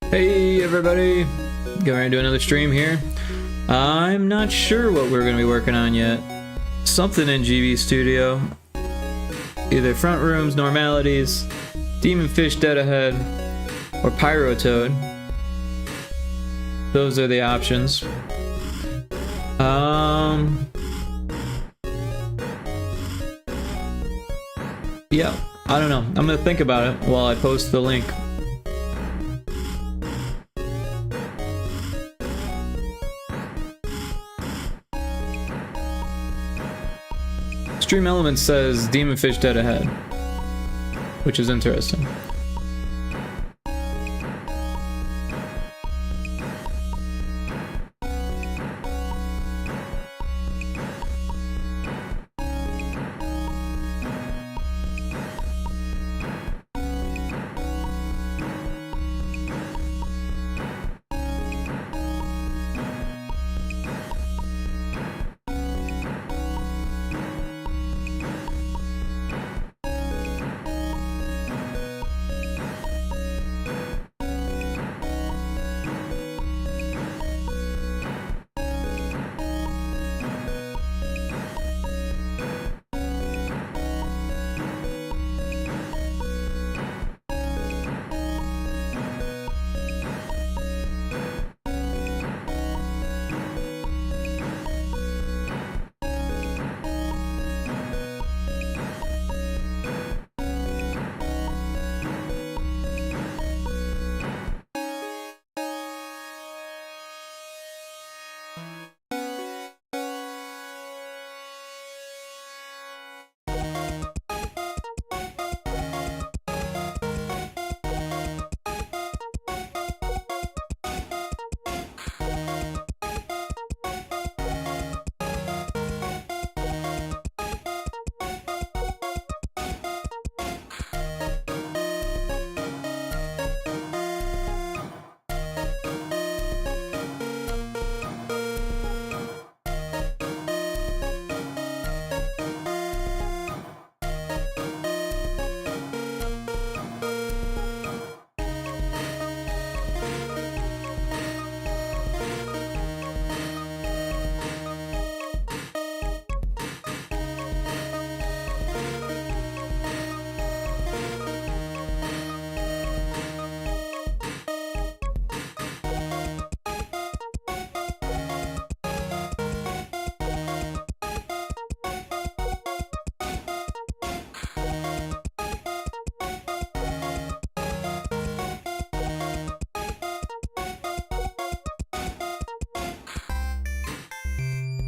Hey everybody, going to do another stream here. I'm not sure what we're going to be working on yet. Something in GB Studio. Either Frontrooms, Normalities, Demon Fish Dead Ahead, or Pyrotoad. Those are the options. Yeah, I don't know. I'm going to think about it while I post the link. Stream Elements says Demon Fish Dead Ahead, which is interesting.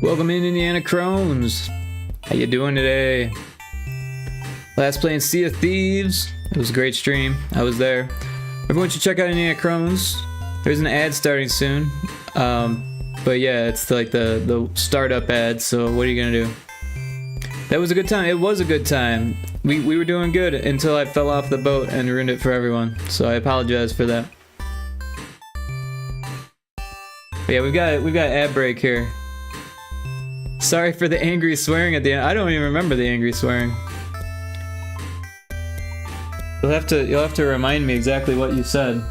Welcome in, Indiana Crones. How you doing today? Last playing Sea of Thieves. It was a great stream. I was there. Everyone should check out Indiana Crones. There's an ad starting soon. But yeah, it's like the startup ad, so what are you gonna do? That was a good time. It was a good time. We were doing good until I fell off the boat and ruined it for everyone. So I apologize for that. But yeah, we've got ad break here. Sorry for the angry swearing at the end. I don't even remember the angry swearing. You'll have to remind me exactly what you said.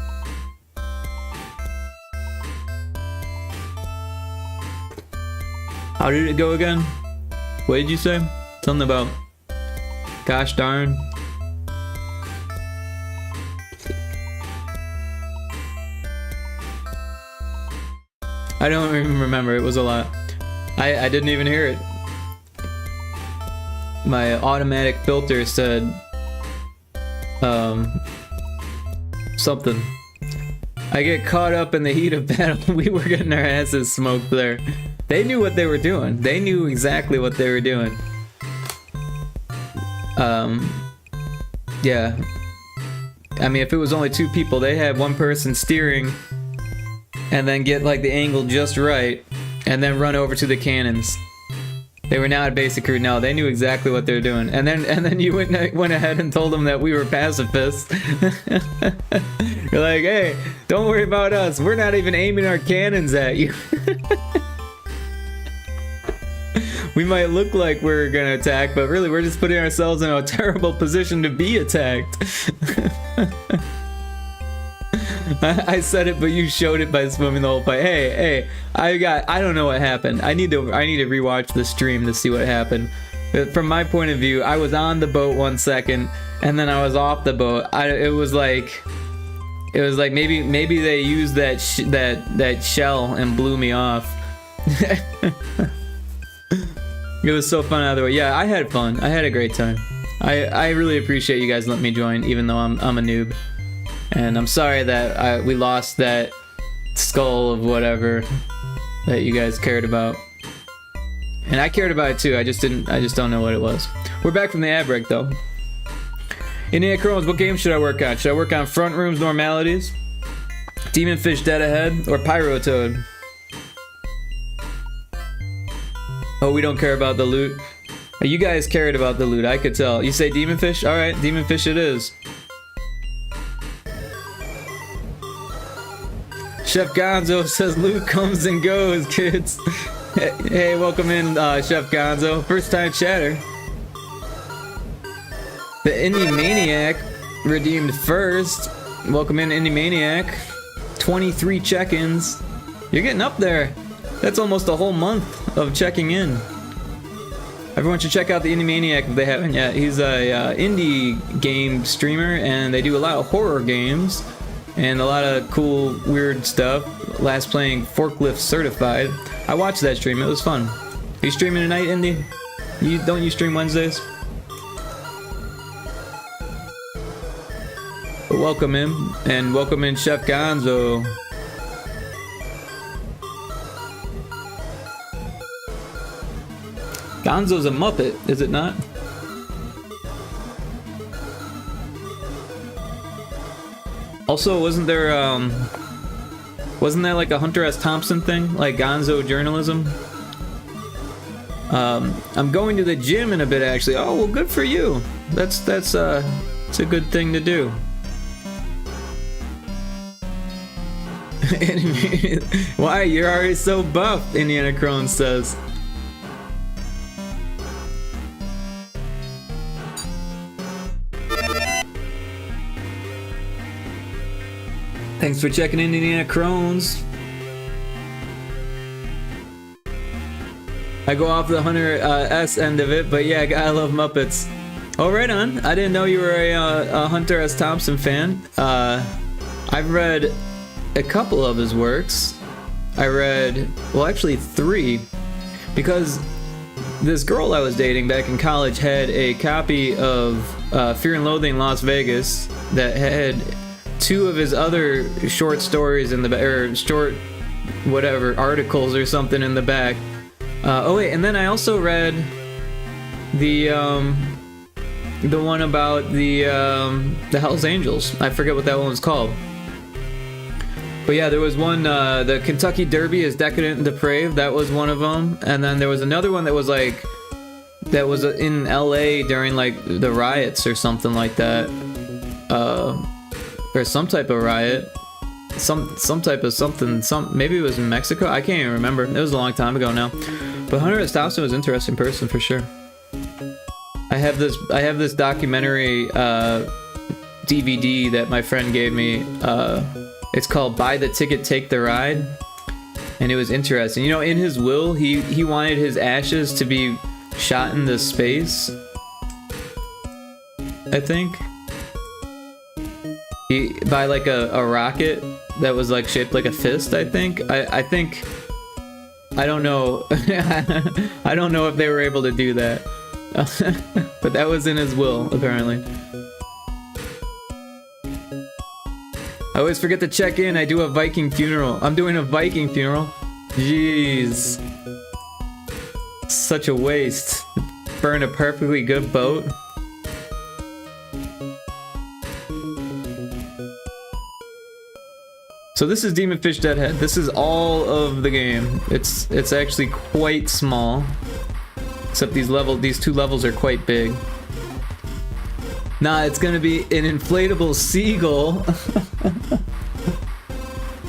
How did it go again? What did you say? Something about gosh darn. I don't even remember. It was a lot. I didn't even hear it. My automatic filter said something. I get caught up in the heat of battle. We were getting our asses smoked there. They knew what they were doing. They knew exactly what they were doing. Yeah. I mean, if it was only two people, they had one person steering and then get like the angle just right. And then run over to the cannons. They were now at basic crew. No, they knew exactly what they were doing. And then you went ahead and told them that we were pacifists. You're like, hey, don't worry about us. We're not even aiming our cannons at you. We might look like we're gonna attack, but really we're just putting ourselves in a terrible position to be attacked. I said it, but you showed it by swimming the whole fight. Hey, I don't know what happened. I need to rewatch the stream to see what happened. From my point of view, I was on the boat 1 second, and then I was off the boat. It was like maybe they used that shell and blew me off. It was so fun either way. Yeah, I had fun. I had a great time. I really appreciate you guys letting me join, even though I'm a noob. And I'm sorry that we lost that skull of whatever that you guys cared about. And I cared about it too. I just don't know what it was. We're back from the ad break though. Indiana Chromes, what game should I work on? Should I work on Frontrooms, Normalities, Demon Fish Dead Ahead, or Pyrotoad? Oh, we don't care about the loot. You guys cared about the loot, I could tell. You say Demon Fish? Alright, Demon Fish it is. Chef Gonzo says loot comes and goes, kids. Hey, welcome in, Chef Gonzo. First time chatter. The Indie Maniac redeemed first. Welcome in, Indie Maniac. 23 check-ins. You're getting up there. That's almost a whole month of checking in. Everyone should check out the Indie Maniac if they haven't yet. He's a indie game streamer, and they do a lot of horror games and a lot of cool, weird stuff. Last playing Forklift Certified. I watched that stream. It was fun. Are you streaming tonight, Indy? Don't you stream Wednesdays? But welcome in, and welcome in Chef Gonzo. Gonzo's a Muppet, is it not? Also, wasn't there like a Hunter S. Thompson thing, like Gonzo journalism? I'm going to the gym in a bit, actually. Oh, well, good for you. It's a good thing to do. Why? You're already so buff, Indiana Crone says. Thanks for checking in, Indiana Crones. I go off the Hunter S end of it, but yeah, I love Muppets. Oh, right on. I didn't know you were a Hunter S. Thompson fan. I've read a couple of his works. I read, well, actually 3, because this girl I was dating back in college had a copy of Fear and Loathing in Las Vegas that had 2 of his other short stories in the back, or short whatever articles or something in the back. Oh wait, and then I also read the one about the Hells Angels. I forget what that one was called. But yeah, there was one, the Kentucky Derby is Decadent and Depraved. That was one of them. And then there was another one that was like, that was in LA during like the riots or something like that. Or some type of riot, some type of something, maybe it was in Mexico. I can't even remember. It was a long time ago now. But Hunter S. Thompson was an interesting person for sure. I have this documentary DVD that my friend gave me. It's called Buy the Ticket, Take the Ride, and it was interesting. You know, in his will, he wanted his ashes to be shot into space, I think. By like a rocket that was like shaped like a fist, I think. I think, I don't know. I don't know if they were able to do that. But that was in his will, apparently. I always forget to check in. I do a Viking funeral. I'm doing a Viking funeral. Jeez. Such a waste. Burn a perfectly good boat. So this is Demon Fish Deadhead. This is all of the game. It's actually quite small. Except these 2 levels are quite big. Nah, it's gonna be an inflatable seagull.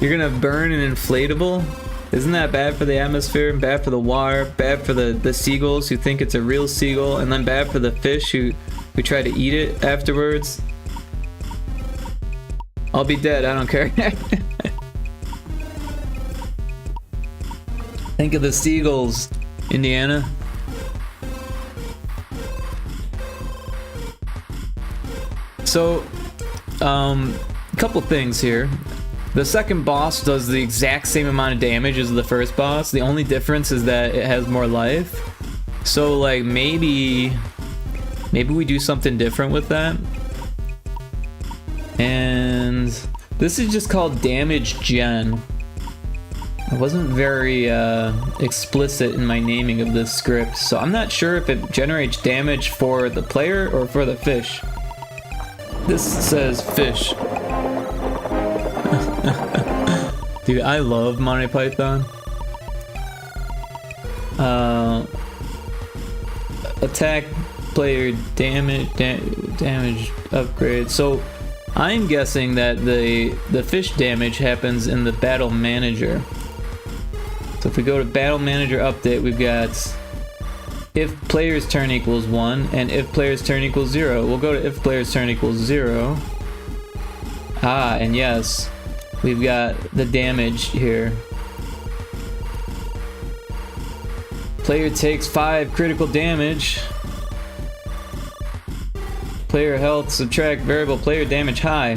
You're gonna burn an inflatable? Isn't that bad for the atmosphere, bad for the water, bad for the seagulls who think it's a real seagull, and then bad for the fish who try to eat it afterwards? I'll be dead, I don't care. Think of the seagulls, Indiana. So, a couple things here. The second boss does the exact same amount of damage as the first boss. The only difference is that it has more life. So, like, maybe we do something different with that. And this is just called damage gen. I wasn't very explicit in my naming of this script, so I'm not sure if it generates damage for the player or for the fish. This says fish. Dude, I love Monty Python. Attack player damage upgrade. So I'm guessing that the fish damage happens in the battle manager. So if we go to battle manager update, we've got if player's turn equals 1 and if player's turn equals 0. We'll go to if player's turn equals 0. Ah, and yes, we've got the damage here. Player takes 5 critical damage. Player health, subtract variable player damage high.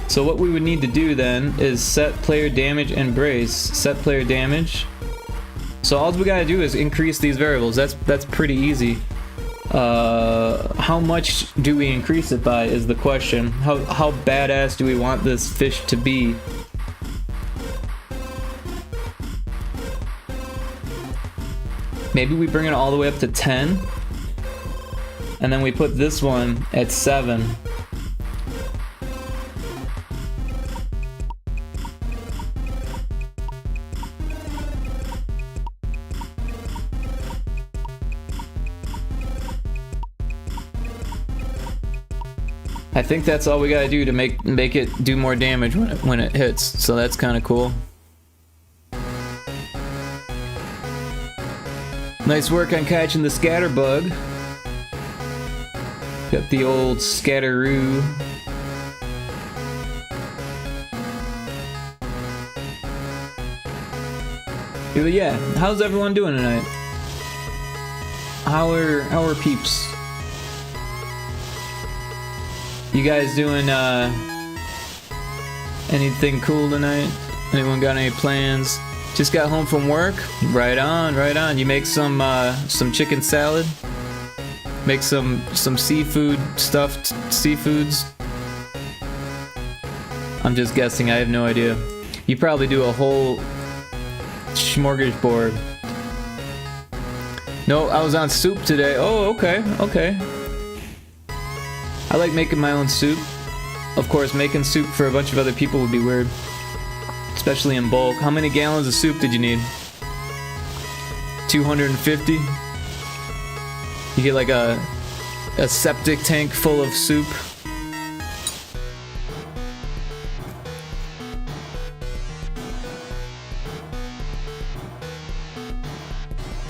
So what we would need to do then is set player damage and brace. Set player damage. So all we gotta do is increase these variables. That's pretty easy. How much do we increase it by is the question. How badass do we want this fish to be? Maybe we bring it all the way up to 10. And then we put this one at 7. I think that's all we gotta do to make it do more damage when it hits. So that's kind of cool. Nice work on catching the scatterbug. Got the old scatteroo. But yeah, how's everyone doing tonight? How are peeps? You guys doing anything cool tonight? Anyone got any plans? Just got home from work? Right on, right on. You make some chicken salad? Make some seafood, stuffed seafoods? I'm just guessing, I have no idea. You probably do a whole smorgasbord. No, I was on soup today. Oh, okay, okay. I like making my own soup. Of course, making soup for a bunch of other people would be weird. Especially in bulk. How many gallons of soup did you need? 250? You get like a septic tank full of soup.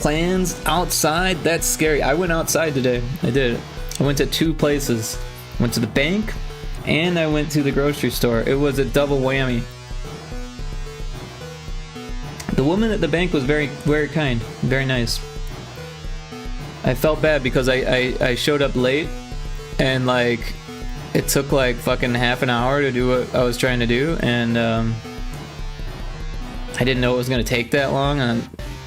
Plans outside? That's scary. I went outside today. I did. I went to 2 places. Went to the bank and I went to the grocery store. It was a double whammy. The woman at the bank was very, very kind, very nice. I felt bad because I showed up late and like it took like fucking half an hour to do what I was trying to do, and I didn't know it was gonna take that long, and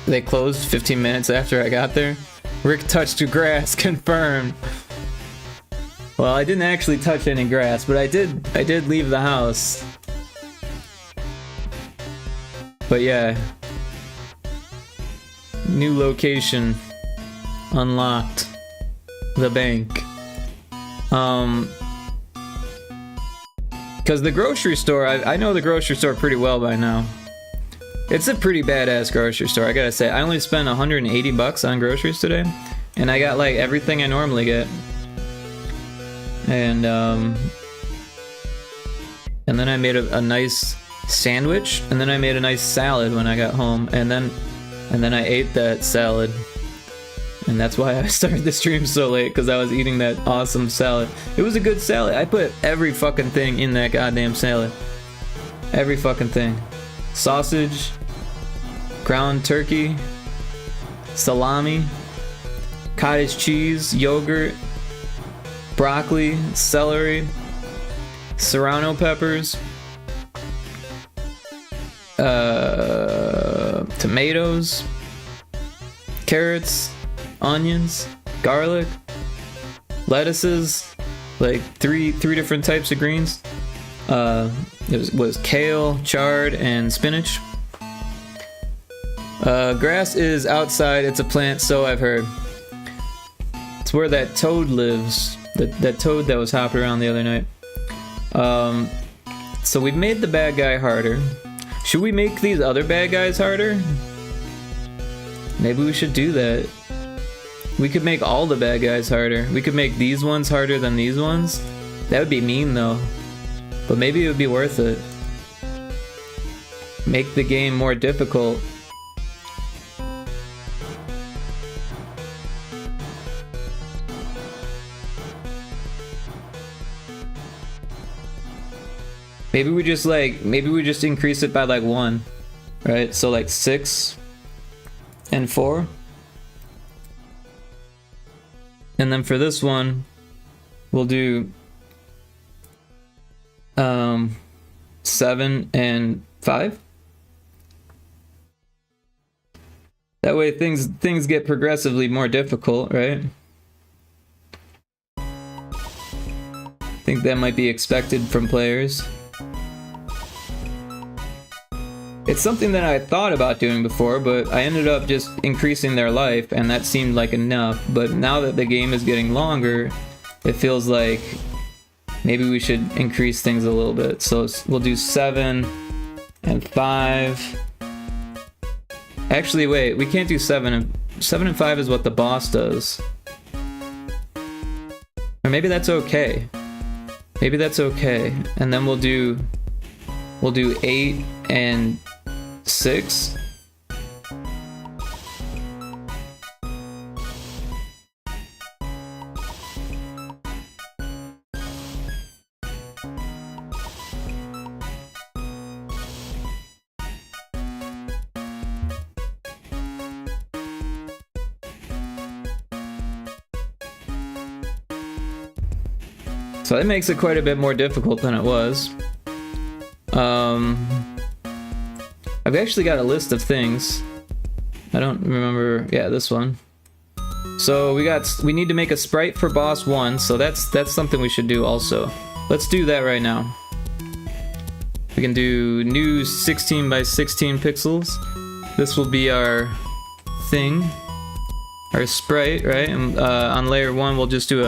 they closed 15 minutes after I got there. Rick touched grass, confirmed. Well, I didn't actually touch any grass, but I did leave the house. But yeah. New location unlocked. The bank. Cause the grocery store, I know the grocery store pretty well by now. It's a pretty badass grocery store, I gotta say. I only spent 180 bucks on groceries today, and I got like everything I normally get. And then I made a nice sandwich, and then I made a nice salad when I got home, and then I ate that salad. And that's why I started the stream so late, because I was eating that awesome salad. It was a good salad. I put every fucking thing in that goddamn salad. Every fucking thing. Sausage, ground turkey, salami, cottage cheese, yogurt, broccoli, celery, serrano peppers, tomatoes, carrots, onions, garlic, lettuces, like three different types of greens. It was kale, chard, and spinach. Grass is outside. It's a plant, so I've heard. It's where that toad lives. That toad that was hopping around the other night. So we've made the bad guy harder. Should we make these other bad guys harder? Maybe we should do that. We could make all the bad guys harder. We could make these ones harder than these ones. That would be mean though. But maybe it would be worth it. Make the game more difficult. Maybe we just increase it by like 1, right? So like 6 and 4. And then for this one, we'll do 7 and 5. That way things get progressively more difficult, right? I think that might be expected from players. It's something that I thought about doing before, but I ended up just increasing their life, and that seemed like enough. But now that the game is getting longer, it feels like maybe we should increase things a little bit. So we'll do 7 and 5. Actually, wait, we can't do 7 and 5 is what the boss does. Or maybe that's okay. Maybe that's okay. And then we'll do 8 and 6. So that makes it quite a bit more difficult than it was. I've actually got a list of things. I don't remember. Yeah, this one. So we need to make a sprite for boss 1. So that's something we should do also. Let's do that right now. We can do new 16 by 16 pixels. This will be our thing, our sprite, right? And on layer 1, we'll just do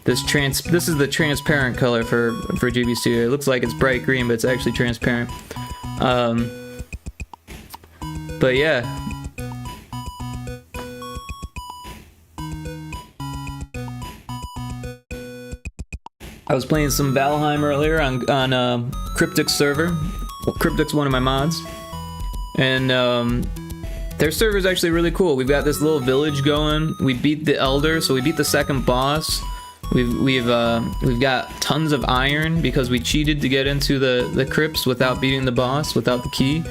this is the transparent color for GB Studio. It looks like it's bright green, but it's actually transparent. But yeah. I was playing some Valheim earlier on Cryptic's server. Well, Cryptic's one of my mods. And their server is actually really cool. We've got this little village going. We beat the Elder, so we beat the second boss. We've got tons of iron because we cheated to get into the crypts without beating the boss, without the key.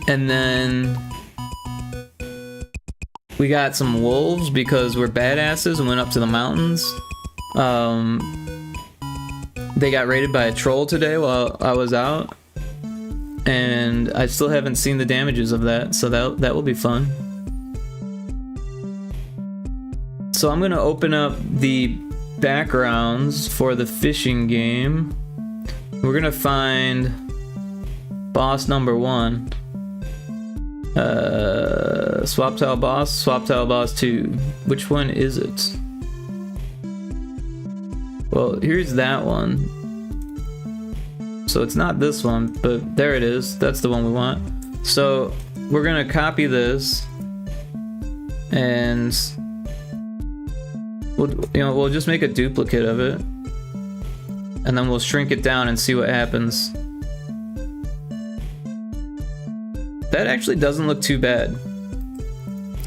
And then we got some wolves because we're badasses and went up to the mountains. They got raided by a troll today while I was out, and I still haven't seen the damages of that, so that will be fun. So I'm gonna open up the backgrounds for the fishing game. We're gonna find boss number 1. Swap tile boss 2. Which one is it? Well, here's that one. So it's not this one, but there it is. That's the one we want. So we're gonna copy this, and we'll just make a duplicate of it, and then we'll shrink it down and see what happens. That actually doesn't look too bad.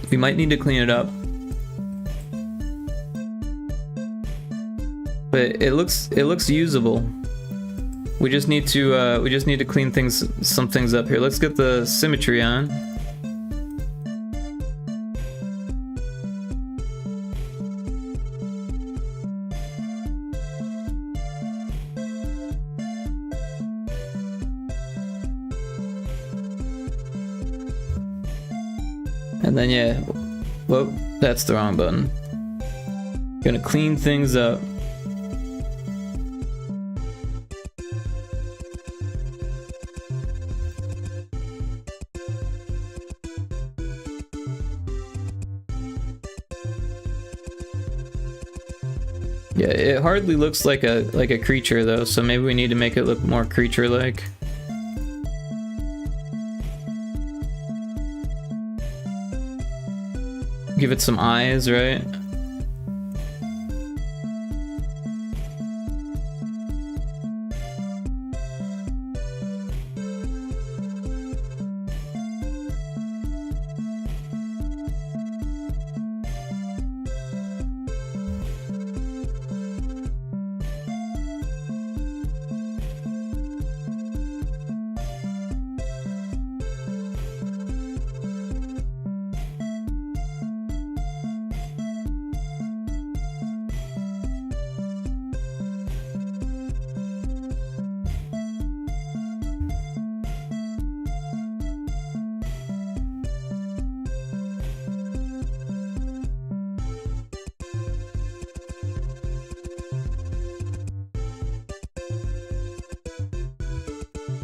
We might need to clean it up. But it looks usable. We just need to clean some things up here. Let's get the symmetry on. And then yeah, whoop, that's the wrong button. Gonna clean things up. Yeah, it hardly looks like a creature though, so maybe we need to make it look more creature-like. Give it some eyes, right?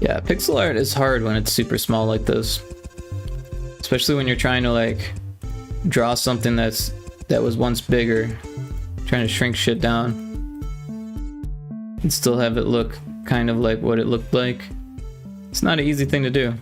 Yeah, pixel art is hard when it's super small like this. Especially when you're trying to like draw something that was once bigger. Trying to shrink shit down. And still have it look kind of like what it looked like. It's not an easy thing to do.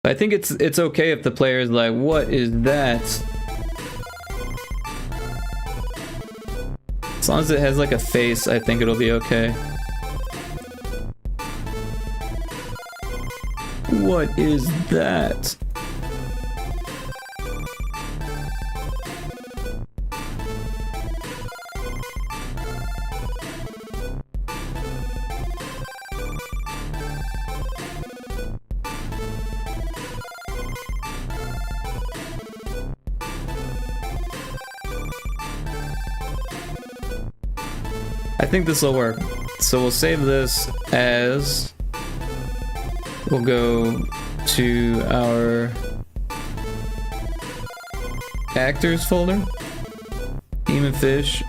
I think it's okay if the player is like, what is that? As long as it has like a face, I think it'll be okay. What is that? I think this will work. So we'll save this as, we'll go to our actors folder, Demon Fish.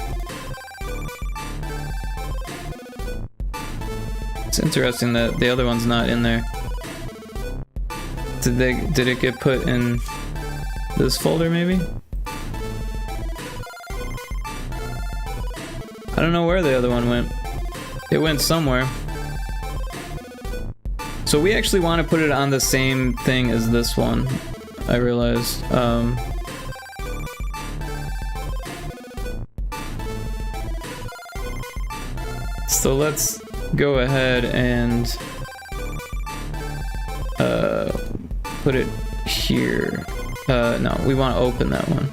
It's interesting that the other one's not in there. Did it get put in this folder maybe? I don't know where the other one went. It went somewhere. So we actually want to put it on the same thing as this one, I realized. So let's go ahead and put it here. No, we want to open that one.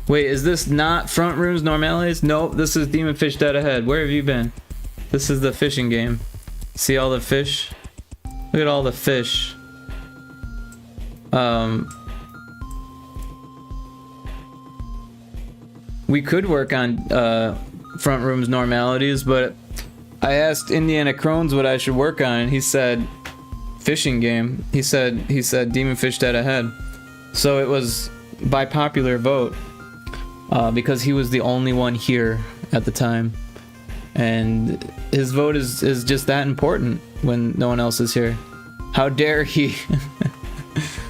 Wait, is this not Frontrooms Normalities? Nope, this is Demon Fish Dead Ahead. Where have you been? This is the fishing game. See all the fish? Look at all the fish. We could work on Frontrooms Normalities, but I asked Indiana Crones what I should work on, and he said fishing game. He said Demon Fish Dead Ahead. So it was by popular vote. Because he was the only one here at the time, and his vote is just that important when no one else is here. How dare he?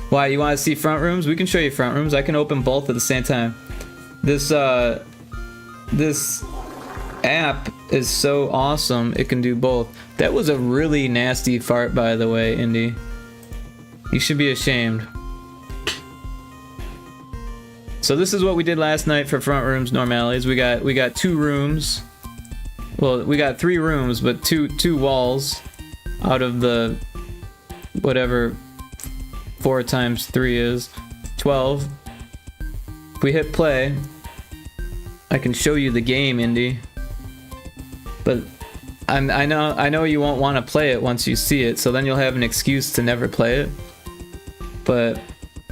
Why, you want to see Frontrooms? We can show you Frontrooms. I can open both at the same time. This app is so awesome. It can do both. That was a really nasty fart, by the way, Indy. You should be ashamed. So this is what we did last night for Frontrooms Normalities. We got 2 rooms. Well, we got 3 rooms, but two walls out of the whatever 4 times 3 is 12. If we hit play, I can show you the game, Indy. But I know you won't want to play it once you see it, so then you'll have an excuse to never play it. But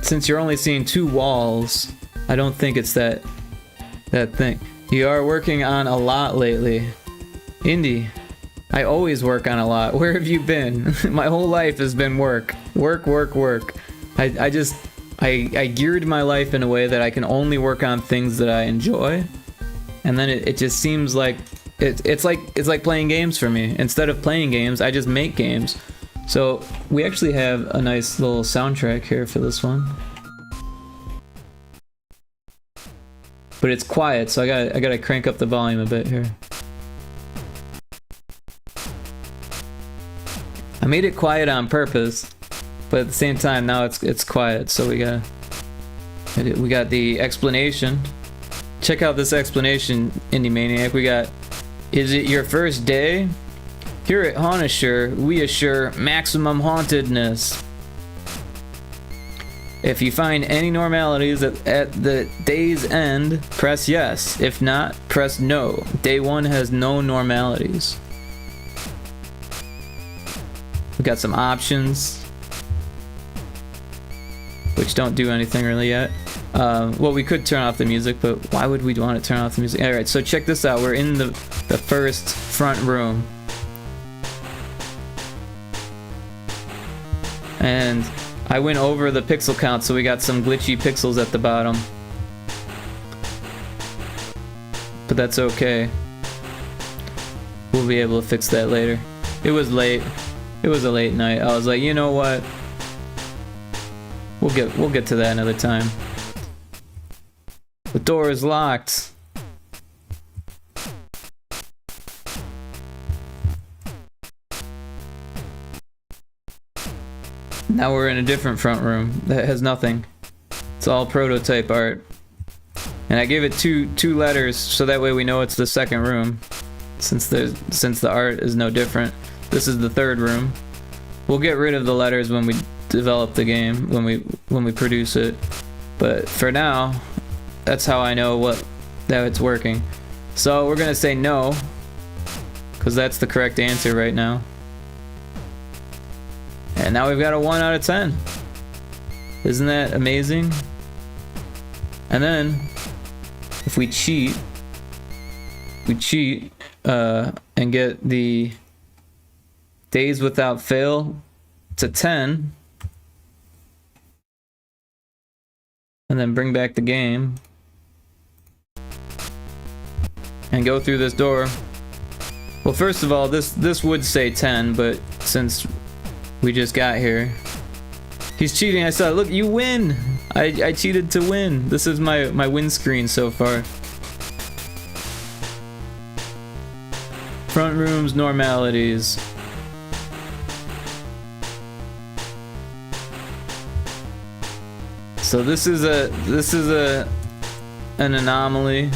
since you're only seeing 2 walls, I don't think it's that thing. You are working on a lot lately. Indy, I always work on a lot. Where have you been? My whole life has been work. Work, work, work. I geared my life in a way that I can only work on things that I enjoy. And then it just seems like it's like playing games for me. Instead of playing games, I just make games. So we actually have a nice little soundtrack here for this one. But it's quiet, so I gotta crank up the volume a bit here. I made it quiet on purpose, but at the same time now it's quiet, so we got the explanation. Check out this explanation, Indie Maniac. We got, is it your first day? Here at Hauntassure, we assure maximum hauntedness. If you find any normalities at the day's end, press yes. If not, press no. Day 1 has no normalities. We got some options, which don't do anything really yet. Well, we could turn off the music, but why would we want to turn off the music? Alright, so check this out. We're in the first front room. And I went over the pixel count, so we got some glitchy pixels at the bottom. But that's okay. We'll be able to fix that later. It was late. It was a late night. I was like, you know what? We'll get to that another time. The door is locked. Now we're in a different front room that has nothing. It's all prototype art. And I gave it two letters so that way we know it's the second room. Since the art is no different. This is the third room. We'll get rid of the letters when we develop the game, when we produce it. But for now, that's how I know that it's working. So we're gonna say no, because that's the correct answer right now. And now we've got a 1 out of 10. Isn't that amazing? And then, if we cheat and get the days without fail to 10, and then bring back the game, and go through this door. Well, first of all, this would say 10, but since we just got here. He's cheating. I saw it. Look, you win. I cheated to win. This is my win screen so far. Frontrooms Normalities. So this is an anomaly.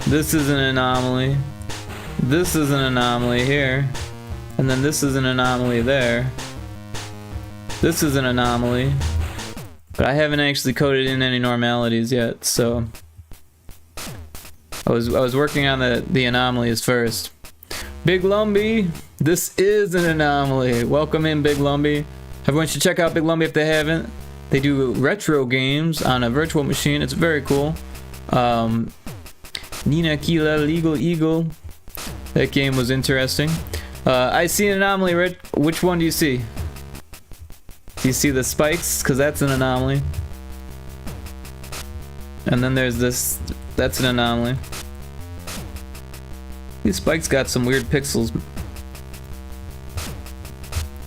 This is an anomaly. This is an anomaly here. And then this is an anomaly there. This is an anomaly, but I haven't actually coded in any normalities yet, so I was working on the anomalies first. Big Lumbee, this is an anomaly. Welcome in, Big Lumbee. Everyone should check out Big Lumbee if they haven't. They do retro games on a virtual machine. It's very cool. Nina Kila Legal Eagle. That game was interesting. I see an anomaly, Rich. Which one do you see? Do you see the spikes? Because that's an anomaly. And then there's this. That's an anomaly. These spikes got some weird pixels.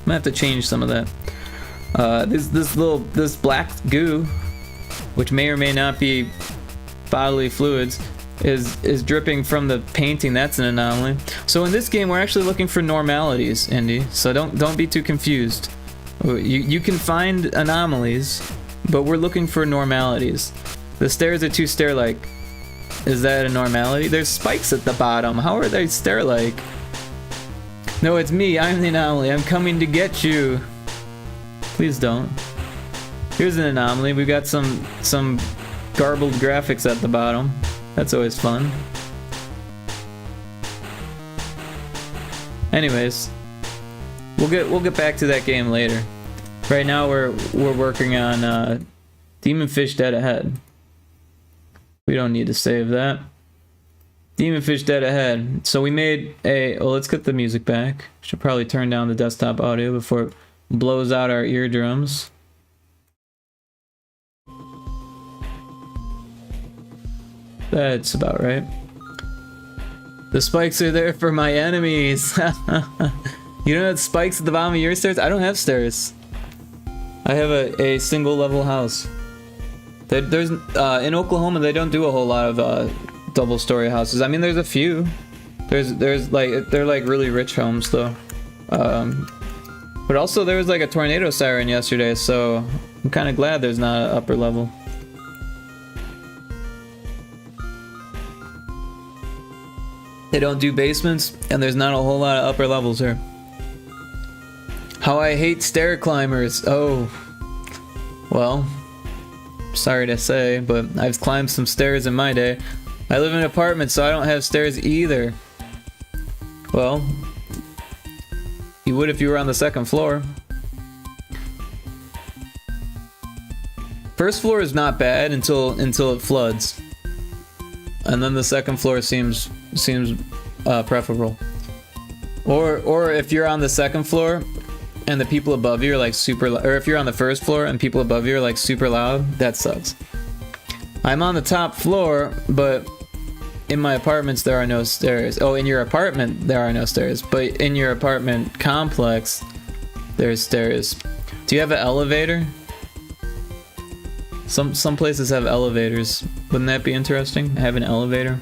Might have to change some of that. This black goo, which may or may not be bodily fluids, is dripping from the painting. That's an anomaly. So in this game, we're actually looking for normalities, Indy. So don't be too confused. You can find anomalies, but we're looking for normalities. The stairs are too stair-like. Is that a normality? There's spikes at the bottom. How are they stair-like? No, it's me. I'm the anomaly. I'm coming to get you. Please don't. Here's an anomaly. We've got some garbled graphics at the bottom. That's always fun. Anyways, we'll get back to that game later. Right now we're working on Demon Fish Dead Ahead. We don't need to save that. Demon Fish Dead Ahead. So we made a... Oh, let's get the music back. Should probably turn down the desktop audio before it blows out our eardrums. That's about right. The spikes are there for my enemies. You don't have spikes at the bottom of your stairs? I don't have stairs. I have a single level house. There's in Oklahoma they don't do a whole lot of double story houses. I mean, there's a few. There's like they're like really rich homes though. But also there was like a tornado siren yesterday, so I'm kind of glad there's not an upper level. They don't do basements, and there's not a whole lot of upper levels here. How I hate stair climbers. Oh, well, sorry to say, but I've climbed some stairs in my day. I live in an apartment, so I don't have stairs either. Well, you would if you were on the second floor. First floor is not bad until it floods, and then the second floor seems preferable. Or if you're on the second floor and the people above you are like super loud, or if you're on the first floor and people above you are like super loud, that sucks. I'm on the top floor, but in my apartments there are no stairs. Oh, in your apartment there are no stairs, but in your apartment complex there's stairs. Do you have an elevator? Some places have elevators. Wouldn't that be interesting? Have an elevator?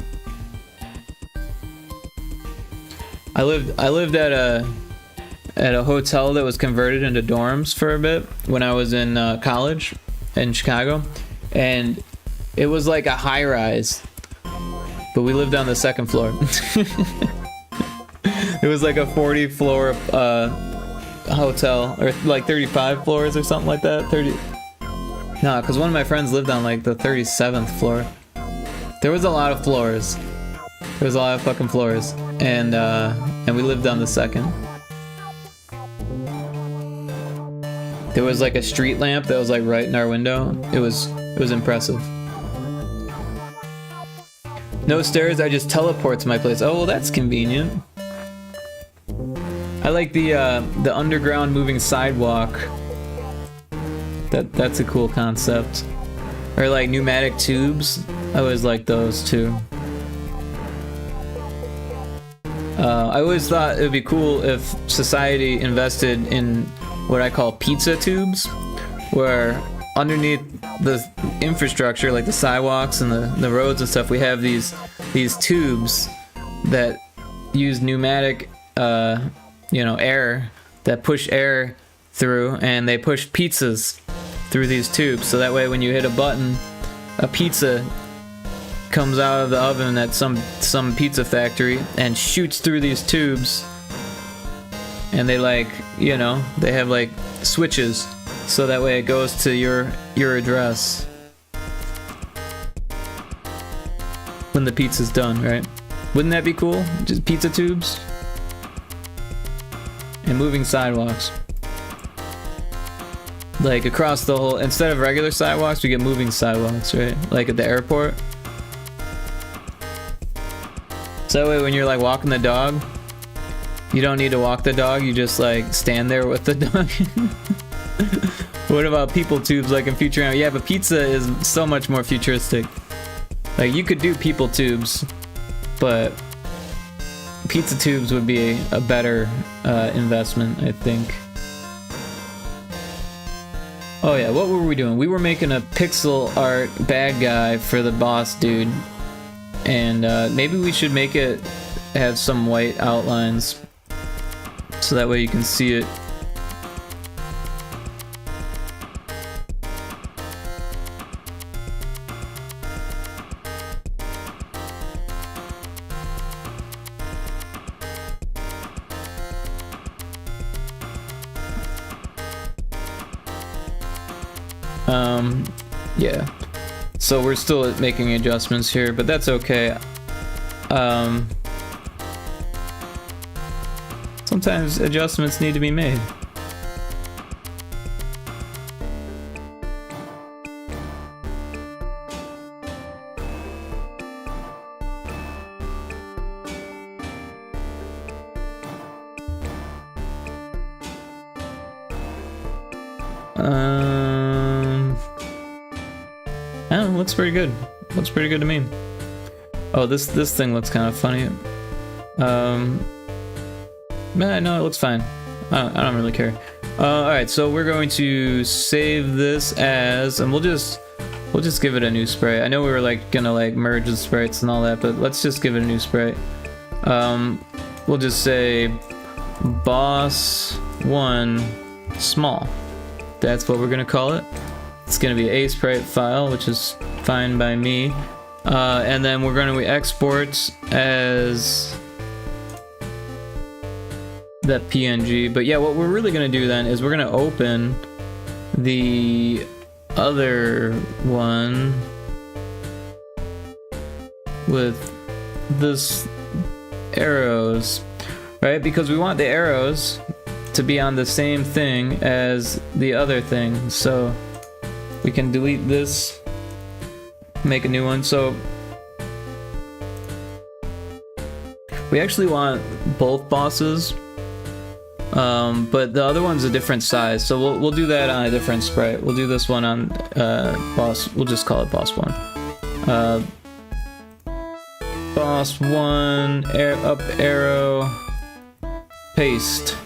I lived at a hotel that was converted into dorms for a bit when I was in college in Chicago, and it was like a high rise, but we lived on the second floor. It was like a 40 floor hotel, or like 35 floors or something like that. 30. No, because one of my friends lived on like the 37th floor. There was a lot of floors. There was a lot of fucking floors, and we lived on the second. There was like a street lamp that was like right in our window. It was impressive. No stairs, I just teleport to my place. Oh, well, that's convenient. I like the underground moving sidewalk. That's a cool concept. Or like pneumatic tubes. I always like those too. I always thought it would be cool if society invested in what I call pizza tubes, where underneath the infrastructure, like the sidewalks and the roads and stuff, we have these tubes that use pneumatic, air, that push air through, and they push pizzas through these tubes. So that way, when you hit a button, a pizza comes out of the oven at some pizza factory and shoots through these tubes, and they they have like switches, so that way it goes to your address when the pizza's done, right? Wouldn't that be cool? Just pizza tubes and moving sidewalks. Like across the whole, instead of regular sidewalks, we get moving sidewalks, right? Like at the airport. So that way when you're like walking the dog, you don't need to walk the dog, you just like stand there with the dog. What about people tubes like in Futurama? Yeah, but pizza is so much more futuristic. Like you could do people tubes, but pizza tubes would be a better investment, I think. Oh yeah, what were we doing? We were making a pixel art bad guy for the boss dude. And maybe we should make it have some white outlines so that way you can see it. Yeah. So we're still making adjustments here, but that's okay. Sometimes adjustments need to be made. I don't know, looks pretty good. Looks pretty good to me. Oh, this thing looks kind of funny. No, it looks fine. I don't really care. Alright, so we're going to save this as, and we'll just give it a new sprite. I know we were like gonna like merge the sprites and all that, but let's just give it a new sprite. We'll just say boss 1 small. That's what we're gonna call it. It's gonna be a sprite file, which is fine by me. And then we're gonna export as that PNG. But yeah, what we're really gonna do then is we're gonna open the other one with this arrows, right? Because we want the arrows to be on the same thing as the other thing. So we can delete this, make a new one. So we actually want both bosses, but the other one's a different size. So we'll do that on a different sprite. We'll do this one on boss. We'll just call it boss 1. Boss 1 up arrow paste.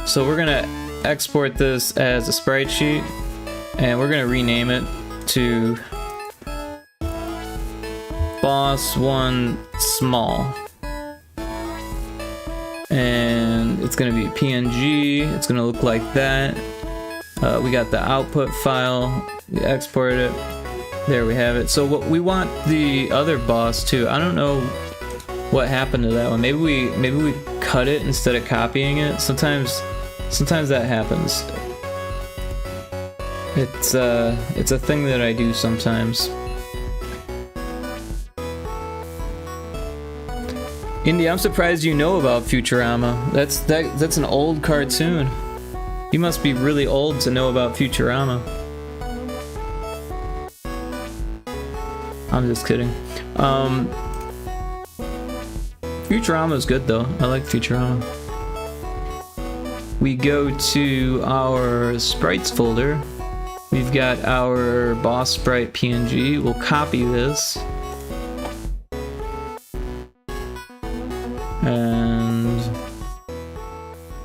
So we're gonna export this as a sprite sheet, and we're gonna rename it to boss 1 small. And it's gonna be PNG. It's gonna look like that. We got the output file. We export it. There we have it. So what we want the other boss too. I don't know what happened to that one. Maybe we cut it instead of copying it. Sometimes that happens. It's a thing that I do sometimes. Indy, I'm surprised you know about Futurama. That's an old cartoon. You must be really old to know about Futurama. I'm just kidding. Futurama is good though. I like Futurama. We go to our sprites folder. We've got our boss sprite PNG. We'll copy this. And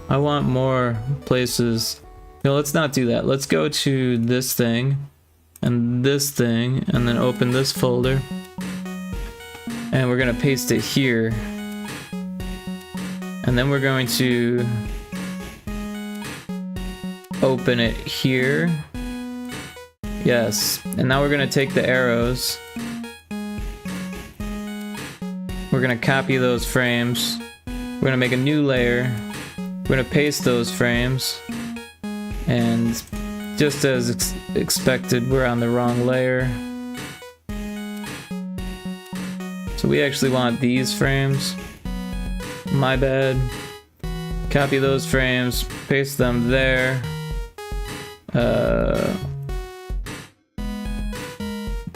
I want more places. No, let's not do that. Let's go to this thing and then open this folder. And we're gonna paste it here. And then we're going to open it here. Yes. And now we're gonna take the arrows. We're gonna copy those frames. We're gonna make a new layer. We're gonna paste those frames. And just as expected, we're on the wrong layer. So we actually want these frames. My bad. Copy those frames, paste them there.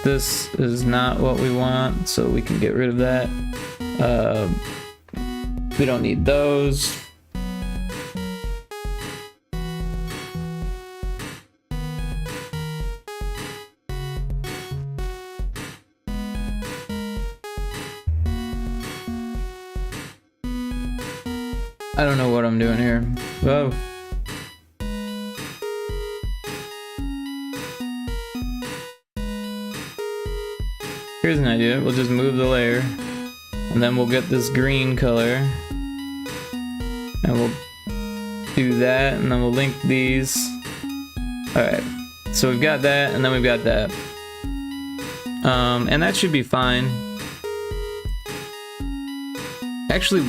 This is not what we want, so we can get rid of that. We don't need those. I don't know what I'm doing here. Whoa. here's an idea. We'll just move the layer, and then we'll get this green color, and we'll do that, and then we'll link these. Alright, so we've got that, and then we've got that. And that should be fine. Actually,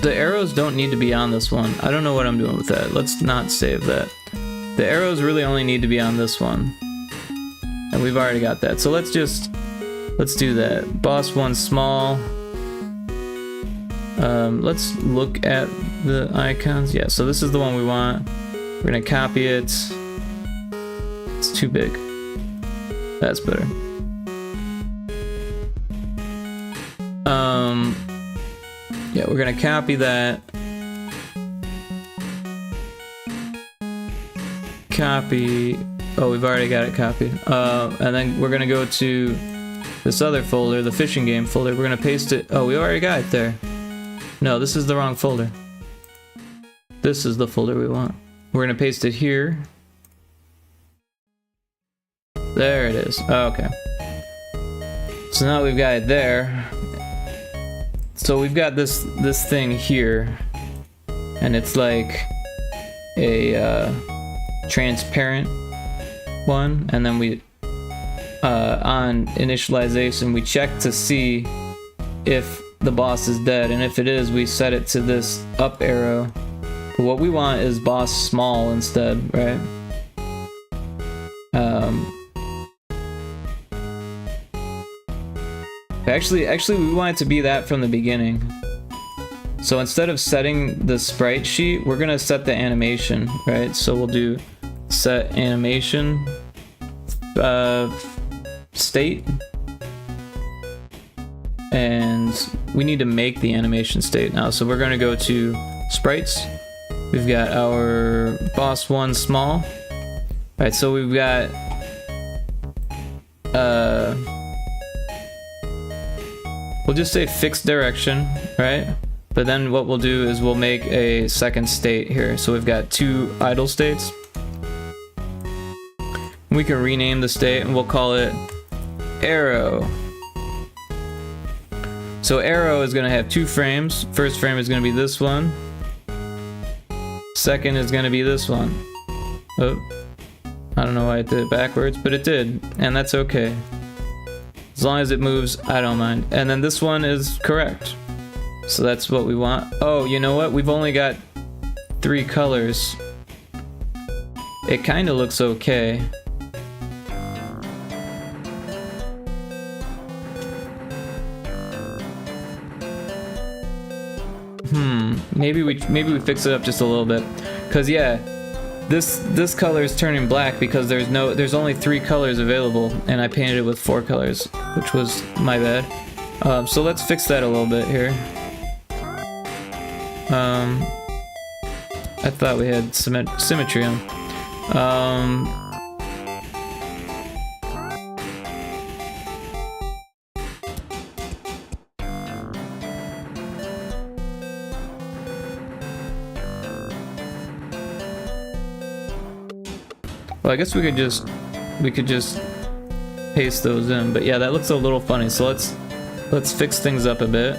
the arrows don't need to be on this one. I don't know what I'm doing with that. Let's not save that. The arrows really only need to be on this one. And we've already got that. So let's do that. Boss 1 small. Let's look at the icons. Yeah, so this is the one we want. We're gonna copy it. It's too big. That's better. Yeah, we're gonna copy that. Copy. Oh, we've already got it copied. And then we're gonna go to this other folder, the fishing game folder. We're gonna paste it. Oh, we already got it there. No, this is the wrong folder. This is the folder we want. We're gonna paste it here. There it is. Oh, okay. So now we've got it there. So we've got this thing here, and it's like a transparent one, and then we on initialization we check to see if the boss is dead, and if it is, we set it to this up arrow. But what we want is boss small instead, right? Actually, we want it to be that from the beginning. So instead of setting the sprite sheet, we're gonna set the animation, right? So we'll do set animation state, and we need to make the animation state now. So we're gonna go to sprites. We've got our boss 1 small. All right, so we've got we'll just say fixed direction, right? But then what we'll do is we'll make a second state here. So we've got 2 idle states. We can rename the state and we'll call it arrow. So arrow is gonna have 2 frames. First frame is gonna be this one. Second is gonna be this one. Oh, I don't know why it did it backwards, but it did, and that's okay. As long as it moves, I don't mind. And then this one is correct. So that's what we want. Oh, you know what? We've only got 3 colors. It kind of looks okay. Maybe we fix it up just a little bit. Cause yeah, this color is turning black because there's only 3 colors available, and I painted it with 4 colors, which was my bad. So let's fix that a little bit here. I thought we had symmetry on. Well, I guess we could just paste those in, but yeah, that looks a little funny. So let's fix things up a bit.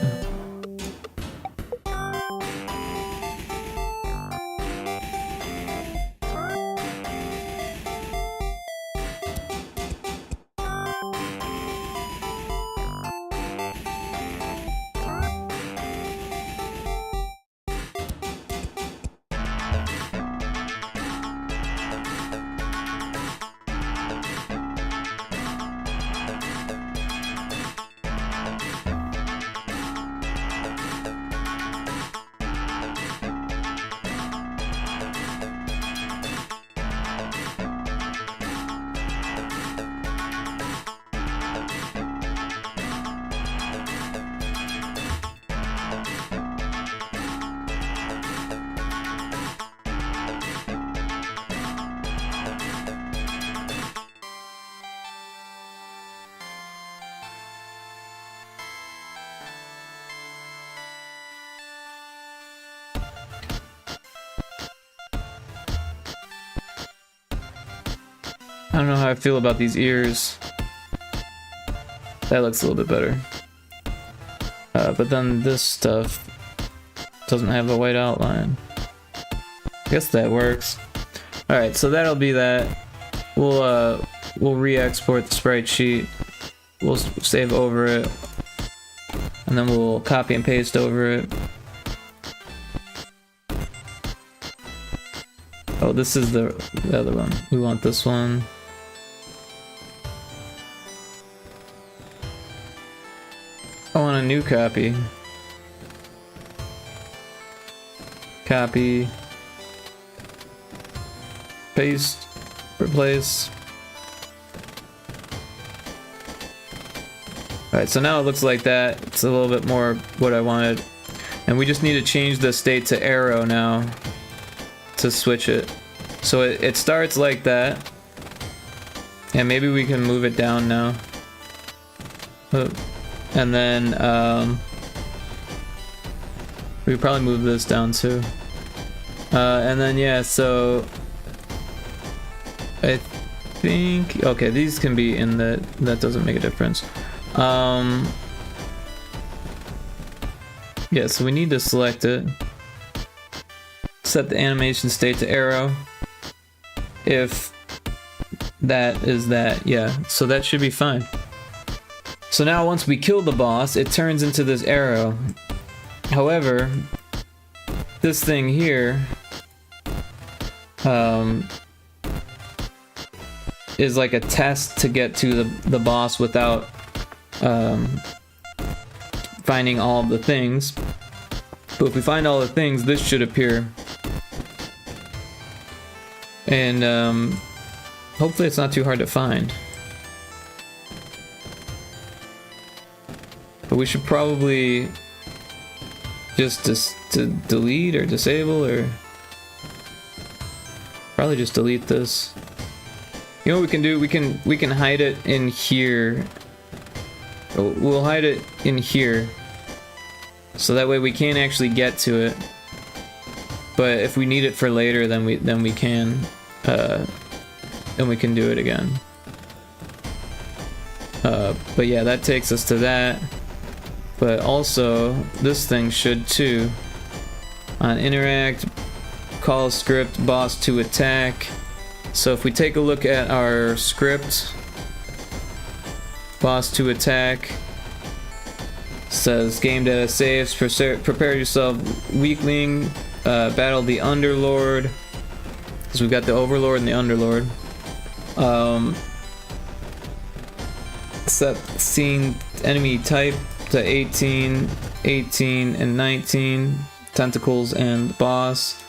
I don't know how I feel about these ears. That looks a little bit better. But then this stuff doesn't have a white outline. I guess that works. Alright, so that'll be that. We'll re-export the sprite sheet. We'll save over it. And then we'll copy and paste over it. Oh, this is the other one. We want this one. I want a new copy. Copy. Paste. Replace. Alright, so now it looks like that. It's a little bit more what I wanted. And we just need to change the state to arrow now to switch it. So it starts like that. And maybe we can move it down now. And then we could probably move this down too. And then yeah, so I think okay, these can be in that doesn't make a difference. Yeah, so we need to select it. Set the animation state to arrow. If that is that, yeah, so that should be fine. So now once we kill the boss, it turns into this arrow. However, this thing here is like a test to get to the boss without finding all of the things. But if we find all the things, this should appear. And hopefully it's not too hard to find. But we should probably just delete or disable, or probably just delete this. You know what we can do? We can hide it in here. We'll hide it in here, so that way we can't actually get to it. But if we need it for later, then we can do it again. But yeah, that takes us to that. But also, this thing should too. On interact, call script boss to attack. So if we take a look at our script, boss to attack, says game data saves, prepare yourself weakling, battle the underlord, because we've got the overlord and the underlord. Set scene enemy type to 18, 18, and 19, tentacles and boss.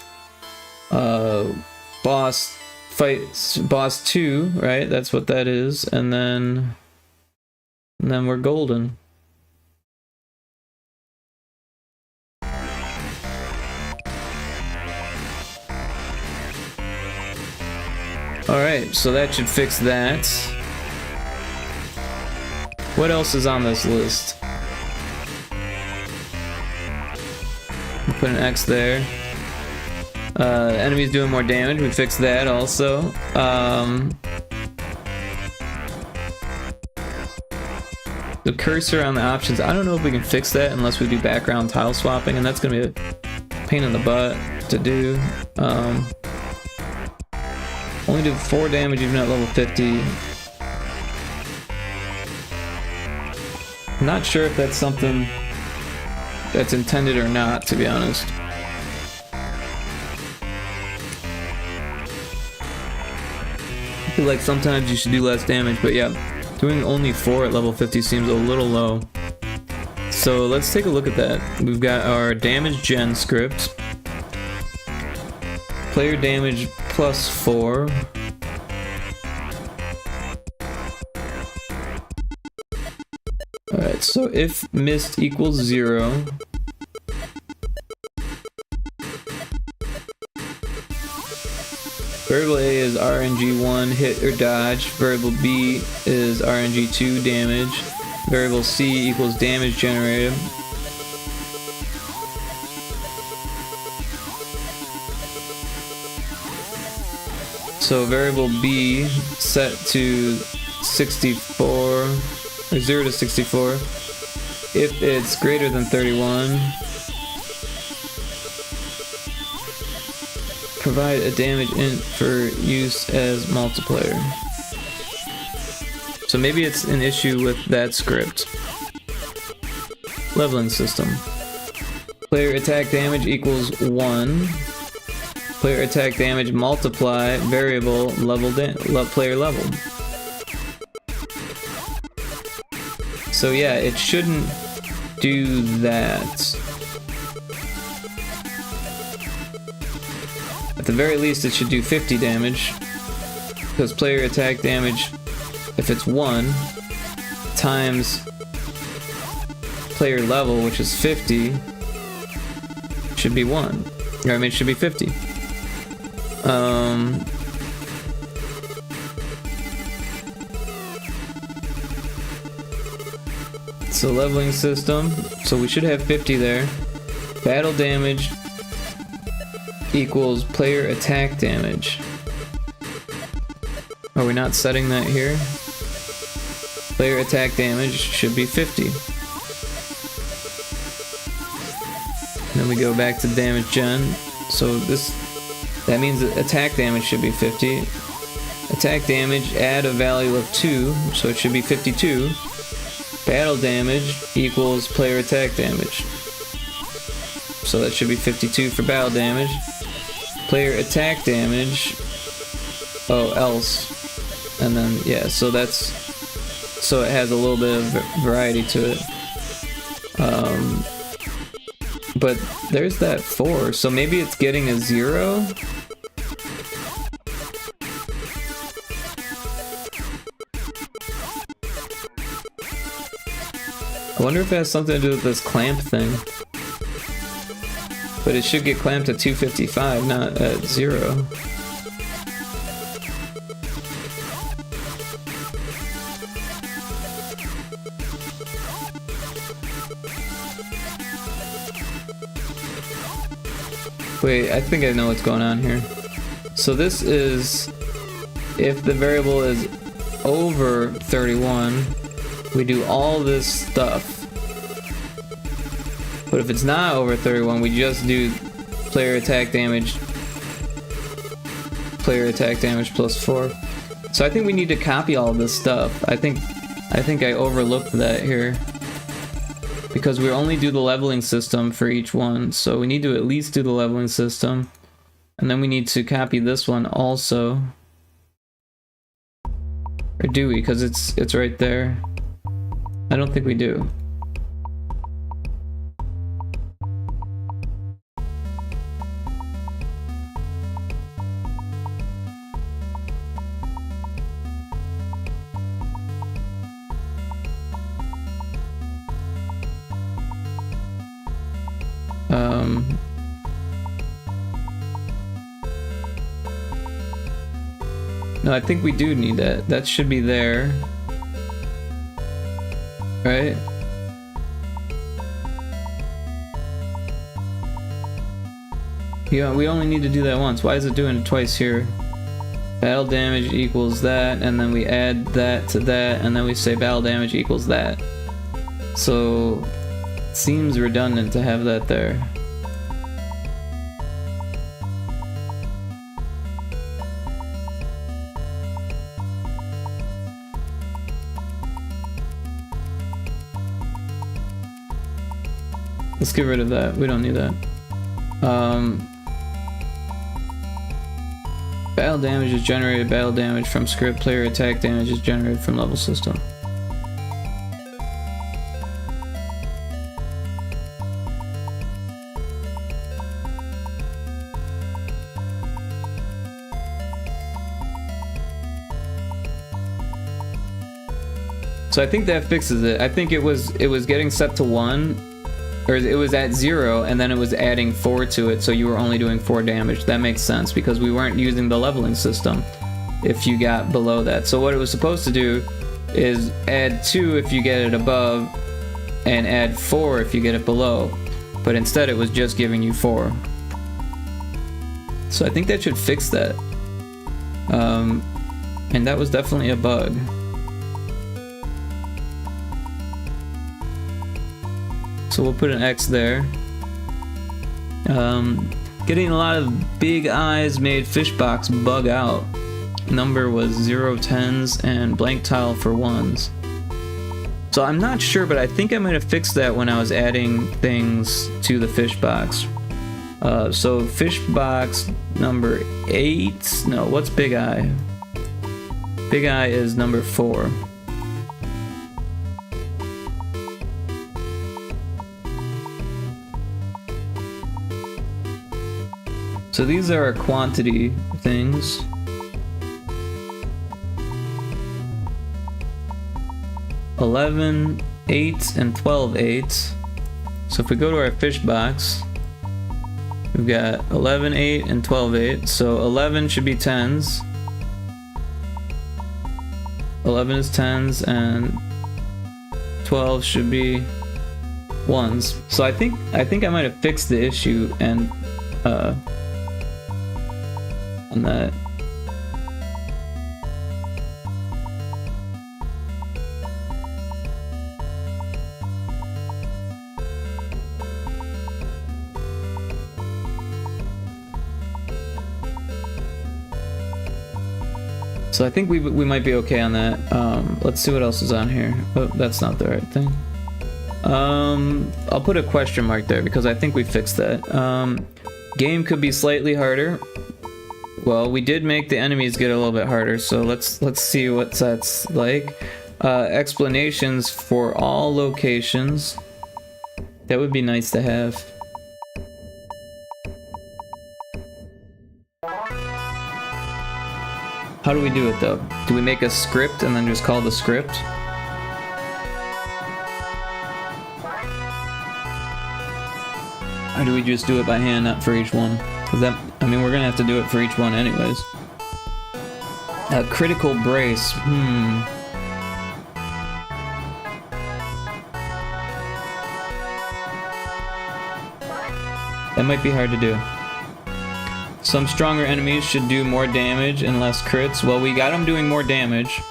Boss fights boss 2, right? That's what that is, and then we're golden. Alright, so that should fix that. What else is on this list? We'll put an X there. Enemies doing more damage, we fixed that also. The cursor on the options, I don't know if we can fix that unless we do background tile swapping, and that's gonna be a pain in the butt to do. Only do 4 damage even at level 50. I'm not sure if that's something that's intended or not, to be honest. I feel like sometimes you should do less damage, but yeah, doing only 4 at level 50 seems a little low. So let's take a look at that. We've got our damage gen script. Player damage plus 4. Alright, so if missed equals 0, variable A is RNG1 hit or dodge, variable B is RNG2 damage, variable C equals damage generated. So variable B set to 64, or 0 to 64. If it's greater than 31, provide a damage int for use as multiplier. So maybe it's an issue with that script. Leveling system. Player attack damage equals 1. Player attack damage multiply variable level player level. So yeah, it shouldn't do that. At the very least, it should do 50 damage, because player attack damage, if it's 1 times player level, which is 50, should be 1. Or I mean, it should be 50. So leveling system, so we should have 50 there. Battle damage equals player attack damage. Are we not setting that here? Player attack damage should be 50. And then we go back to damage gen. So that means that attack damage should be 50. Attack damage, add a value of 2, so it should be 52. Battle damage equals player attack damage. So that should be 52 for battle damage. Player attack damage, else. And then, yeah, so it has a little bit of variety to it. But there's that 4, so maybe it's getting a 0? I wonder if it has something to do with this clamp thing. But it should get clamped at 255, not at 0. Wait, I think I know what's going on here. So this is, if the variable is over 31, we do all this stuff. But if it's not over 31, we just do player attack damage plus 4. So I think we need to copy all this stuff. I think I overlooked that here, because we only do the leveling system for each one. So we need to at least do the leveling system, and then we need to copy this one also. Or do we? Because it's right there. I don't think we do. No, I think we do need that. That should be there. Right? Yeah, we only need to do that once. Why is it doing it twice here? Battle damage equals that, and then we add that to that, and then we say battle damage equals that. So, it seems redundant to have that there. Let's get rid of that. We don't need that. Battle damage is generated. Battle damage from script. Player attack damage is generated from level system. So I think that fixes it. I think it was getting set to 1. Or it was at 0, and then it was adding 4 to it, so you were only doing 4 damage. That makes sense, because we weren't using the leveling system if you got below that. So what it was supposed to do is add 2 if you get it above, and add 4 if you get it below. But instead it was just giving you 4. So I think that should fix that. And that was definitely a bug. So we'll put an X there. Getting a lot of big eyes made Fishbox bug out. Number was 0 10s and blank tile for 1s. So I'm not sure, but I think I might have fixed that when I was adding things to the Fishbox. So Fishbox number 8, no, what's Big Eye? Big Eye is number 4. So these are our quantity things. $11 8s and $12 8s. So if we go to our fish box, we've got 11 8 and 12 8. So 11 should be 10s. 11 is 10s and 12 should be 1s. So I think I might have fixed the issue and on that. So I think we might be okay on that. Let's see what else is on here. Oh, that's not the right thing. I'll put a question mark there because I think we fixed that. Game could be slightly harder. Well, we did make the enemies get a little bit harder, so let's see what that's like. Explanations for all locations. That would be nice to have. How do we do it though? Do we make a script and then just call the script? Or do we just do it by hand, not for each one? Cause that, I mean, we're gonna have to do it for each one anyways. Critical brace, That might be hard to do. Some stronger enemies should do more damage and less crits. Well, we got them doing more damage.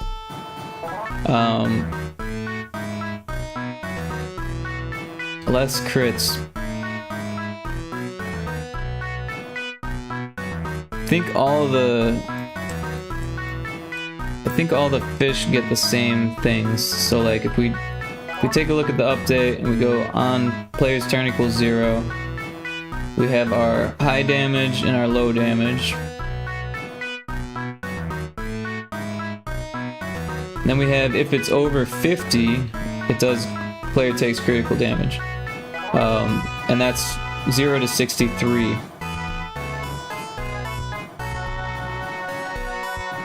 Less crits. I think all the fish get the same things. So like if we take a look at the update and we go on player's turn equals 0, we have our high damage and our low damage. Then we have if it's over 50, it does player takes critical damage. And that's 0 to 63.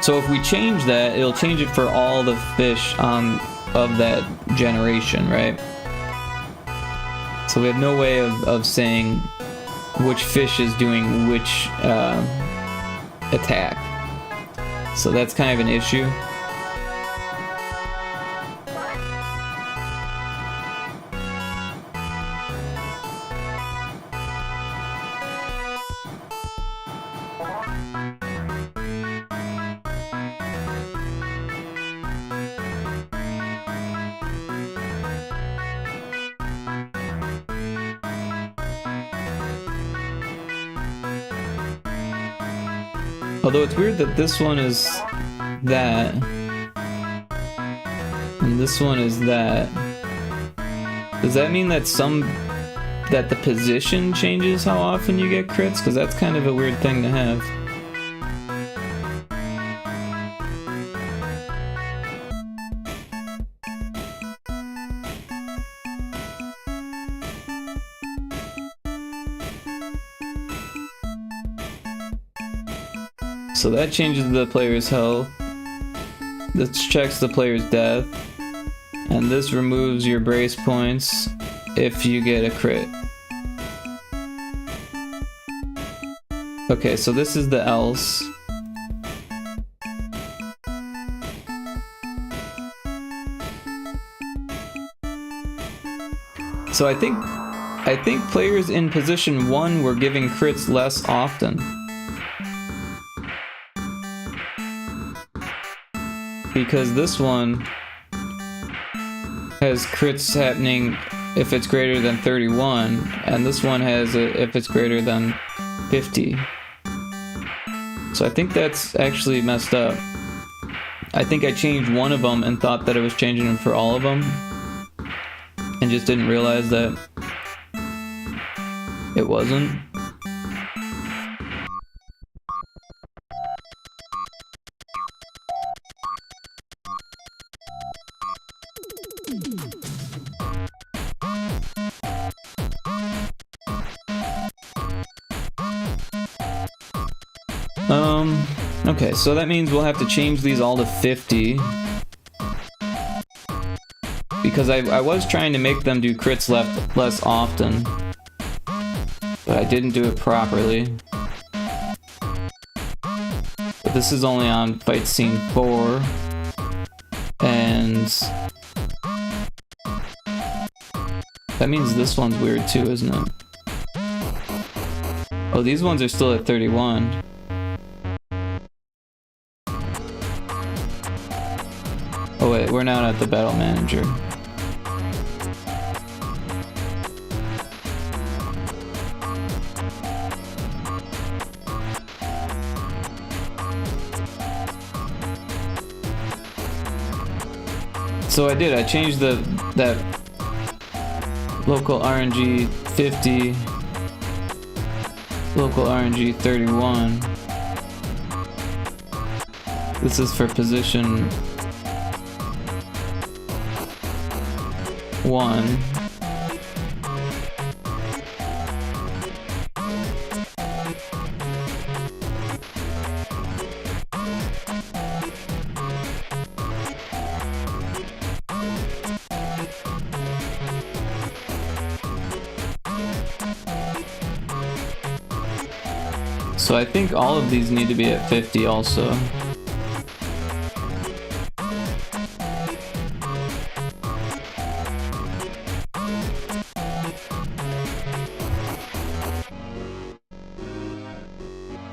So if we change that, it'll change it for all the fish of that generation, right? So we have no way of saying which fish is doing which attack. So that's kind of an issue. Although it's weird that this one is that, and this one is that. Does that mean that the position changes how often you get crits? Because that's kind of a weird thing to have. So that changes the player's health. This checks the player's death. And this removes your brace points if you get a crit. Okay, so this is the else. So I think players in position 1 were giving crits less often. Because this one has crits happening if it's greater than 31, and this one has a if it's greater than 50. So I think that's actually messed up. I think I changed one of them and thought that it was changing them for all of them, and just didn't realize that it wasn't. Okay, so that means we'll have to change these all to 50. Because I was trying to make them do crits less often. But I didn't do it properly. But this is only on fight scene 4. And that means this one's weird too, isn't it? Oh, these ones are still at 31. Oh wait, we're not at the battle manager. So I did, I changed that local RNG 50, local RNG 31. This is for position 1. So I think all of these need to be at 50 also.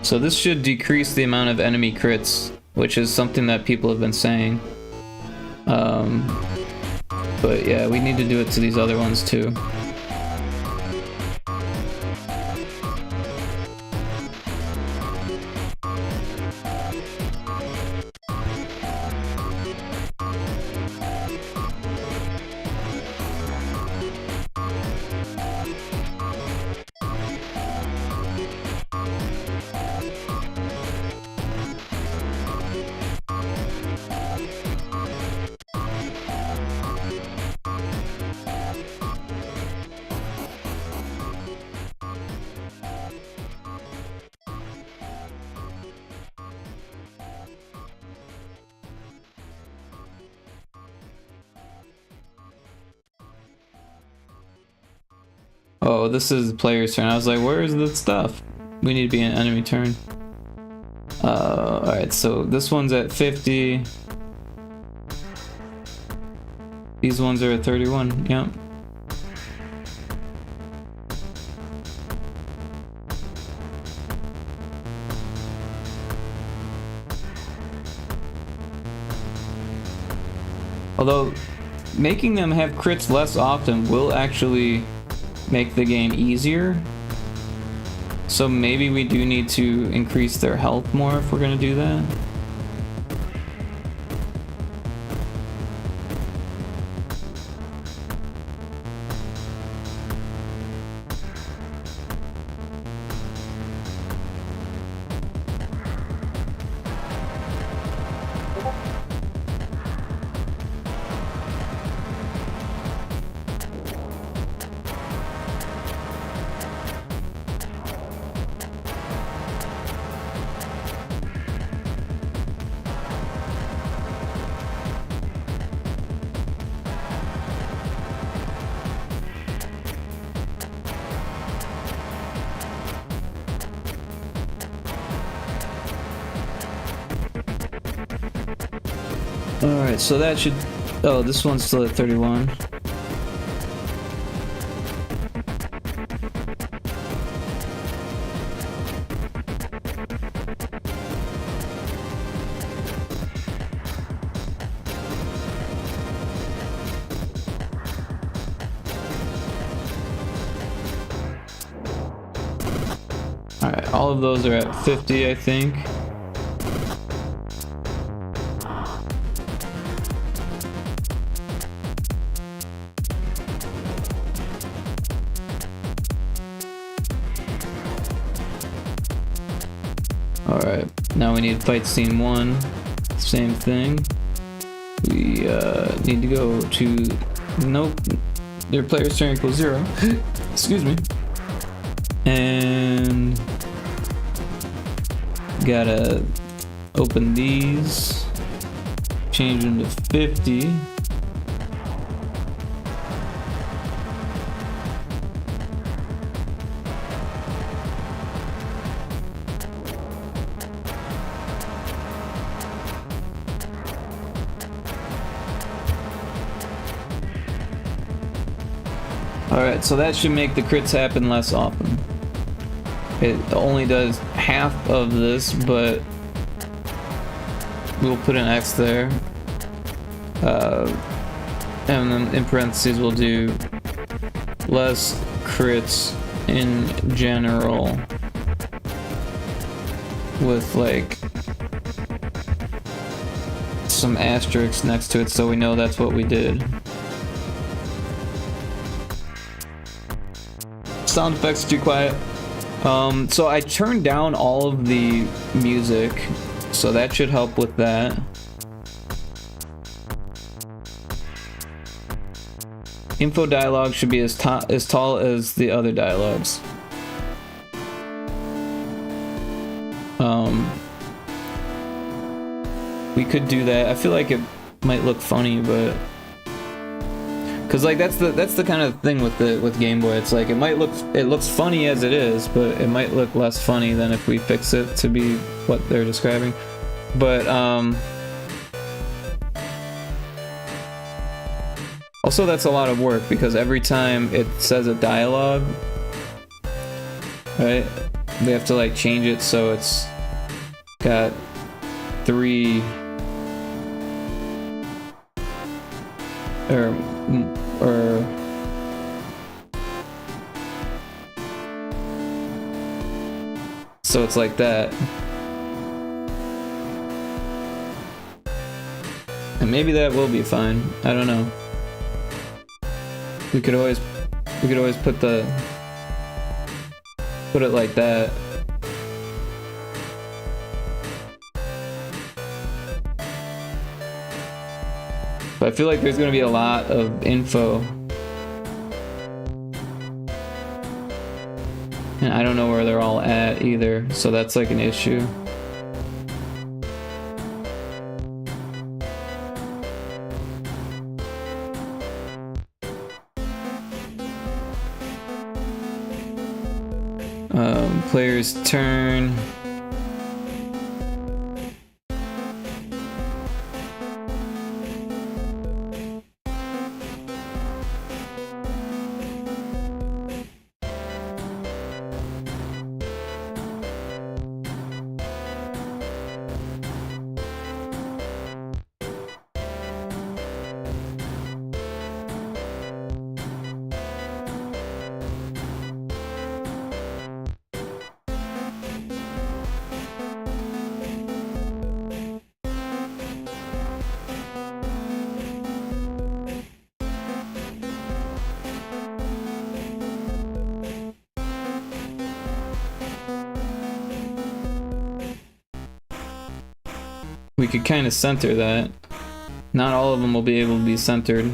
So this should decrease the amount of enemy crits, which is something that people have been saying. But yeah, we need to do it to these other ones too. Oh, this is the player's turn. I was like, where is the stuff? We need to be an enemy turn. Alright, so this one's at 50. These ones are at 31, yep. Although, making them have crits less often will actually make the game easier. So maybe we do need to increase their health more if we're gonna do that. Alright, so that should... Oh, this one's still at 31. Alright, all of those are at 50, I think. Alright, now we need fight scene 1. Same thing. We need to go to... Nope. Their player's turn equals 0. Excuse me. And... gotta open these. Change them to 50. Alright, so that should make the crits happen less often. It only does half of this, but we'll put an X there. And then in parentheses we'll do less crits in general with like some asterisks next to it so we know that's what we did. Sound effects too quiet. So I turned down all of the music, so that should help with that. Info dialogue should be as tall as the other dialogues. We could do that. I feel like it might look funny, but because like that's the kind of thing with Game Boy. It's like it looks funny as it is, but it might look less funny than if we fix it to be what they're describing. But also that's a lot of work because every time it says a dialogue, right? We have to like change it so it's got 3 or so it's like that. And maybe that will be fine. I don't know. We could always put it like that. But I feel like there's gonna be a lot of info. And I don't know where they're all at either, so that's like an issue. Player's turn. We could kind of center that. Not all of them will be able to be centered.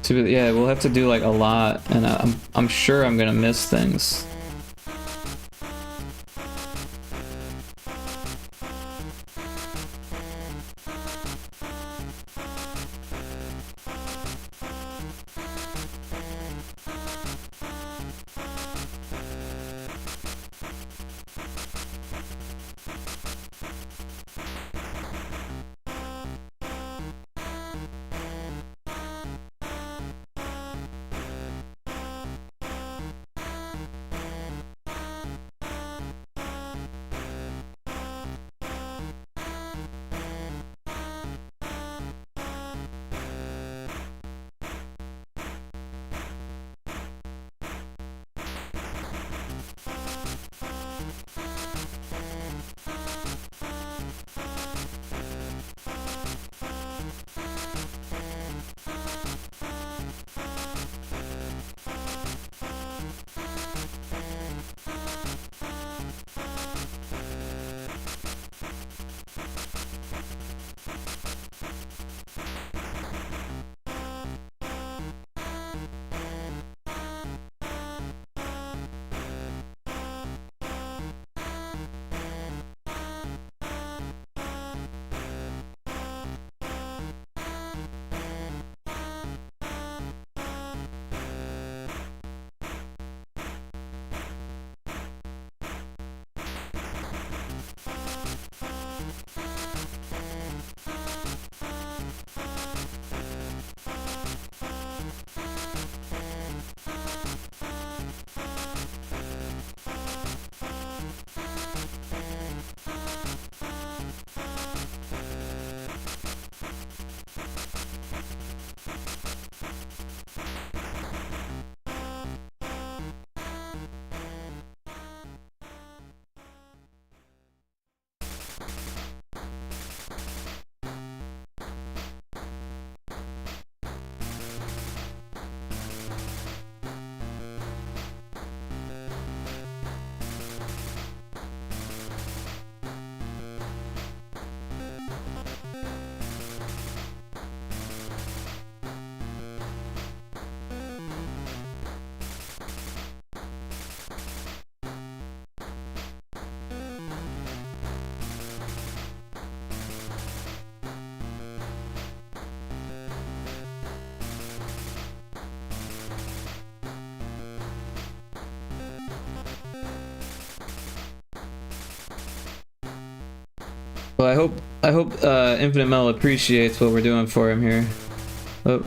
Yeah, we'll have to do like a lot, and I'm sure I'm gonna miss things. Well, I hope Infinite Mel appreciates what we're doing for him here. Oh,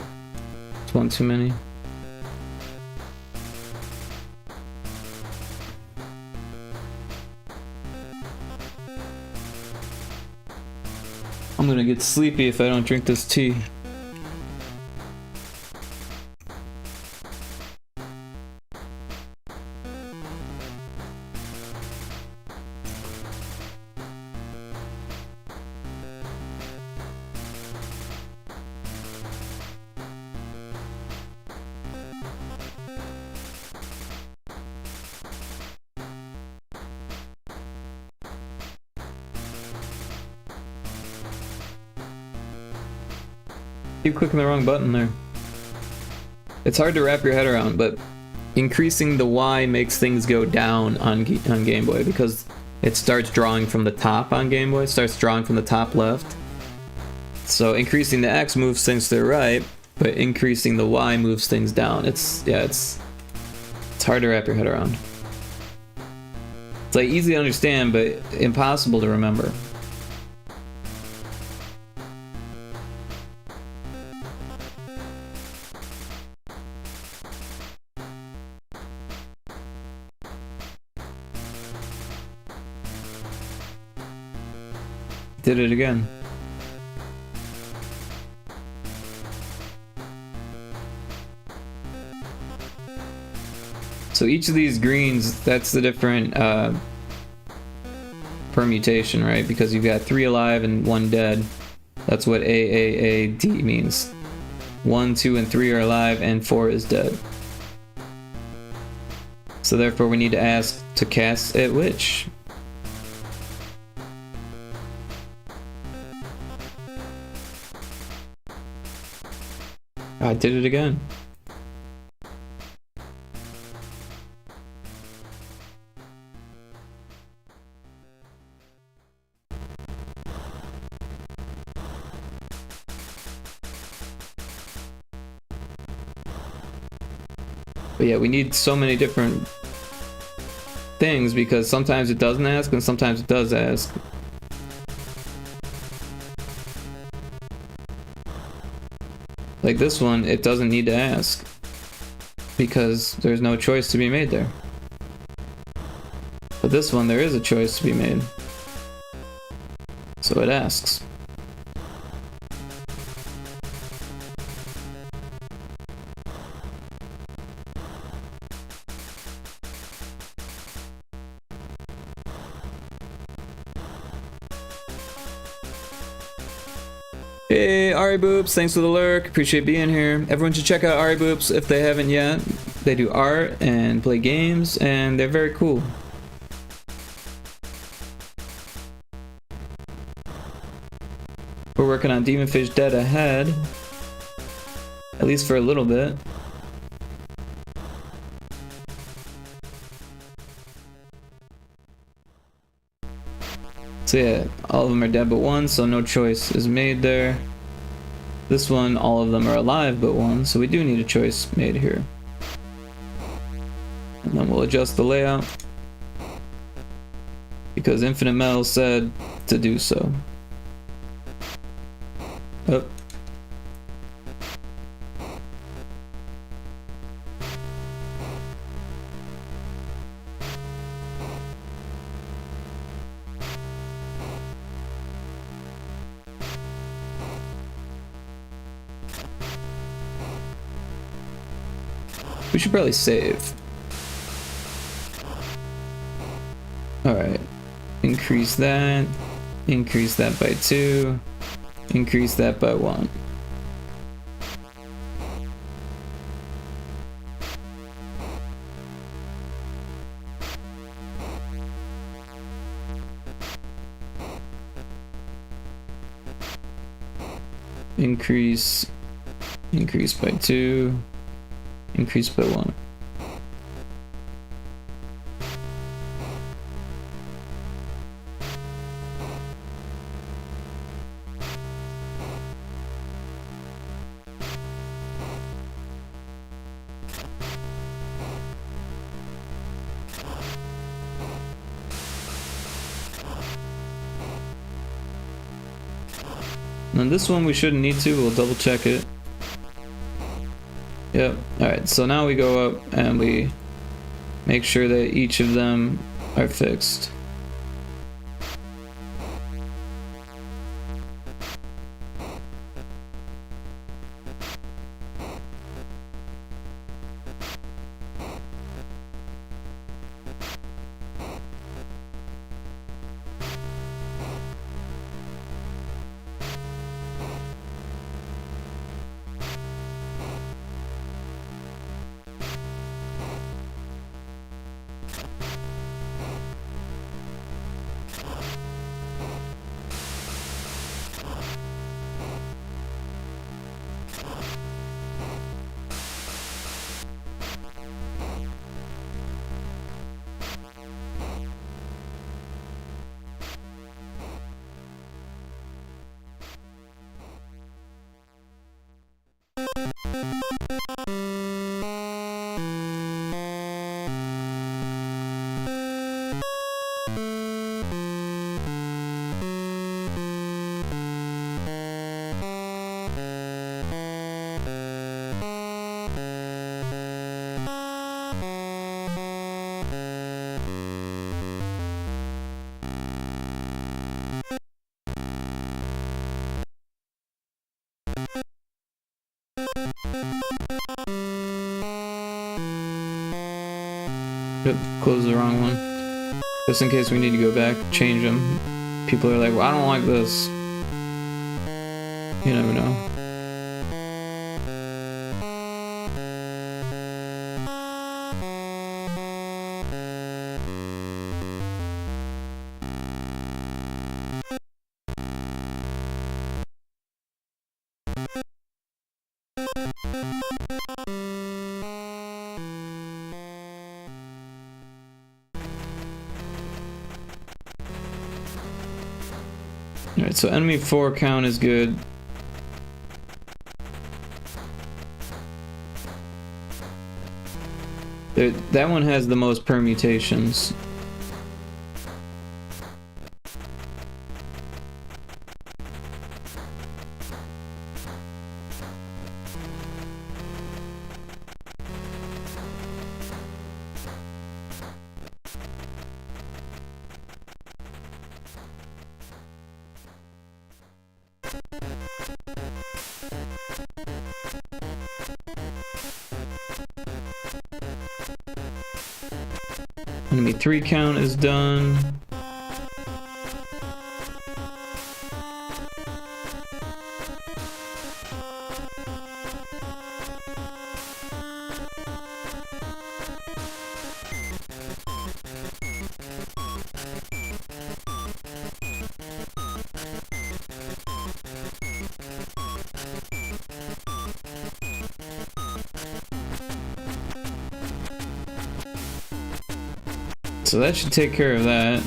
it's one too many. I'm gonna get sleepy if I don't drink this tea. Keep clicking the wrong button there. It's hard to wrap your head around, but increasing the Y makes things go down on Game Boy because it starts drawing from the top on Game Boy. It starts drawing from the top left. So increasing the X moves things to the right, but increasing the Y moves things down. It's hard to wrap your head around. It's like easy to understand, but impossible to remember. Did it again. So each of these greens, that's the different permutation, right? Because you've got 3 alive and 1 dead. That's what AAAD means. 1, 2, and 3 are alive and 4 is dead. So therefore we need to ask to cast at which. I did it again. But yeah, we need so many different things because sometimes it doesn't ask and sometimes it does ask. Like this one, it doesn't need to ask because there's no choice to be made there. But this one, there is a choice to be made. So it asks. Hey, Ari Boops, thanks for the lurk. Appreciate being here. Everyone should check out Ari Boops if they haven't yet. They do art and play games, and they're very cool. We're working on Demonfish Dead Ahead, at least for a little bit. So yeah, all of them are dead but one, so no choice is made there. This one, all of them are alive but one, so we do need a choice made here. And then we'll adjust the layout because Infinite Metal said to do so. Oh. We should probably save. Alright. Increase that by 2, increase that by 1. Increase by 2, increase by 1. And this one we shouldn't need to, we'll double check it. Yep, alright, so now we go up and we make sure that each of them are fixed. Yep, close the wrong one. Just in case we need to go back, change them. People are like, well, I don't like this. You never know. Alright, so enemy 4 count is good. That one has the most permutations. Enemy 3 count is done. So that should take care of that.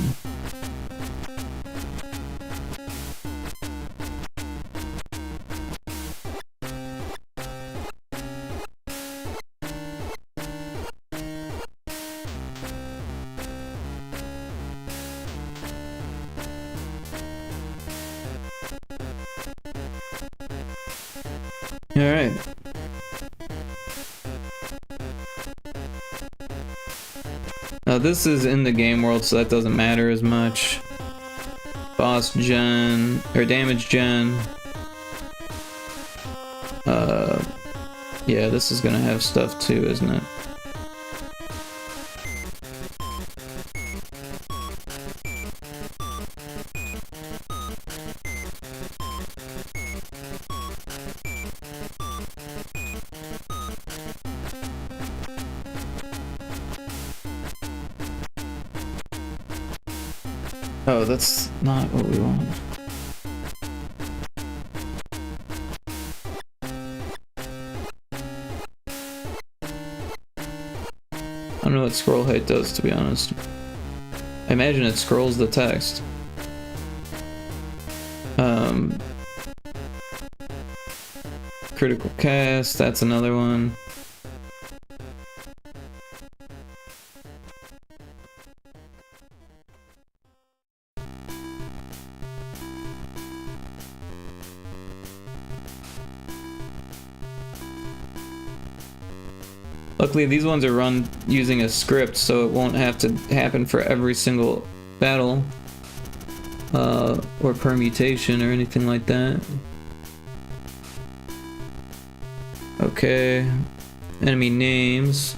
All right. Now this is in the game world, so that doesn't matter as much. Boss gen, or damage gen. Yeah, this is gonna have stuff too, isn't it? Oh, that's not what we want. I don't know what scroll height does, to be honest. I imagine it scrolls the text. Critical cast, that's another one. Luckily, these ones are run using a script, so it won't have to happen for every single battle or permutation or anything like that. Okay, enemy names.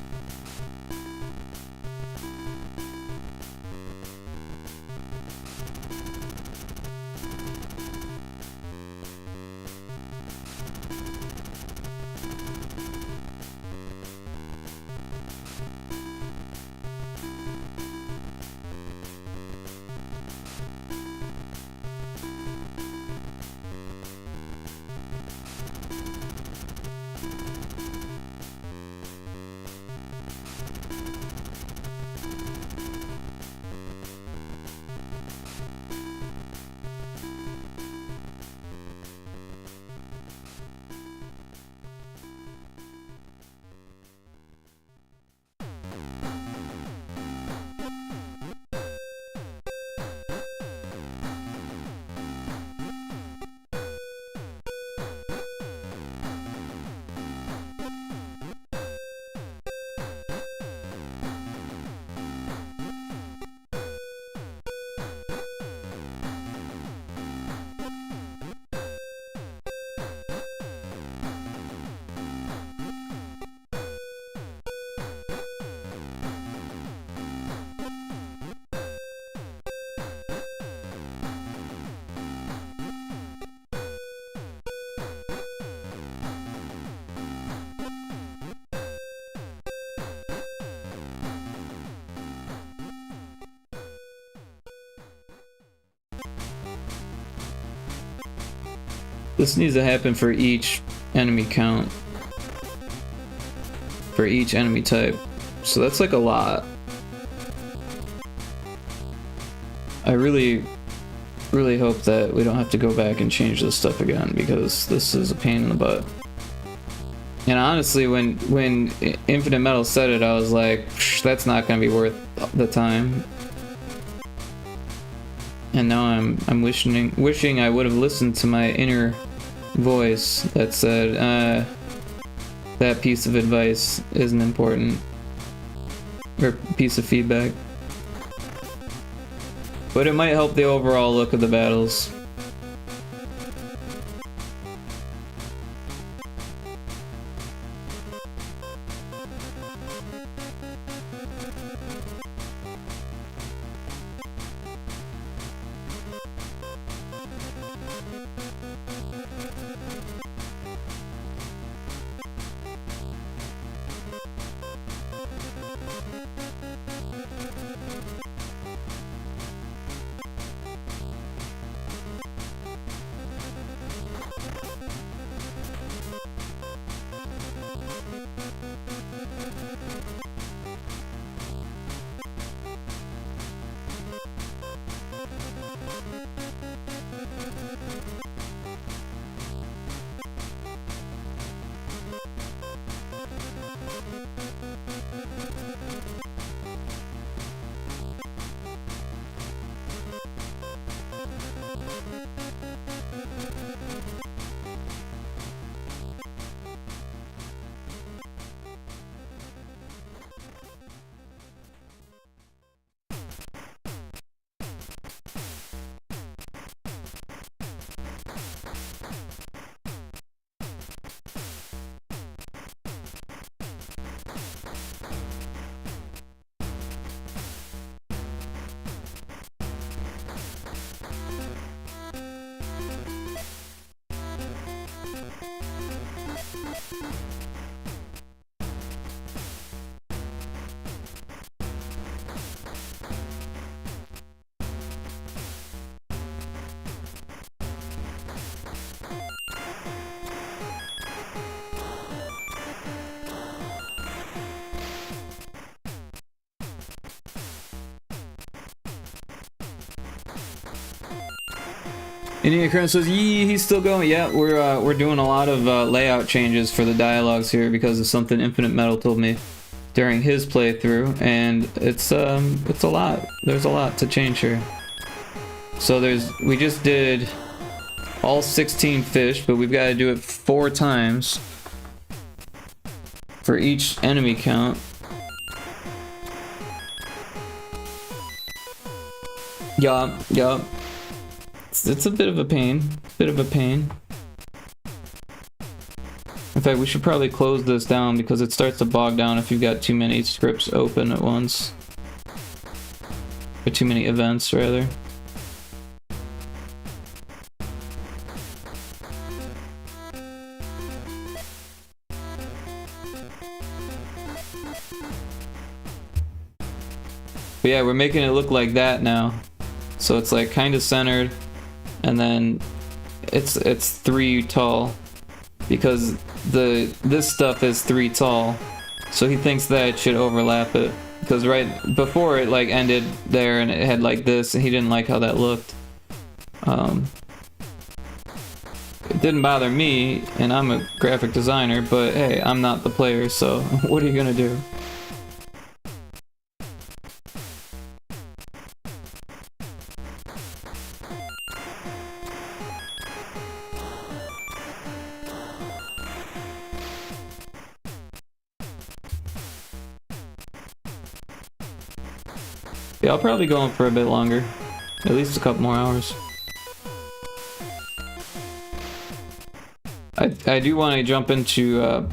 This needs to happen for each enemy count. For each enemy type. So that's like a lot. I really hope that we don't have to go back and change this stuff again, because this is a pain in the butt. And honestly, when Infinite Metal said it, I was like, that's not gonna be worth the time. And now I'm wishing I would have listened to my inner voice that said, that piece of advice isn't important, or piece of feedback. But it might help the overall look of the battles. Indiana Crown says, "Yee, he's still going." Yeah, we're doing a lot of layout changes for the dialogues here because of something Infinite Metal told me during his playthrough, and it's a lot. There's a lot to change here. So we just did all 16 fish, but we've got to do it 4 times. for each enemy count. Yup. It's a bit of a pain. In fact, we should probably close this down because it starts to bog down if you've got too many scripts open at once. Or too many events, rather. But yeah, we're making it look like that now. So it's like kind of centered, and then it's 3 tall because this stuff is 3 tall. So he thinks that it should overlap it because right before it like ended there and it had like this, and he didn't like how that looked. It didn't bother me, and I'm a graphic designer, but hey, I'm not the player, so what are you gonna do? Yeah, I'll probably go on for a bit longer. At least a couple more hours. I do want to jump into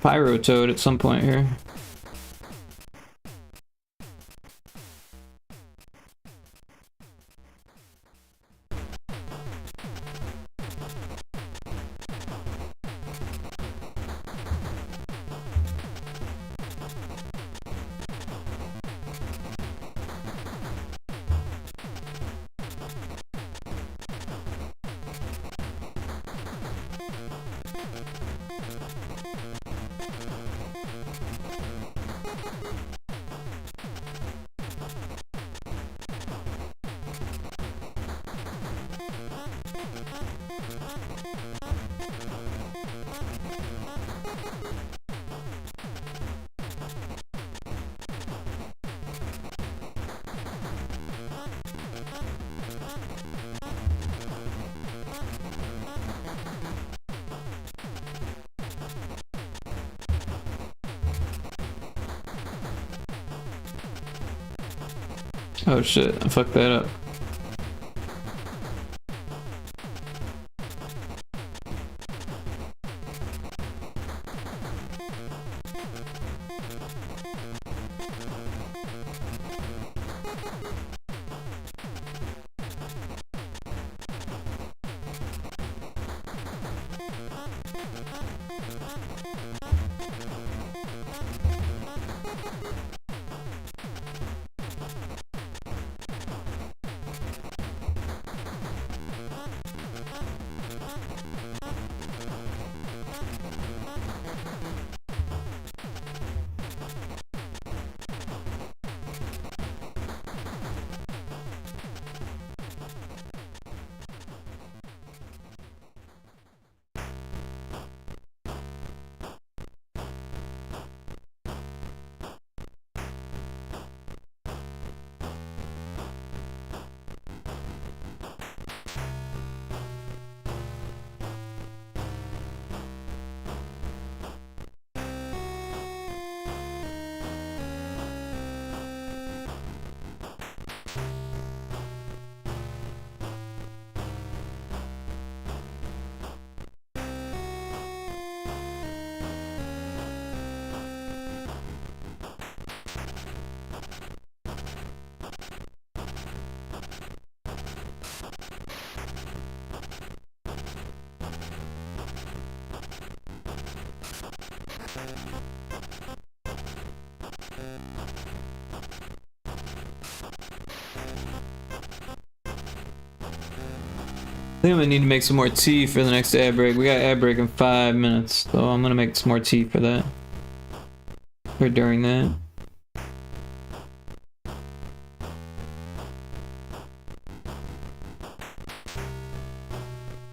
Pyrotoad at some point here. Oh shit, I fucked that up. I think I'm gonna need to make some more tea for the next ad break. We got ad break in 5 minutes, so I'm gonna make some more tea for that. Or during that.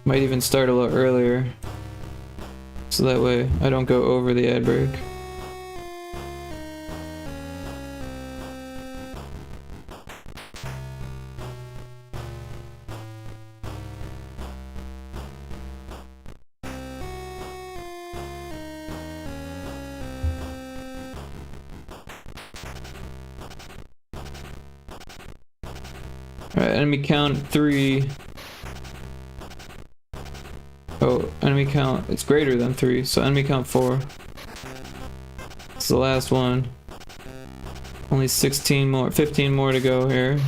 Might even start a little earlier, so that way I don't go over the ad break. Alright, enemy count 3. Oh, enemy count, it's greater than 3, so enemy count 4. It's the last one. Only 16 more, 15 more to go here.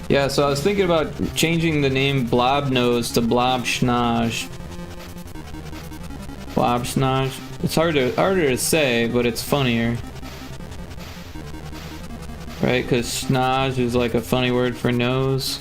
Yeah, so I was thinking about changing the name Blobnose to Blobschnage. Blobschnage. It's harder to say, but it's funnier. Right? Because schnage is like a funny word for nose.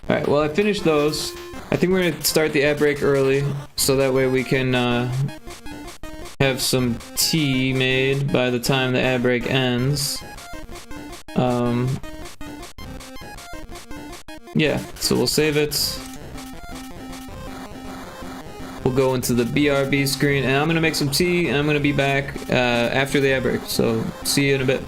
Alright, well I finished those. I think we're gonna start the ad break early, so that way we can have some tea made by the time the ad break ends. Yeah, so we'll save it. We'll go into the BRB screen, and I'm gonna make some tea, and I'm gonna be back after the ad break, so see you in a bit.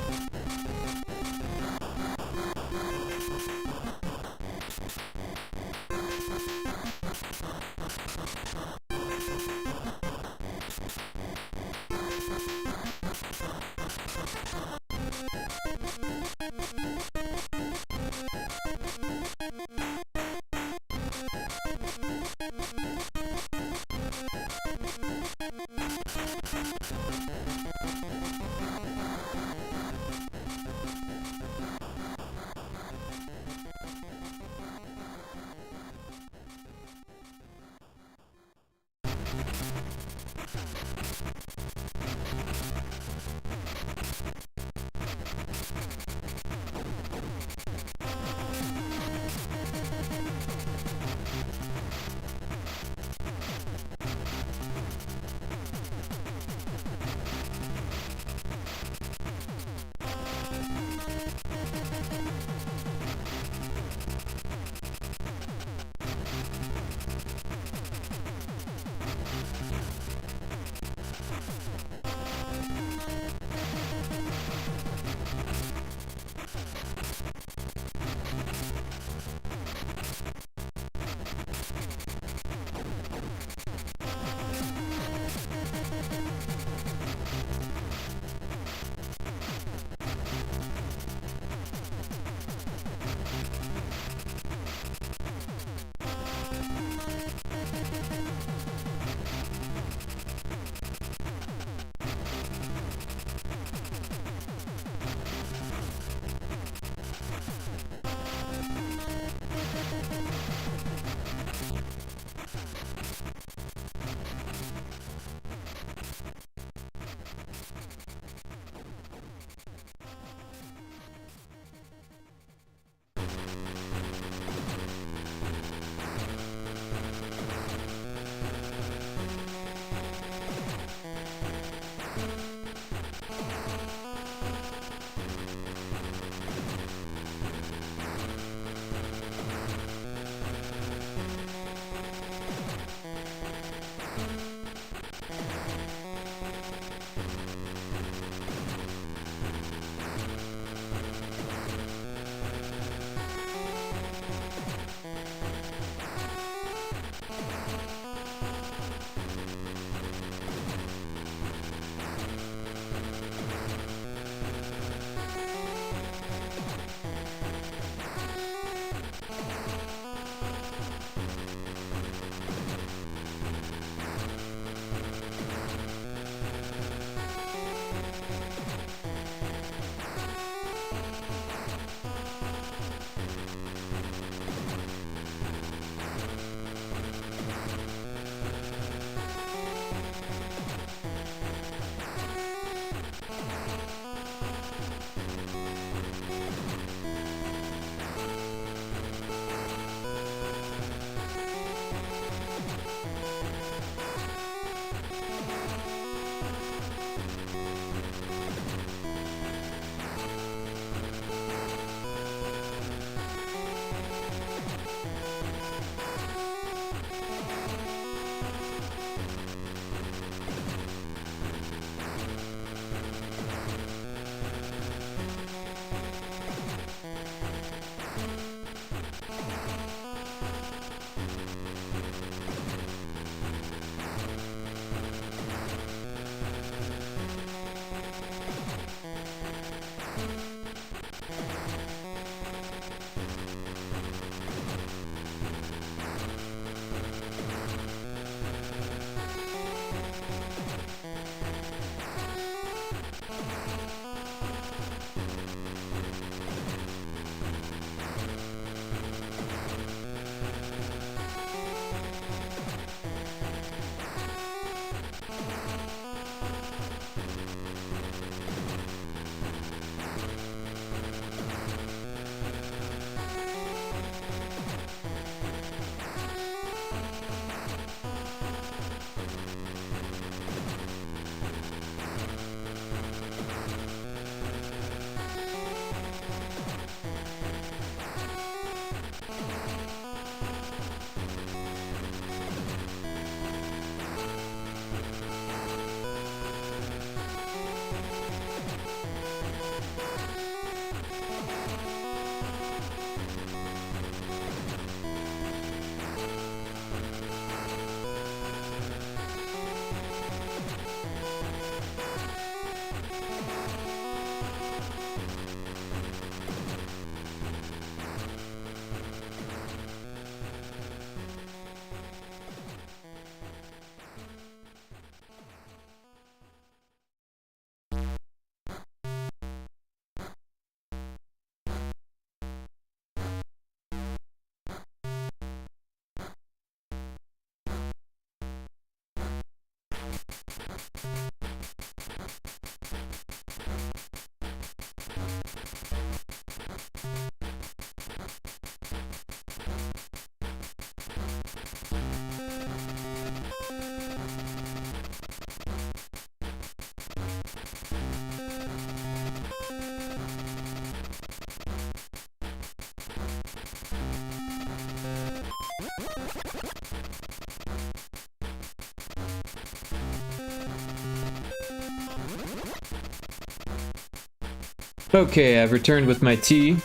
Okay, I've returned with my tea.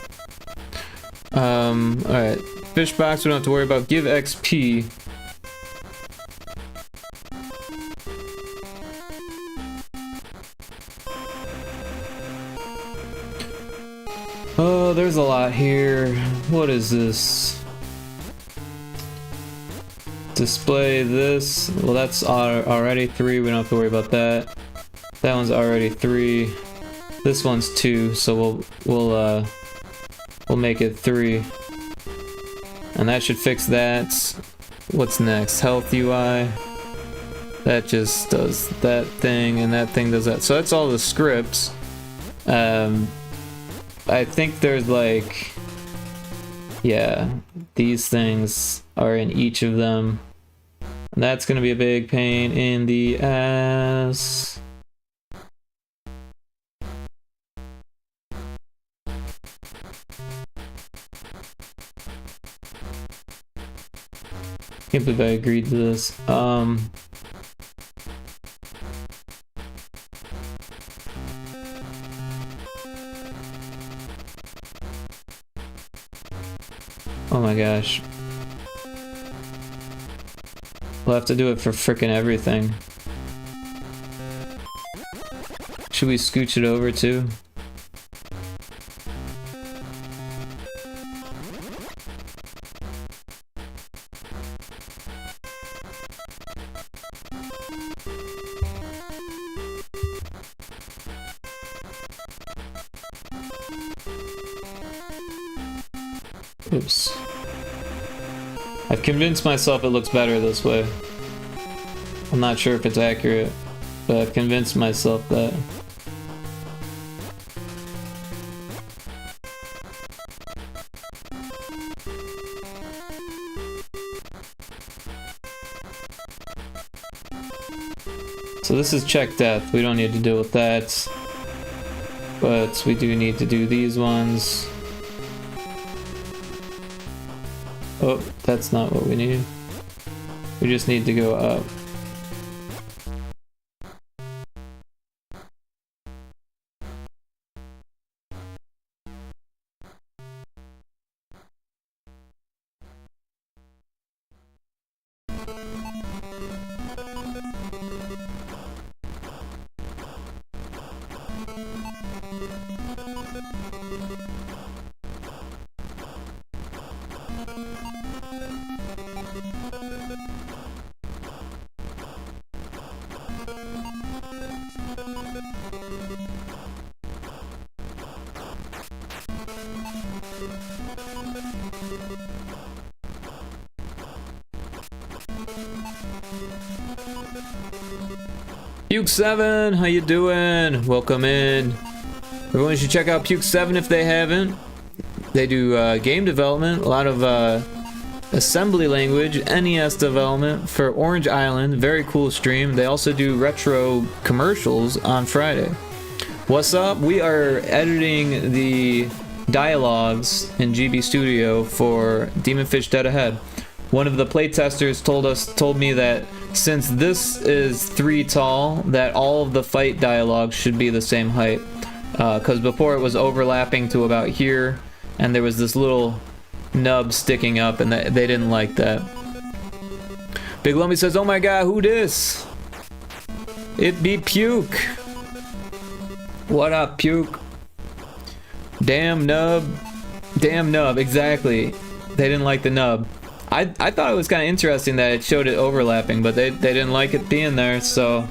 Alright. Fish box, we don't have to worry about. Give XP. Oh, there's a lot here. What is this? Display this. Well, that's already 3. We don't have to worry about that. That one's already 3. This one's 2, so we'll make it 3. And that should fix that. What's next? Health UI. That just does that thing, and that thing does that. So that's all the scripts. I think there's like, yeah, these things are in each of them. And that's gonna be a big pain in the ass. Can't believe I agreed to this. Oh my gosh. We'll have to do it for frickin' everything. Should we scooch it over too? Oops. I've convinced myself it looks better this way. I'm not sure if it's accurate, but I've convinced myself that. So this is check death. We don't need to deal with that. But we do need to do these ones. Oh, that's not what we need. We just need to go up. Puke7, how you doing? Welcome in. Everyone should check out Puke7 if they haven't. They do game development, a lot of assembly language, NES development for Orange Island. Very cool stream. They also do retro commercials on Friday. What's up? We are editing the dialogues in GB Studio for Demon Fish Dead Ahead. One of the playtesters told me that since this is 3 tall, that all of the fight dialogue should be the same height. Because before it was overlapping to about here, and there was this little nub sticking up, and they didn't like that. Big Lummy says, "Oh my god, who this? It be Puke." What up, Puke? Damn nub. Damn nub, exactly. They didn't like the nub. I thought it was kind of interesting that it showed it overlapping, but they didn't like it being there, so...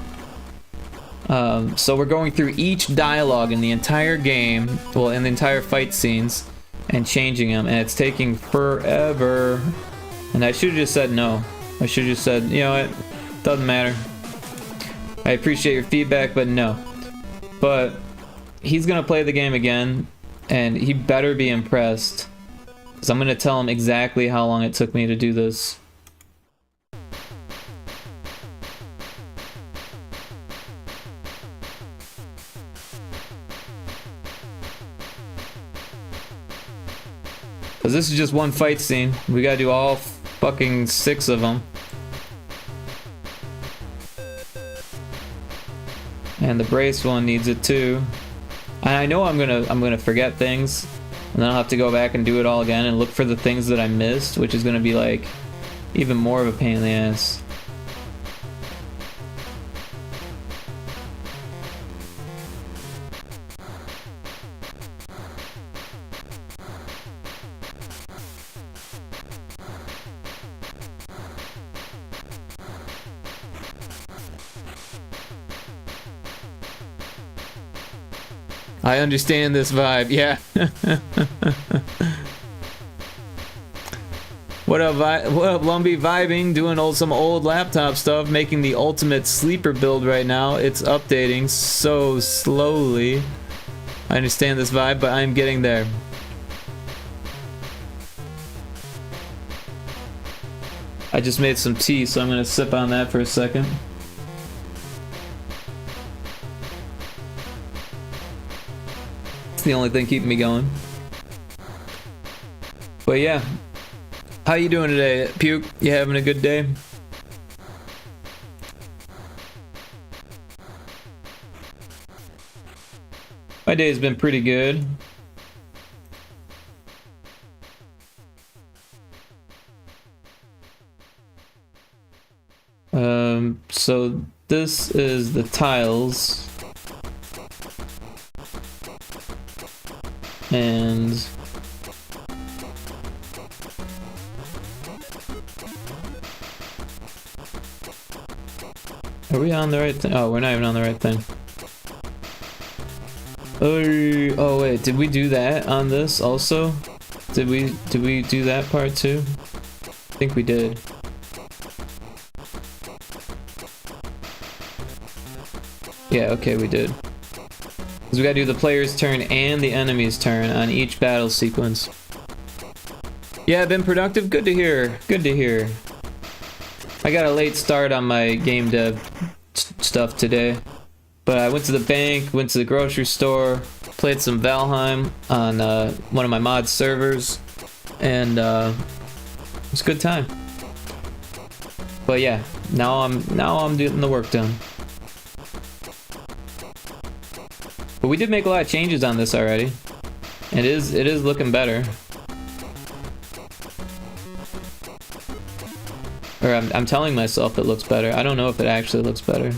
so we're going through each dialogue in the entire game, well, in the entire fight scenes, and changing them, and it's taking forever. And I should have just said no. I should have just said, you know what, doesn't matter. I appreciate your feedback, but no. But he's gonna play the game again, and he better be impressed. So I'm gonna tell him exactly how long it took me to do this. Cause this is just one fight scene. We gotta do all fucking 6 of them. And the brace one needs it too. And I know I'm gonna forget things, and then I'll have to go back and do it all again and look for the things that I missed, which is gonna be like even more of a pain in the ass. I understand this vibe, yeah. What up, Lumbee? Vibing, doing some old laptop stuff, making the ultimate sleeper build right now. It's updating so slowly. I understand this vibe, but I'm getting there. I just made some tea, so I'm gonna sip on that for a second. It's the only thing keeping me going. But yeah, how you doing today, Puke? You having a good day? My day's been pretty good. So this is the tiles. And are we on the right thing? Oh, we're not even on the right thing. Oh wait, did we do that on this also? Did we do that part too? I think we did. Yeah, okay, we did. Because we gotta do the player's turn and the enemy's turn on each battle sequence. Yeah, been productive? Good to hear. Good to hear. I got a late start on my game dev stuff today. But I went to the bank, went to the grocery store, played some Valheim on one of my mod servers, and it was a good time. But yeah, now I'm getting the work done. But we did make a lot of changes on this already. It is looking better. Or I'm telling myself it looks better. I don't know if it actually looks better.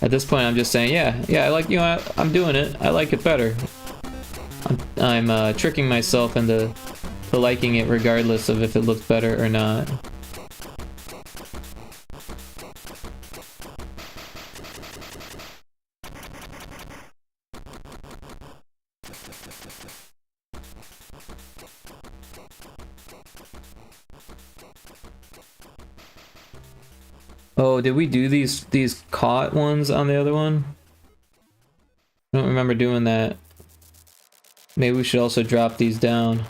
At this point, I'm just saying, yeah, I like, you know, I'm doing it. I like it better. I'm tricking myself into liking it regardless of if it looks better or not. Oh, did we do these caught ones on the other one? I don't remember doing that. Maybe we should also drop these down.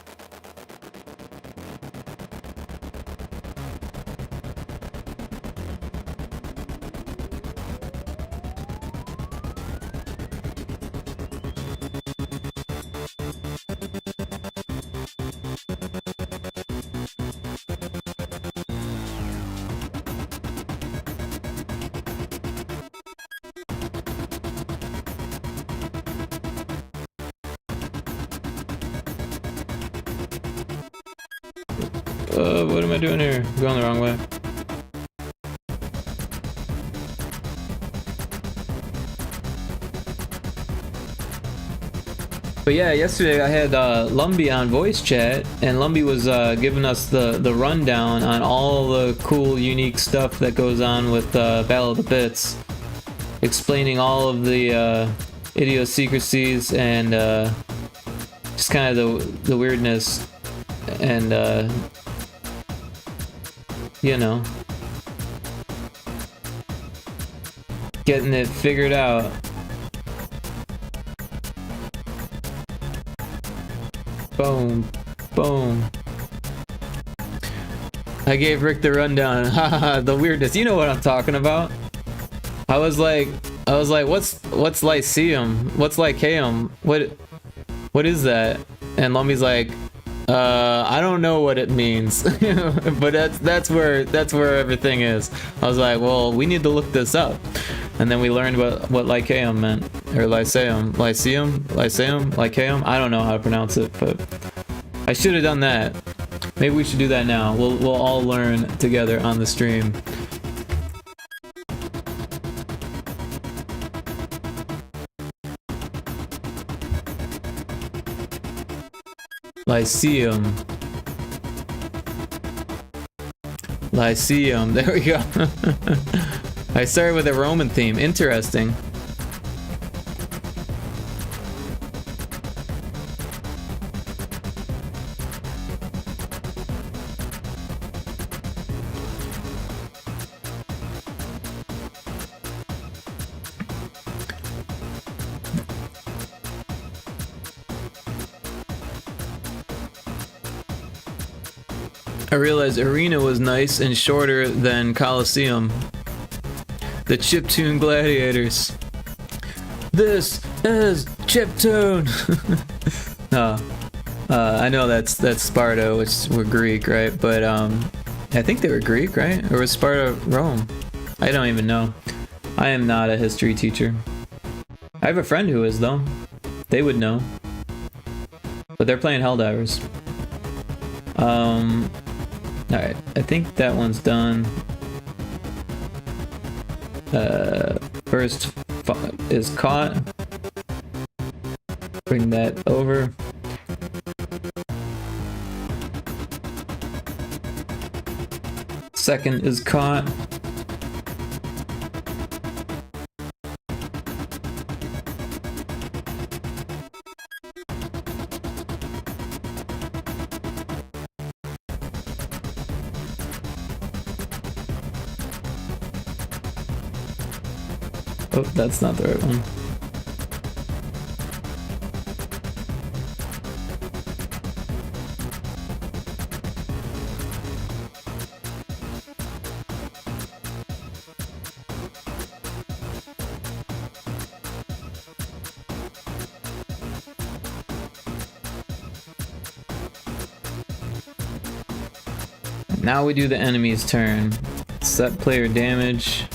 What am I doing here? I'm going the wrong way. But yeah, yesterday I had Lumbee on voice chat, and Lumbee was giving us the rundown on all the cool, unique stuff that goes on with Battle of the Bits, explaining all of the idiosyncrasies and just kind of the weirdness and you know, getting it figured out. Boom, boom. I gave Rick the rundown. Haha, the weirdness. You know what I'm talking about. I was like, what's Lyceum? What's Lyceum? What is that? And Lumbie's like, I don't know what it means. But that's where everything is. I was like, well, we need to look this up. And then we learned what Lyceum meant. or Lyceum, Lyceum. I don't know how to pronounce it, but I should have done that. Maybe we should do that now. We'll all learn together on the stream. Lyceum. Lyceum. There we go. I started with a Roman theme. Interesting. I realized Arena was nice and shorter than Coliseum. The Chiptune Gladiators. This is Chiptune! I know that's Sparta, which were Greek, right? But I think they were Greek, right? Or was Sparta Rome? I don't even know. I am not a history teacher. I have a friend who is, though. They would know. But they're playing Helldivers. Alright, I think that one's done. First is caught. Bring that over. Second is caught. Oh, that's not the right one. Now we do the enemy's turn. Set player damage.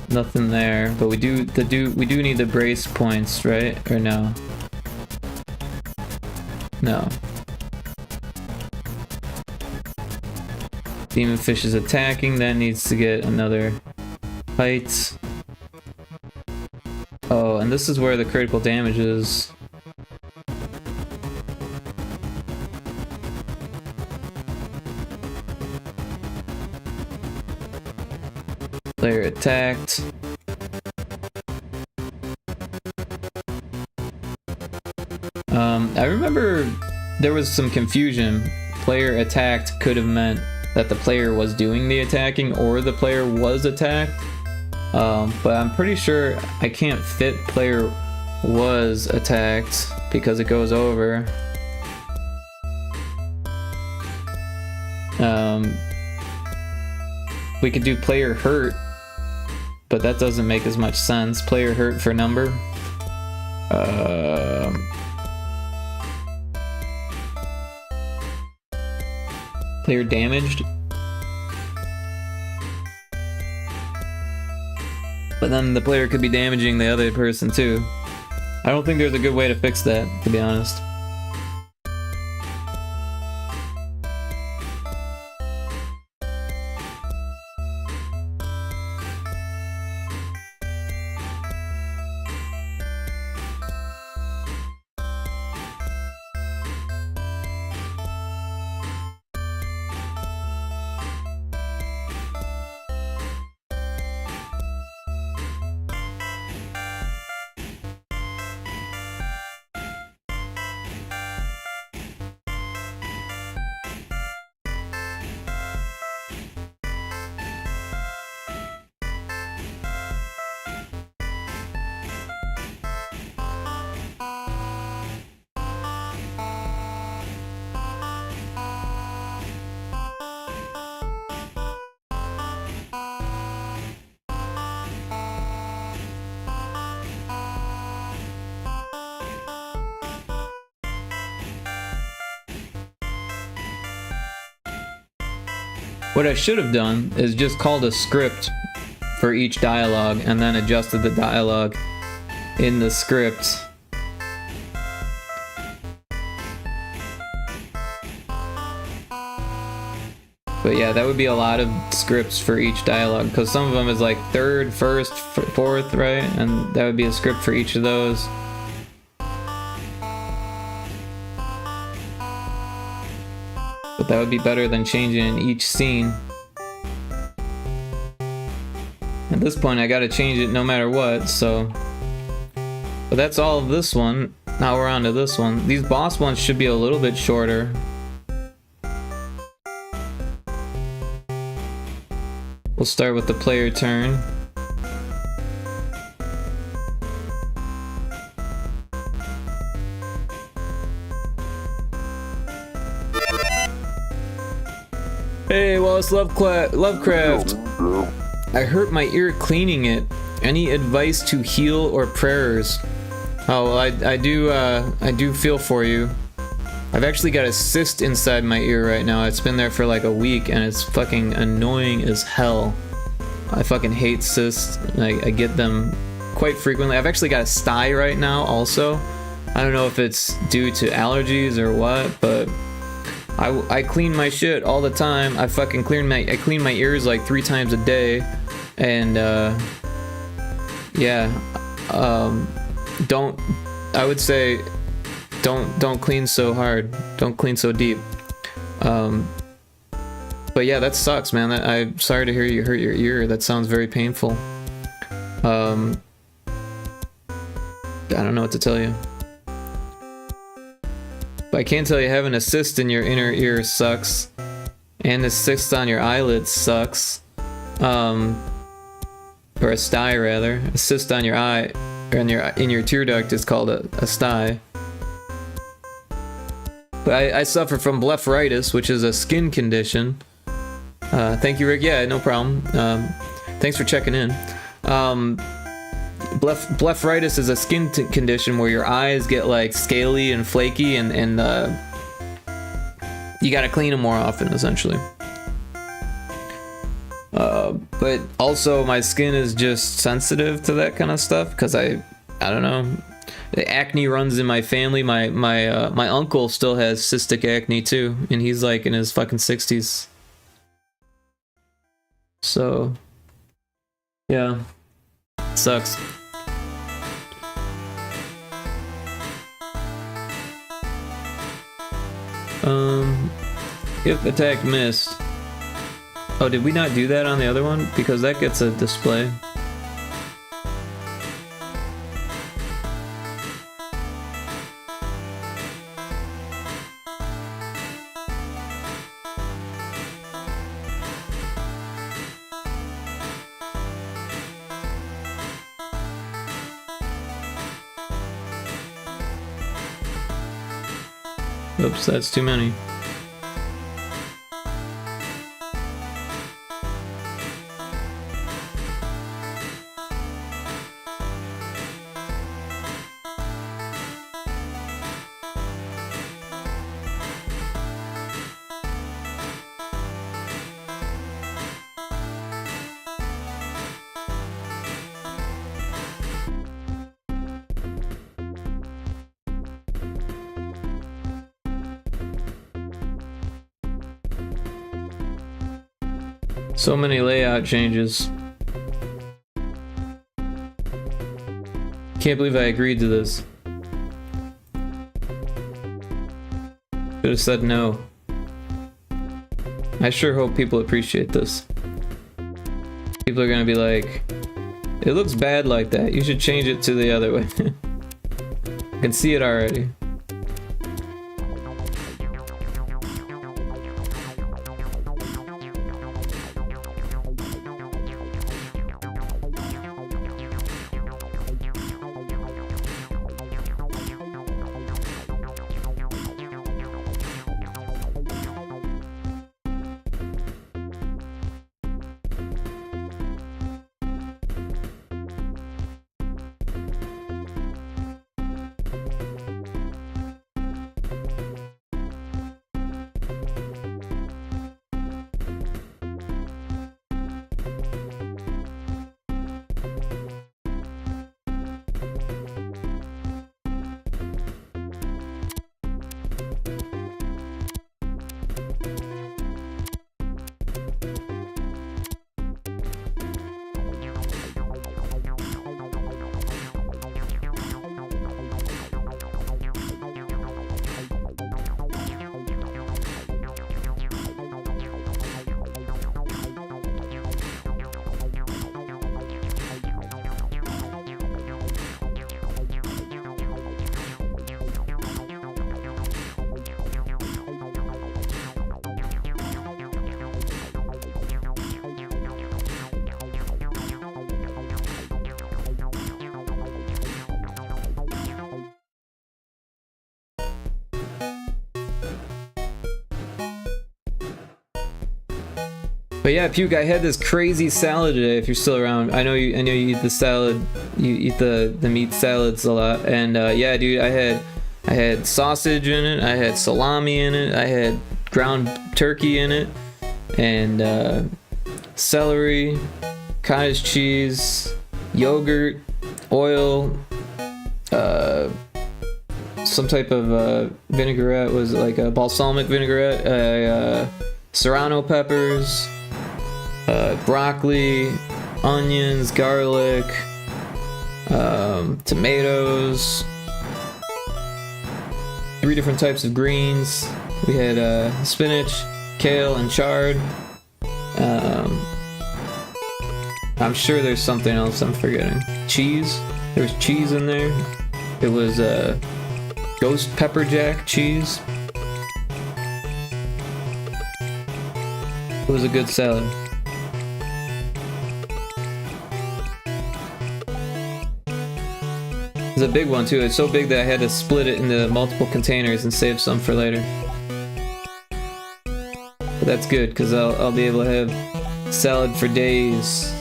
Nothing there, but we do need the brace points, right? Or no? No. Demon Fish is attacking, that needs to get another height. Oh, and this is where the critical damage is. Player attacked. I remember there was some confusion. Player attacked could have meant that the player was doing the attacking or the player was attacked. But I'm pretty sure I can't fit player was attacked because it goes over. We could do player hurt, but that doesn't make as much sense. Player hurt for number. Player damaged. But then the player could be damaging the other person too. I don't think there's a good way to fix that, to be honest. What I should have done is just called a script for each dialogue and then adjusted the dialogue in the script. But yeah, that would be a lot of scripts for each dialogue, because some of them is like third, first, fourth, right? And that would be a script for each of those. But that would be better than changing in each scene. At this point, I gotta change it no matter what, so... But that's all of this one. Now we're on to this one. These boss ones should be a little bit shorter. We'll start with the player turn. Hey, Wallace Lovecraft. I hurt my ear cleaning it. Any advice to heal or prayers? Oh, well, I do feel for you. I've actually got a cyst inside my ear right now. It's been there for like a week and it's fucking annoying as hell. I fucking hate cysts. I get them quite frequently. I've actually got a sty right now also. I don't know if it's due to allergies or what, but I clean my shit all the time. I fucking clean my ears like 3 times a day. And yeah, I would say don't clean so hard, don't clean so deep. But yeah, that sucks, man. I'm sorry to hear you hurt your ear. That sounds very painful. I don't know what to tell you, but I can tell you having a cyst in your inner ear sucks, and a cyst on your eyelids sucks. Or a sty rather. A cyst on your eye, or in your tear duct is called a sty. But I suffer from blepharitis, which is a skin condition. Thank you, Rick. Yeah, no problem. Thanks for checking in. Blepharitis is a skin condition where your eyes get like scaly and flaky, and you gotta clean them more often, essentially. But also my skin is just sensitive to that kind of stuff because I don't know. The acne runs in my family. My uncle still has cystic acne too, and he's like in his fucking 60s. So yeah, sucks. If attack missed. Oh, did we not do that on the other one? Because that gets a display. Oops, that's too many. So many layout changes. Can't believe I agreed to this. Should have said no. I sure hope people appreciate this. People are gonna be like, it looks bad like that. You should change it to the other way. I can see it already. But yeah, Puke, I had this crazy salad today. If you're still around, I know you eat the salad. You eat the meat salads a lot. And yeah, dude, I had sausage in it. I had salami in it. I had ground turkey in it, and celery, cottage cheese, yogurt, oil, some type of vinaigrette. Was it like a balsamic vinaigrette? Serrano peppers, broccoli, onions, garlic, tomatoes, 3 different types of greens. We had spinach, kale, and chard. I'm sure there's something else I'm forgetting. Cheese. There was cheese in there. It was ghost pepper jack cheese. It was a good salad. It's a big one too. It's so big that I had to split it into multiple containers and save some for later. But that's good because I'll be able to have salad for days.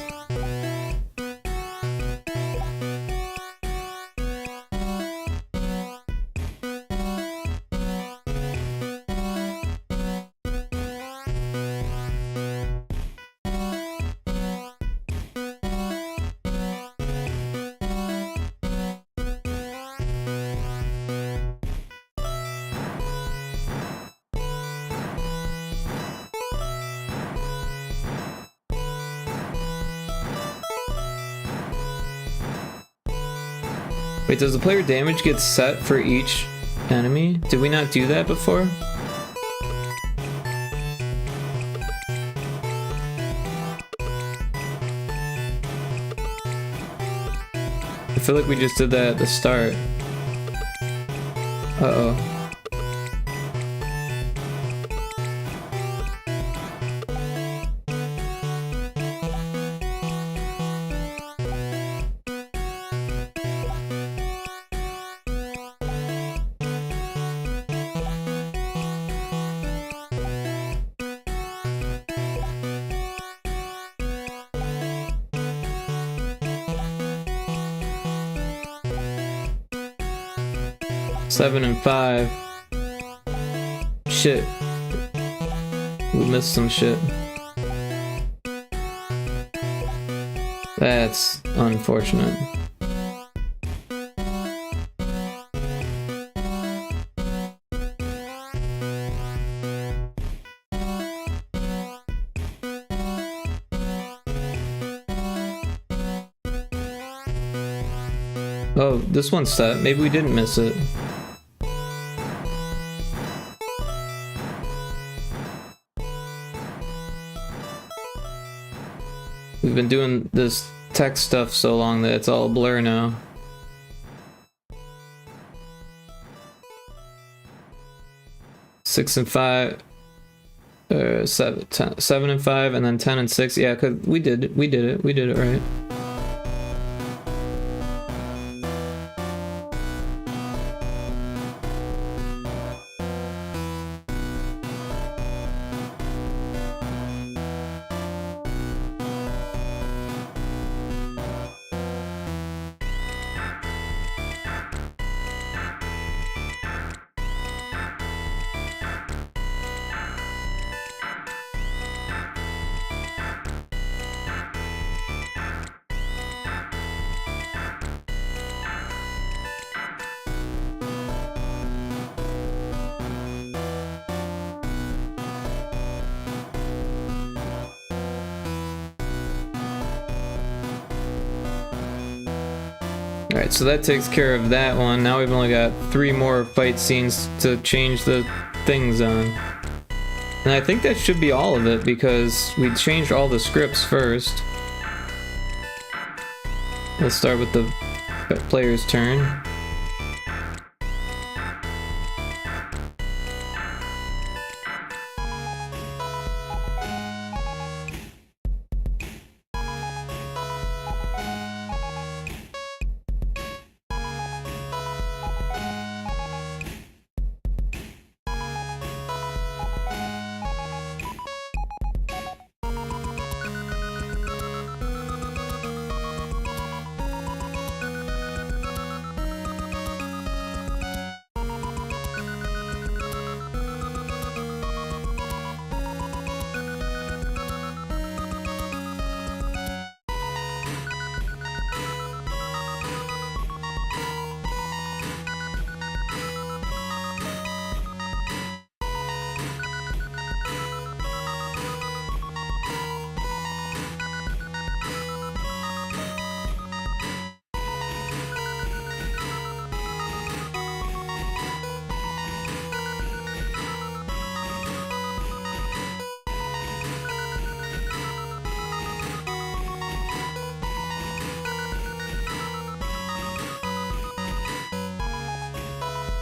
Wait, does the player damage get set for each enemy? Did we not do that before? I feel like we just did that at the start. Uh-oh. Seven and 5. Shit. We missed some shit. That's unfortunate. Oh, this one's set. Maybe we didn't miss it. We've been doing this tech stuff so long that it's all a blur now. Six and 5, 7 and 5, and then 10 and 6. Yeah, cause we did it right. Alright, so that takes care of that one. Now we've only got 3 more fight scenes to change the things on. And I think that should be all of it because we changed all the scripts first. Let's start with the player's turn.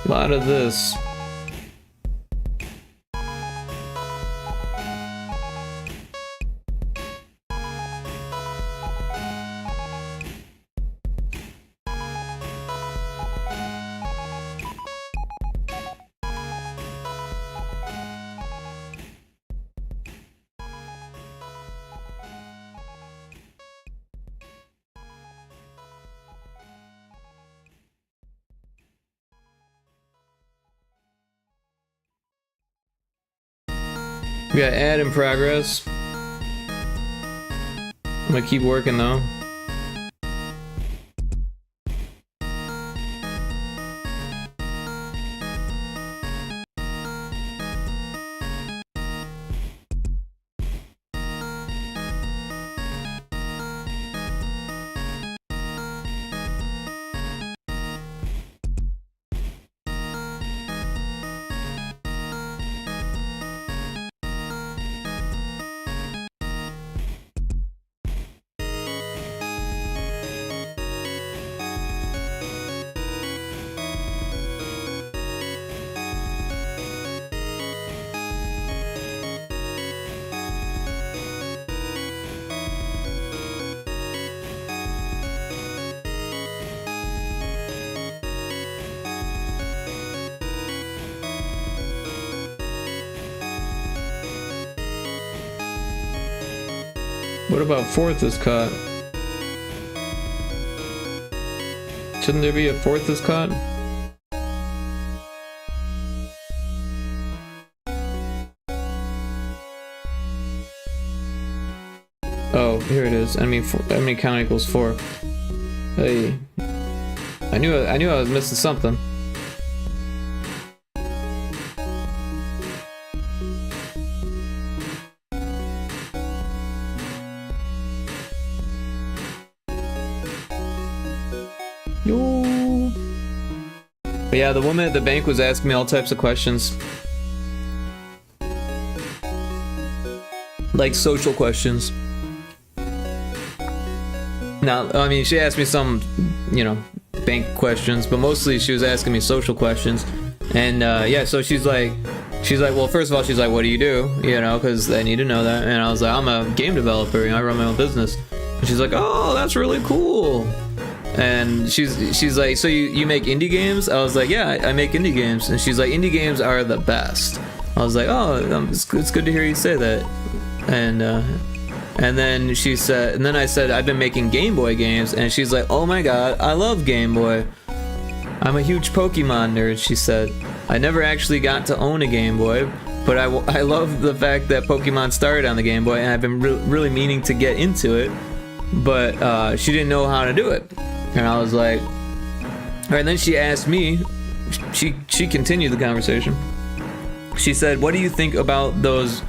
A lot of this. We got ad in progress. I'm gonna keep working though. What about fourth is caught? Shouldn't there be a fourth is caught? Oh, here it is. Enemy count equals 4. Hey, I knew I was missing something. But yeah, the woman at the bank was asking me all types of questions. Like social questions. Now, I mean, she asked me some, you know, bank questions, but mostly she was asking me social questions. And yeah, so she's like, well, first of all, she's like, what do you do? You know, because I need to know that. And I was like, I'm a game developer, you know, I run my own business. And she's like, oh, that's really cool. And she's like, so you make indie games? I was like, yeah, I make indie games. And she's like, indie games are the best. I was like, oh, it's good to hear you say that. And then she said, and then I said, I've been making Game Boy games. And she's like, oh my god, I love Game Boy. I'm a huge Pokemon nerd, she said. I never actually got to own a Game Boy, but I love the fact that Pokemon started on the Game Boy, and I've been really meaning to get into it, but she didn't know how to do it. And I was like, all right, and then she asked me, she continued the conversation. She said, what do you think about those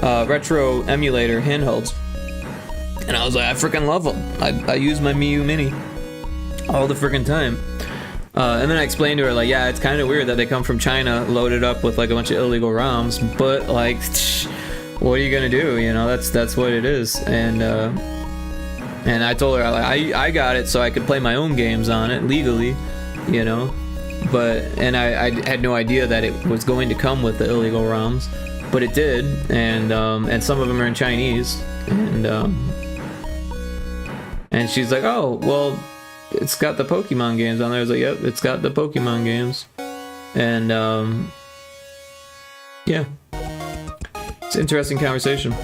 retro emulator handhelds? And I was like, I freaking love them. I use my Miu Mini all the freaking time. And then I explained to her, like, yeah, it's kind of weird that they come from China loaded up with like a bunch of illegal ROMs, but like, what are you gonna do? You know, that's what it is. And I told her, I got it so I could play my own games on it legally, you know. And I had no idea that it was going to come with the illegal ROMs, but it did. And some of them are in Chinese. And she's like, oh, well, it's got the Pokemon games on there. I was like, yep, it's got the Pokemon games. And yeah, it's an interesting conversation.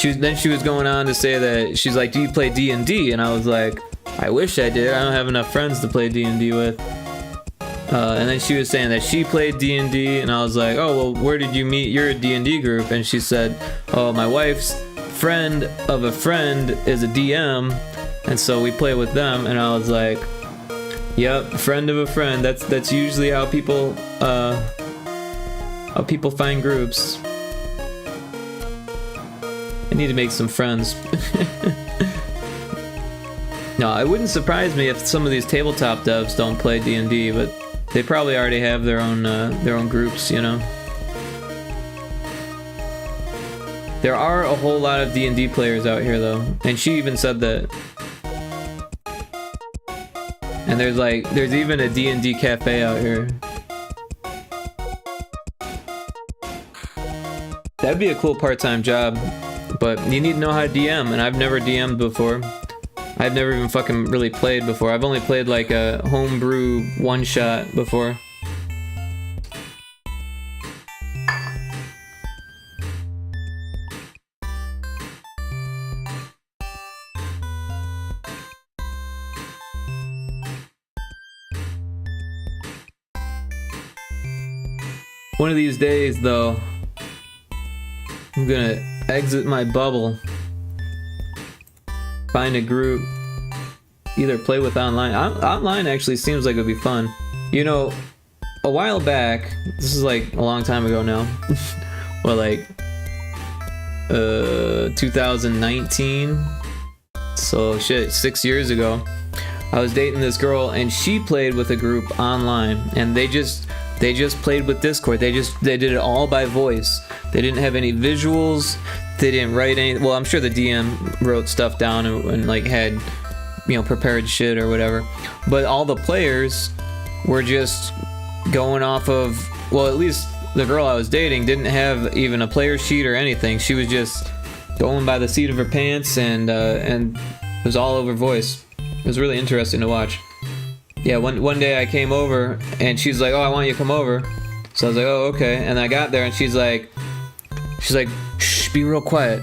Then she was going on to say that she's like, do you play D&D? And I was like, I wish I did. I don't have enough friends to play D&D with. And then she was saying that she played D&D, and I was like, oh, well, where did you meet your D&D group? And she said, oh, my wife's friend of a friend is a DM, and so we play with them. And I was like, yep, friend of a friend. That's usually how people find groups. I need to make some friends. No, it wouldn't surprise me if some of these tabletop devs don't play D&D, but they probably already have their own groups, you know. There are a whole lot of D&D players out here, though, and she even said that. And And there's even a D&D cafe out here. That'd be a cool part-time job, but you need to know how to DM, and I've never DM'd before. I've never even fucking really played before. I've only played like a homebrew one-shot before. One of these days, though, I'm gonna exit my bubble, find a group, either play with online. Online actually seems like it would be fun. You know, a while back, this is like a long time ago now, well, like 2019, so shit, 6 years ago, I was dating this girl and she played with a group online, and they just played with Discord. They did it all by voice. They didn't have any visuals. They didn't write any. Well, I'm sure the DM wrote stuff down and like had, you know, prepared shit or whatever. But all the players were just going off of. Well, at least the girl I was dating didn't have even a player sheet or anything. She was just going by the seat of her pants, and it was all over voice. It was really interesting to watch. Yeah, one day I came over and she's like, "Oh, I want you to come over." So I was like, "Oh, okay." And I got there and she's like, "Shh, be real quiet."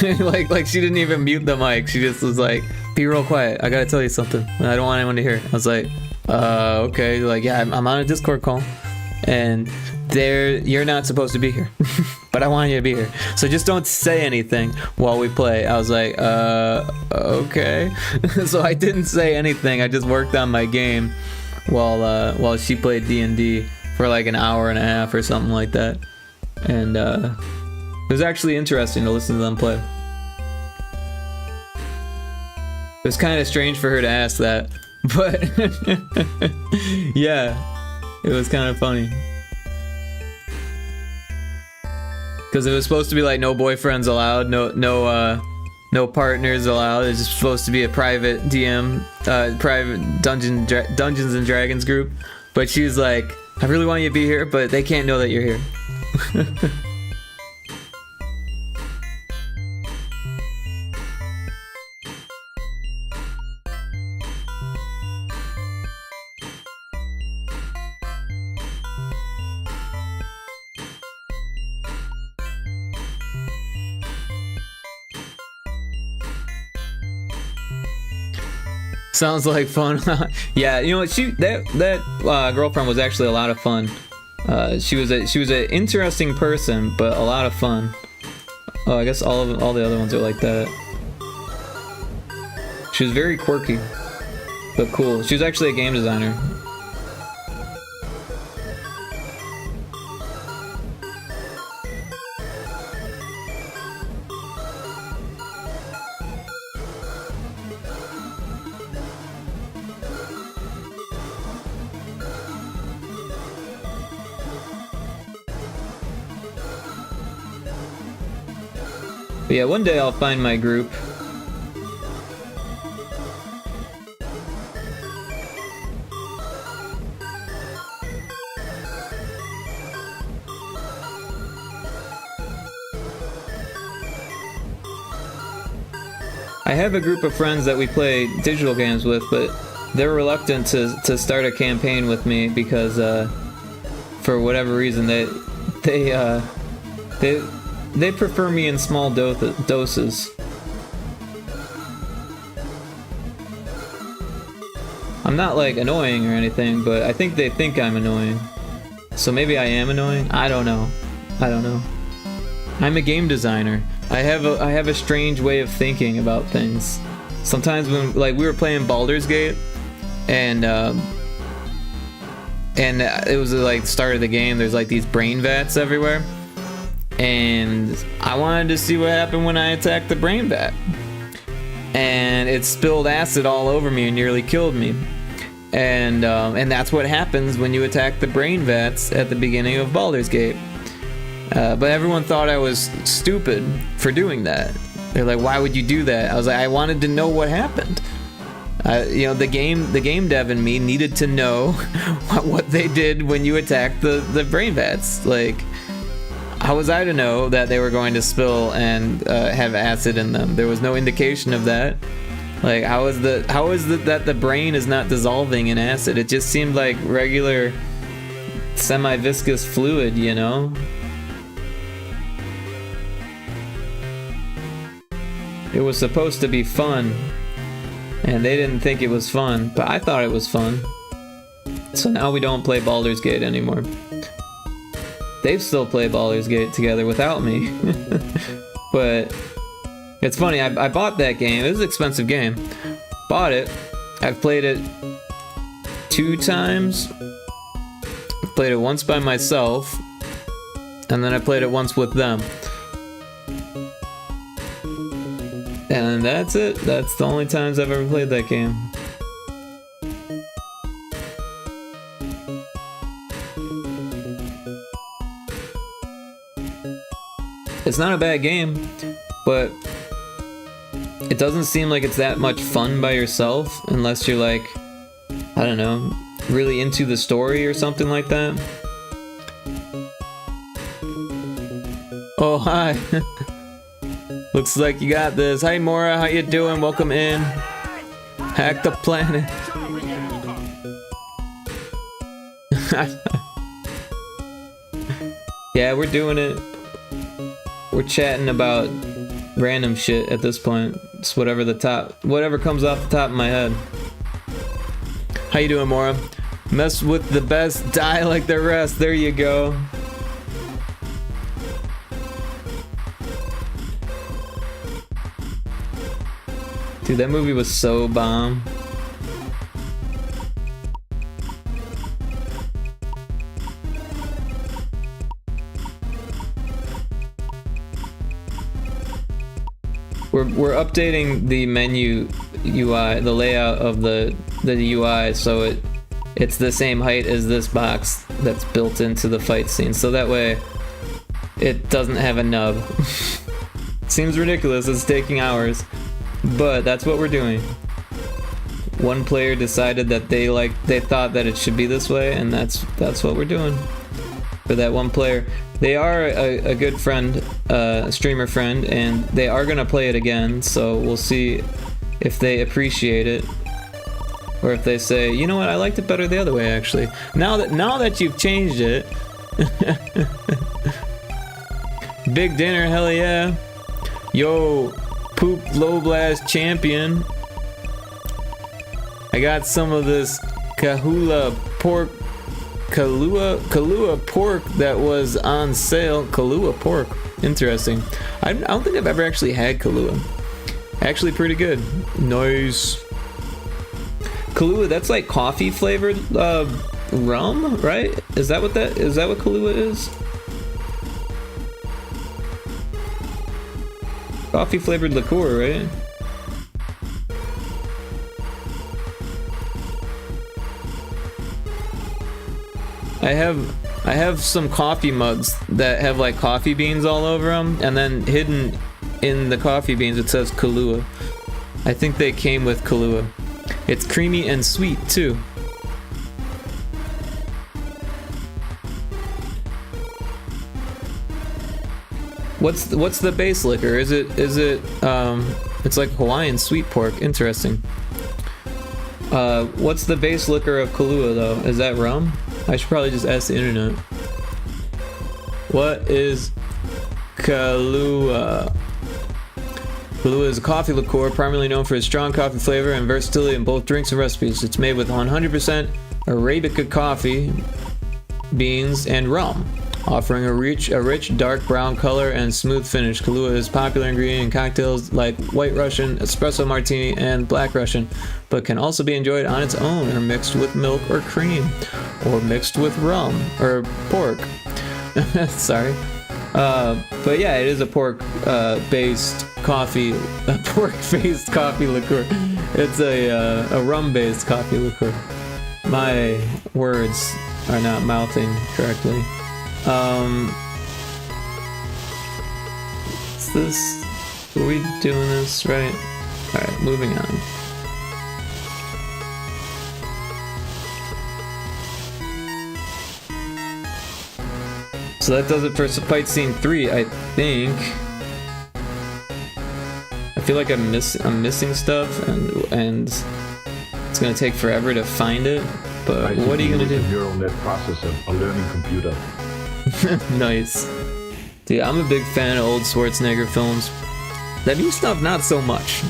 like she didn't even mute the mic. She just was like, "Be real quiet. I gotta tell you something. I don't want anyone to hear." I was like, okay." Like, "Yeah, I'm on a Discord call, and you're not supposed to be here, but I want you to be here. So just don't say anything while we play." I was like, okay. So I didn't say anything. I just worked on my game while she played D&D for like an hour and a half or something like that. And it was actually interesting to listen to them play. It was kind of strange for her to ask that, but yeah, it was kind of funny. Because it was supposed to be like no boyfriends allowed, no partners allowed. It's just supposed to be a private DM, private Dungeons and Dragons group. But she was like, "I really want you to be here, but they can't know that you're here." Sounds like fun. Yeah, you know what? That girlfriend was actually a lot of fun. She was an interesting person, but a lot of fun. Oh, I guess all the other ones are like that. She was very quirky, but cool. She was actually a game designer. But yeah, one day I'll find my group. I have a group of friends that we play digital games with, but they're reluctant to start a campaign with me because for whatever reason they prefer me in small doses. I'm not like annoying or anything, but I think they think I'm annoying. So maybe I am annoying? I don't know. I'm a game designer. I have a strange way of thinking about things. Sometimes when like we were playing Baldur's Gate and it was like start of the game, there's like these brain vats everywhere. And I wanted to see what happened when I attacked the brain vat. And it spilled acid all over me and nearly killed me. And that's what happens when you attack the brain vats at the beginning of Baldur's Gate. But everyone thought I was stupid for doing that. They're like, "Why would you do that?" I was like, "I wanted to know what happened." You know, the game dev in me needed to know what they did when you attacked the brain bats. Like, how was I to know that they were going to spill and have acid in them? There was no indication of that. Like, how is it that the brain is not dissolving in acid? It just seemed like regular semi-viscous fluid, you know? It was supposed to be fun, and they didn't think it was fun, but I thought it was fun. So now we don't play Baldur's Gate anymore. They still play Baldur's Gate together without me. But it's funny, I bought that game. It was an expensive game. Bought it. I've played it 2 times. I played it once by myself, and then I played it once with them. And that's it. That's the only times I've ever played that game. It's not a bad game, but it doesn't seem like it's that much fun by yourself unless you're like, I don't know, really into the story or something like that. Oh, hi. Looks like you got this. Hi, Mora. How you doing? Welcome in. Hack the planet. Yeah, we're doing it. We're chatting about random shit at this point. It's whatever comes off the top of my head. How you doing, Mora? Mess with the best, die like the rest. There you go. Dude, that movie was so bomb. We're updating the menu UI, the layout of the UI, so it's the same height as this box that's built into the fight scene. So that way, it doesn't have a nub. Seems ridiculous. It's taking hours. But that's what we're doing. One player decided that they thought that it should be this way, and that's what we're doing for that one player. They are a good friend, a streamer friend, and they are gonna play it again. So we'll see if they appreciate it, or if they say, you know what, I liked it better the other way. Actually, now that you've changed it. Big dinner, hell yeah. Yo. Poop low blast champion. I got some of this Kahlua pork that was on sale. Kahlua pork. Interesting. I don't think I've ever actually had Kahlua. Actually pretty good. Nice. Kahlua, that's like coffee flavored rum, right? Is that what Kahlua is? Coffee flavored liqueur, right? I have some coffee mugs that have like coffee beans all over them, and then hidden in the coffee beans it says Kahlua. I think they came with Kahlua. It's creamy and sweet too. What's the base liquor? Is it it's like Hawaiian sweet pork. Interesting. What's the base liquor of Kahlua though? Is that rum? I should probably just ask the internet. What is Kahlua? Kahlua is a coffee liqueur primarily known for its strong coffee flavor and versatility in both drinks and recipes. It's made with 100% Arabica coffee beans and rum, offering a rich dark brown color and smooth finish. Kahlua is a popular ingredient in cocktails like White Russian, Espresso Martini, and Black Russian, but can also be enjoyed on its own or mixed with milk or cream, or mixed with rum or pork. Sorry. But yeah, it is a pork-based coffee liqueur. It's a rum-based coffee liqueur. My words are not mouthing correctly. Is this... Are we doing this right? Alright, moving on. So that does it for fight scene 3, I think. I feel like I'm missing stuff, and it's gonna take forever to find it. But what are you gonna do? Neural net processor, a learning computer. Nice. Dude, I'm a big fan of old Schwarzenegger films. The new stuff, not so much.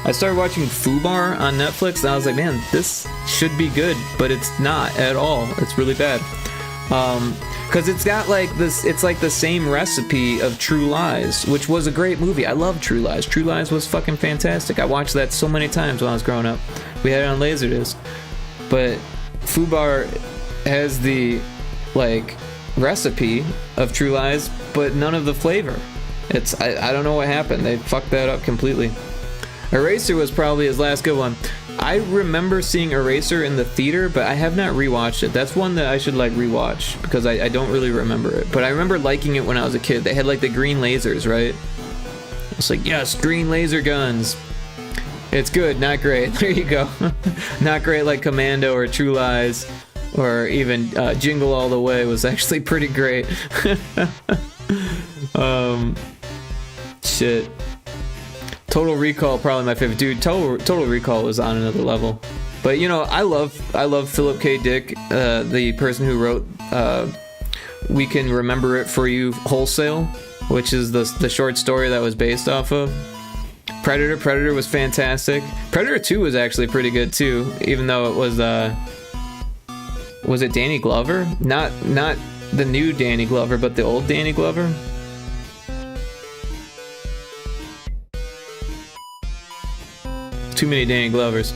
I started watching Fubar on Netflix, and I was like, man, this should be good, but it's not at all. It's really bad. Because it's got like this, it's like the same recipe of True Lies, which was a great movie. I love True Lies. True Lies was fucking fantastic. I watched that so many times when I was growing up. We had it on Laserdisc. But Fubar has the, like, recipe of True Lies, but none of the flavor. I don't know what happened. They fucked that up completely. Eraser was probably his last good one. I remember seeing Eraser in the theater, but I have not rewatched it. That's one that I should like rewatch because I don't really remember it. But I remember liking it when I was a kid. They had like the green lasers, right? It's like, yes, green laser guns. It's good, not great. There you go. Not great like Commando or True Lies or even Jingle All the Way was actually pretty great. Shit. Total Recall, probably my favorite. Dude, Total Recall was on another level. But you know, I love Philip K. Dick, the person who wrote We Can Remember It For You Wholesale, which is the short story that was based off of. Predator was fantastic. Predator 2 was actually pretty good too, even though it was it Danny Glover? Not the new Danny Glover, but the old Danny Glover. Too many Danny Glovers.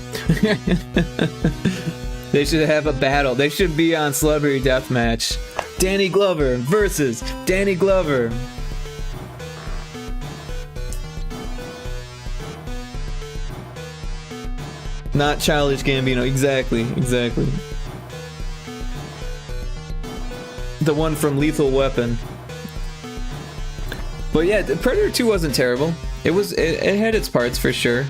They should have a battle. They should be on Celebrity Deathmatch. Danny Glover versus Danny Glover. Not Childish Gambino. Exactly. The one from Lethal Weapon. But yeah, Predator 2 wasn't terrible. It had its parts for sure.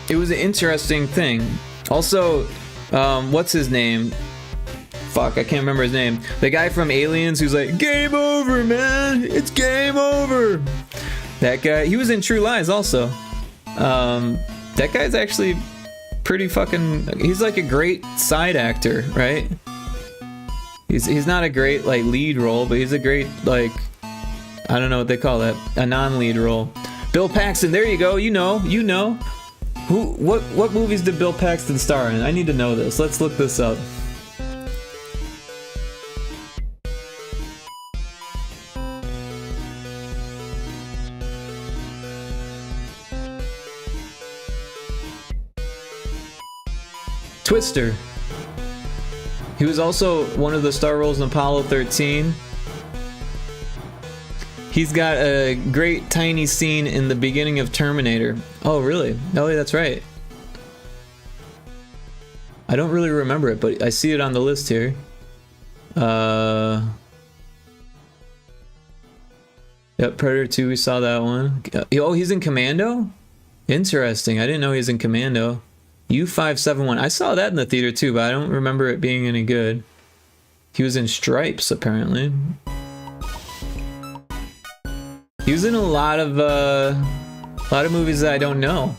It was an interesting thing. Also, what's his name? Fuck, I can't remember his name. The guy from Aliens who's like, game over, man! It's game over! That guy, he was in True Lies also. That guy's actually pretty fucking... He's like a great side actor, right? He's not a great, like, lead role, but he's a great, like... I don't know what they call that. A non-lead role. Bill Paxton, there you go. You know. What movies did Bill Paxton star in? I need to know this. Let's look this up. Twister. He was also one of the star roles in Apollo 13. He's got a great tiny scene in the beginning of Terminator. Oh, really? Oh, yeah, that's right. I don't really remember it, but I see it on the list here. Yep, Predator 2, we saw that one. Oh, he's in Commando? Interesting. I didn't know he was in Commando. U-571. I saw that in the theater too, but I don't remember it being any good. He was in Stripes, apparently. He was in a lot of movies that I don't know.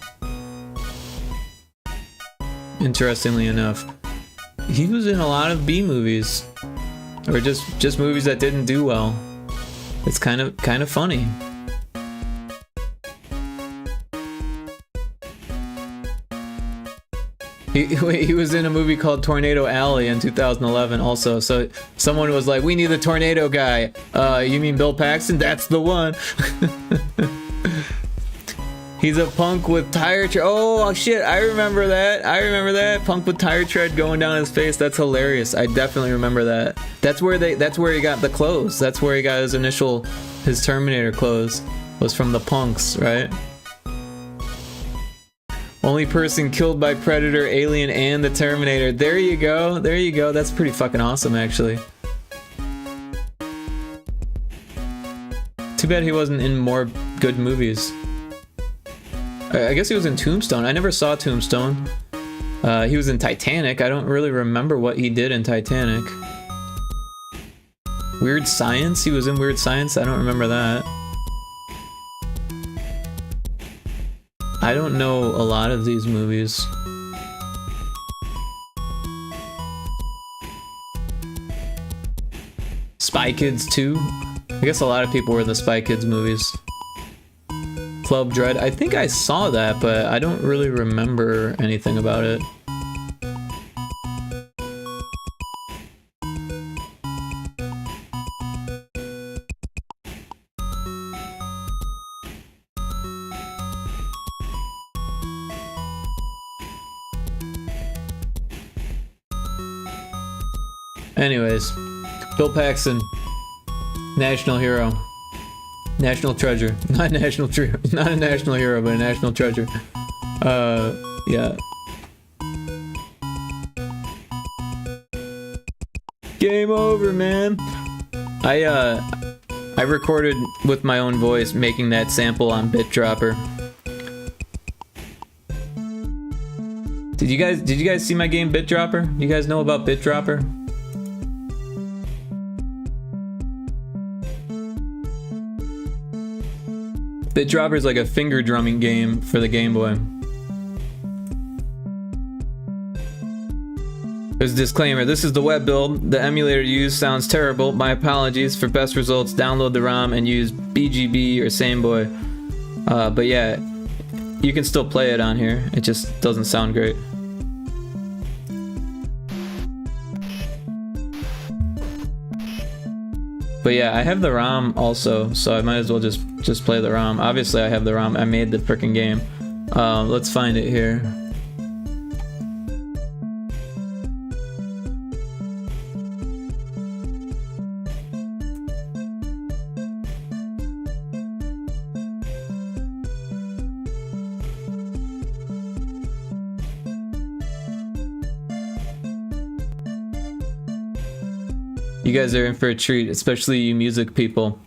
Interestingly enough, he was in a lot of B movies, or just movies that didn't do well. It's kind of funny. He was in a movie called Tornado Alley in 2011 also, so someone was like, we need the tornado guy. You mean Bill Paxton? That's the one. He's a punk with tire tread. Oh shit, I remember that. Punk with tire tread going down his face. That's hilarious. I definitely remember that. That's where he got the clothes. That's where he got his Terminator clothes, was from the punks, right? Only person killed by Predator, Alien, and the Terminator. There you go. That's pretty fucking awesome, actually. Too bad he wasn't in more good movies. I guess he was in Tombstone. I never saw Tombstone. He was in Titanic. I don't really remember what he did in Titanic. Weird Science? He was in Weird Science? I don't remember that. I don't know a lot of these movies. Spy Kids 2? I guess a lot of people were the Spy Kids movies. Club Dread. I think I saw that, but I don't really remember anything about it. Anyways, Bill Paxton, national hero, national treasure, not a national hero, but a national treasure. Yeah. Game over, man. I recorded with my own voice making that sample on BitDropper. Did you guys see my game BitDropper? You guys know about BitDropper? BitDropper is like a finger drumming game for the Game Boy. There's a disclaimer. This is the web build. The emulator used sounds terrible. My apologies. For best results, download the ROM and use BGB or SameBoy. But yeah, you can still play it on here. It just doesn't sound great. But yeah, I have the ROM also, so I might as well just play the ROM. Obviously, I have the ROM. I made the frickin' game. Let's find it here. You guys are in for a treat, especially you music people.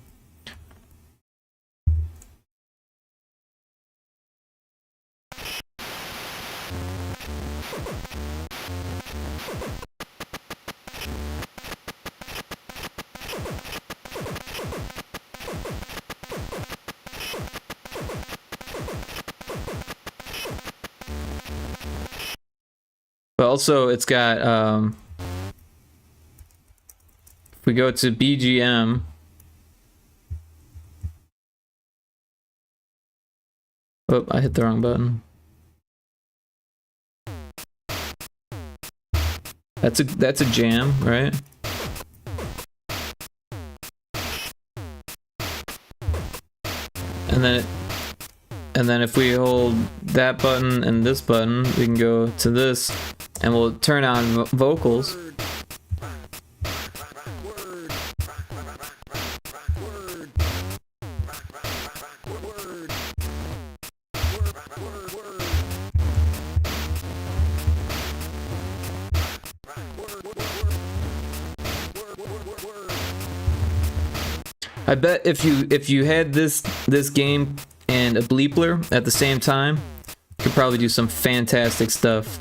But also, it's got if we go to BGM, oh, I hit the wrong button. That's a jam, right? And then if we hold that button and this button, we can go to this, and we'll turn on vocals. I bet if you had this game and a bleepler at the same time, you could probably do some fantastic stuff.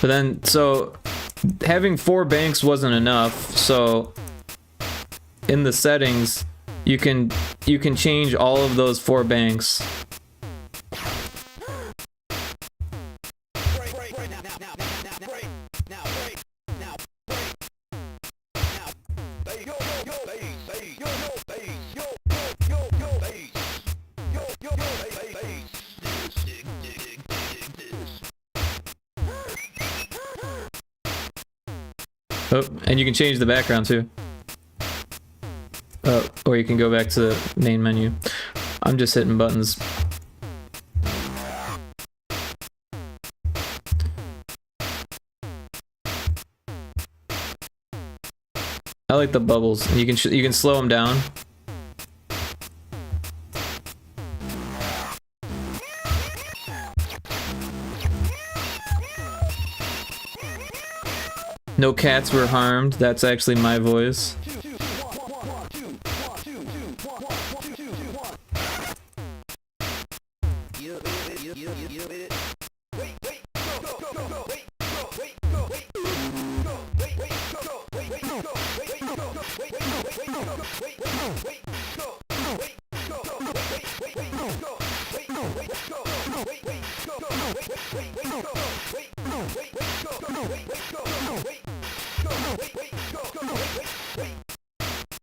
But then, so having 4 banks wasn't enough, so in the settings, you can change all of those 4 banks. Oh, and you can change the background too. Or you can go back to the main menu. I'm just hitting buttons. I like the bubbles. You can slow them down. No cats were harmed. That's actually my voice.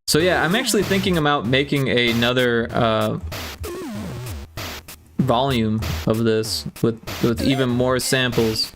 So yeah, I'm actually thinking about making another volume of this with even more samples.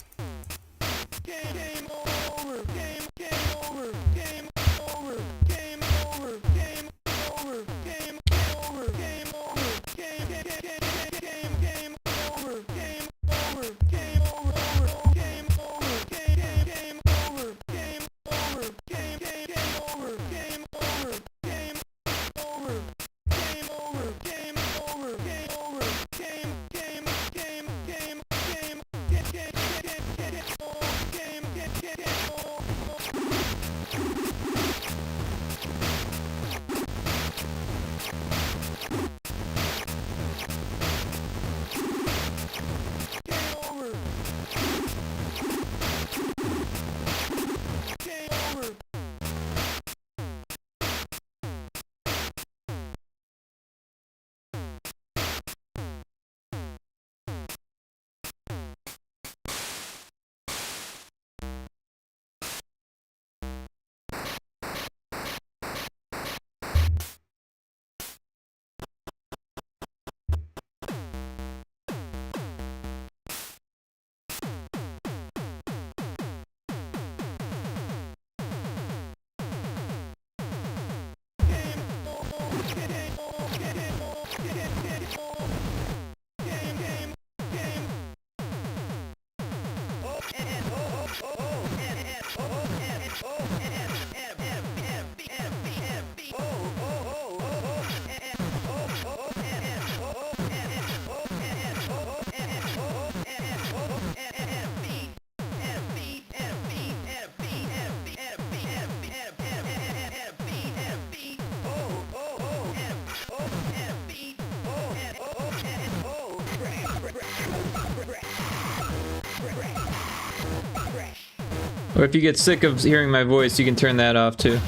Or if you get sick of hearing my voice, you can turn that off too.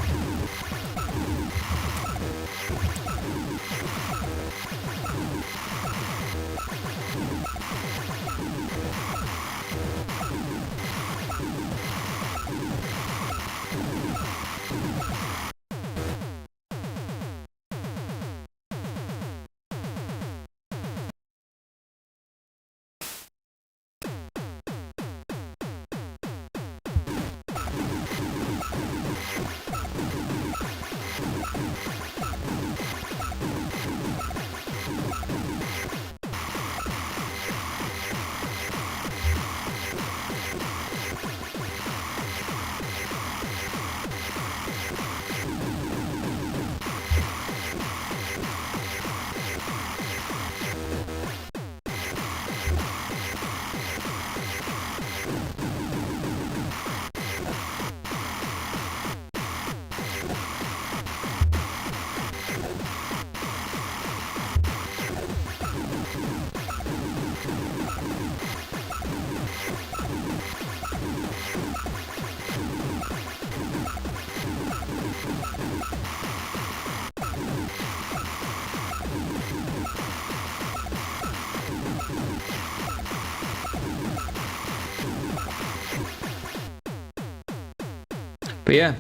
But yeah,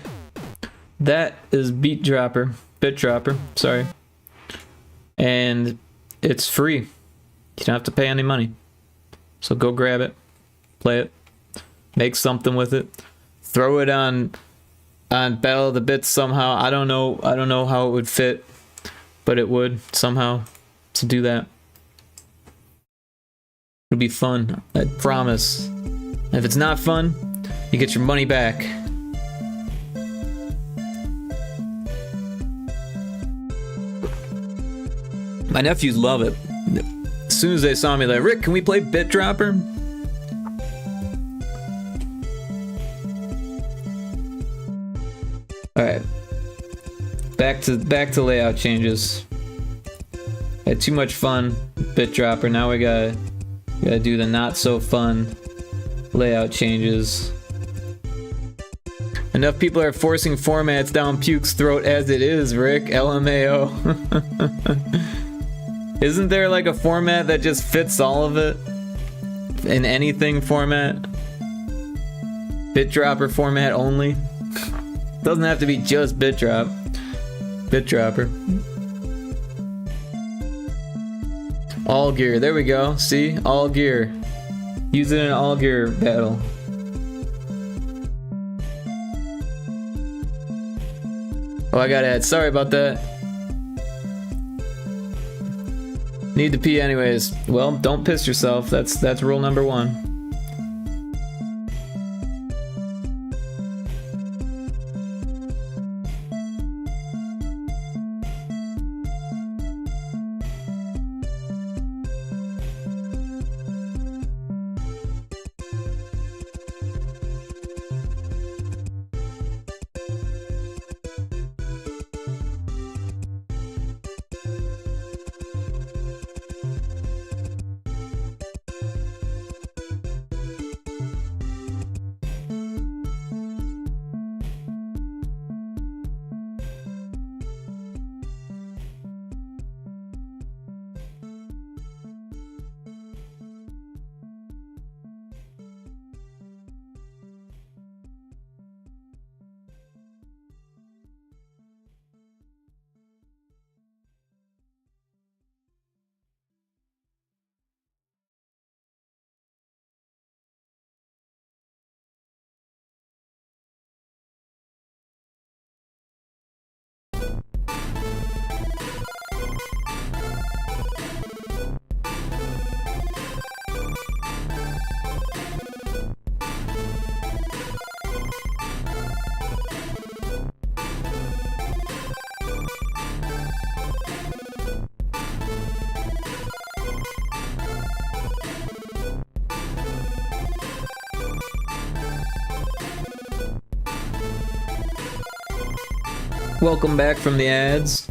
that is Bit Dropper, sorry. And it's free. You don't have to pay any money. So go grab it, play it, make something with it, throw it on Battle of the Bits somehow. I don't know how it would fit, but it would somehow to do that. It'll be fun, I promise. And if it's not fun, you get your money back. My nephews love it. As soon as they saw me, like, Rick, can we play Bit Dropper? Back to layout changes. Had too much fun, bit dropper. Now we gotta do the not so fun layout changes. Enough people are forcing formats down Puke's throat as it is, Rick. LMAO. Isn't there like a format that just fits all of it? In anything format? Bit dropper format only? Doesn't have to be just bit drop. Bit dropper. All gear. There we go. See? All gear. Use it in an all gear battle. Oh, I gotta add. Sorry about that. Need to pee anyways. Well, don't piss yourself. That's rule number 1. Welcome back from the ads.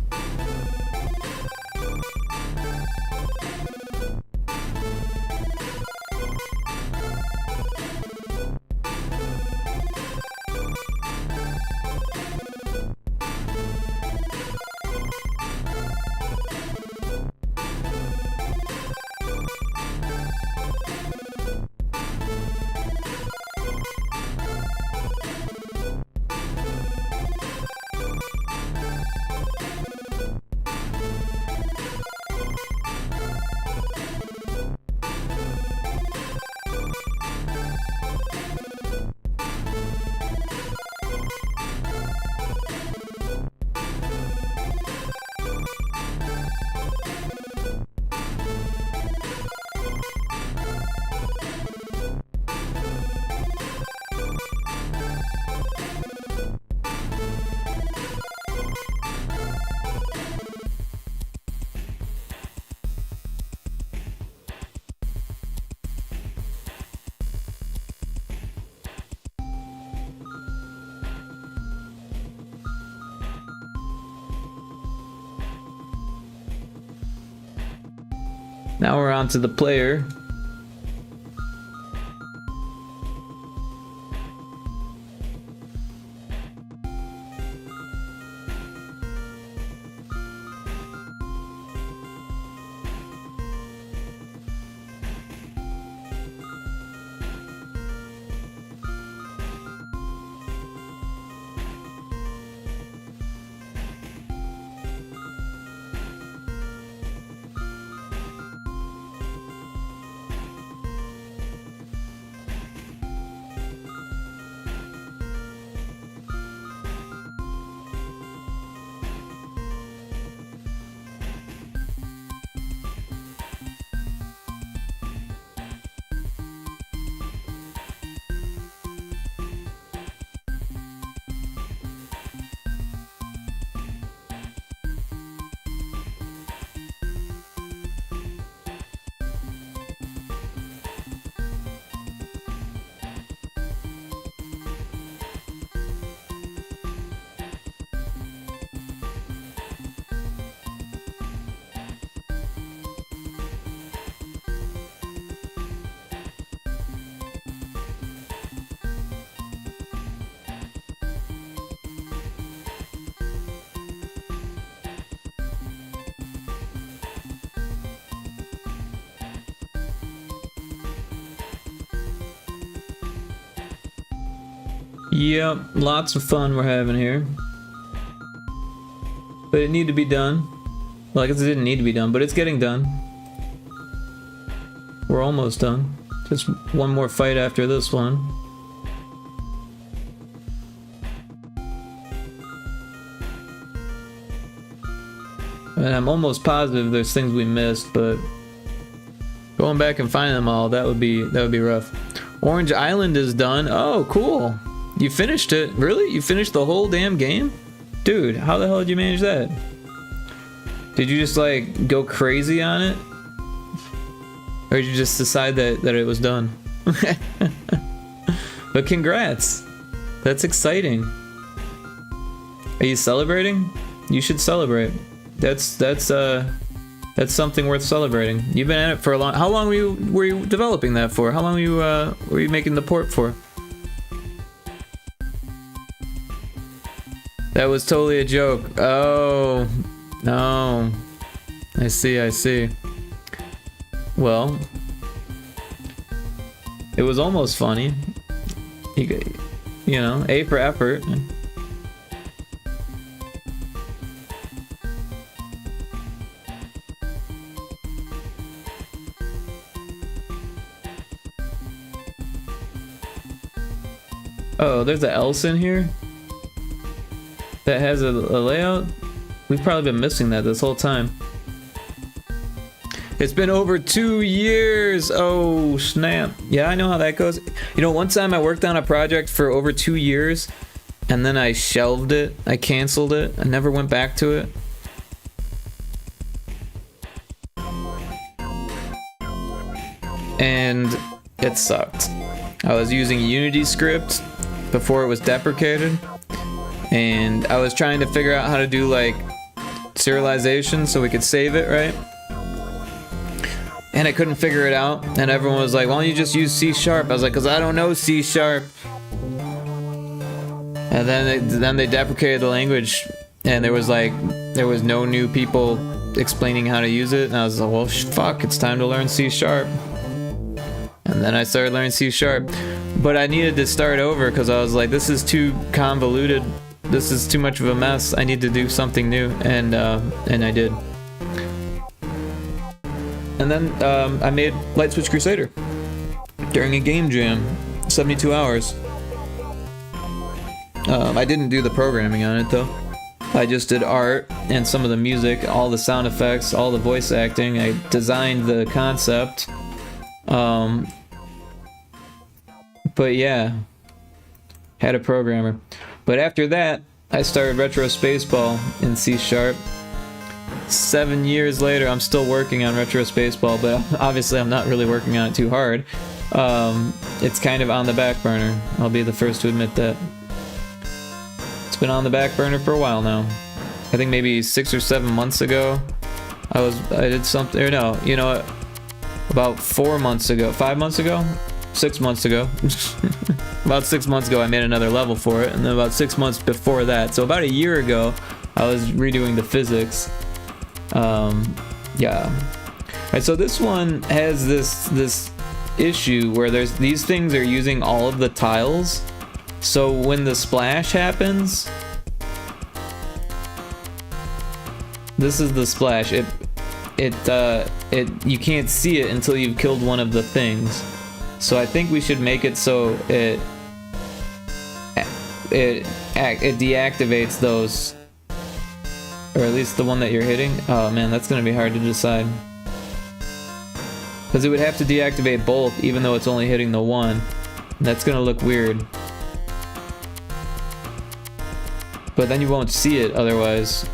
Now we're on to the player. Yep, lots of fun we're having here. But it needed to be done. Well, I guess it didn't need to be done, but it's getting done. We're almost done. Just one more fight after this one. And I'm almost positive there's things we missed, but going back and finding them all, that would be rough. Orange Island is done. Oh, cool. You finished it. Really? You finished the whole damn game? Dude, how the hell did you manage that? Did you just like go crazy on it? Or did you just decide that it was done? But congrats. That's exciting. Are you celebrating? You should celebrate. That's something worth celebrating. You've been at it for a long. How long were you developing that for? How long were you making the port for? That was totally a joke. Oh, no. I see. Well, it was almost funny. You know, A for effort. Oh, there's an else in here that has a layout. We've probably been missing that this whole time. It's been over 2 years. Oh, snap. Yeah, I know how that goes. You know, one time I worked on a project for over 2 years and then I shelved it. I canceled it. I never went back to it. And it sucked. I was using Unity script before it was deprecated. And I was trying to figure out how to do like serialization so we could save it, right? And I couldn't figure it out. And everyone was like, why don't you just use C#? I was like, because I don't know C#. And then they deprecated the language. And there was no new people explaining how to use it. And I was like, well, fuck, it's time to learn C#. And then I started learning C#. But I needed to start over because I was like, this is too convoluted. This is too much of a mess. I need to do something new. And I did. And then I made Light Switch Crusader during a game jam, 72 hours. I didn't do the programming on it though. I just did art and some of the music, all the sound effects, all the voice acting. I designed the concept. But yeah, had a programmer. But after that, I started Retro Spaceball in C#. 7 years later, I'm still working on Retro Spaceball, but obviously I'm not really working on it too hard. It's kind of on the back burner. I'll be the first to admit that. It's been on the back burner for a while now. I think maybe 6 or 7 months ago, I did something, or no, you know what? About 4 months ago, 5 months ago? 6 months ago. About 6 months ago, I made another level for it, and then about 6 months before that, so about a year ago, I was redoing the physics. Yeah. Alright, so this one has this issue where these things are using all of the tiles. So when the splash happens, this is the splash. You can't see it until you've killed one of the things. So I think we should make it so it deactivates those. Or at least the one that you're hitting. Oh man, that's gonna be hard to decide. Because it would have to deactivate both, even though it's only hitting the one. That's gonna look weird. But then you won't see it otherwise.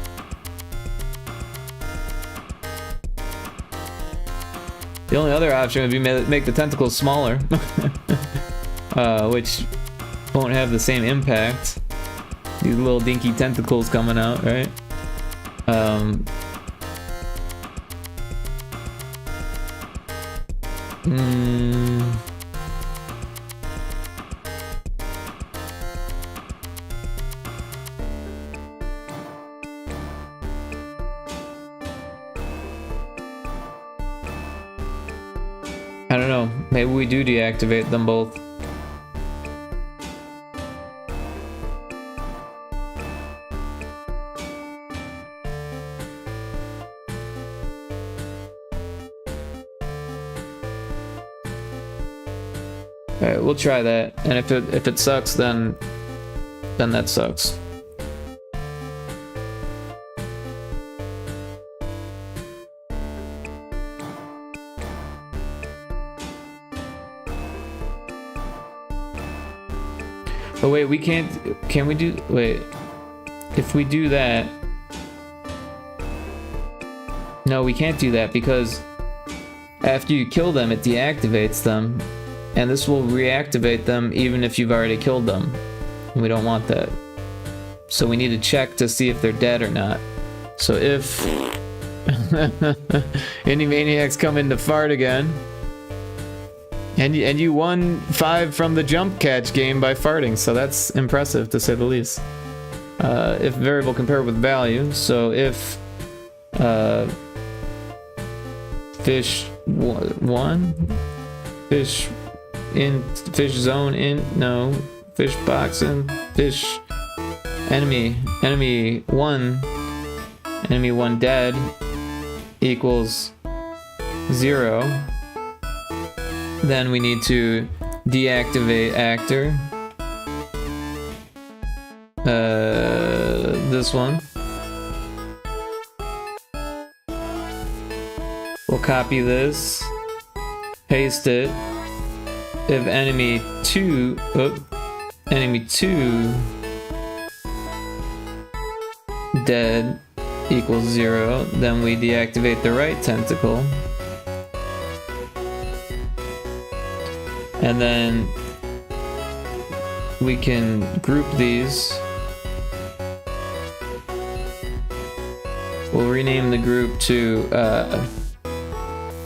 The only other option would be make the tentacles smaller. Which won't have the same impact. These little dinky tentacles coming out, right? I don't know. Maybe we do deactivate them both. Alright, we'll try that. And if it sucks, then that sucks. Oh wait, we can't. Can we do? Wait. If we do that. No, we can't do that because after you kill them, it deactivates them. And this will reactivate them even if you've already killed them. We don't want that. So we need to check to see if they're dead or not. So if any maniacs come in to fart again, and you won 5 from the jump catch game by farting, so that's impressive to say the least. If variable compared with value, so if fish 1, fish in fish zone in no fish box and fish enemy 1 dead equals 0, then we need to deactivate actor, this one. We'll copy this, paste it. If enemy 2 dead equals 0, then we deactivate the right tentacle. And then we can group these. We'll rename the group to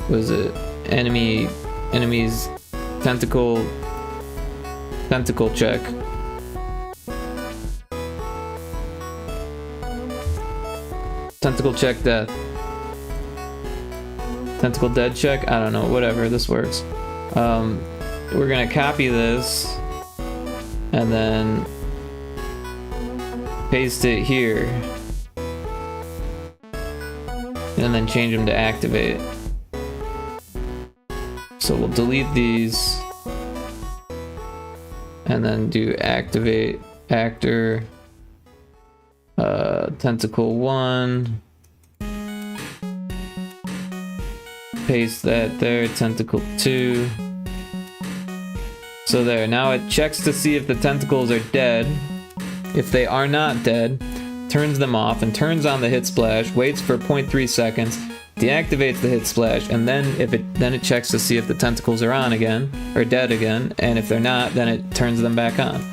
what is it? Enemies tentacle check. Tentacle check death. Tentacle dead check? I don't know, whatever, this works. We're gonna copy this and then paste it here. And then change them to activate. So we'll delete these and then do activate actor, tentacle 1, paste that there, tentacle 2. So there, now it checks to see if the tentacles are dead. If they are not dead, turns them off and turns on the hit splash, waits for 0.3 seconds, deactivates the hit splash, and then it checks to see if the tentacles are on again or dead again, and if they're not, then it turns them back on.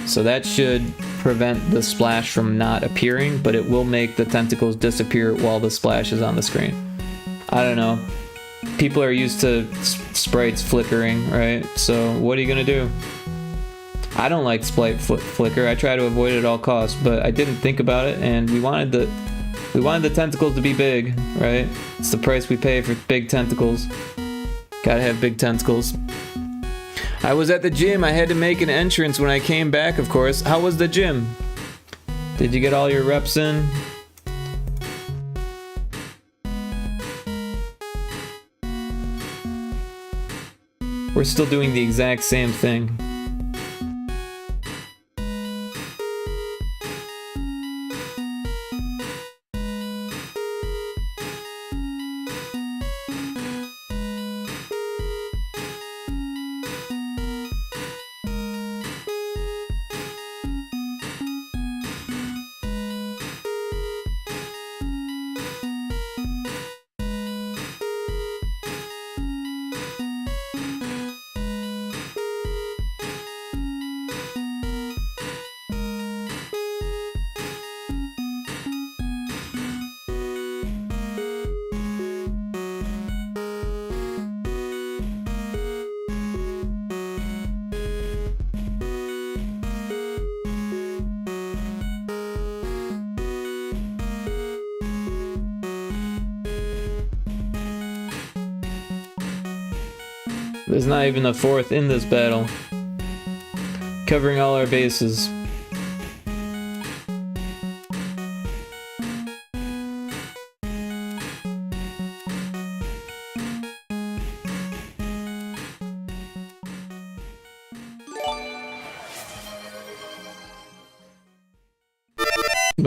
So that should prevent the splash from not appearing, but it will make the tentacles disappear while the splash is on the screen. I don't know. People are used to sprites flickering, right? So what are you gonna do? I don't like sprite flicker. I try to avoid it at all costs, but I didn't think about it, and we wanted the tentacles to be big, right? It's the price we pay for big tentacles. Gotta have big tentacles. I was at the gym. I had to make an entrance when I came back, of course. How was the gym? Did you get all your reps in? We're still doing the exact same thing. There's not even a fourth in this battle. Covering all our bases.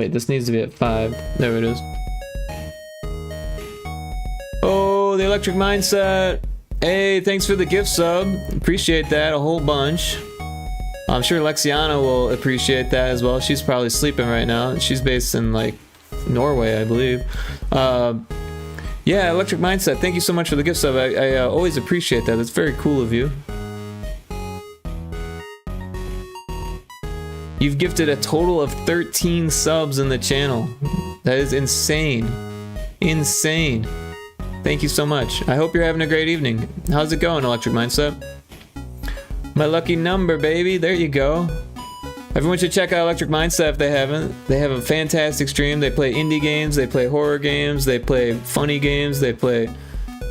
Wait, this needs to be at 5. There it is. Oh, the electric mindset. Hey, thanks for the gift sub. Appreciate that a whole bunch. I'm sure Lexiana will appreciate that as well. She's probably sleeping right now. She's based in like Norway, I believe. Yeah, electric mindset. Thank you so much for the gift sub. I always appreciate that. That's very cool of you. You've gifted a total of 13 subs in the channel. That is insane. Insane. Thank you so much. I hope you're having a great evening. How's it going, Electric Mindset? My lucky number, baby. There you go. Everyone should check out Electric Mindset if they haven't. They have a fantastic stream. They play indie games, they play horror games, they play funny games, they play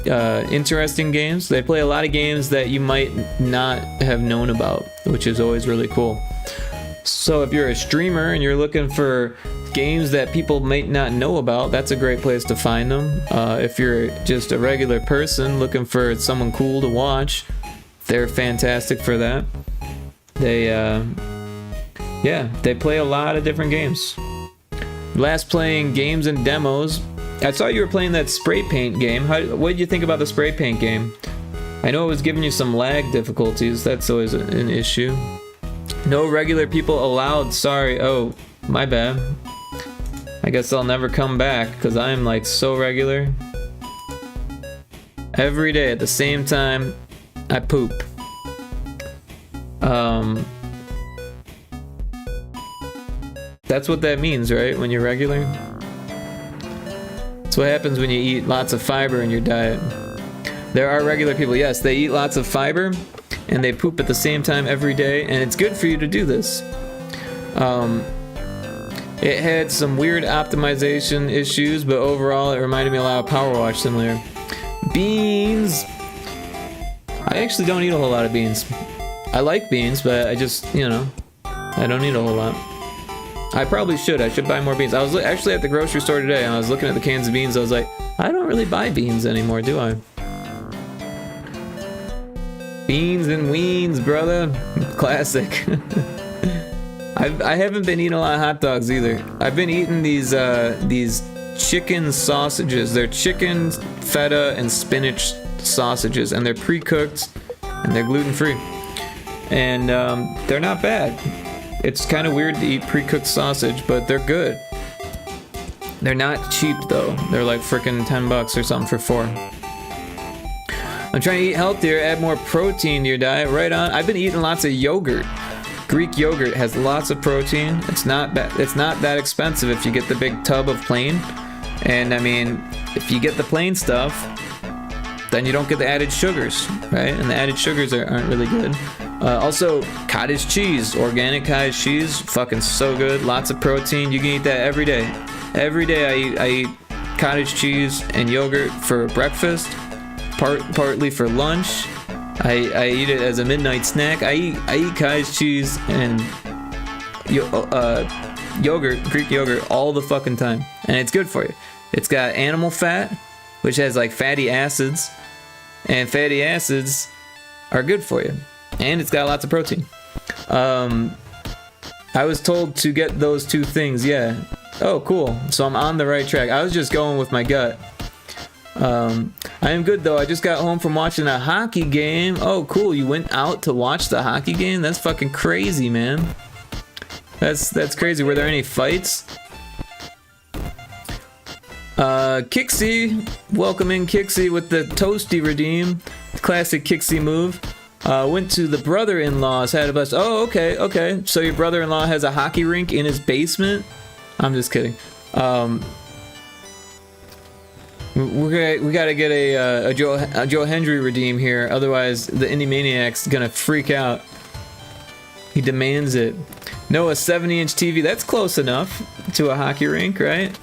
interesting games. They play a lot of games that you might not have known about, which is always really cool. So if you're a streamer and you're looking for games that people might not know about, that's a great place to find them. If you're just a regular person looking for someone cool to watch, they're fantastic for that. They play a lot of different games. Last playing games and demos. I saw you were playing that spray paint game. What did you think about the spray paint game? I know it was giving you some lag difficulties. That's always an issue. No regular people allowed. Sorry. Oh, my bad. I guess I'll never come back because I'm like so regular. Every day at the same time, I poop. That's what that means, right? When you're regular. That's what happens when you eat lots of fiber in your diet. There are regular people, yes, they eat lots of fiber and they poop at the same time every day, and it's good for you to do this. It had some weird optimization issues, but overall it reminded me a lot of Power Wash Simulator. Beans! I actually don't eat a whole lot of beans. I like beans, but I just, you know, I don't eat a whole lot. I probably should. I should buy more beans. I was actually at the grocery store today and I was looking at the cans of beans. I was like, I don't really buy beans anymore, do I? Beans and weens, brother. Classic. I haven't been eating a lot of hot dogs either. I've been eating these chicken sausages. They're chicken, feta, and spinach sausages, and they're pre-cooked and they're gluten-free. And they're not bad. It's kind of weird to eat pre-cooked sausage, but they're good. They're not cheap though. They're like freaking $10 or something for 4. I'm trying to eat healthier, add more protein to your diet. Right on. I've been eating lots of yogurt. Greek yogurt has lots of protein. It's not that expensive if you get the big tub of plain. And I mean, if you get the plain stuff, then you don't get the added sugars, right? And the added sugars aren't really good. Also, cottage cheese, organic cottage cheese, fucking so good. Lots of protein. You can eat that every day. Every day I eat cottage cheese and yogurt for breakfast, partly for lunch. I eat it as a midnight snack. I eat cottage cheese and yogurt, Greek yogurt, all the fucking time, and it's good for you. It's got animal fat, which has like fatty acids, and fatty acids are good for you. And it's got lots of protein. I was told to get those 2 things, yeah. Oh, cool. So I'm on the right track. I was just going with my gut. I am good though. I just got home from watching a hockey game. Oh, cool. You went out to watch the hockey game? That's fucking crazy, man. That's crazy. Were there any fights? Kixie. Welcome in, Kixie, with the Toasty redeem. Classic Kixie move. Went to the brother-in-law's, had a bus. Oh, okay. So your brother-in-law has a hockey rink in his basement? I'm just kidding. We gotta get a Joe Hendry redeem here, otherwise the Indie Maniac's gonna freak out. He demands it. No, a 70-inch TV, that's close enough to a hockey rink, right?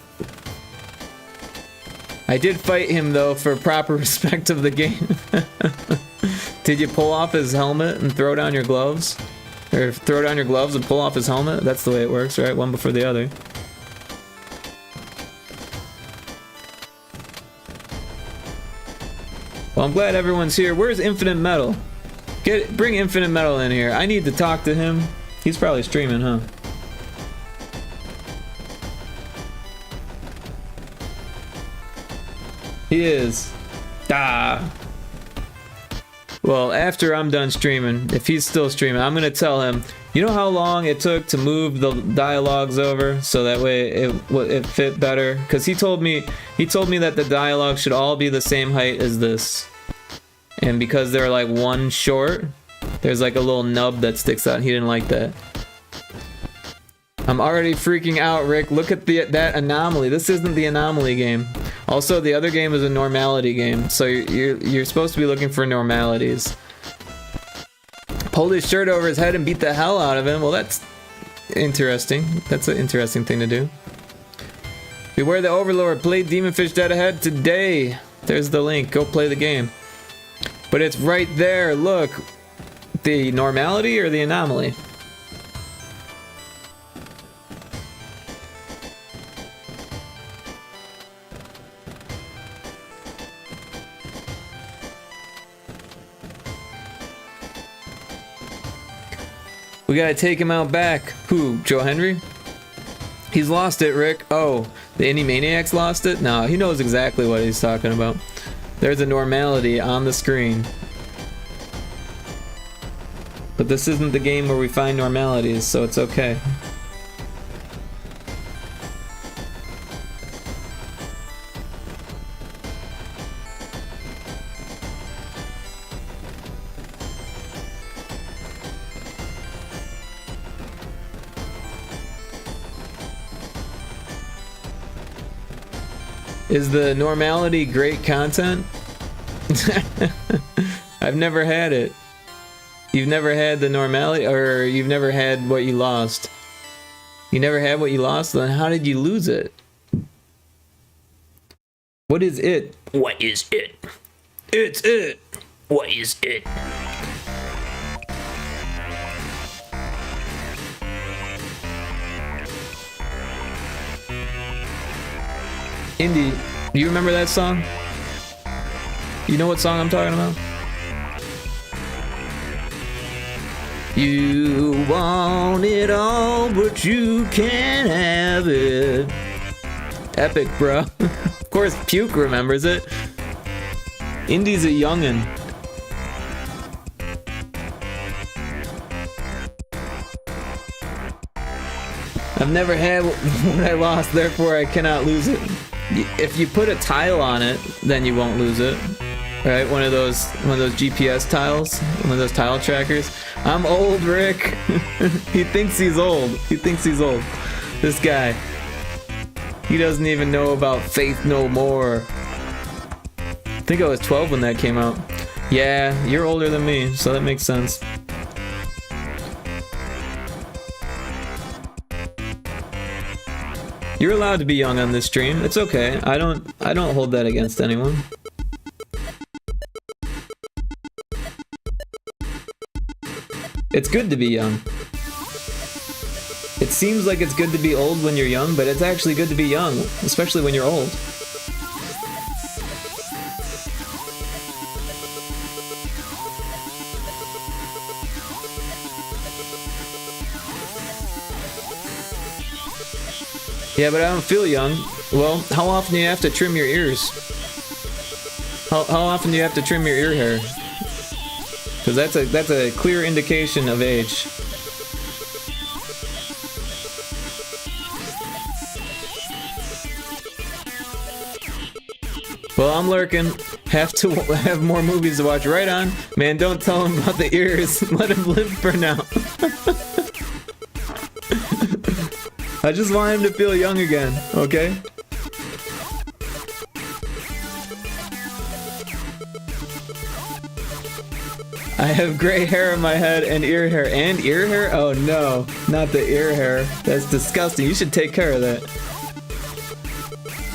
I did fight him though for proper respect of the game. Did you pull off his helmet and throw down your gloves? Or throw down your gloves and pull off his helmet? That's the way it works, right? One before the other. Well, I'm glad everyone's here. Where's Infinite Metal? Bring Infinite Metal in here. I need to talk to him. He's probably streaming, huh? He is. Ah. Well, after I'm done streaming, if he's still streaming, I'm gonna tell him, you know how long it took to move the dialogues over so that way it fit better? Because he told me that the dialogue should all be the same height as this. And because they're like one short, there's like a little nub that sticks out. He didn't like that. I'm already freaking out, Rick. Look at that anomaly. This isn't the anomaly game. Also, the other game is a normality game, so you're supposed to be looking for normalities. Pulled his shirt over his head and beat the hell out of him. Well, that's interesting. That's an interesting thing to do. Beware the Overlord. Play Demon Fish Dead Ahead today. There's the link. Go play the game. But it's right there. Look. The normality or the anomaly? We gotta take him out back. Who? Joe Henry? He's lost it, Rick. Oh, the Indie Maniacs lost it? No, he knows exactly what he's talking about. There's a normality on the screen. But this isn't the game where we find normalities, so it's okay. Is the normality great content? I've never had it. You've never had the normality, or you've never had what you lost? You never had what you lost? Then how did you lose it? What is it? What is it? It's it! What is it? Indy, do you remember that song? You know what song I'm talking about? You want it all, but you can't have it. Epic, bro. Of course, Puke remembers it. Indy's a youngin'. I've never had what I lost, therefore I cannot lose it. If you put a tile on it, then you won't lose it. Right? One of those GPS tiles, one of those tile trackers. I'm old, Rick. He thinks he's old. He thinks he's old. This guy. He doesn't even know about Faith No More. I think I was 12 when that came out. Yeah, you're older than me, so that makes sense. You're allowed to be young on this stream. It's okay. I don't hold that against anyone. It's good to be young. It seems like it's good to be old when you're young, but it's actually good to be young, especially when you're old. Yeah, but I don't feel young. Well, how often do you have to trim your ears? How often do you have to trim your ear hair? Because that's a clear indication of age. Well, I'm lurking. Have to have more movies to watch. Right on. Man, don't tell him about the ears. Let him live for now. I just want him to feel young again, okay? I have gray hair on my head and ear hair. And ear hair? Oh no, not the ear hair. That's disgusting. You should take care of that.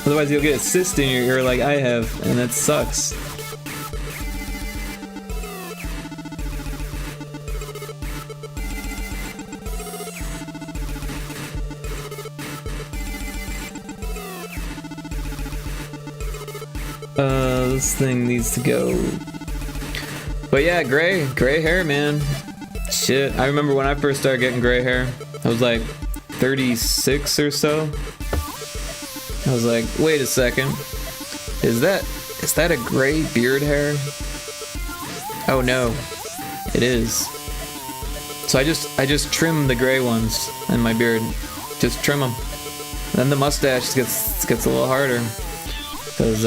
Otherwise you'll get a cyst in your ear like I have, and that sucks. This thing needs to go. But yeah, gray hair, man. Shit, I remember when I first started getting gray hair. I was like 36 or so. I was like, wait a second. Is that Is that a gray beard hair? Oh no, it is. So I just trim the gray ones in my beard. Just trim them. Then the mustache gets a little harder because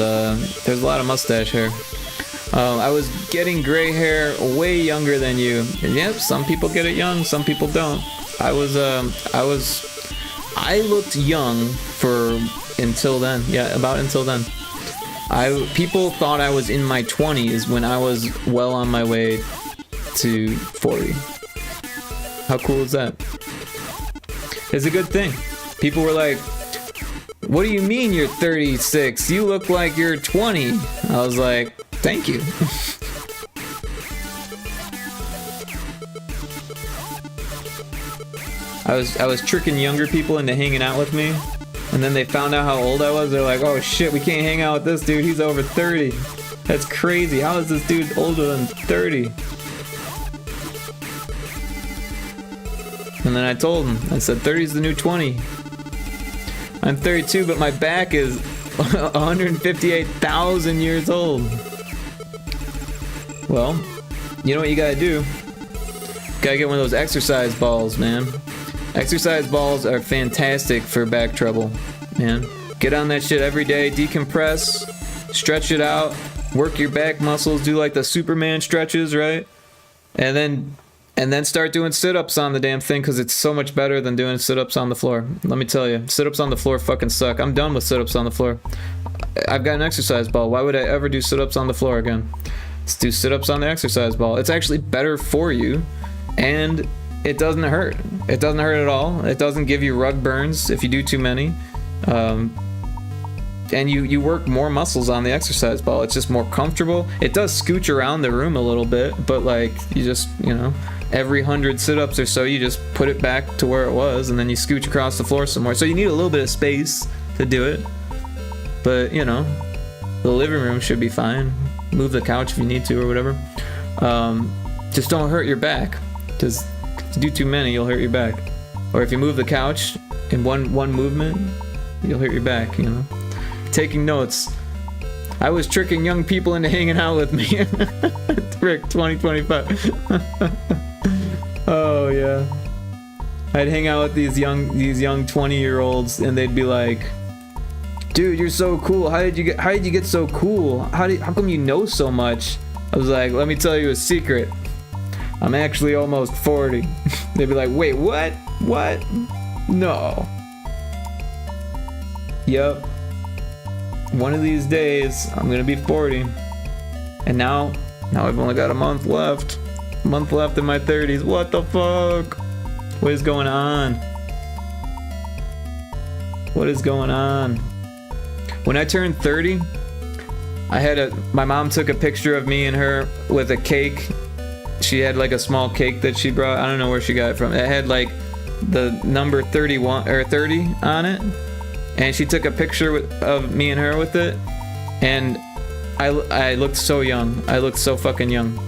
there's a lot of mustache hair. I was getting gray hair way younger than you. And yep, some people get it young, some people don't. I looked young for until then. Yeah, about until then. People thought I was in my 20s when I was well on my way to 40. How cool is that? It's a good thing. People were like, what do you mean you're 36? You look like you're 20. I was like, thank you. I was tricking younger people into hanging out with me, and then they found out how old I was. They're like, oh shit, we can't hang out with this dude. He's over 30. That's crazy. How is this dude older than 30? And then I told him, I said 30 is the new 20. I'm 32, but my back is 158,000 years old. Well, you know what you gotta do? Gotta get one of those exercise balls, man. Exercise balls are fantastic for back trouble, man. Get on that shit every day, decompress, stretch it out, work your back muscles, do like the Superman stretches, right? And then start doing sit-ups on the damn thing, because it's so much better than doing sit-ups on the floor. Let me tell you, sit-ups on the floor fucking suck. I'm done with sit-ups on the floor. I've got an exercise ball. Why would I ever do sit-ups on the floor again? Let's do sit-ups on the exercise ball. It's actually better for you, and it doesn't hurt. It doesn't hurt at all. It doesn't give you rug burns if you do too many. And you work more muscles on the exercise ball. It's just more comfortable. It does scooch around the room a little bit, but like, you just, you know, every 100 sit-ups or so, you just put it back to where it was, and then you scooch across the floor some more. So you need a little bit of space to do it. But, you know, the living room should be fine. Move the couch if you need to or whatever. Just don't hurt your back. Because if you do too many, you'll hurt your back. Or if you move the couch in one movement, you'll hurt your back, you know. Taking notes. I was tricking young people into hanging out with me. Rick 2025. Oh yeah. I'd hang out with these young 20-year-olds, and they'd be like, dude, you're so cool. How did you get so cool? How come you know so much? I was like, let me tell you a secret. I'm actually almost 40. They'd be like, wait, what? What? No. Yep. One of these days, I'm gonna be 40. And now I've only got a month left. A month left in my 30s. What the fuck? What is going on? What is going on? When I turned 30, my mom took a picture of me and her with a cake. She had like a small cake that she brought. I don't know where she got it from. It had like the number 31 or 30 on it. And she took a picture of me and her with it, and I looked so young. I looked so fucking young.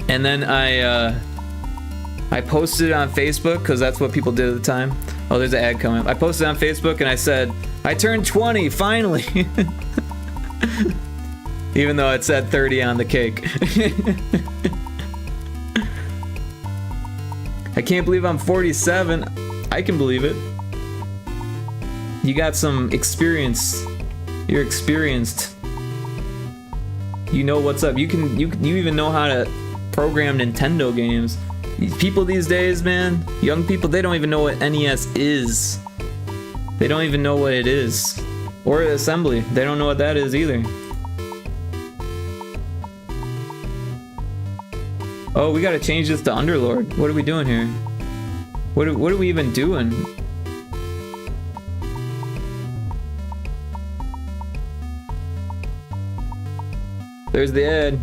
And then I posted it on Facebook, because that's what people did at the time. Oh, there's an ad coming up. I posted it on Facebook and I said, I turned 20, finally. Even though it said 30 on the cake. I can't believe I'm 47. I can believe it. You got some experience. You're experienced. You know what's up. You even know how to program Nintendo games. These people these days, man, young people, they don't even know what NES is. They don't even know what it is. Or assembly. They don't know what that is either. Oh, we gotta change this to Underlord. What are we doing here? What are we even doing? There's the ad.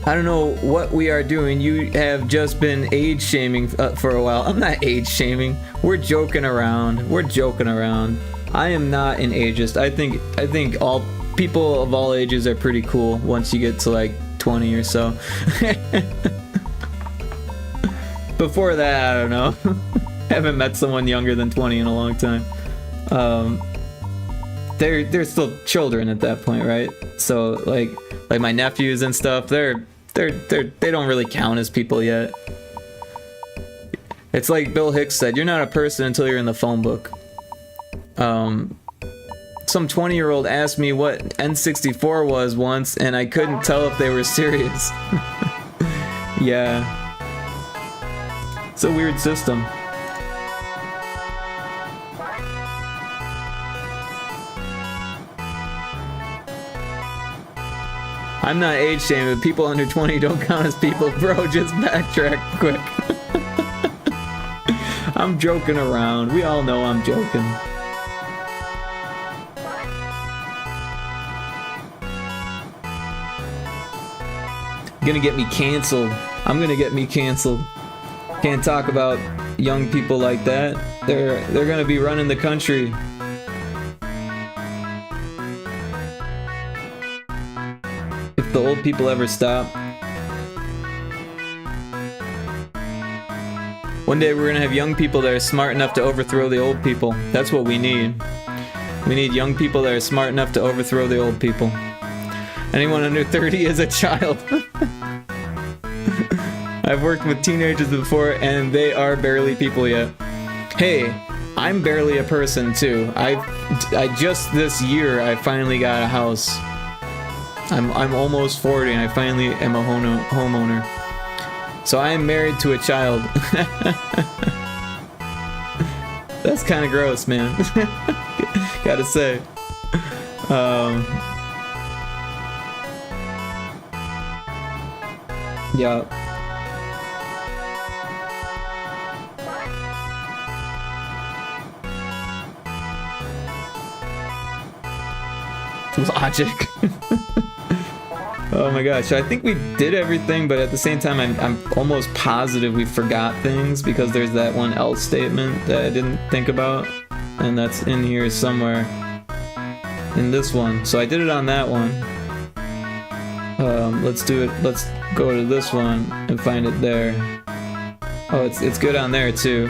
I don't know what we are doing. You have just been age shaming for a while. I'm not age shaming. We're joking around. We're joking around. I am not an ageist. I think all people of all ages are pretty cool once you get to like 20 or so. Before that, I don't know. Haven't met someone younger than 20 in a long time. They're still children at that point, right? So like my nephews and stuff, they don't really count as people yet. It's like Bill Hicks said, you're not a person until you're in the phone book. Some 20-year-old asked me what N64 was once, and I couldn't tell if they were serious. Yeah. It's a weird system. I'm not age shaming, but people under 20 don't count as people, bro. Just backtrack quick. I'm joking around. We all know I'm joking. Gonna get me canceled. I'm gonna get me canceled. Can't talk about young people like that. They're gonna be running the country. If the old people ever stop. One day we're gonna have young people that are smart enough to overthrow the old people. That's what we need. We need young people that are smart enough to overthrow the old people. Anyone under 30 is a child. I've worked with teenagers before and they are barely people yet. Hey, I'm barely a person too. I just this year I finally got a house. I'm almost 40 and I finally am a homeowner. So I am married to a child. That's kind of gross, man. Gotta say. Yeah. Logic. Oh my gosh, I think we did everything, but at the same time I'm almost positive we forgot things because there's that one else statement that I didn't think about, and that's in here somewhere in this one. So I did it on that one. Let's do it. Let's go to this one and find it there. Oh, it's good on there too.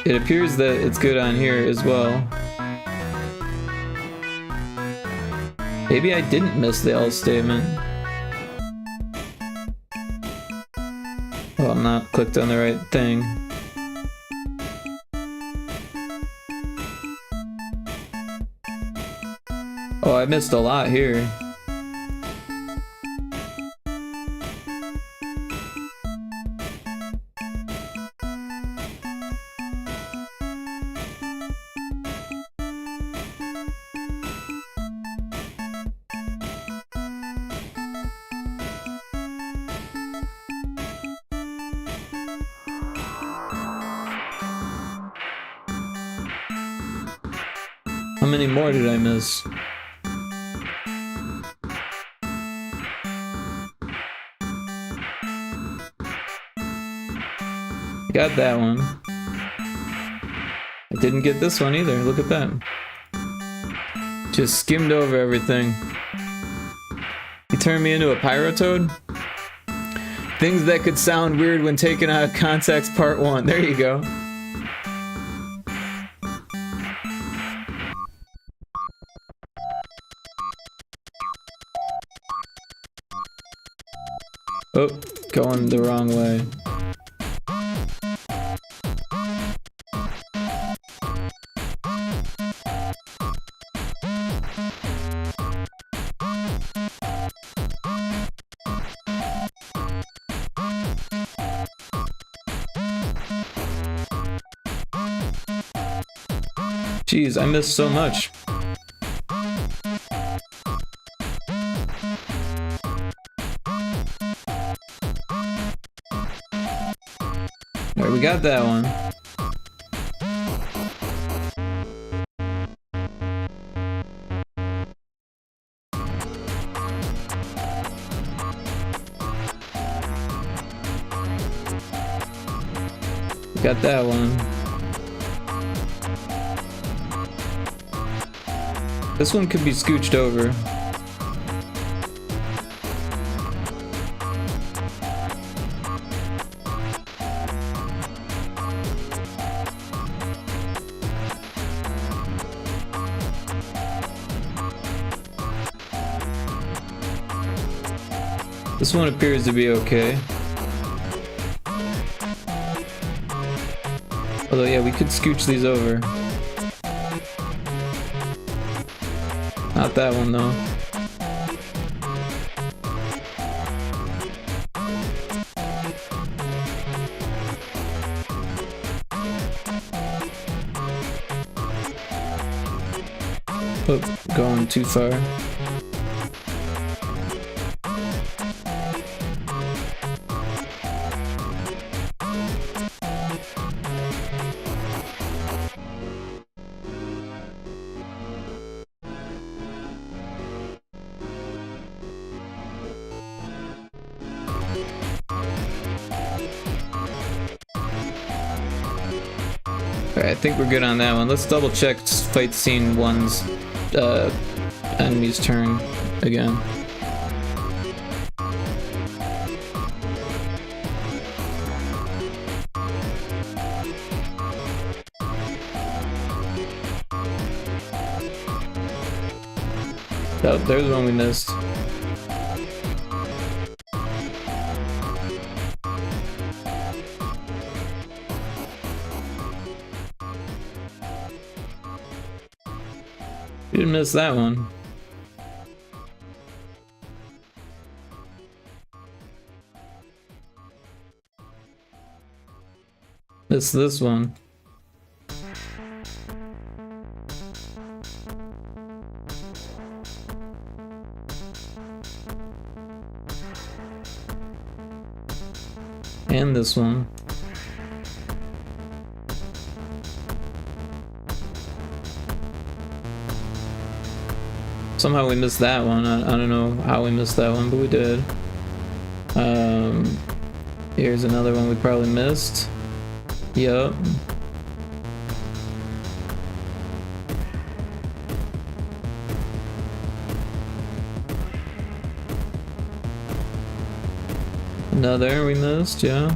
It appears that it's good on here as well. Maybe I didn't miss the else statement. Oh, I'm not clicked on the right thing. Oh, I missed a lot here. How many more did I miss? Got that one. I didn't get this one either. Look at that. Just skimmed over everything. You turned me into a Pyrotoad? Things that could sound weird when taken out of context, part 1. There you go. Oh, going the wrong way. Jeez, I missed so much. Alright, we got that one. Got that one. This one could be scooched over. This one appears to be okay. Although, yeah, we could scooch these over. Not that one, though. Oh, going too far. Alright, I think we're good on that one. Let's double check fight scene 1's enemy's turn again. Oh, there's one we missed. You didn't miss that one. Missed this one. And this one. Somehow we missed that one. I don't know how we missed that one, but we did. Here's another one we probably missed. Yup. Another we missed, yeah.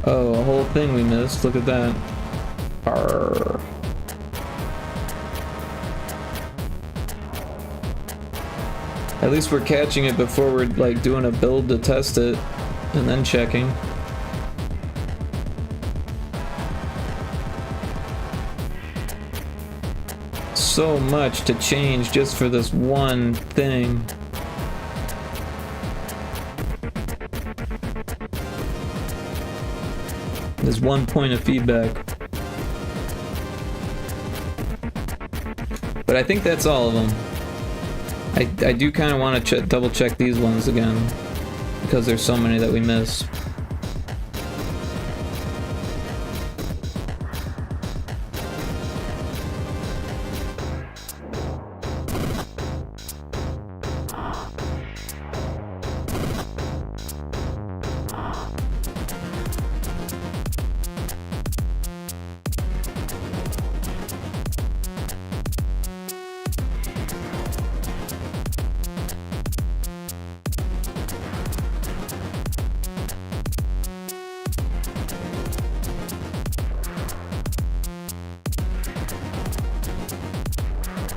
Oh, a whole thing we missed. Look at that. Arrgh. At least we're catching it before we're like doing a build to test it and then checking. So much to change just for this one thing. There's one point of feedback. But I think that's all of them. I do kind of want to double check these ones again, because there's so many that we missed.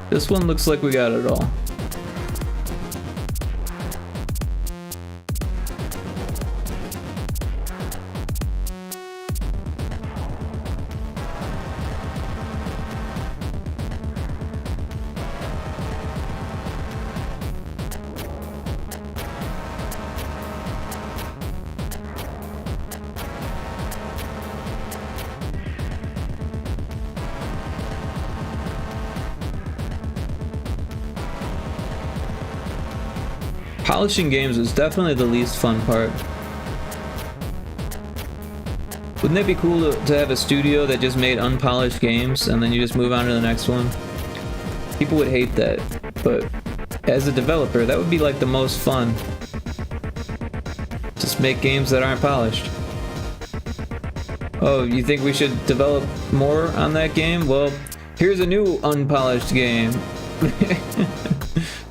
This one looks like we got it all. Polishing games is definitely the least fun part. Wouldn't it be cool to have a studio that just made unpolished games and then you just move on to the next one? People would hate that, but as a developer, that would be like the most fun. Just make games that aren't polished. Oh, you think we should develop more on that game? Well, here's a new unpolished game.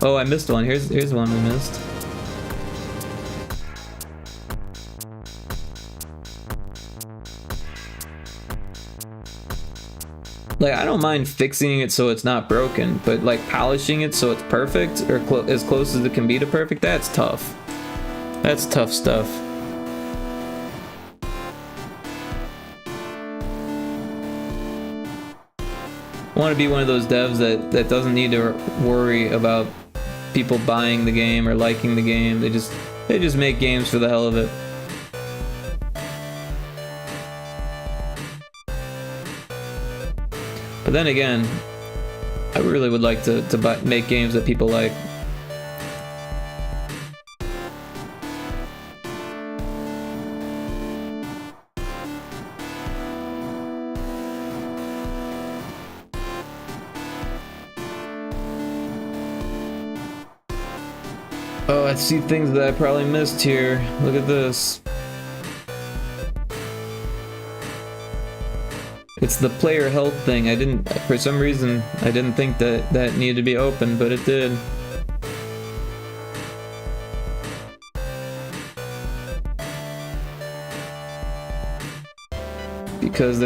Oh, I missed one. Here's one we missed. Like, I don't mind fixing it so it's not broken, but like polishing it so it's perfect, or as close as it can be to perfect, that's tough. That's tough stuff. I want to be one of those devs that doesn't need to worry about people buying the game or liking the game. They just make games for the hell of it. But then again, I really would like to make games that people like. Oh, I see things that I probably missed here. Look at this. It's the player health thing. For some reason, I didn't think that needed to be open, but it did. Because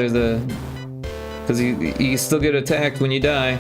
you still get attacked when you die.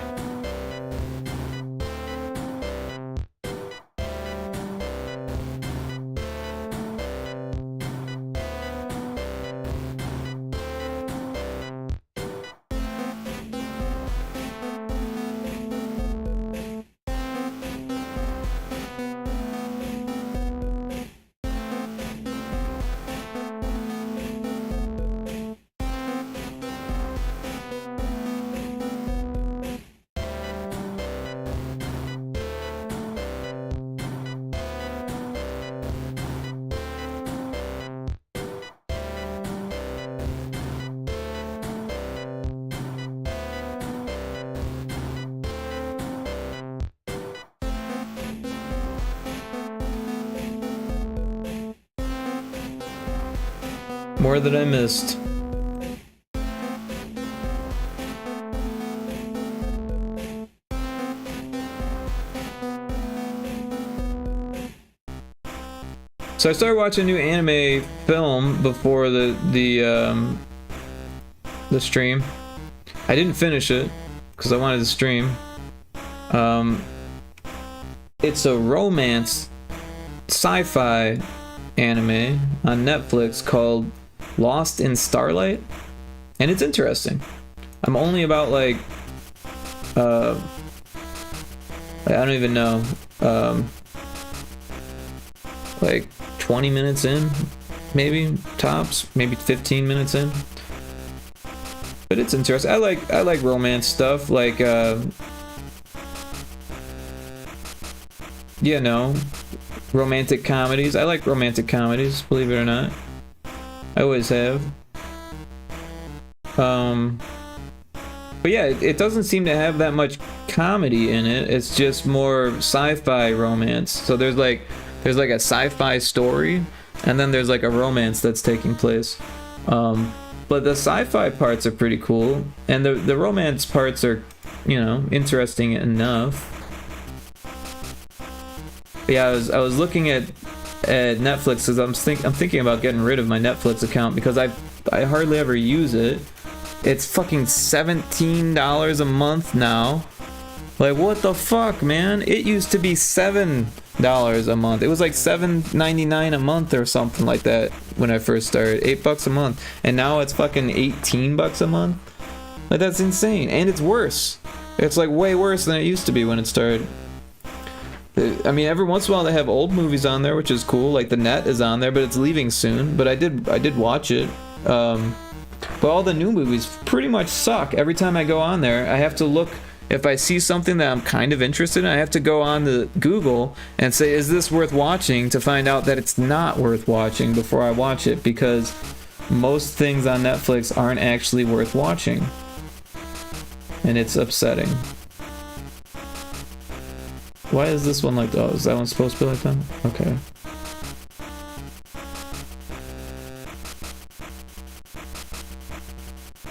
More that I missed. So I started watching a new anime film before the stream. I didn't finish it because I wanted to stream. It's a romance sci-fi anime on Netflix called Lost in Starlight, and it's interesting. I'm only about like I don't even know, like 20 minutes in, maybe tops, maybe 15 minutes in. But it's interesting. I like romance stuff, like you know, romantic comedies. I like romantic comedies, believe it or not. I always have. But yeah, it doesn't seem to have that much comedy in it. It's just more sci-fi romance. So there's like a sci-fi story, and then there's like a romance that's taking place. But the sci-fi parts are pretty cool, and the romance parts are, you know, interesting enough. But yeah, I was looking at Netflix because I'm thinking about getting rid of my Netflix account because I hardly ever use it. It's fucking $17 a month now. Like, what the fuck, man? It used to be $7 a month. It was like $7.99 a month or something like that when I first started. $8 a month, and now it's fucking $18 a month. Like, that's insane, and it's worse. It's like way worse than it used to be when it started. I mean, every once in a while they have old movies on there, which is cool. Like The Net is on there, but it's leaving soon. But I did watch it. But all the new movies pretty much suck. Every time I go on there, I have to look. If I see something that I'm kind of interested in, I have to go on to Google and say, is this worth watching, to find out that it's not worth watching before I watch it, because most things on Netflix aren't actually worth watching. And it's upsetting. Why is this one like, oh, is that one supposed to be like that? Okay.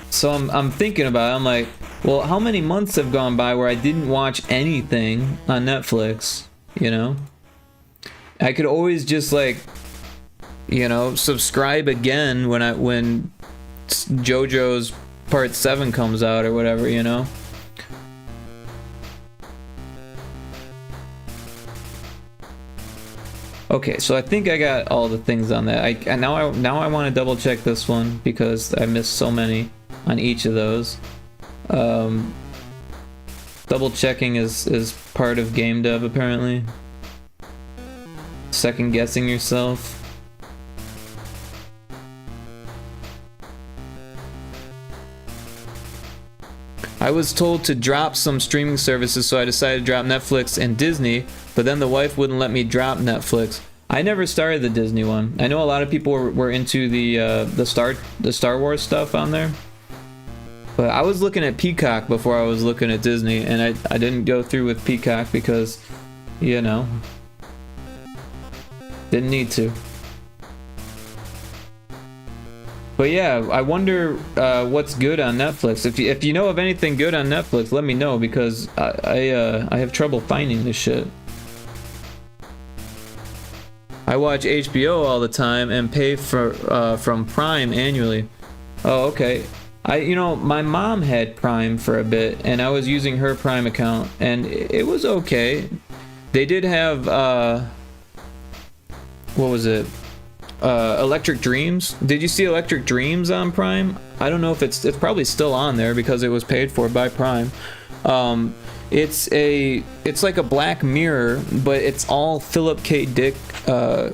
So I'm thinking about it, I'm like, well, how many months have gone by where I didn't watch anything on Netflix, you know? I could always just like, you know, subscribe again when JoJo's Part 7 comes out or whatever, you know? Okay, so I think I got all the things on that. Now I want to double check this one because I missed so many on each of those. Double checking is part of game dev apparently. Second guessing yourself. I was told to drop some streaming services, so I decided to drop Netflix and Disney, but then the wife wouldn't let me drop Netflix. I never started the Disney one. I know a lot of people were into the Star Wars stuff on there, but I was looking at Peacock before I was looking at Disney, and I didn't go through with Peacock because, you know, didn't need to. But yeah, I wonder what's good on Netflix. If you know of anything good on Netflix, let me know because I have trouble finding this shit. I watch HBO all the time and pay for from Prime annually. Oh, okay. You know, my mom had Prime for a bit, and I was using her Prime account, and it was okay. They did have what was it? Electric Dreams. Did you see Electric Dreams on Prime? I don't know if it's probably still on there because it was paid for by Prime. It's like a Black Mirror, but it's all Philip K. Dick. What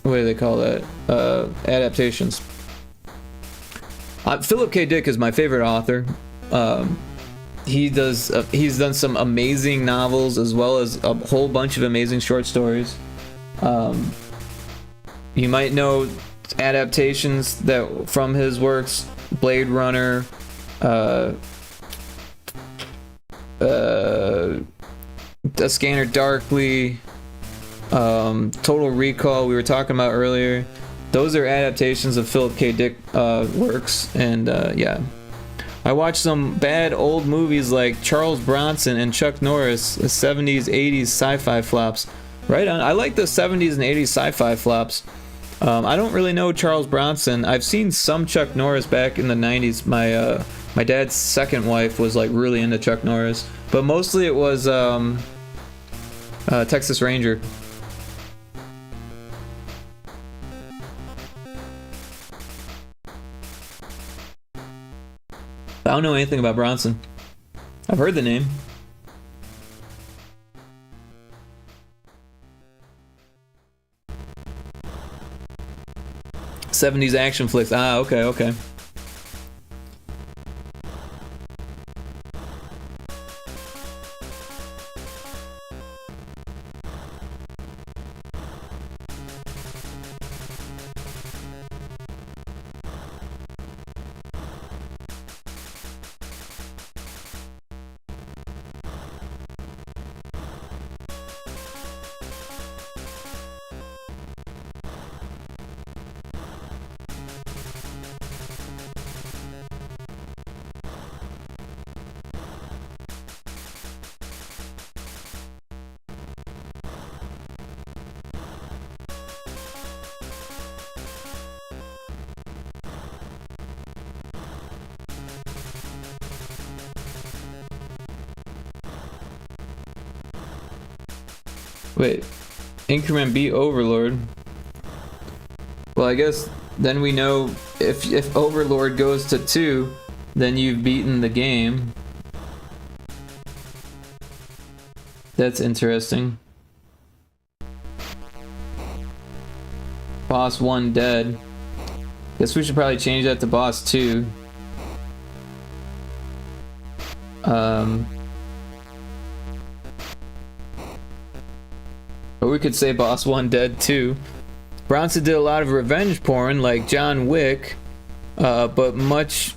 do they call that? Adaptations. Philip K. Dick is my favorite author. He's done some amazing novels as well as a whole bunch of amazing short stories. You might know adaptations that from his works: Blade Runner, A Scanner Darkly, Total Recall we were talking about earlier. Those are adaptations of Philip K. Dick works, and yeah. I watched some bad old movies like Charles Bronson and Chuck Norris, the 70s, 80s sci-fi flops. Right on. I like the 70s and 80s sci-fi flops. I don't really know Charles Bronson. I've seen some Chuck Norris back in the 90s. My dad's second wife was like really into Chuck Norris, but mostly it was Texas Ranger. I don't know anything about Bronson. I've heard the name. '70s action flicks. Ah, okay. Wait, increment B Overlord. Well, I guess then we know if Overlord goes to 2, then you've beaten the game. That's interesting. Boss 1 dead. Guess we should probably change that to boss 2. Or we could say boss 1 dead too. Bronson did a lot of revenge porn like John Wick, but much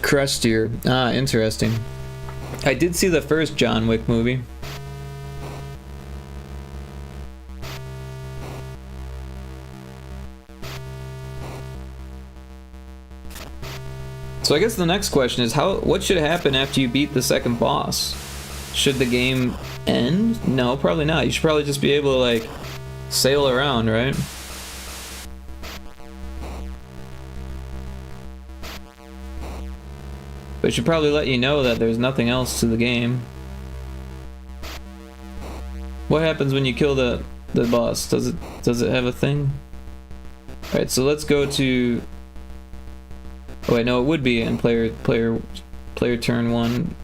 crustier. Ah, interesting. I did see the first John Wick movie. So I guess the next question is what should happen after you beat the second boss? Should the game end? No, probably not. You should probably just be able to like sail around, right? But it should probably let you know that there's nothing else to the game. What happens when you kill the boss? Does it have a thing? Alright, so let's go to... Oh wait, no, it would be in player turn 1.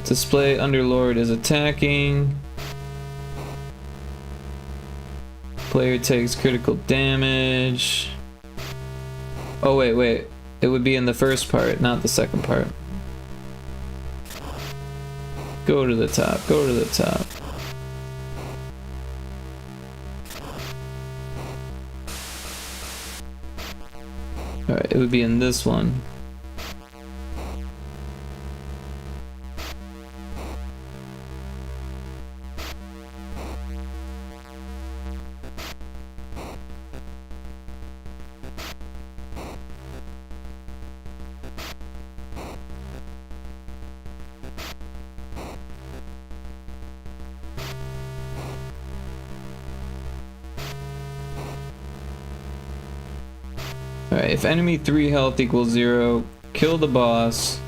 Display Underlord is attacking. Player takes critical damage. Oh wait. It would be in the first part, not the second part. Go to the top, go to the top. Alright, it would be in this one. Alright, if enemy 3 health equals 0, kill the boss.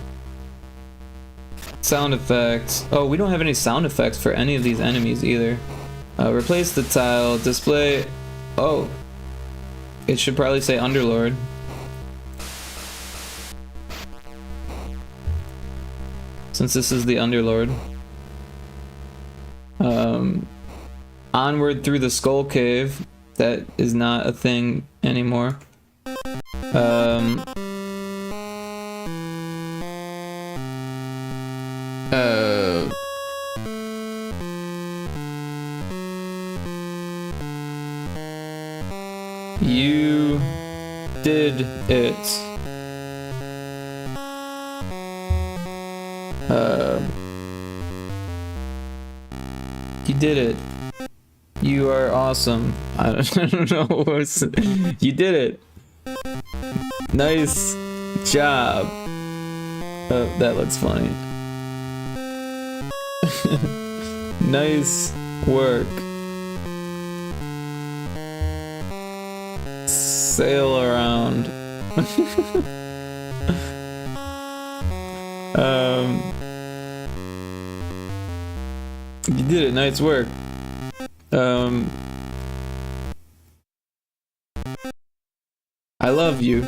Sound effects. Oh, we don't have any sound effects for any of these enemies either. Replace the tile. Display. Oh. It should probably say Underlord. Since this is the Underlord. Onward through the Skull Cave. That is not a thing anymore. You did it. You did it. You are awesome. I don't know what's... You did it. Nice job. Oh, that looks funny. Nice work. Sail around. You did it. Nice work. I love you.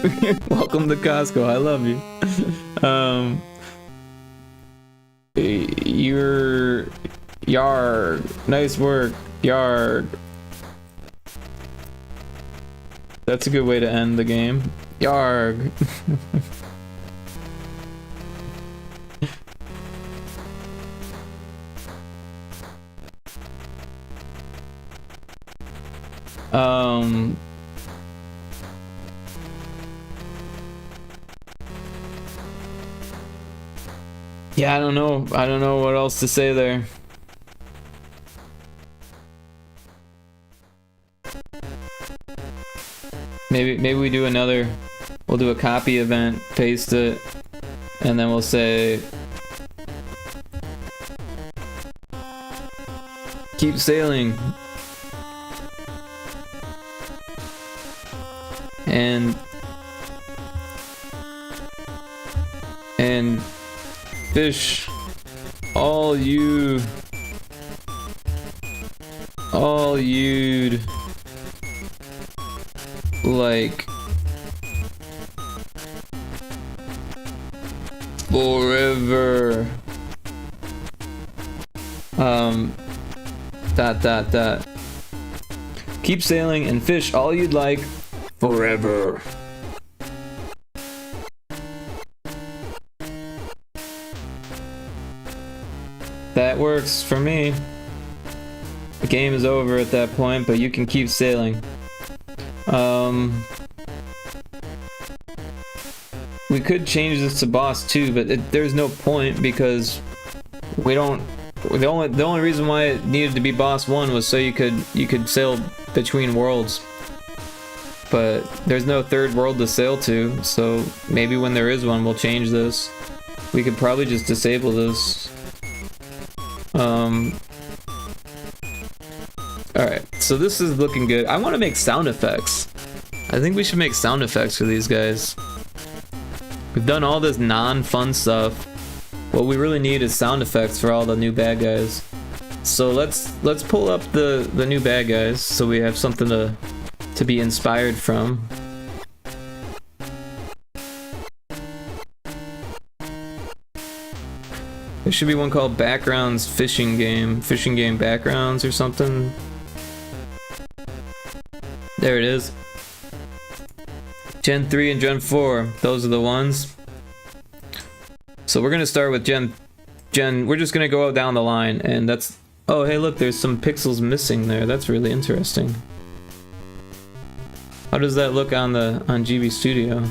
Welcome to Costco. I love you. You're Yarg. Nice work. Yarg. That's a good way to end the game. Yarg. Yeah, I don't know. I don't know what else to say there. Maybe we do another. We'll do a copy event, paste it, and then we'll say keep sailing. And fish all you'd like forever. Keep sailing and fish all you'd like forever. That works for me. The game is over at that point, but you can keep sailing. We could change this to boss 2, but there's no point because we don't. The only reason why it needed to be boss 1 was so you could sail between worlds. But there's no third world to sail to, so maybe when there is one, we'll change this. We could probably just disable this. Alright, so this is looking good. I want to make sound effects. I think we should make sound effects for these guys. We've done all this non-fun stuff. What we really need is sound effects for all the new bad guys. So let's pull up the new bad guys so we have something to be inspired from. There should be one called Backgrounds Fishing Game Backgrounds or something. There it is. Gen 3 and Gen 4, those are the ones. So we're gonna start with Gen. We're just gonna go down the line, and that's. Oh, hey, look, there's some pixels missing there. That's really interesting. How does that look on GB Studio?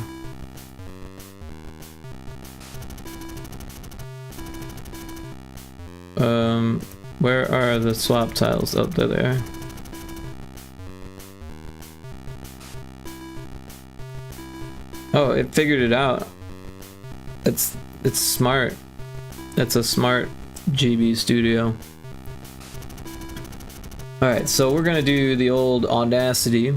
Where are the swap tiles? Oh, they're there. Oh, it figured it out. It's smart. That's a smart GB Studio. Alright, so we're gonna do the old Audacity.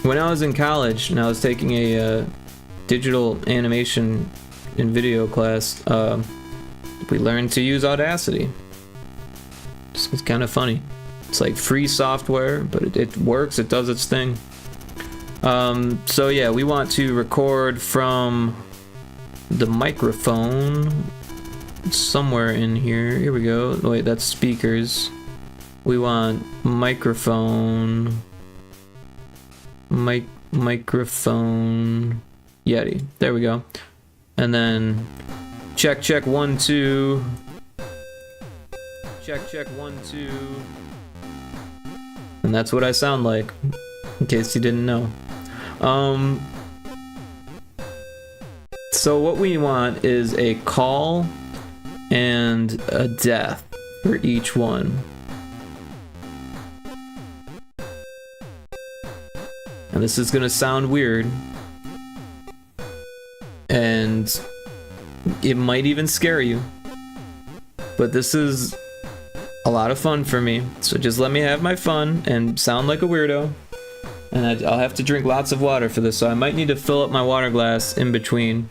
When I was in college and I was taking a digital animation and video class, we learned to use Audacity. It's kind of funny. It's like free software, but it works, it does its thing. So yeah, we want to record from the microphone somewhere in here. Here we go. Wait, that's speakers. We want microphone. Microphone. Yeti. There we go. And then check 1 2. Check 1 2. And that's what I sound like, in case you didn't know. So what we want is a call and a death for each one. And this is gonna sound weird. And it might even scare you. But this is a lot of fun for me. So just let me have my fun and sound like a weirdo. And I'll have to drink lots of water for this, so I might need to fill up my water glass in between.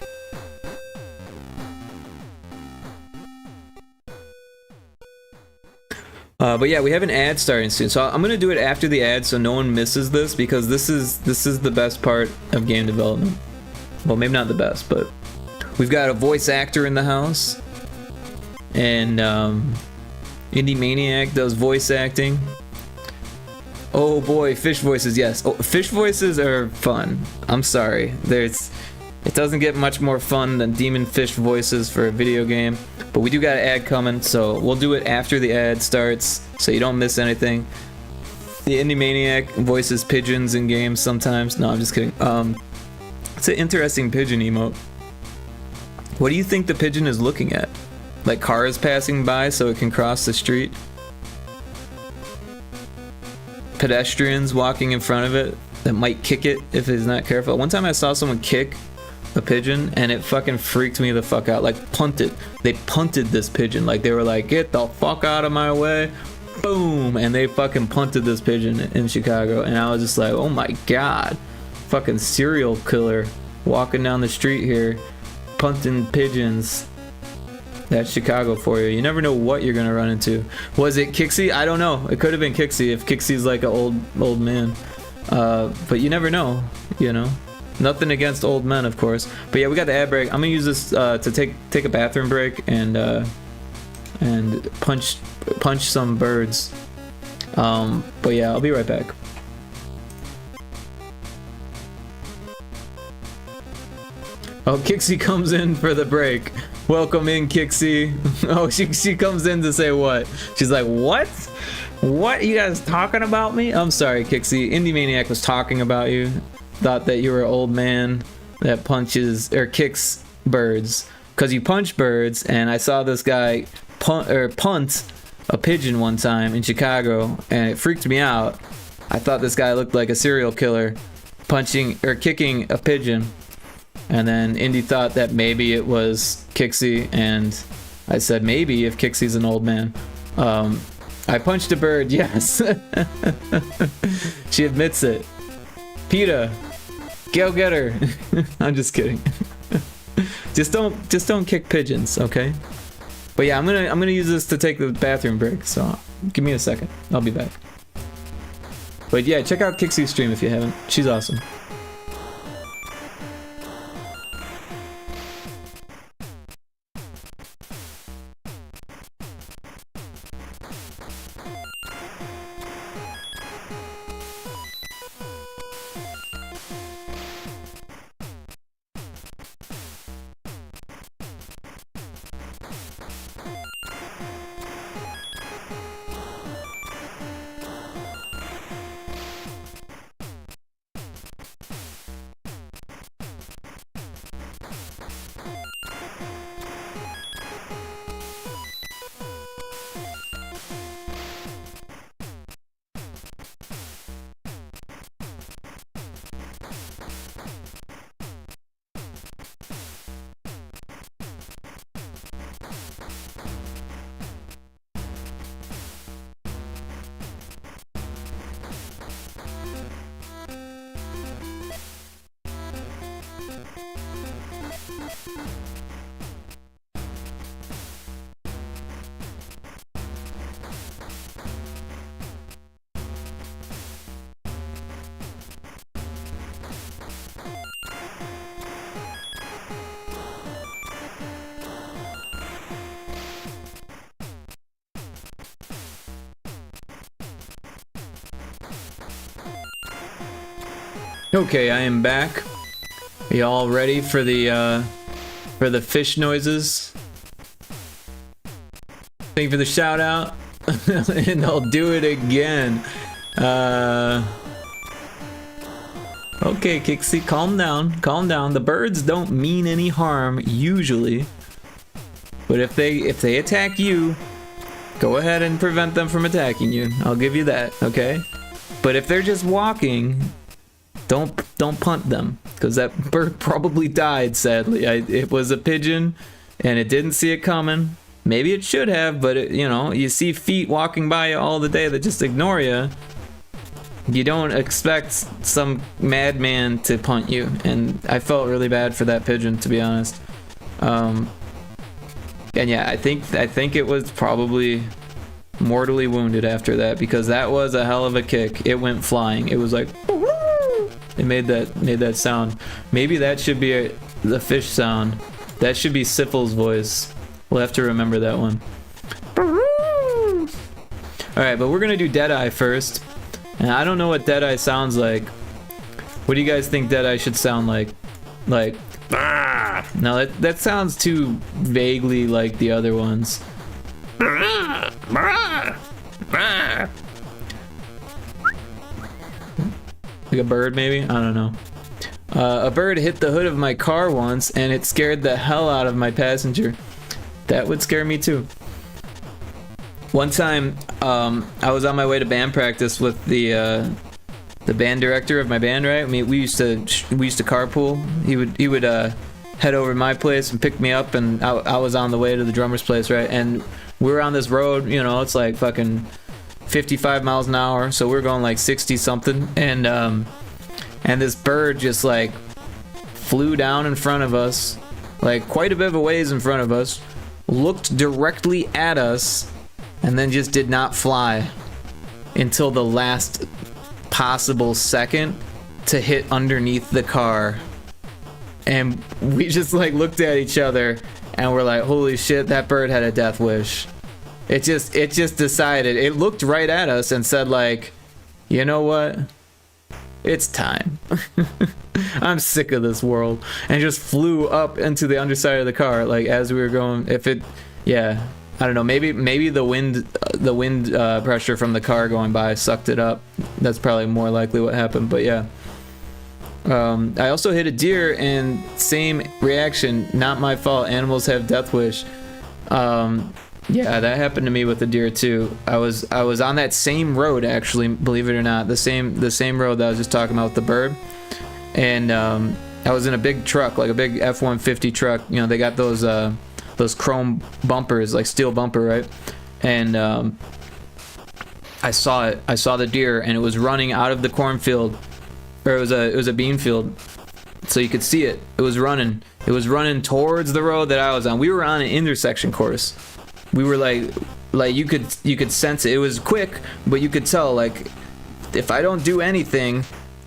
But yeah, we have an ad starting soon, so I'm gonna do it after the ad so no one misses this, because this is the best part of game development. Well, maybe not the best, but we've got a voice actor in the house, and Indie Maniac does voice acting. Oh boy, fish voices, yes. Oh, fish voices are fun. I'm sorry. It doesn't get much more fun than demon fish voices for a video game. But we do got an ad coming, so we'll do it after the ad starts, so you don't miss anything. The Indie Maniac voices pigeons in games sometimes. No, I'm just kidding. It's an interesting pigeon emote. What do you think the pigeon is looking at? Like cars passing by so it can cross the street? Pedestrians walking in front of it that might kick it if it's not careful. One time I saw someone kick a pigeon and it fucking freaked me the fuck out. Like punted. They punted this pigeon. Like they were like, get the fuck out of my way. Boom. And they fucking punted this pigeon in Chicago. And I was just like, oh my god. Fucking serial killer walking down the street here punting pigeons. That's Chicago for you. You never know what you're gonna run into. Was it Kixie? I don't know. It could have been Kixie if Kixie's like an old man. But you never know, you know. Nothing against old men, of course. But yeah, we got the ad break. I'm gonna use this to take a bathroom break and punch some birds. But yeah, I'll be right back. Oh, Kixie comes in for the break. Welcome in, Kixie. Oh, she comes in to say what? She's like, what? What? You guys talking about me? I'm sorry, Kixie. Indie Maniac was talking about you. Thought that you were an old man that punches or kicks birds. Because you punch birds, and I saw this guy punt a pigeon one time in Chicago, and it freaked me out. I thought this guy looked like a serial killer punching or kicking a pigeon. And then Indy thought that maybe it was Kixie, and I said maybe if Kixie's an old man. I punched a bird, yes. She admits it. PETA, go get her. I'm just kidding. just don't kick pigeons, okay? But yeah, I'm gonna use this to take the bathroom break, so give me a second. I'll be back. But yeah, check out Kixie's stream if you haven't. She's awesome. Okay, I am back. Are y'all ready for the fish noises? Thank you for the shout out. And I'll do it again. Okay, Kixie, calm down. Calm down. The birds don't mean any harm usually. But if they attack you, go ahead and prevent them from attacking you. I'll give you that, okay? But if they're just walking, don't punt them, because that bird probably died, sadly. It was a pigeon, and it didn't see it coming. Maybe it should have, but you know, you see feet walking by you all the day that just ignore you. You don't expect some madman to punt you, and I felt really bad for that pigeon, to be honest. And yeah, I think it was probably mortally wounded after that, because that was a hell of a kick. It went flying. It was like, it made that sound. Maybe that should be the fish sound. That should be Syphil's voice. We'll have to remember that one. Alright, but we're gonna do Deadeye first. And I don't know what Deadeye sounds like. What do you guys think Deadeye should sound like? Like, no, that sounds too vaguely like the other ones. Like a bird, maybe? I don't know. A bird hit the hood of my car once, and it scared the hell out of my passenger. That would scare me too. One time, I was on my way to band practice with the band director of my band, right? I mean, we used to carpool. He would head over to my place and pick me up, and I was on the way to the drummer's place, right? And we were on this road, you know, it's like fucking 55 miles an hour, so we're going like 60 something, and this bird just like flew down in front of us, like quite a bit of a ways in front of us, looked directly at us, and then just did not fly until the last possible second to hit underneath the car. And we just like looked at each other and we're like, holy shit, that bird had a death wish. It just decided, it looked right at us and said like, you know what? It's time. I'm sick of this world. And just flew up into the underside of the car, like as we were going, yeah. I don't know, maybe the wind pressure from the car going by sucked it up. That's probably more likely what happened, but yeah. I also hit a deer and same reaction, not my fault. Animals have death wish. Yeah, that happened to me with the deer too. I was on that same road actually, believe it or not, the same road that I was just talking about with the bird. And I was in a big truck, like a big F-150 truck. You know, they got those chrome bumpers, like steel bumper, right? And I saw it. I saw the deer, and it was running out of the cornfield, or it was a bean field, so you could see it. It was running. It was running towards the road that I was on. We were on an intersection course. We were like you could sense it. It was quick, but you could tell, like, if I don't do anything,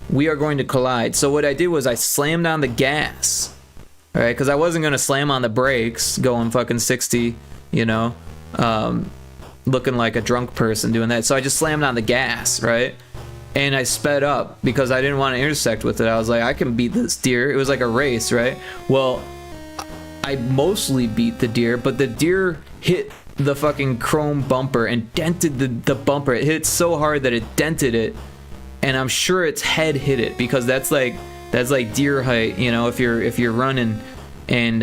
we are going to collide. So what I did was I slammed on the gas, all right, because I wasn't gonna slam on the brakes going fucking 60, you know, looking like a drunk person doing that. So I just slammed on the gas, right, and I sped up because I didn't want to intersect with it. I was like, I can beat this deer. It was like a race, right? Well, I mostly beat the deer, but the deer hit the fucking chrome bumper and dented the bumper. It hit so hard that it dented it, and I'm sure its head hit it, because that's like deer height, you know, if you're running. And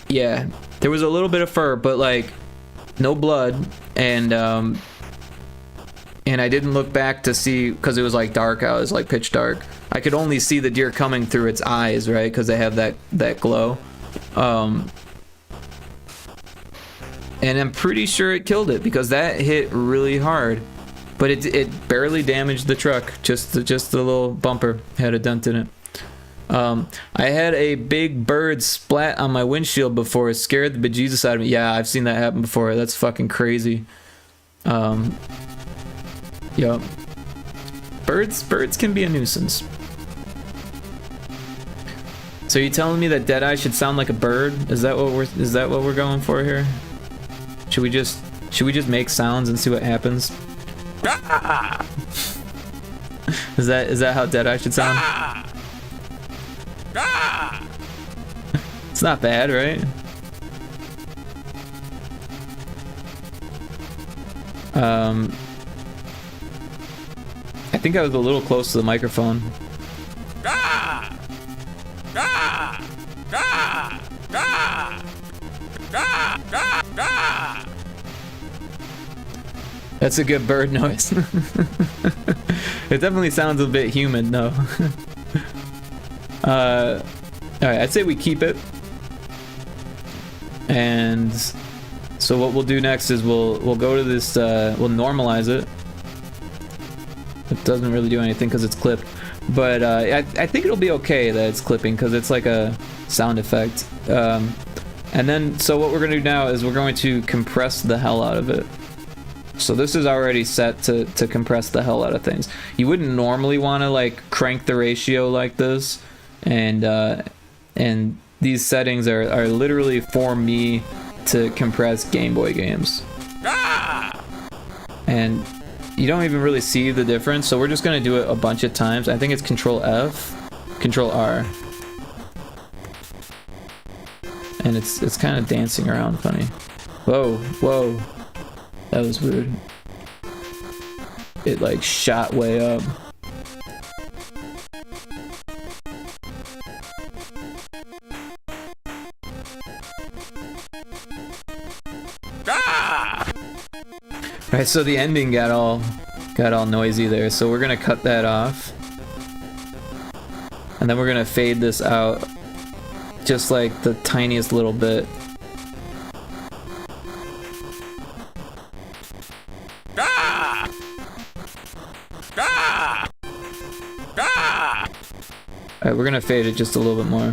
yeah, there was a little bit of fur, but like no blood. And I didn't look back to see, because it was like dark out. It was like pitch dark. I could only see the deer coming through its eyes, right, because they have that glow. And I'm pretty sure it killed it, because that hit really hard, but it barely damaged the truck. Just the little bumper had a dent in it. I had a big bird splat on my windshield before. It scared the bejesus out of me. Yeah, I've seen that happen before. That's fucking crazy. Yep. Birds can be a nuisance. So you telling me that Deadeye should sound like a bird? Is that what we're going for here? Should we just make sounds and see what happens? Is that how Deadeye should sound? It's not bad, right? I think I was a little close to the microphone. That's a good bird noise. It definitely sounds a bit human, though. Alright, I'd say we keep it. And so what we'll do next is we'll go to this, we'll normalize it. It doesn't really do anything because it's clipped. But I think it'll be okay that it's clipping, because it's like a sound effect. And then, so what we're going to do now is we're going to compress the hell out of it. So this is already set to compress the hell out of things. You wouldn't normally want to like crank the ratio like this, and these settings are literally for me to compress Game Boy games. And you don't even really see the difference, so we're just gonna do it a bunch of times. I think it's Control F, Control R, and it's kind of dancing around funny. Whoa, whoa. That was weird. It like shot way up. Alright, so the ending got all noisy there, so we're gonna cut that off. And then we're gonna fade this out just like the tiniest little bit. Alright, we're gonna fade it just a little bit more.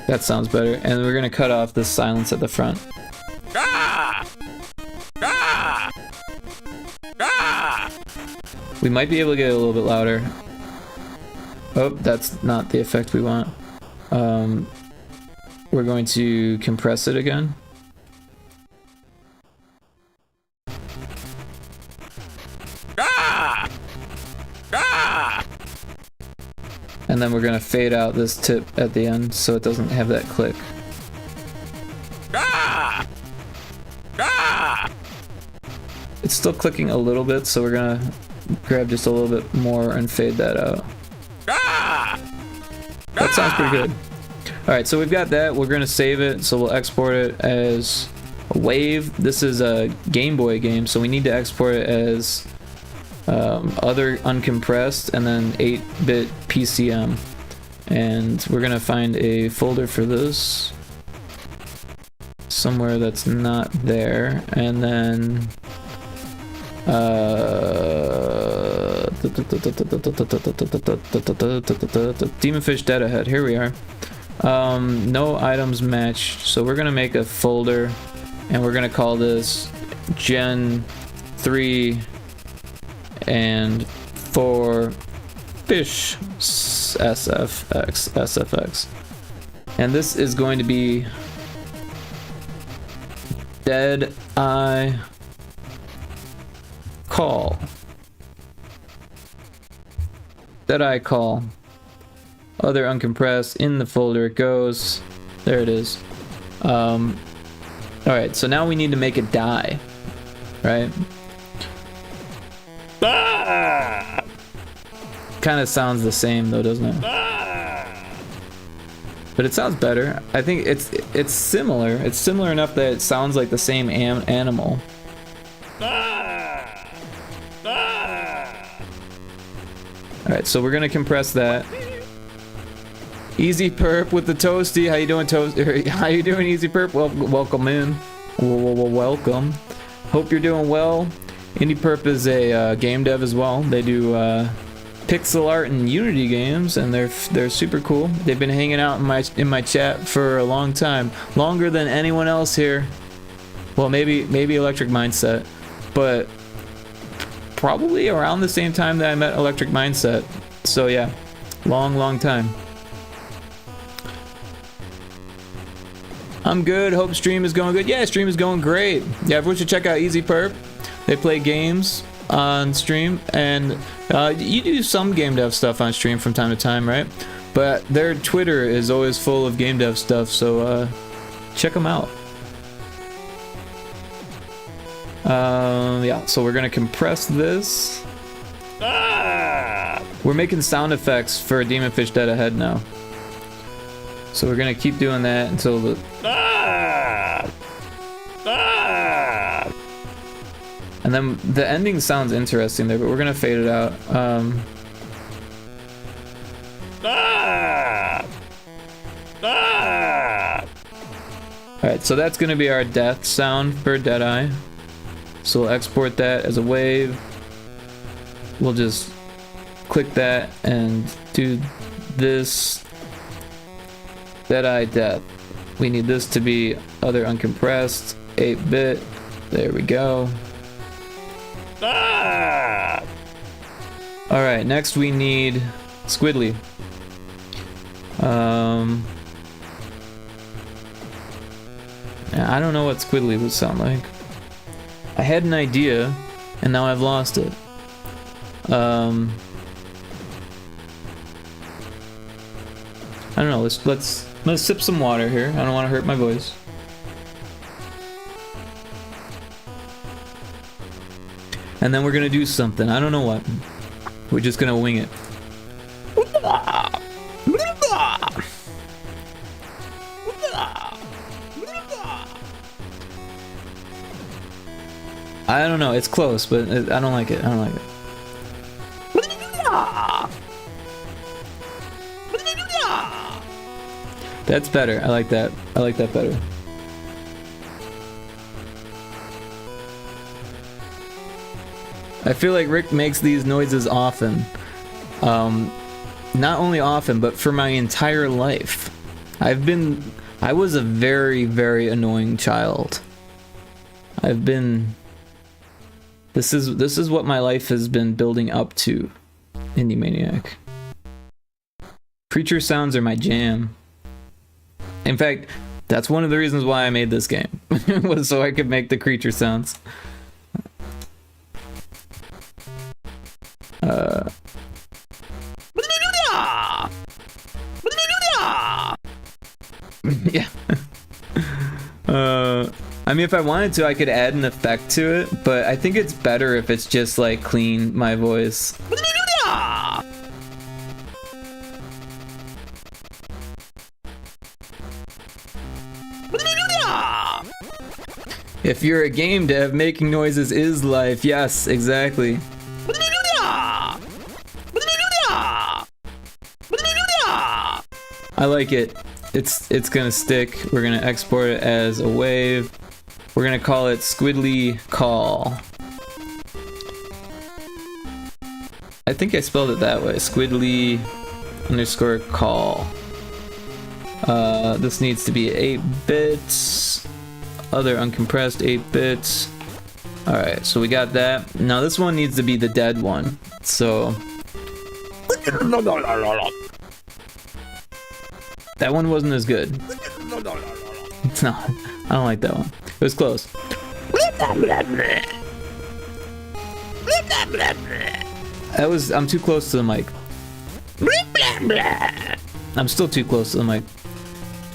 That sounds better. And we're gonna cut off the silence at the front. We might be able to get it a little bit louder. Oh, that's not the effect we want. We're going to compress it again. And then we're gonna fade out this tip at the end so it doesn't have that click. It's still clicking a little bit, so we're gonna grab just a little bit more and fade that out. That sounds pretty good. Alright, so we've got that. We're gonna save it, so we'll export it as a wave. This is a Game Boy game, so we need to export it as other uncompressed and then 8-bit PCM. And we're gonna find a folder for this somewhere that's not there, and then Demonfish Dead Ahead, here we are. No items matched, so we're gonna make a folder and we're gonna call this Gen 3 and 4 Fish SFX. And this is going to be Dead Eye Call. Dead Eye Call. Other uncompressed, in the folder it goes. There it is. Alright, so now we need to make a die. Right? Kind of sounds the same though, doesn't it? But it sounds better. I think it's similar. It's similar enough that it sounds like the same animal. Alright, so we're gonna compress that. Easy Perp with the toasty. How you doing, How you doing, Easy Perp? Well, welcome in. Welcome. Hope you're doing well. Indie Perp is a game dev as well. They do pixel art and Unity games, and they're super cool. They've been hanging out in my chat for a long time, longer than anyone else here. Well, maybe Electric Mindset, but probably around the same time that I met Electric Mindset. So yeah, long time. I'm good. Hope stream is going good. Yeah, stream is going great. Yeah, everyone should check out Easy Perp. They play games on stream, and you do some game dev stuff on stream from time to time, right? But their Twitter is always full of game dev stuff, so check them out. Yeah, so we're gonna compress this. We're making sound effects for Demonfish Dead Ahead now. So we're gonna keep doing that until the... And then the ending sounds interesting there, but we're gonna fade it out. Alright, so that's gonna be our death sound for Deadeye. So we'll export that as a wave. We'll just click that and do this. Deadeye death. We need this to be other uncompressed, 8-bit. There we go. Alright, next we need Squidly. I don't know what Squidly would sound like. I had an idea, and now I've lost it. I don't know, let's sip some water here. I don't want to hurt my voice. And then we're gonna do something. I don't know what. We're just gonna wing it. I don't know, it's close, but I don't like it. I don't like it. That's better. I like that. I like that better. I feel like Rick makes these noises often. Not only often, but for my entire life. I was a very, very annoying child. This is what my life has been building up to, Indie Maniac. Creature sounds are my jam. In fact, that's one of the reasons why I made this game, was so I could make the creature sounds. mean, if I wanted to, I could add an effect to it, but I think it's better if it's just like clean my voice. If you're a game dev, making noises is life. Yes, exactly. I like it. It's gonna stick. We're gonna export it as a wave. We're gonna call it Squidly Call. I think I spelled it that way. Squidly underscore call. This needs to be 8 bits. Other uncompressed 8 bits. Alright, so we got that. Now this one needs to be the dead one. So that one wasn't as good. It's not. I don't like that one. It was close. That was. I'm too close to the mic. I'm still too close to the mic.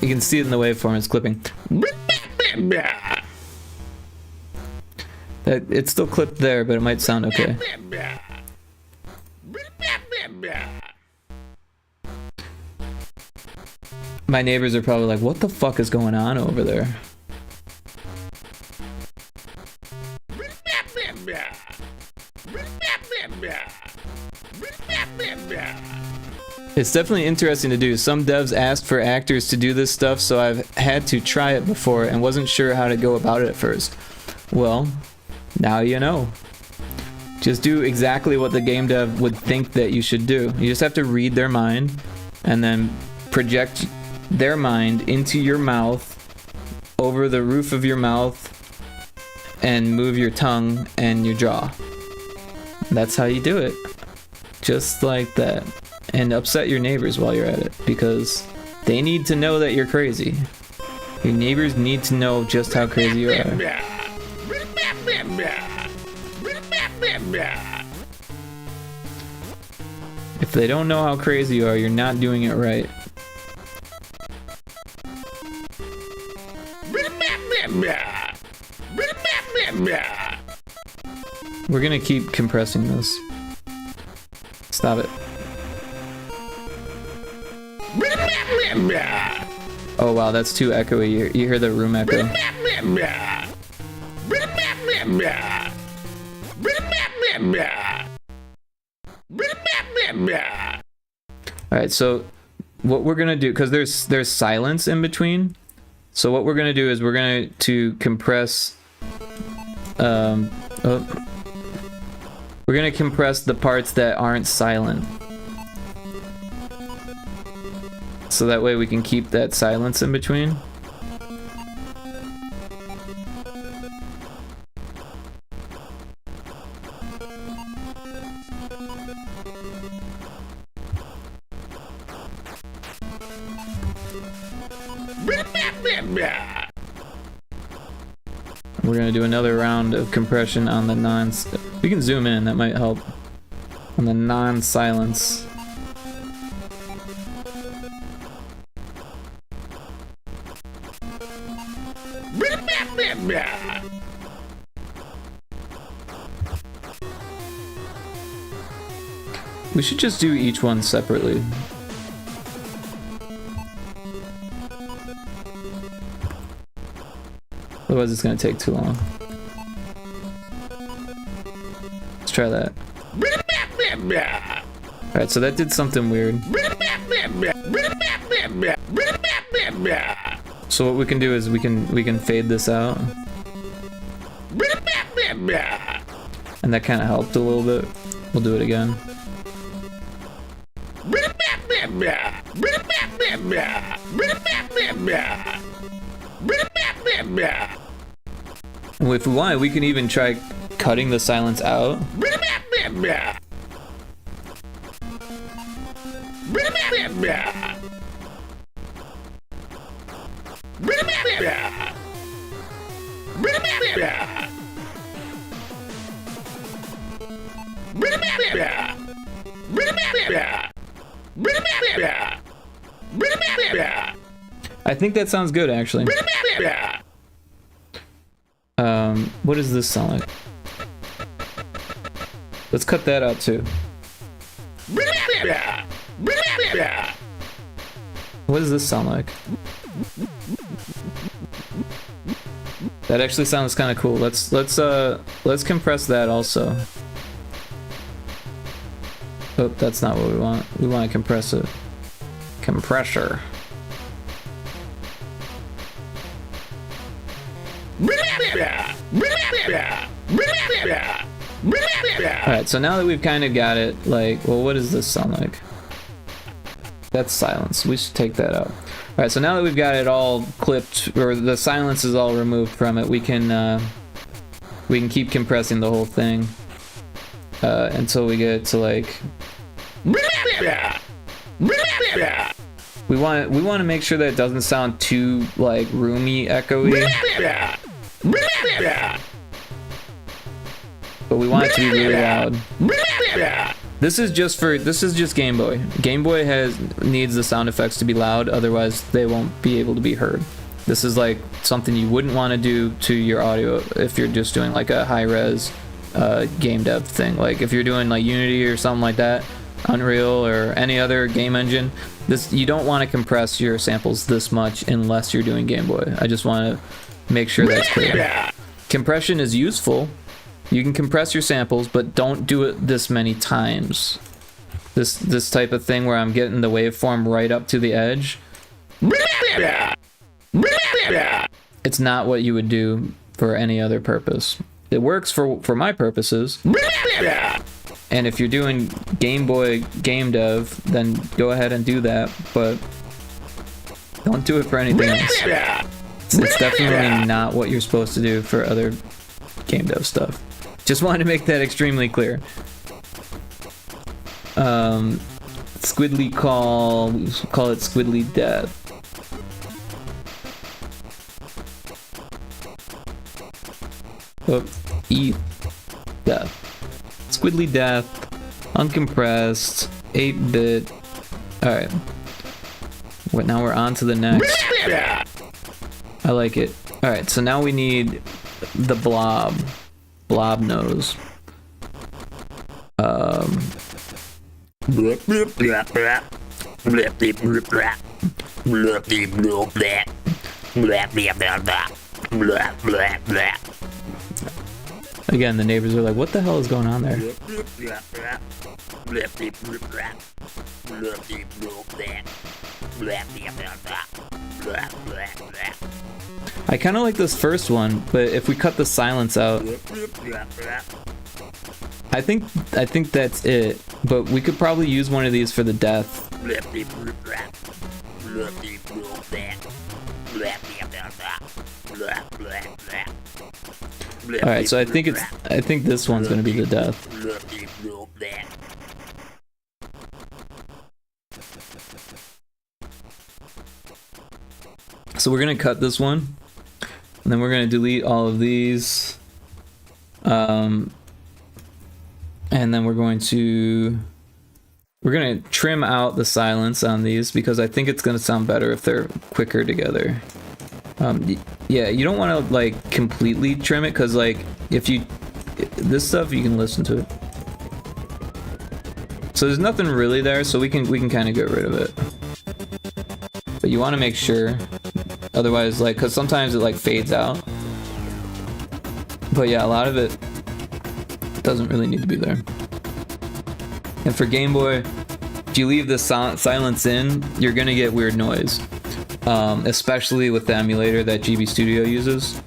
You can see it in the waveform. It's clipping. It's still clipped there, but it might sound okay. My neighbors are probably like, what the fuck is going on over there? It's definitely interesting to do. Some devs asked for actors to do this stuff, so I've had to try it before and wasn't sure how to go about it at first. Well, now you know. Just do exactly what the game dev would think that you should do. You just have to read their mind and then project their mind into your mouth, over the roof of your mouth, and move your tongue and your jaw. That's how you do it. Just like that. And upset your neighbors while you're at it, because they need to know that you're crazy. Your neighbors need to know just how crazy you are. If they don't know how crazy you are, you're not doing it right. We're gonna keep compressing this. Stop it. Oh wow, that's too echoey. You hear the room echo. Alright, so what we're gonna do, because there's silence in between, so what we're gonna do is we're gonna compress we're gonna compress the parts that aren't silent. So that way we can keep that silence in between. We're gonna do another round of compression on the we can zoom in, that might help. On the non-silence. We should just do each one separately. Otherwise it's gonna take too long. Let's try that. Alright, so that did something weird. So what we can do is we can fade this out. And that kind of helped a little bit. We'll do it again. And if we want, we can even try cutting the silence out. I think that sounds good, actually. What does this sound like? Let's cut that out too. What does this sound like? That actually sounds kind of cool. Let's compress that also. Oh, that's not what we want. We want to compress it. Compressor. Alright, so now that we've kind of got it, like, well, what does this sound like? That's silence. We should take that out. Alright, so now that we've got it all clipped, or the silence is all removed from it, we can keep compressing the whole thing until we get to like. We want to make sure that it doesn't sound too like roomy, echoey. But we want it to be really loud. This is just Game Boy. Game Boy needs the sound effects to be loud, otherwise they won't be able to be heard. This is like something you wouldn't want to do to your audio if you're just doing like a high-res game dev thing. Like if you're doing like Unity or something like that, Unreal or any other game engine, you don't want to compress your samples this much unless you're doing Game Boy. I just want to make sure that's clear. Compression is useful. You can compress your samples, but don't do it this many times. This type of thing where I'm getting the waveform right up to the edge. It's not what you would do for any other purpose. It works for my purposes. And if you're doing Game Boy game dev, then go ahead and do that, but don't do it for anything else. It's definitely not what you're supposed to do for other game dev stuff. Just wanted to make that extremely clear. Squidly call it Squidly Death. Oh, Death. Squidly Death, uncompressed, 8-bit. Alright. Now we're on to the next. I like it. Alright, so now we need the blob. Blob nose. Again, the neighbors are like, what the hell is going on there? I kind of like this first one, but if we cut the silence out, I think that's it. But we could probably use one of these for the death. All right, so I think this one's gonna be the death. So we're gonna cut this one, and then we're gonna delete all of these, and then we're gonna trim out the silence on these because I think it's gonna sound better if they're quicker together. Yeah, you don't want to like completely trim it because like this stuff you can listen to it. So there's nothing really there, so we can kind of get rid of it. But you want to make sure, otherwise, like, because sometimes it like fades out. But yeah, a lot of it doesn't really need to be there. And for Game Boy, if you leave the silence in, you're gonna get weird noise. Especially with the emulator that GB Studio uses.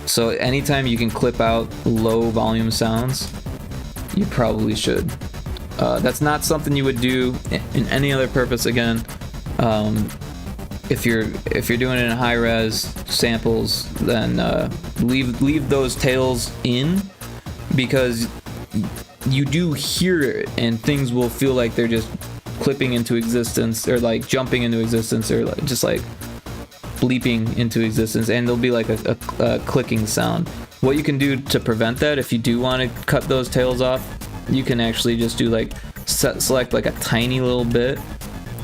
So anytime you can clip out low volume sounds, you probably should. That's not something you would do in any other purpose again. If you're doing it in high res samples, then leave those tails in, because you do hear it and things will feel like they're just clipping into existence, or like jumping into existence, or like just like bleeping into existence, and there'll be like a clicking sound. What you can do to prevent that, if you do want to cut those tails off, you can actually just do like select like a tiny little bit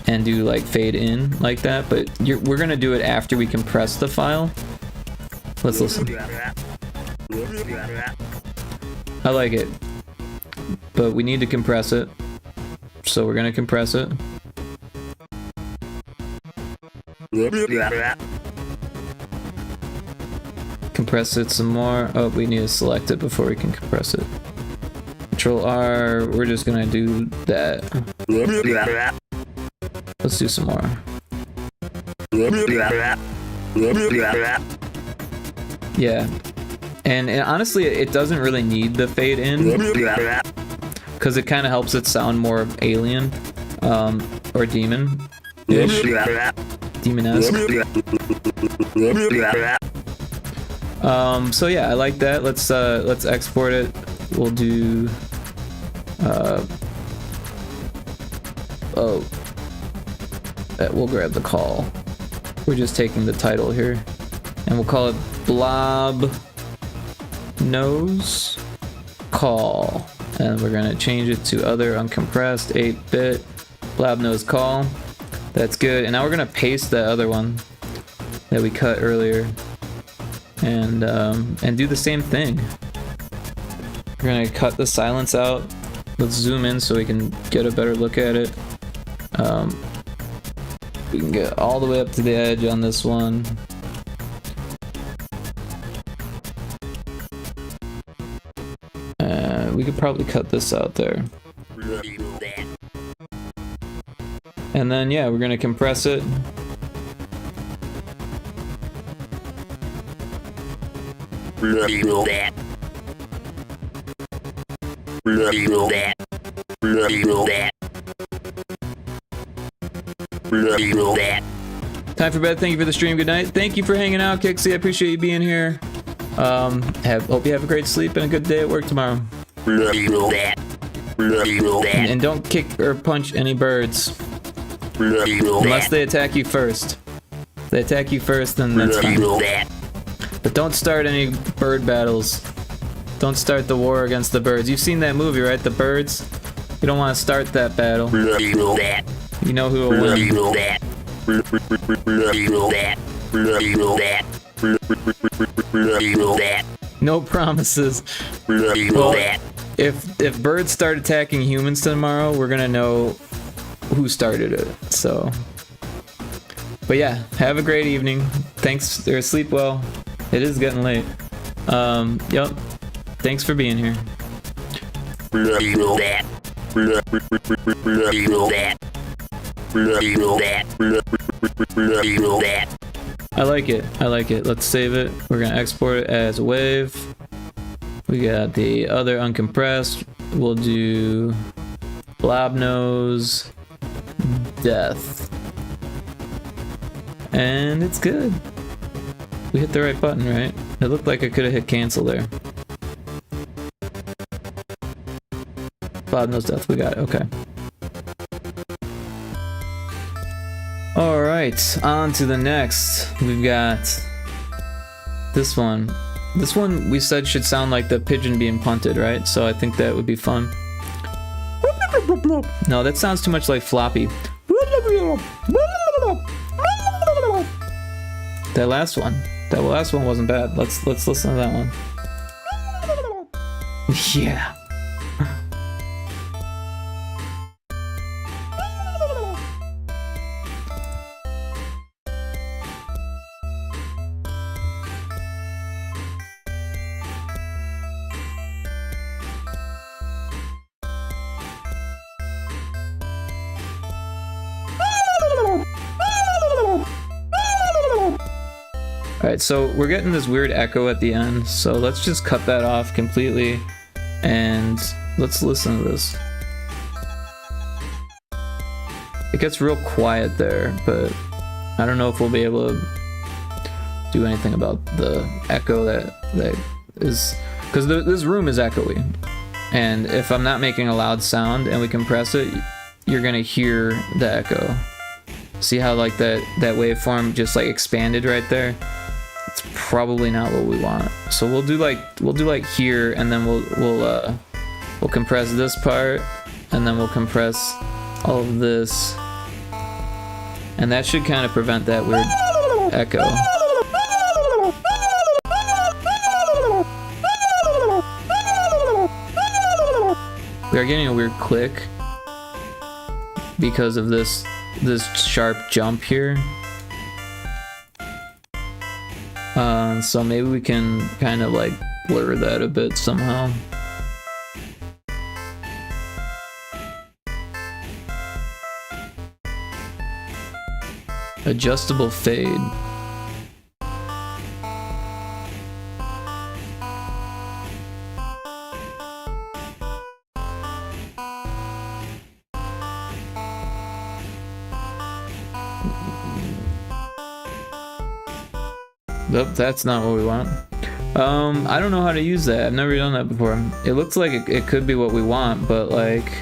and do like fade in like that. But we're gonna do it after we compress the file, Let's listen. I like it, but we need to compress it, so we're gonna compress it. Compress it some more. Oh, we need to select it before we can compress it. Control R, we're just gonna do that. Let's do some more. Yeah. And honestly, it doesn't really need the fade in, because it kind of helps it sound more alien, or demon-ish, demon-esque. So yeah, I like that. Let's export it. We'll do. We'll grab the call. We're just taking the title here, and we'll call it Blob Nose Call, and we're gonna change it to other uncompressed 8-bit Blob Nose Call. That's good. And now we're gonna paste the other one that we cut earlier, and do the same thing. We're gonna cut the silence out. Let's zoom in so we can get a better look at it. We can get all the way up to the edge on this one. We could probably cut this out there. And then, yeah, we're gonna compress it. Time for bed. Thank you for the stream. Good night. Thank you for hanging out, Kixie. I appreciate you being here. Hope you have a great sleep and a good day at work tomorrow. And don't kick or punch any birds unless they attack you first. If they attack you first, then that's fine. But don't start any bird battles. Don't start the war against the birds. You've seen that movie, right? The Birds? You don't want to start that battle. You know who will win. No promises. Well, if birds start attacking humans tomorrow, we're gonna know who started it. So, but yeah, have a great evening. Thanks, or sleep well. It is getting late. Yep. Thanks for being here. I like it. I like it. Let's save it. We're gonna export it as a wave. We got the other uncompressed. We'll do Blob Nose Death. And it's good. We hit the right button, right? It looked like I could have hit cancel there. Blob Nose Death, we got it, okay. Alright, on to the next. We've got this one. This one we said should sound like the pigeon being punted, right? So I think that would be fun. No, that sounds too much like floppy. That last one wasn't bad. Let's listen to that one. Yeah. Alright, so we're getting this weird echo at the end, so let's just cut that off completely and let's listen to this. It gets real quiet there, but I don't know if we'll be able to do anything about the echo that is, because this room is echoey, and if I'm not making a loud sound and we compress it, you're gonna hear the echo. See how like that waveform just like expanded right there? It's probably not what we want. So we'll do like here, and then we'll compress this part, and then we'll compress all of this, and that should kind of prevent that weird echo. We are getting a weird click because of this sharp jump here. So maybe we can kind of like blur that a bit somehow. Adjustable fade. Nope, that's not what we want. I don't know how to use that. I've never done that before. It looks like it could be what we want, but like,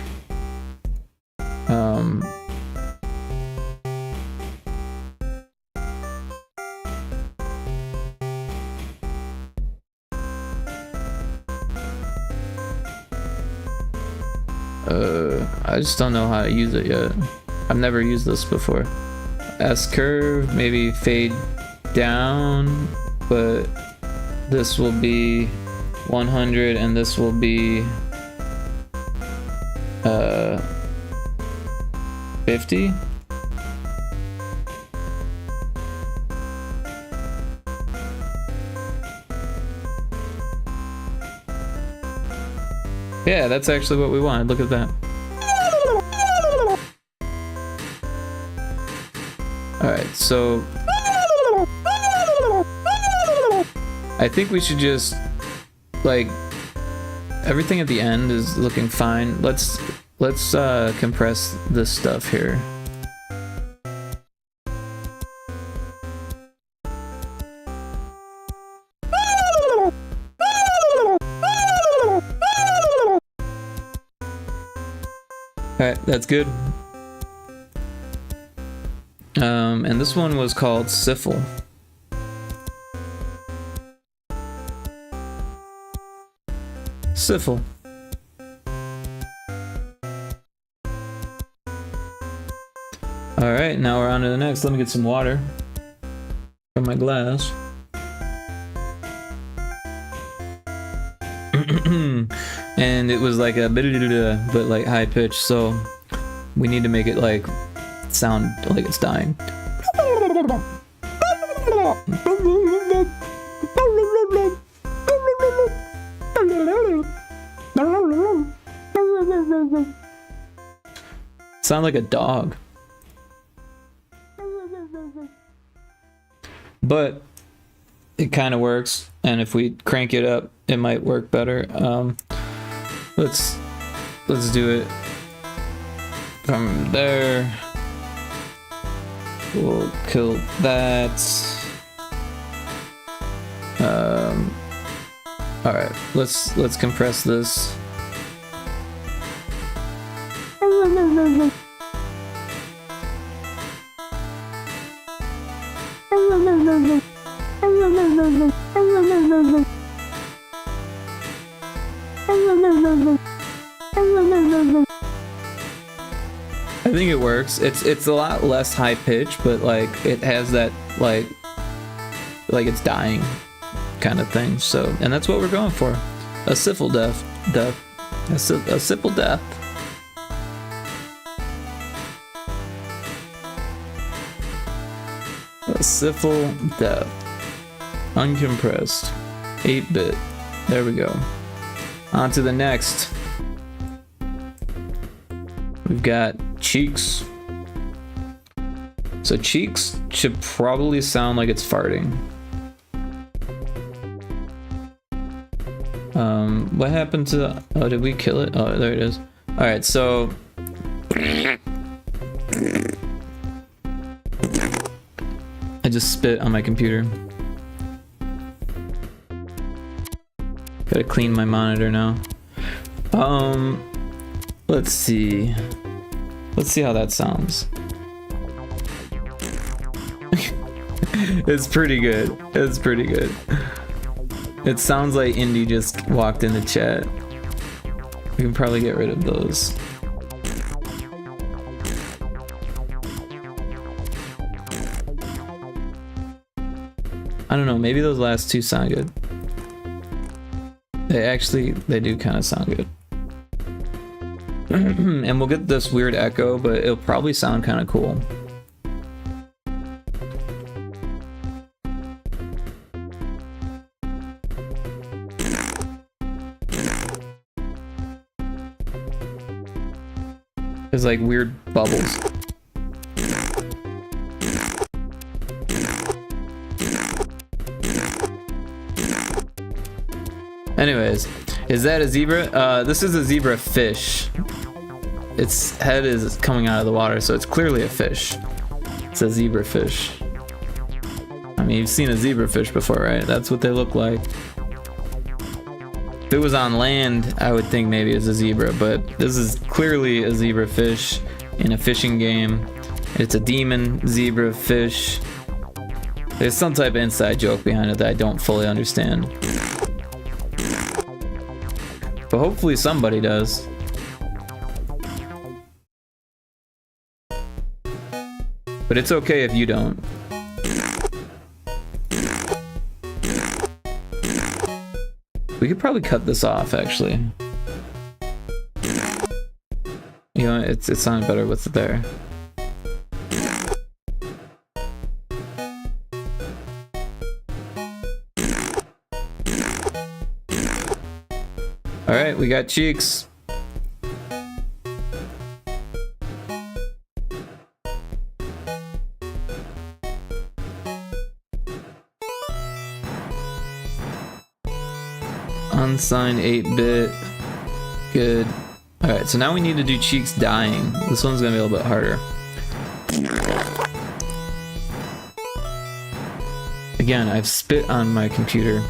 I just don't know how to use it yet. I've never used this before. S curve, maybe fade down, but this will be 100 and this will be 50. Yeah, that's actually what we wanted. Look at that. Alright, so I think we should just, like, everything at the end is looking fine. Let's compress this stuff here. Alright, that's good. And this one was called Siffle. Siffle. Alright, now we're on to the next. Let me get some water from my glass. And it was like a but like high pitch, so we need to make it like sound like it's dying. Sound like a dog. But it kind of works, and if we crank it up, it might work better. Let's do it from there. We'll kill that. All right, let's compress this. I think it works. It's a lot less high pitch, but like it has that like it's dying kind of thing. So, and that's what we're going for. A siffle death. A siffle death. A siffle death. Uncompressed. 8-bit. There we go. On to the next. We've got cheeks. So cheeks should probably sound like it's farting. What happened to... Oh, did we kill it? Oh, there it is. Alright, so... I just spit on my computer. Gotta clean my monitor now. Let's see. Let's see how that sounds. It's pretty good. It's pretty good. It sounds like Indy just walked in the chat. We can probably get rid of those. I don't know, maybe those last two sound good. They do kind of sound good. And we'll get this weird echo, but it'll probably sound kind of cool. There's like weird bubbles. Anyways, is that a zebra? This is a zebra fish. Its head is coming out of the water, so it's clearly a fish. It's a zebra fish. I mean, you've seen a zebra fish before, right? That's what they look like. If it was on land, I would think maybe it's a zebra, but this is clearly a zebra fish in a fishing game. It's a demon zebra fish. There's some type of inside joke behind it that I don't fully understand. But hopefully somebody does. But it's okay if you don't. We could probably cut this off, actually. You know, it sounded better with it there. Alright, we got cheeks. Unsigned 8-bit. Good. Alright, so now we need to do cheeks dying. This one's gonna be a little bit harder. Again, I've spit on my computer.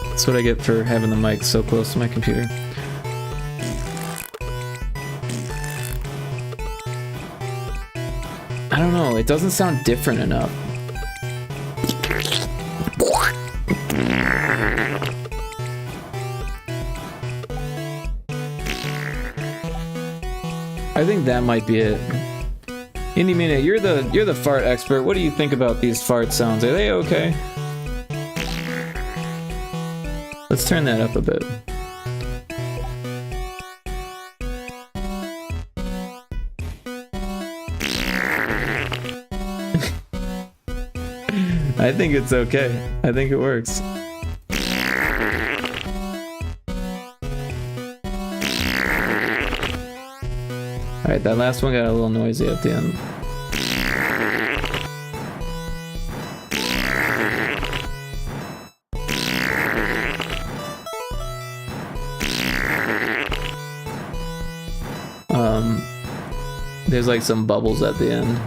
That's what I get for having the mic so close to my computer. I don't know, it doesn't sound different enough. I think that might be it. Indie Mania, you're the fart expert. What do you think about these fart sounds? Are they okay? Let's turn that up a bit. I think it's okay. I think it works. Alright, that last one got a little noisy at the end. There's like some bubbles at the end.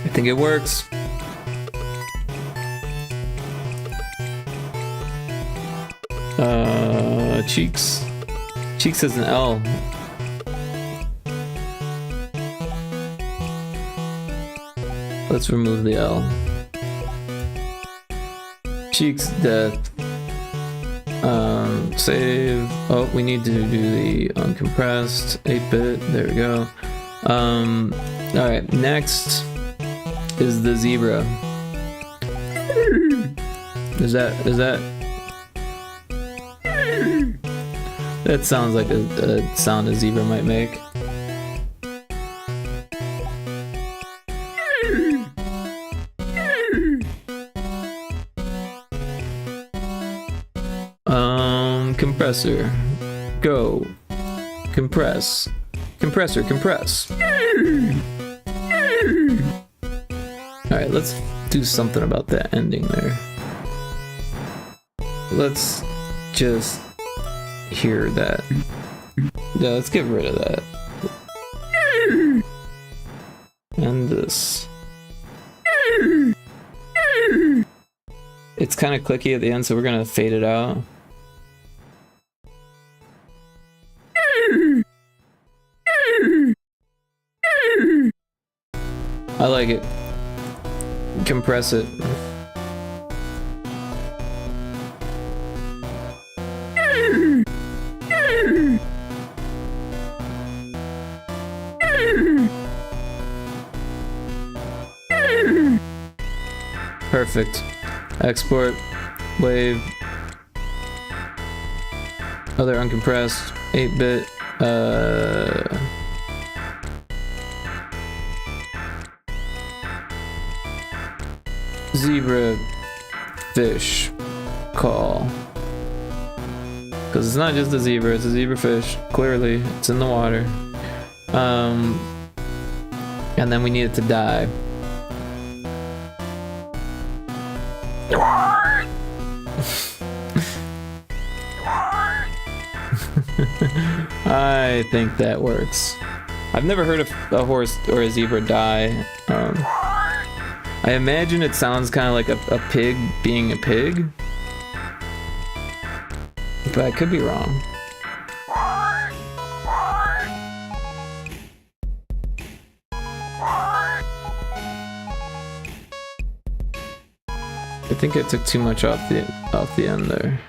I think it works. Cheeks. Cheeks has an L. Let's remove the L. Cheeks death. Save. Oh, we need to do the uncompressed 8-bit. There we go. Alright, next is the zebra. Is that that sounds like a sound a zebra might make. Compressor. Go. Compress. Compressor, compress. Alright, let's do something about that ending there. Let's just hear that. Yeah, let's get rid of that. And this. It's kind of clicky at the end, so we're gonna fade it out. I like it. Compress it. Perfect. Export. Wave. Other uncompressed. 8-bit. Zebra fish call. Because it's not just a zebra, it's a zebra fish. Clearly, it's in the water. And then we need it to die. I think that works. I've never heard of a horse or a zebra die. I imagine it sounds kind of like a pig being a pig. But I could be wrong. I think I took too much off the end there.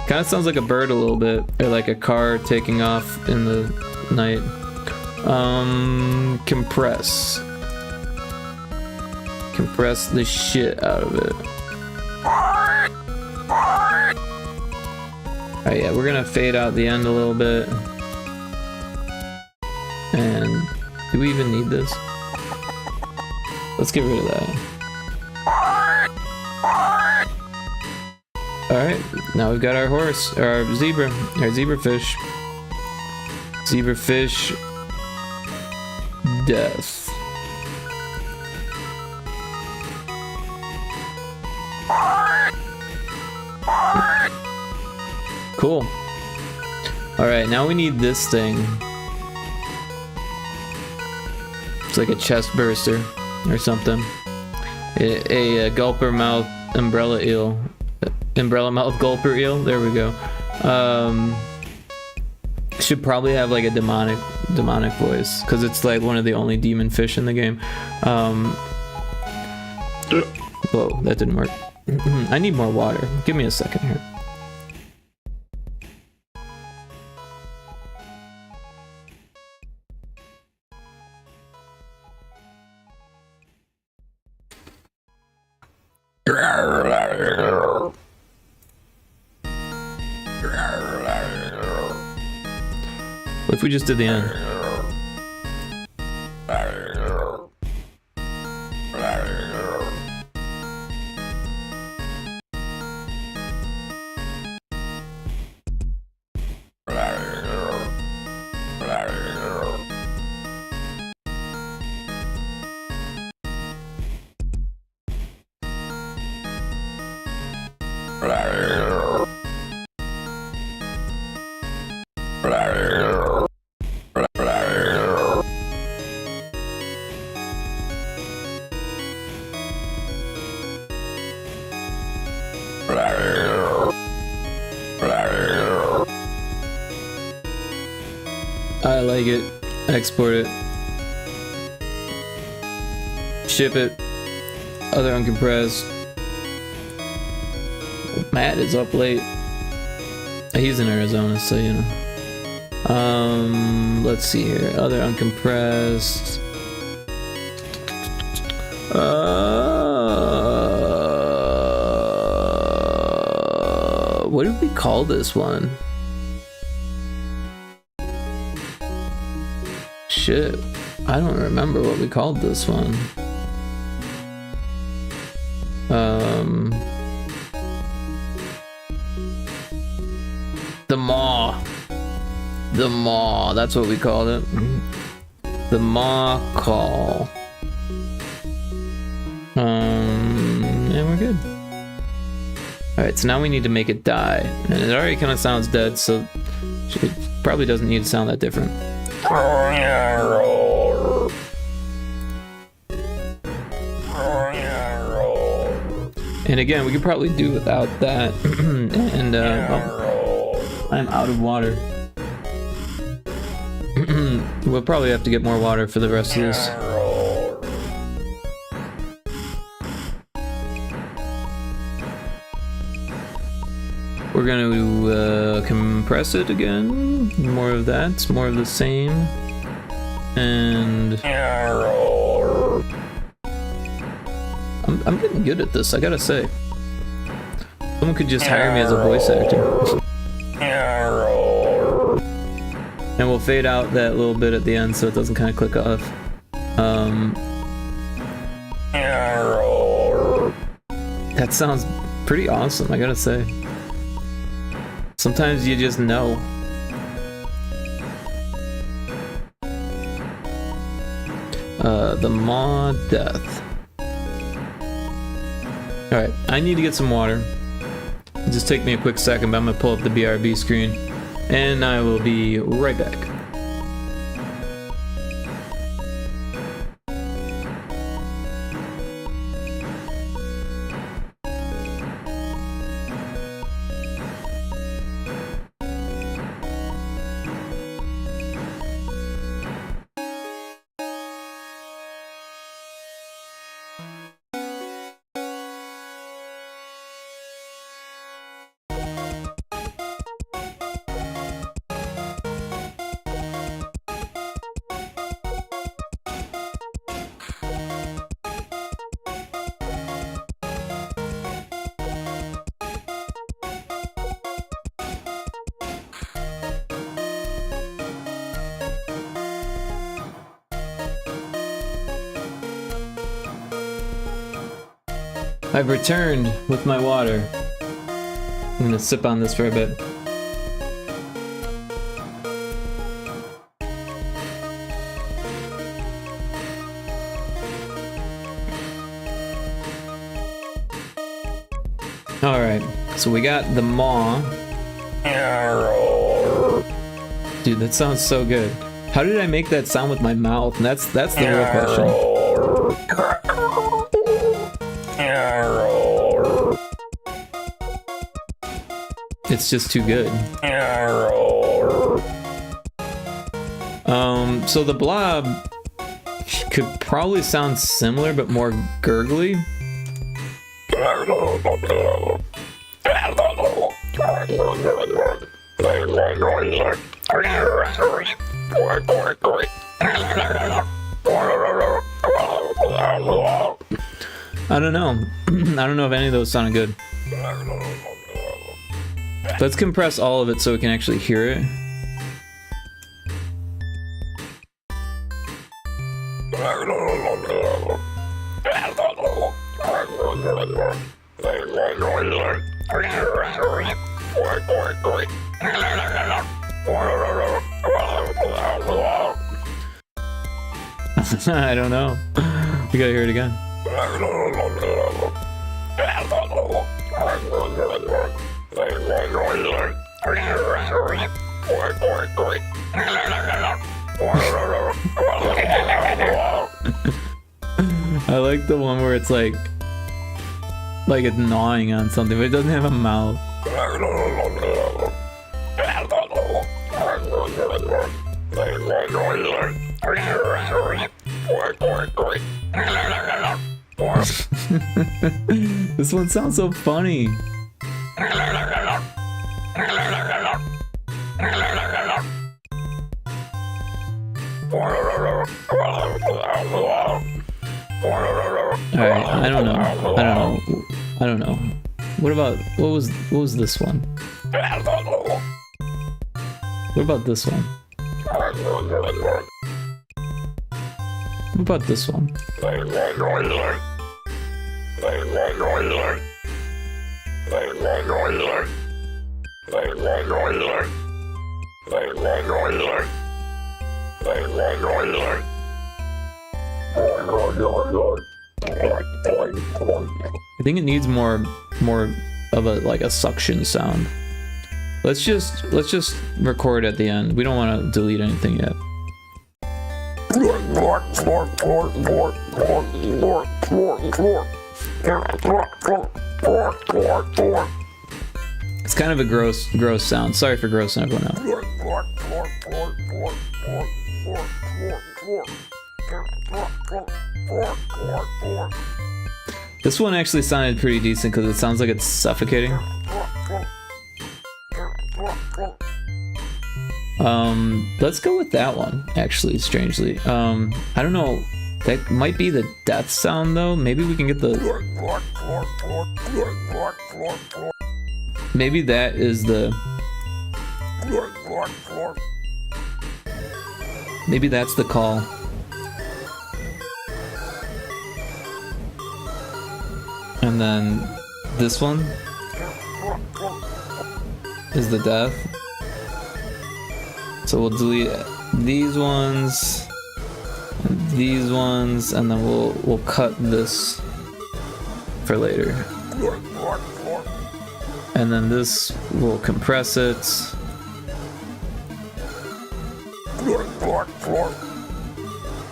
Kind of sounds like a bird a little bit, or like a car taking off in the night. Compress. Compress the shit out of it. Alright, yeah, we're gonna fade out the end a little bit. And do we even need this? Let's get rid of that. Alright, now we've got our horse, or our zebrafish. Zebrafish death. Cool. Alright, now we need this thing. It's like a chest burster or something. A gulper mouth umbrella eel. Umbrella mouth gulper eel. There we go. Should probably have like a demonic voice because it's like one of the only demon fish in the game. Whoa, that didn't work. I need more water. Give me a second here. What if we just did the end? I like it. Export it. Ship it. Other uncompressed. Matt is up late. He's in Arizona, so you know. Let's see here. Other uncompressed. What did we call this one? Shit, I don't remember what we called this one. The Maw. The Maw, that's what we called it. The Maw Call. And we're good. Alright, so now we need to make it die. And it already kind of sounds dead, so it probably doesn't need to sound that different. And again, we could probably do without that. And I'm out of water. We'll probably have to get more water for the rest of this. We're gonna compress it again. More of that, more of the same. I'm getting good at this, I gotta say. Someone could just hire me as a voice actor. And we'll fade out that little bit at the end so it doesn't kind of click off. That sounds pretty awesome, I gotta say. Sometimes you just know. The Maw Death. Alright, I need to get some water. It'll just take me a quick second, but I'm gonna pull up the BRB screen. And I will be right back. I've returned with my water. I'm gonna sip on this for a bit. Alright, so we got the maw. Dude, that sounds so good. How did I make that sound with my mouth? And that's the real question. It's just too good. So the blob could probably sound similar, but more gurgly. I don't know. I don't know if any of those sounded good. Let's compress all of it so we can actually hear it. I don't know. We gotta hear it again. I like the one where it's like it's gnawing on something, but it doesn't have a mouth. This one sounds so funny. Alright, I don't know. What was this one? What about this one? What about this one? I think it needs more of a suction sound. Let's just record at the end. We don't want to delete anything yet. It's kind of a gross sound. Sorry for grossing everyone out. This one actually sounded pretty decent because it sounds like it's suffocating. Let's go with that one, actually, strangely. I don't know That might be the death sound though. Maybe we can get the... Maybe that is the... Maybe that's the call. And then this one is the death. So we'll delete these ones, and then we'll cut this for later. And then this, we'll compress it.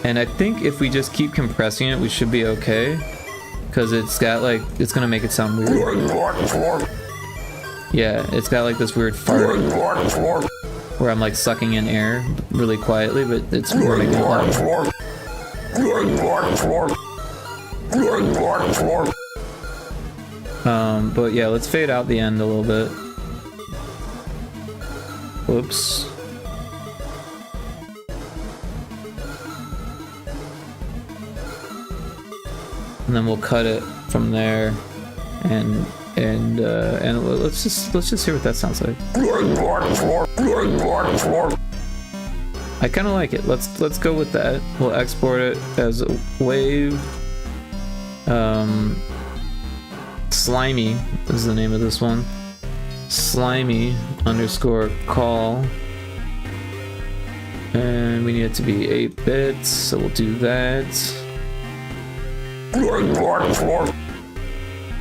And I think if we just keep compressing it, we should be okay. Because it's got like, it's gonna make it sound weird. Yeah, it's got like this weird fart where I'm like sucking in air really quietly, but we're making it loud. But yeah, let's fade out the end a little bit. Whoops. And then we'll cut it from there, and let's just hear what that sounds like. I kind of like it. Let's go with that. We'll export it as a wave. Slimy is the name of this one. Slimy underscore call. And we need it to be 8 bits, so we'll do that.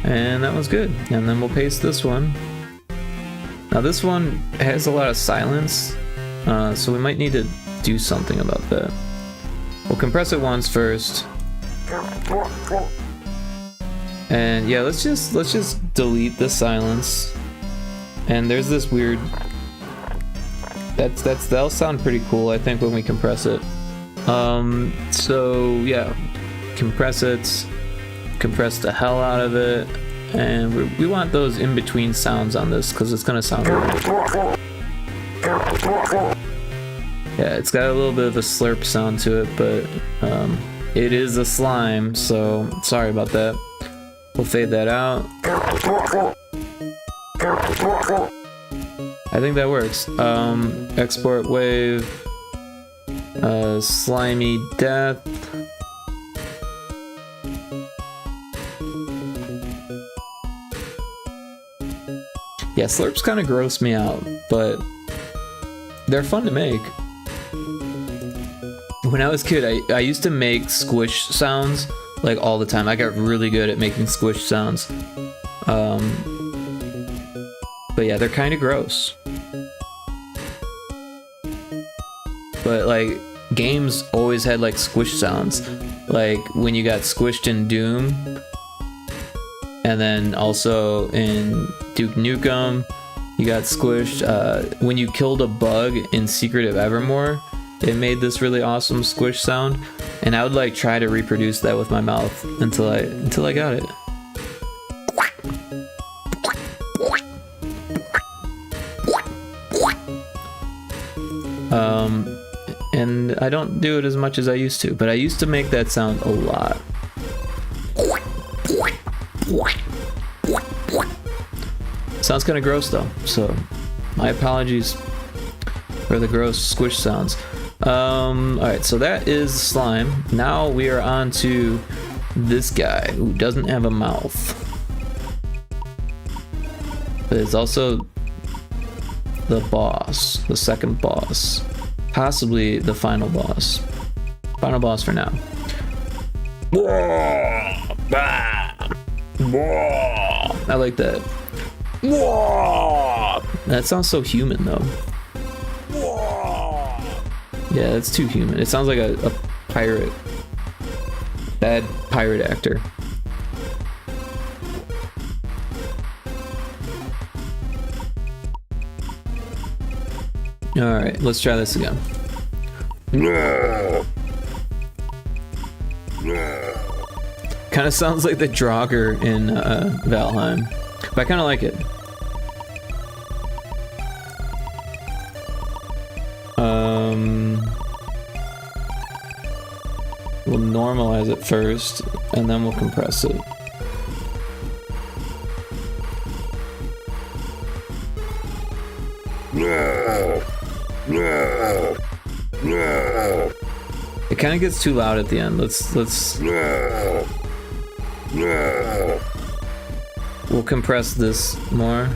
And that was good. And then we'll paste this one. Now this one has a lot of silence, so we might need to do something about that. We'll compress it once first. And yeah, let's just delete the silence. And there's this weird... That'll sound pretty cool, I think, when we compress it. So yeah, compress it, compress the hell out of it, and we want those in between sounds on this because it's gonna sound weird. Yeah, it's got a little bit of a slurp sound to it, but it is a slime, so sorry about that. We'll fade that out. I think that works. Export wave, slimy death. Yeah, slurps kind of gross me out, but they're fun to make. When I was a kid, I used to make squish sounds like all the time. I got really good at making squish sounds. But yeah, they're kind of gross. But like, games always had like squish sounds. Like when you got squished in Doom, and then also in Duke Nukem, you got squished. When you killed a bug in Secret of Evermore, it made this really awesome squish sound, and I would like try to reproduce that with my mouth until I got it. And I don't do it as much as I used to, but I used to make that sound a lot. Sounds kind of gross though, so my apologies for the gross squish sounds. Alright, so that is slime. Now we are on to this guy who doesn't have a mouth, but is also the boss, the second boss, possibly the final boss. Final boss for now. I like that. That sounds so human though. Yeah, it's too human. It sounds like a pirate. Bad pirate actor. Alright, let's try this again. Kind of sounds like the Draugr in Valheim, but I kind of like it. We'll normalize normalize it first, and then we'll compress it. It kind of gets too loud at the end. Let's we'll compress this more.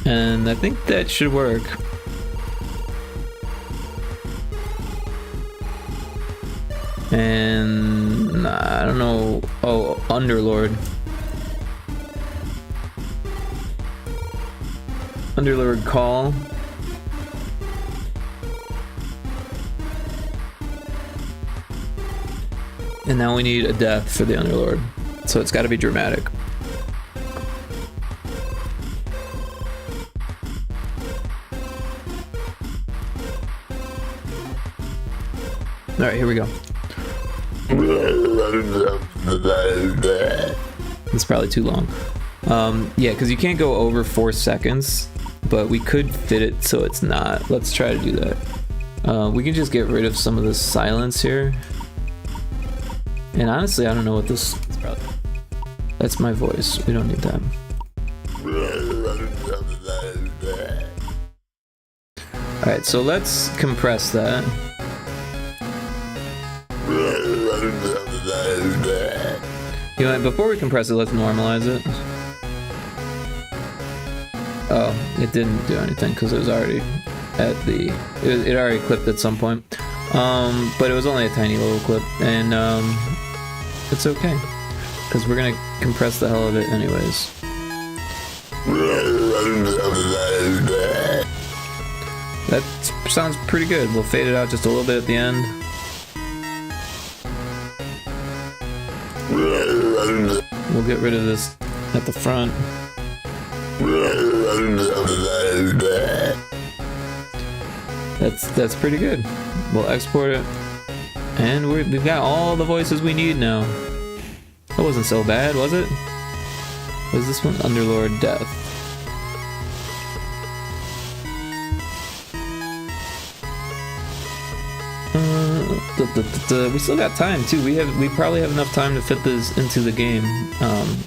And I think that should work. And I don't know. Oh, Underlord. Underlord call. And now we need a death for the Underlord. So it's got to be dramatic. Alright, here we go. It's probably too long. Yeah, because you can't go over 4 seconds, but we could fit it so it's not. Let's try to do that. We can just get rid of some of this silence here. And honestly, I don't know what this is. Probably. That's my voice. We don't need that. Alright, so let's compress that. You know what, before we compress it, let's normalize it. Oh, it didn't do anything because it was already at the... It already clipped at some point. But it was only a tiny little clip, and it's okay. Because we're going to compress the hell of it anyways. That sounds pretty good. We'll fade it out just a little bit at the end. We'll get rid of this at the front. That's pretty good. We'll export it. And we've got all the voices we need now. That wasn't so bad, was it? Was this one? Underlord Death. We still got time too. We probably have enough time to fit this into the game.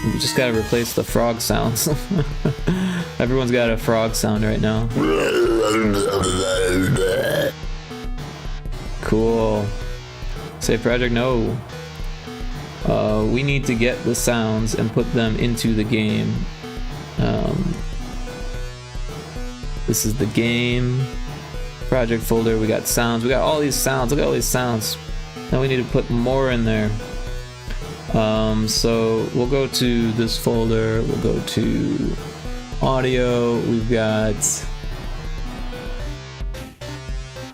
We just gotta replace the frog sounds. Everyone's got a frog sound right now. Cool. Save project, no. We need to get the sounds and put them into the game. This is the game project folder. We got sounds. We got all these sounds. Look at all these sounds. Now we need to put more in there. So we'll go to this folder. We'll go to audio. We've got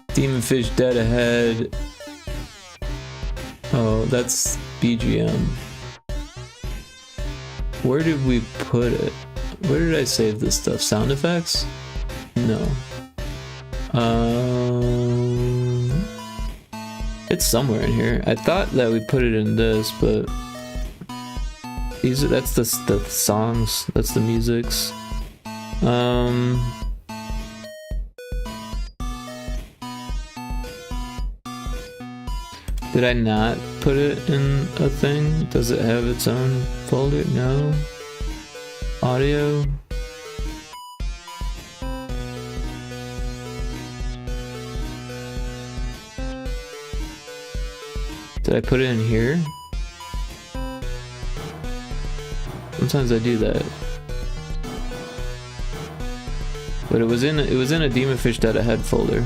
Demonfish Dead Ahead. Oh, that's BGM. Where did we put it? Where did I save this stuff? Sound effects? No. It's somewhere in here. I thought that we put it in this, but that's the songs. That's the musics. Did I not put it in a thing? Does it have its own folder? No. Audio. Did I put it in here? Sometimes I do that. But it was in a Demonfish Dead Ahead folder.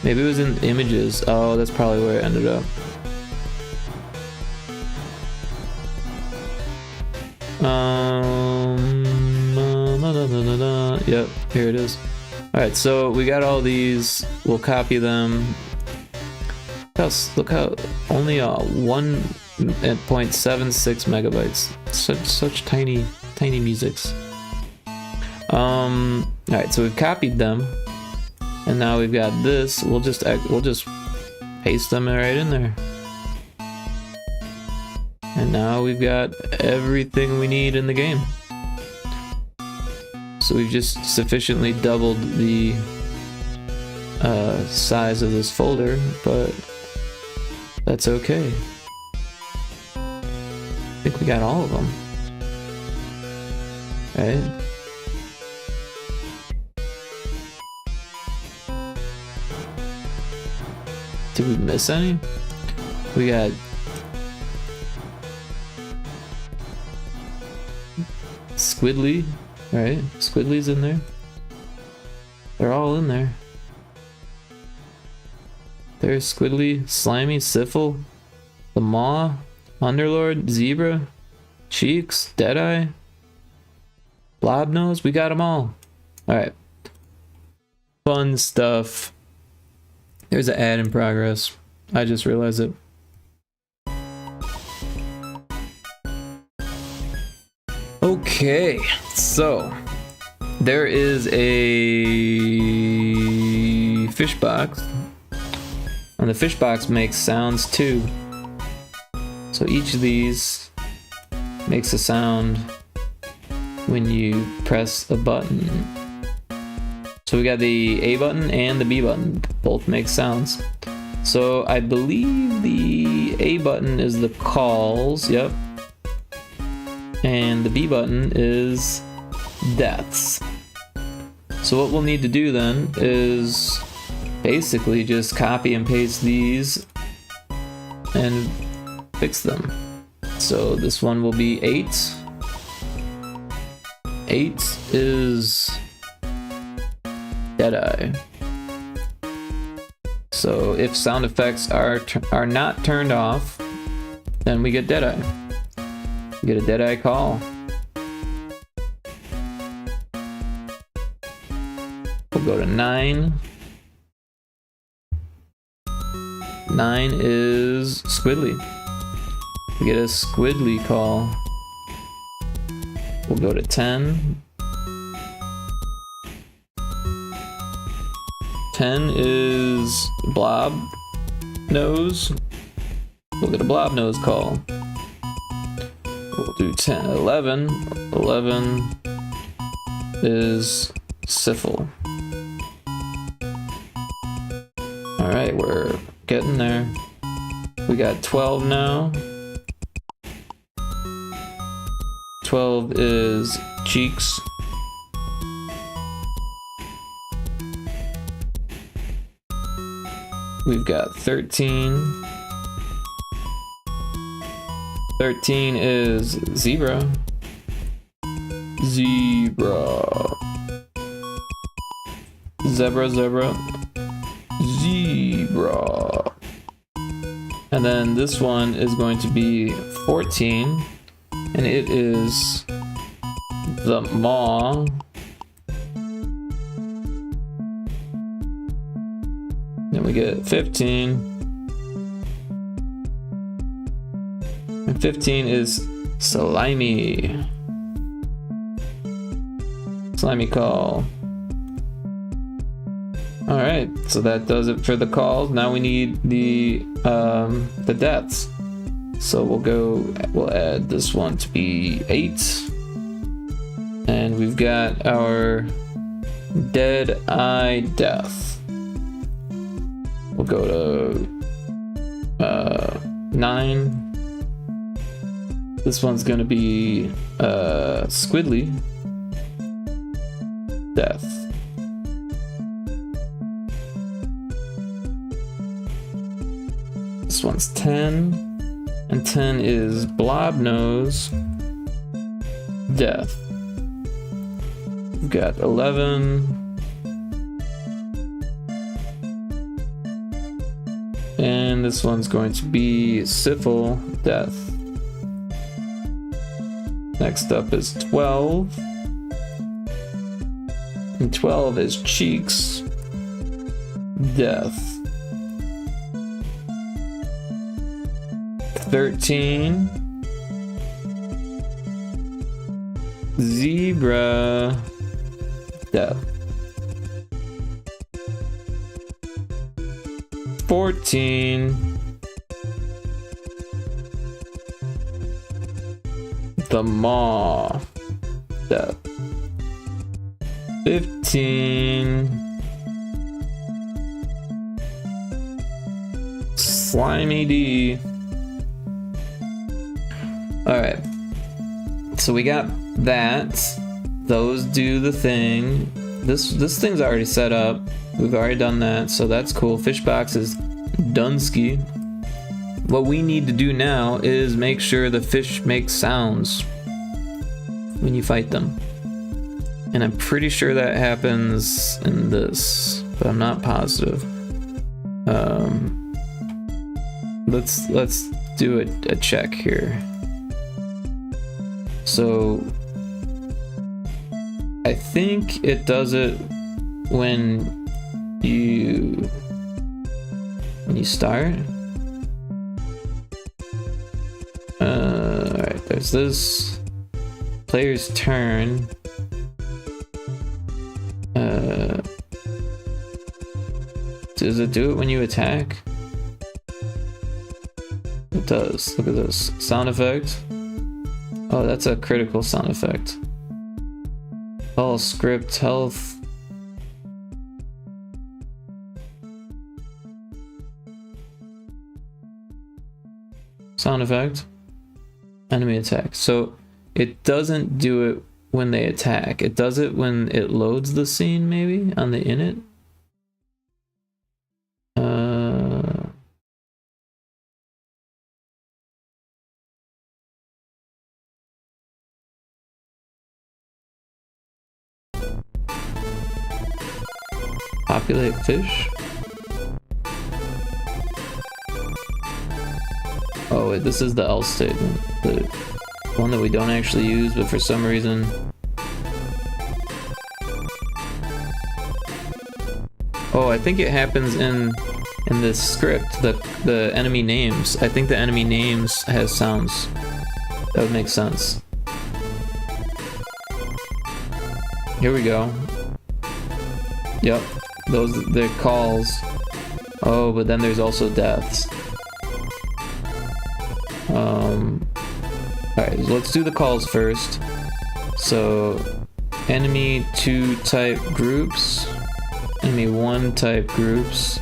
Maybe it was in images. Oh, that's probably where it ended up. Yep, here it is. Alright, so we got all these. We'll copy them. Look how only 1.76 megabytes. Such tiny musics. Alright, so we've copied them. And now we've got this. We'll just paste them right in there. And now we've got everything we need in the game. So we've just sufficiently doubled the size of this folder, but that's okay. I think we got all of them. Right? Did we miss any? We got Squidly, right? Squidly's in there. They're all in there. There's Squidly, Slimy, Siffle, the Maw, Underlord, Zebra, Cheeks, Deadeye, Blobnose. We got them all. Alright. Fun stuff. There's an ad in progress. I just realized it. Okay, so there is a fish box, and the fish box makes sounds too. So each of these makes a sound when you press a button. So we got the A button and the B button, both make sounds. So I believe the A button is the calls, yep. And the B button is deaths. So what we'll need to do then is basically just copy and paste these and fix them. So this one will be 8. 8 is Deadeye. So if sound effects are not turned off, then we get Deadeye. We get a Deadeye call. We'll go to 9. 9 is Squidly. We get a Squidly call. We'll go to 10. 10 is Blob Nose. We'll get a Blob Nose call. We'll do 10. 11. 11 is Siffle. Alright, we're getting there. We got 12 now. 12 is Cheeks. We've got 13. 13 is Zebra. Zebra. Zebra, zebra. Zebra. And then this one is going to be 14. And it is the Maw. Then we get 15. And 15 is Slimy. Slimy call. Alright, so that does it for the calls. Now we need the deaths. So we'll add this one to be 8. And we've got our Deadeye Death. We'll go to 9. This one's gonna be Squidly Death. This one's 10. And 10 is Blobnose Death. We've got 11. And this one's going to be Siffle Death. Next up is 12. And 12 is Cheeks Death. 13. Zebra Death. 14. The Maw Death. 15. Slimy D. Alright. So we got that. Those do the thing. This thing's already set up. We've already done that, so that's cool. Fish box is Dunsky. What we need to do now is make sure the fish make sounds when you fight them. And I'm pretty sure that happens in this, but I'm not positive. Let's do a check here. So I think it does it when you start. Alright, there's this player's turn. Does it do it when you attack? It does. Look at this. Sound effect. Oh, that's a critical sound effect. All script health. Sound effect. Enemy attack. So it doesn't do it when they attack. It does it when it loads the scene, maybe on the init. Populate fish. Oh wait, this is the else statement. The one that we don't actually use, but for some reason. Oh, I think it happens in this script, the enemy names. I think the enemy names has sounds. That would make sense. Here we go. Yep, those they're calls. Oh, but then there's also deaths. Alright, let's do the calls first. So, enemy 2 type groups, enemy 1 type groups.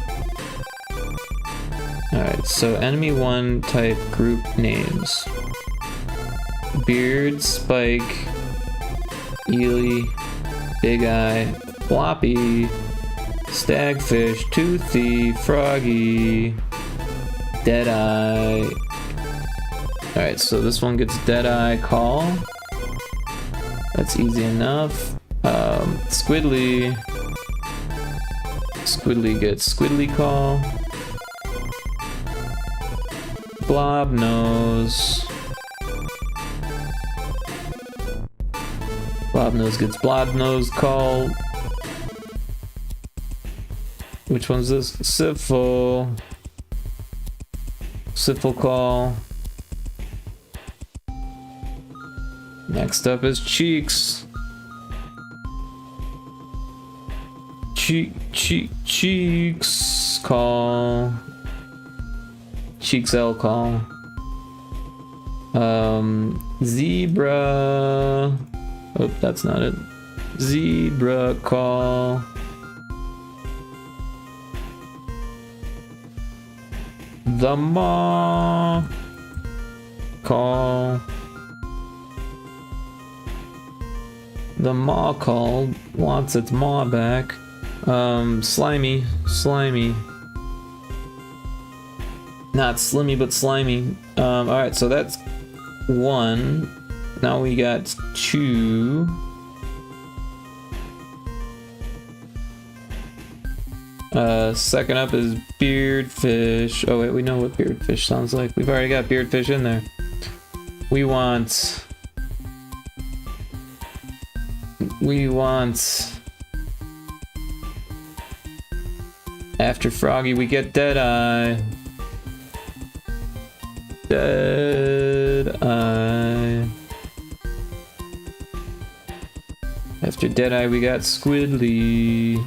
Alright, so enemy 1 type group names. Beard, Spike, Ely, Big Eye, Floppy, Stagfish, Toothy, Froggy, Deadeye. Alright, so this one gets Deadeye Call. That's easy enough. Squidly. Squidly gets Squidly Call. Blob Nose. Blob Nose gets Blob Nose Call. Which one's this? Siffle. Siffle Call. Next up is Cheeks. Cheeks Call. Cheeks L Call. Zebra. Oh, that's not it. Zebra Call. The Maw Call. The Maw Call wants its maw back. Slimy. Slimy. Not Slimmy, but Slimy. Alright, so that's 1. Now we got 2. Second up is Beardfish. Oh wait, we know what Beardfish sounds like. We've already got Beardfish in there. We want after Froggy we get Deadeye. Deadeye. After Deadeye we got Squidly.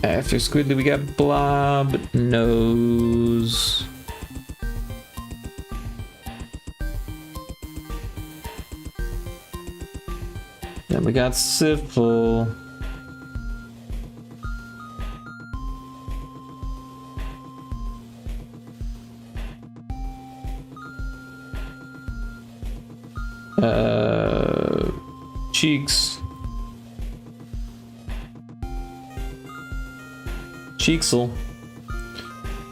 After Squidly, we got Blob Nose. Then we got Siffle. Cheeks. Cheeksel.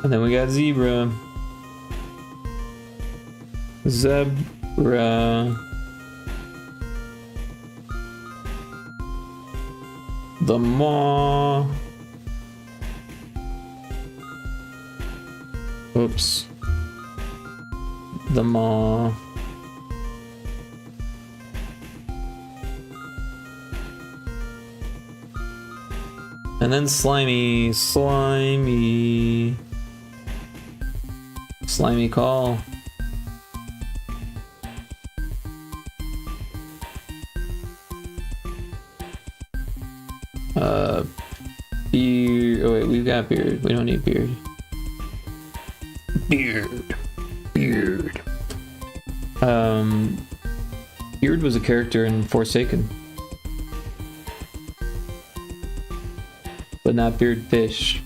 And then we got Zebra. Zebra. The Maw. Oops. The Maw. And then Slimy. Slimy. Slimy Call. Beard. Oh wait, we've got Beard. We don't need Beard. Beard. Beard. Beard was a character in Forsaken. But not Beardfish.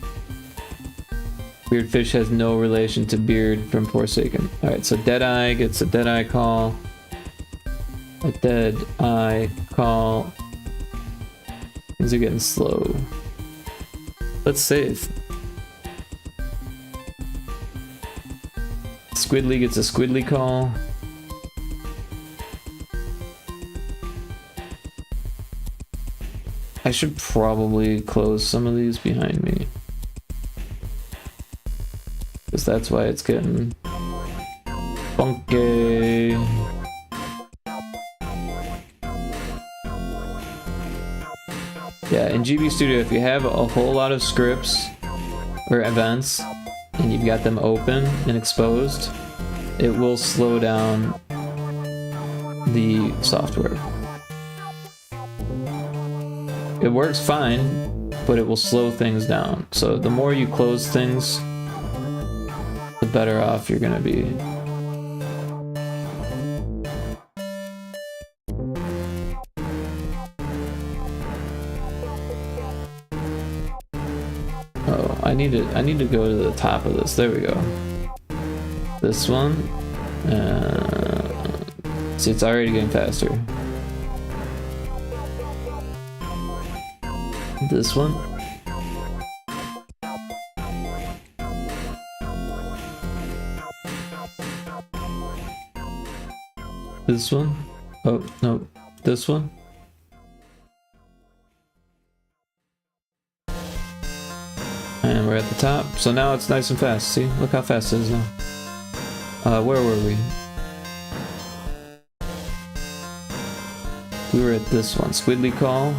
Beardfish has no relation to Beard from Forsaken. Alright, so Deadeye gets a Deadeye Call. A Deadeye Call. Things are getting slow. Let's save. Squidly gets a Squidly Call. I should probably close some of these behind me. Because that's why it's getting funky. Yeah, in GB Studio, if you have a whole lot of scripts or events and you've got them open and exposed, it will slow down the software. It works fine, but it will slow things down. So the more you close things, the better off you're gonna be. Oh, I need to go to the top of this. There we go. This one. See, it's already getting faster. This one. This one. Oh, no. This one. And we're at the top. So now it's nice and fast. See? Look how fast it is now. Where were we? We were at this one. Squidly Call.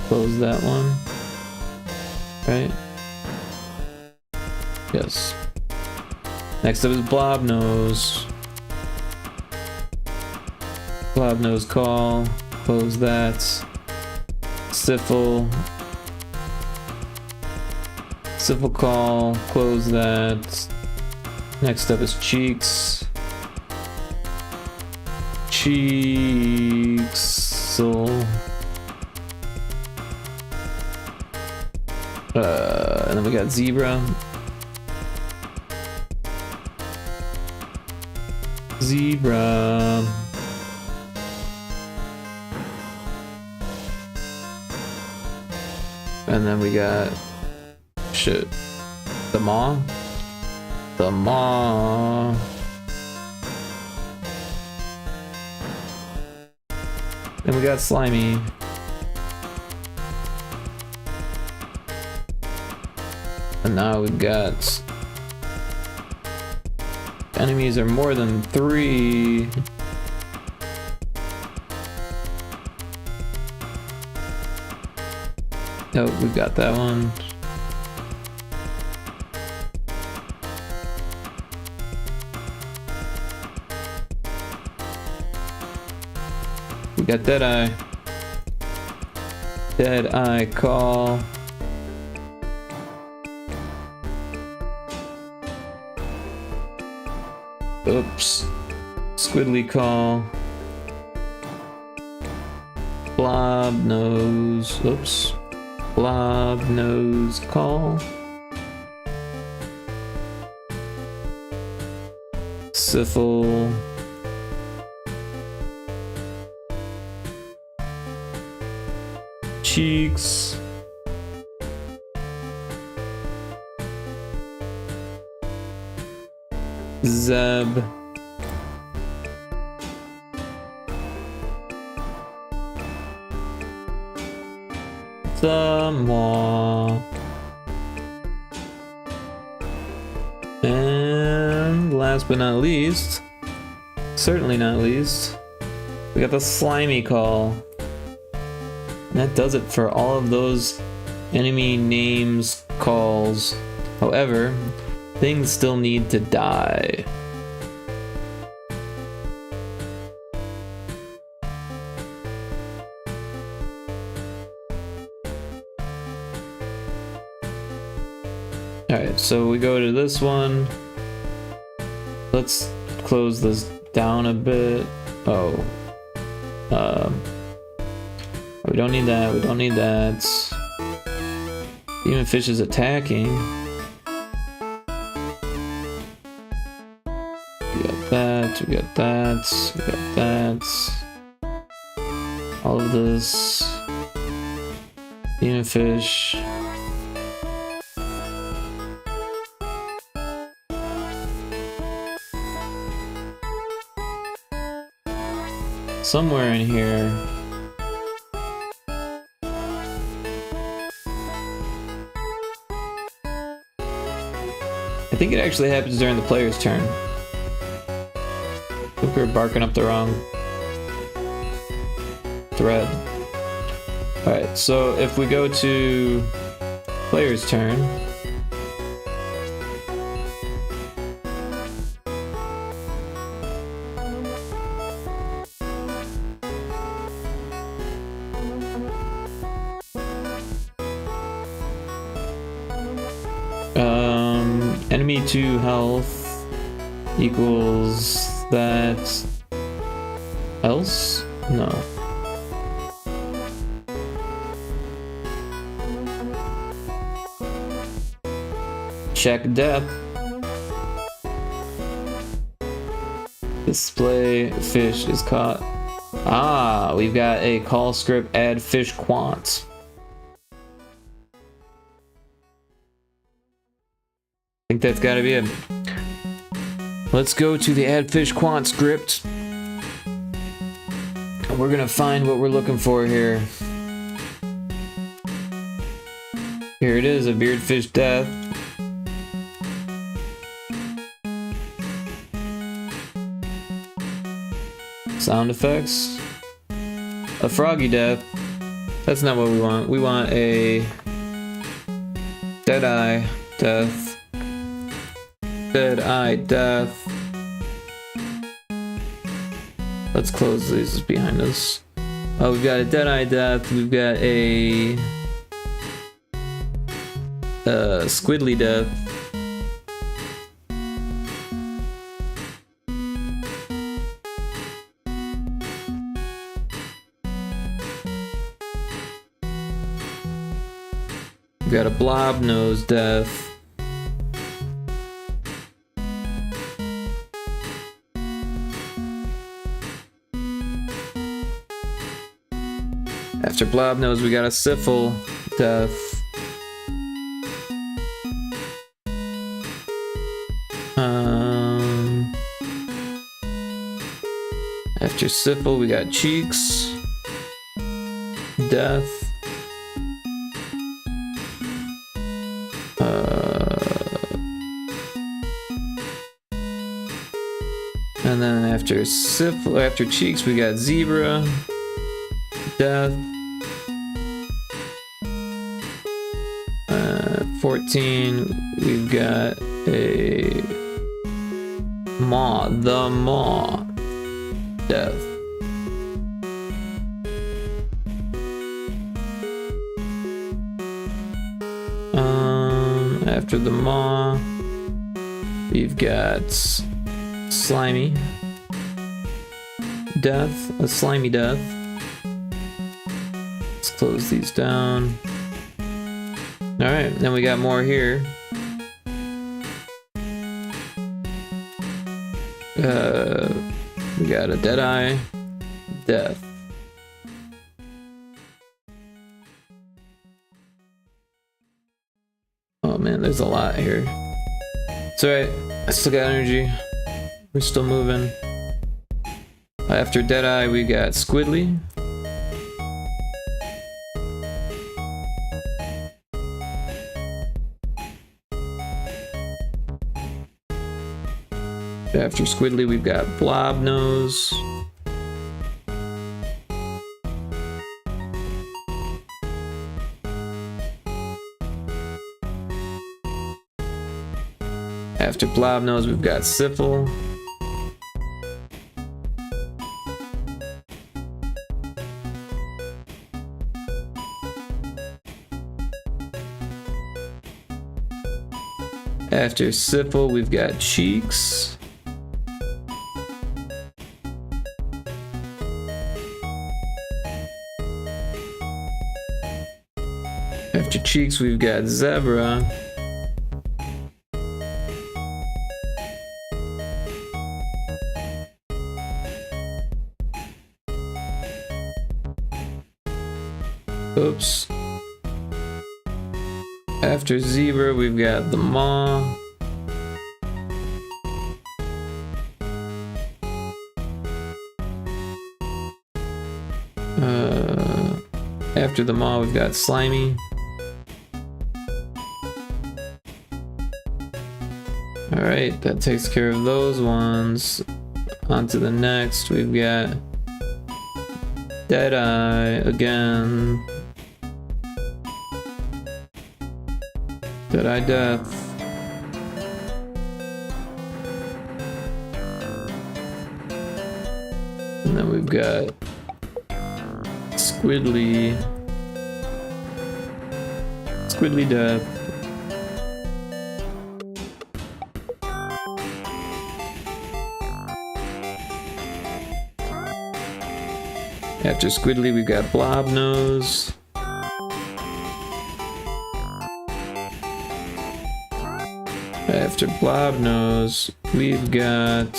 Close that one. Right? Yes. Next up is Blob Nose. Blob Nose Call. Close that. Siffle. Siffle Call. Close that. Next up is Cheeks. Cheeksel. And then we got Zebra. Zebra. And then we got shit. The Maw. The Maw. Then we got Slimy. And now we've got enemies are more than 3. Oh, we've got that one. We got Deadeye. Deadeye Call. Oops. Squiddly call. Blob nose. Oops. Blob nose call. Syphil. Cheeks. Zeb. The Maw. And last but not least, certainly not least, we got the Slimy Call. And that does it for all of those enemy names calls. However, things still need to die. Alright, so we go to this one. Let's close this down a bit. Oh. We don't need that, we don't need that. Even fish is attacking. We got that, we got that, we got that. All of this. Demon fish. Somewhere in here. I think it actually happens during the player's turn. I think we're barking up the wrong thread. Alright, so if we go to player's turn, enemy 2 health equals that else? No. Check death. Display fish is caught. Ah, we've got a call script add fish quant. I think that's gotta be it. Let's go to the add fish quant script. And we're gonna find what we're looking for here. Here it is, a beardfish death. Sound effects. A froggy death. That's not what we want. We want a deadeye death. Deadeye death. Let's close these behind us. Oh, we've got a deadeye death. We've got a squiddly death. We've got a blob nose death. After blob nose, we got a syphil death. After syphil, we got cheeks death. And then after syphil, after cheeks, we got zebra death. 14, we've got a maw, the maw death. After the maw, we've got slimy death, a slimy death. Let's close these down. Alright, then we got more here. We got a Deadeye death. Oh man, there's a lot here. It's alright, I still got energy. We're still moving. After Deadeye, we got Squidly. After Squidly, we've got Blob Nose. After Blob Nose, we've got Syphil. After Syphil, we've got Cheeks. After Cheeks, we've got Zebra. Oops. After Zebra, we've got the Maw. After the Maw, we've got Slimy. Alright, that takes care of those ones. On to the next, we've got Deadeye again. Deadeye Death. And then we've got Squidly. Squidly Death. After Squidly, we've got Blob Nose. After Blob Nose, we've got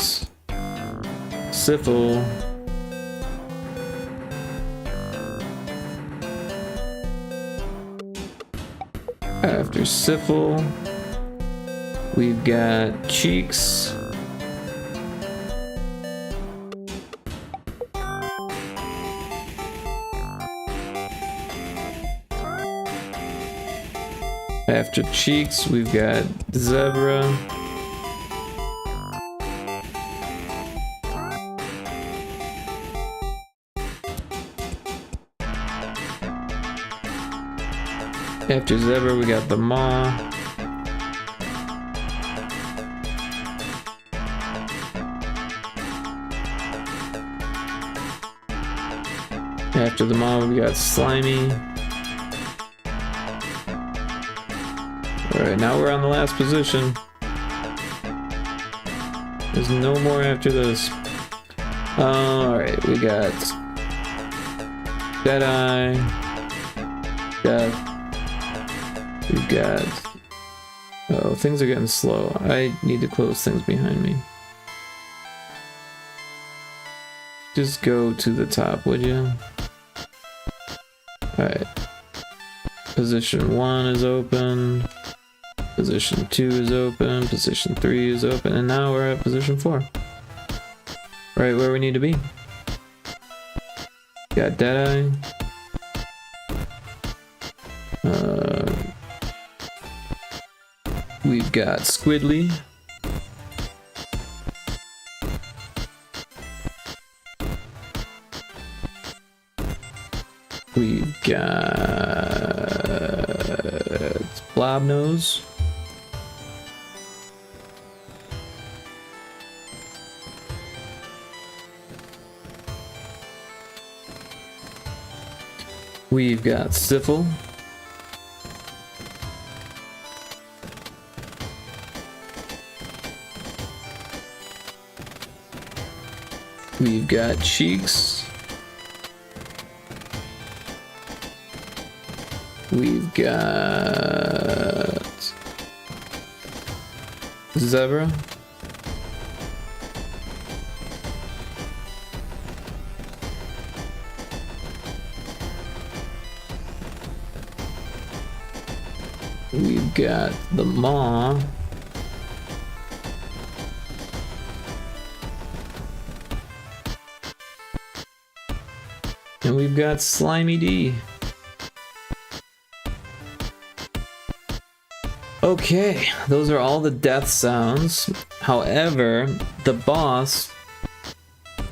Syphil. After Syphil, we've got Cheeks. After Cheeks, we've got Zebra. After Zebra, we got the Maw. After the Maw, we got Slimy. Alright, now we're on the last position. There's no more after this. Alright, we got Deadeye, Death. We've got... Oh, things are getting slow. I need to close things behind me. Just go to the top, would you? Alright. Position 1 is open. Position 2 is open. Position 3 is open. And now we're at position 4. Right where we need to be. Got Deadeye. We've got Squidly. We've got Blob Nose. We've got Syphil. We've got Cheeks. We've got Zebra. We've got the Maw. And we've got Slimy D. Okay, those are all the death sounds. However, the boss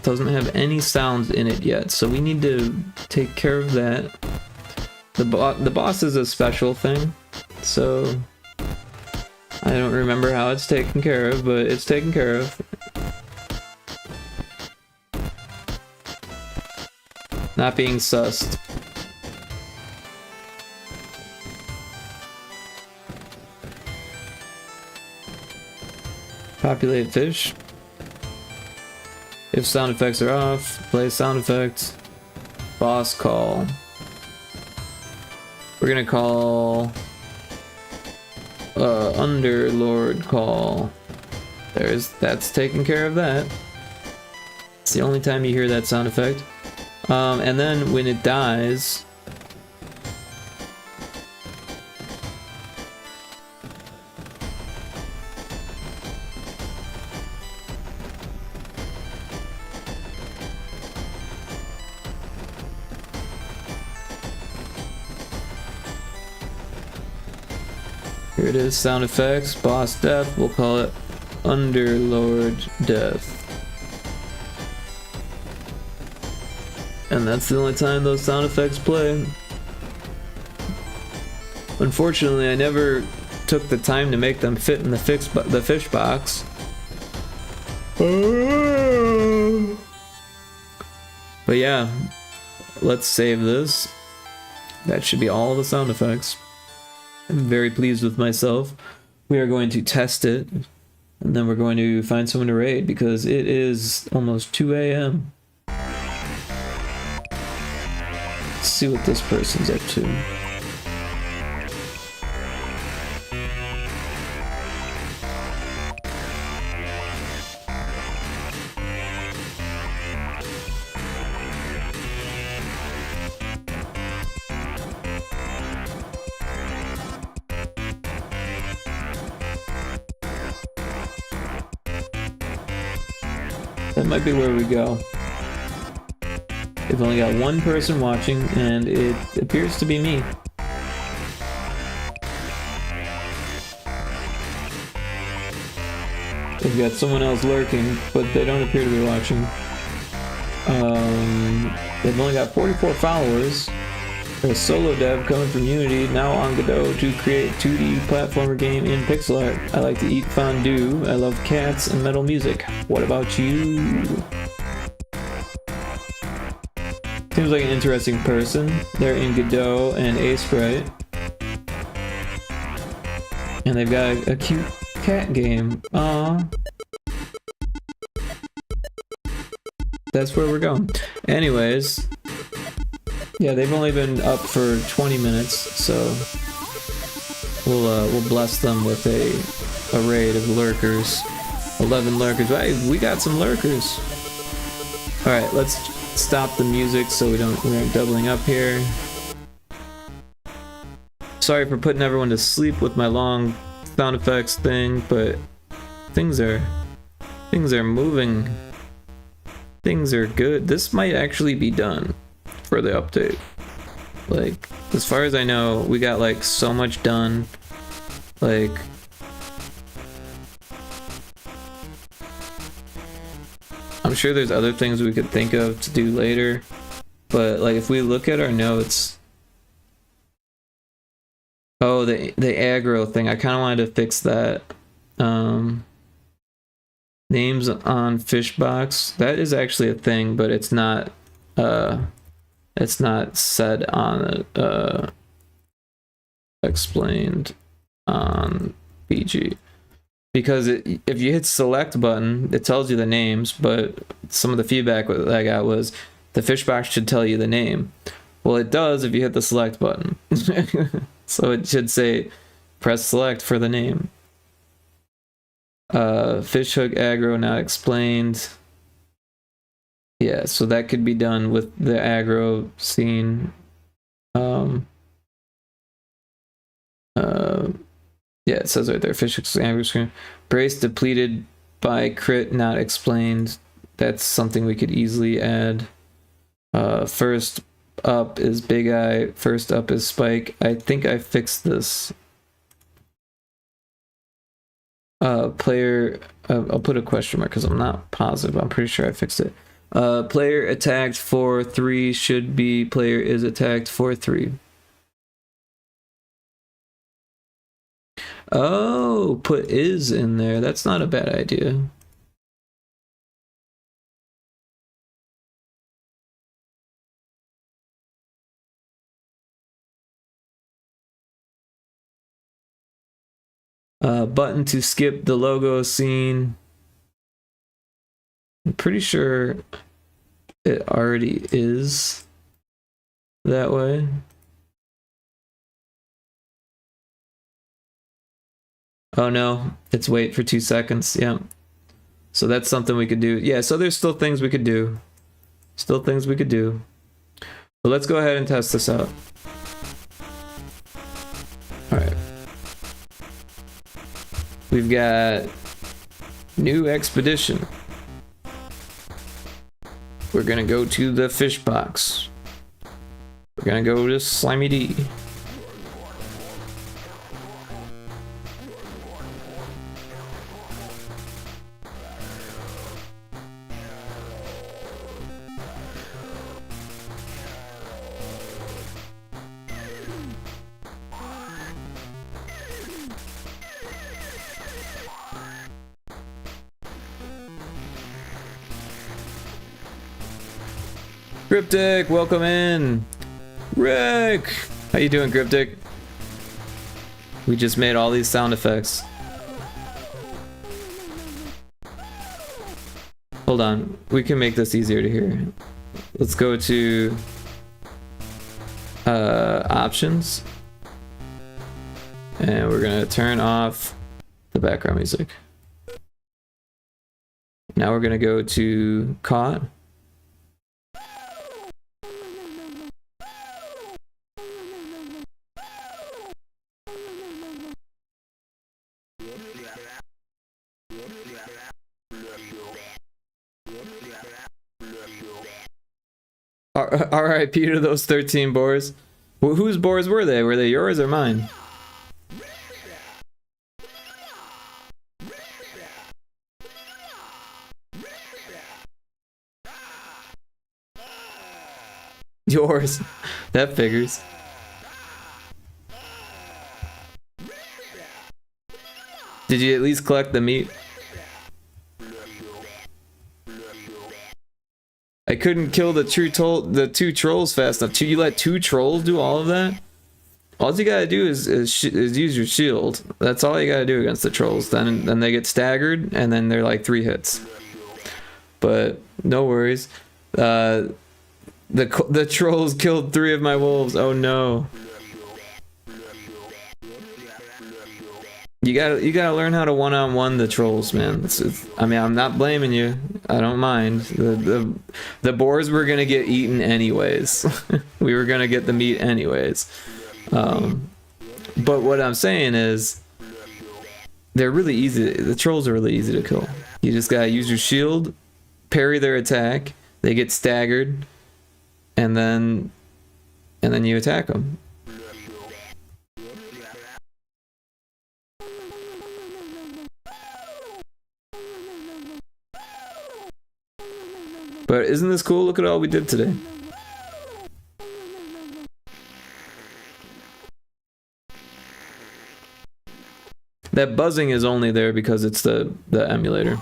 doesn't have any sounds in it yet, so we need to take care of that. The boss is a special thing, so I don't remember how it's taken care of, but it's taken care of. Not being sussed. Populate fish. If sound effects are off, play sound effect. Boss call. We're gonna call Underlord call. That's taking care of that. It's the only time you hear that sound effect. And then when it dies, here it is, sound effects, boss death, we'll call it Underlord death. And that's the only time those sound effects play. Unfortunately, I never took the time to make them fit in the fish box. But yeah, let's save this. That should be all the sound effects. I'm very pleased with myself. We are going to test it, and then we're going to find someone to raid because it is almost 2 a.m. See what this person's up to. That might be where we go. We've only got one person watching, and it appears to be me. We've got someone else lurking, but they don't appear to be watching. They've only got 44 followers. They're a solo dev coming from Unity, now on Godot to create 2D platformer game in pixel art. I like to eat fondue. I love cats and metal music. What about you? Seems like an interesting person. They're in Godot and A-Sprite. And they've got a cute cat game. Aww. That's where we're going. Anyways. Yeah, they've only been up for 20 minutes, so we'll bless them with a raid of lurkers. 11 lurkers. Hey, we got some lurkers. Alright, let's stop the music so we aren't doubling up here. Sorry for putting everyone to sleep with my long sound effects thing, but things are moving. Things are good. This might actually be done for the update. Like, as far as I know, we got like so much done. Like, I'm sure there's other things we could think of to do later, but like if we look at our notes, oh, the aggro thing, I kind of wanted to fix that. Names on Fishbox, that is actually a thing, but it's not said on explained on BG. because if you hit select button, it tells you the names, but some of the feedback that I got was the fish box should tell you the name. Well, it does if you hit the select button. So it should say press select for the name. Fish hook aggro not explained. Yeah, so that could be done with the aggro scene. Yeah, it says right there, fish hooks aggro screen. Brace depleted by crit not explained. That's something we could easily add. First up is Big Eye, first up is Spike. I think I fixed this. Player, I'll put a question mark because I'm not positive. I'm pretty sure I fixed it. Player attacked for 3 should be player is attacked for 3. Oh, put is in there. That's not a bad idea. Button to skip the logo scene. I'm pretty sure it already is that way. Oh no, it's wait for 2 seconds. Yeah. So that's something we could do. Yeah, so there's still things we could do. Still things we could do. But let's go ahead and test this out. Alright. We've got new expedition. We're gonna go to the fish box. We're gonna go to Slimy D. Cryptic, welcome in. Rick, how you doing, Cryptic? We just made all these sound effects. Hold on, we can make this easier to hear. Let's go to options, and we're gonna turn off the background music. Now we're gonna go to caught. R.I.P. to those 13 boars. Whose boars were they? Were they yours or mine? Yours. That figures. Did you at least collect the meat? I couldn't kill the two trolls fast enough. You let 2 trolls do all of that? All you gotta do is use your shield. That's all you gotta do against the trolls. Then they get staggered, and then they're like 3 hits. But no worries. The trolls killed 3 of my wolves. Oh no. You gotta learn how to one-on-one the trolls, man. I mean, I'm not blaming you. I don't mind. The boars were gonna get eaten anyways. We were gonna get the meat anyways. But what I'm saying is, they're really easy. The trolls are really easy to kill. You just gotta use your shield, parry their attack. They get staggered, and then you attack them. But isn't this cool? Look at all we did today. That buzzing is only there because it's the emulator.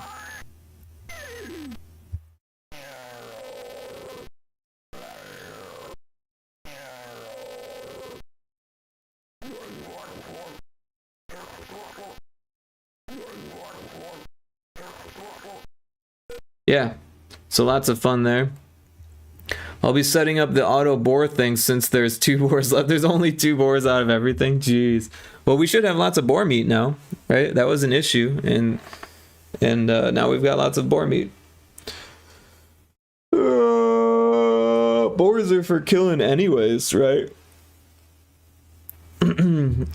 yeah, so lots of fun there. I'll be setting up the auto boar thing since there's 2 boars left. There's only 2 boars out of everything. Jeez. Well, we should have lots of boar meat now, right? That was an issue, and now we've got lots of boar meat. Boars are for killing anyways, right?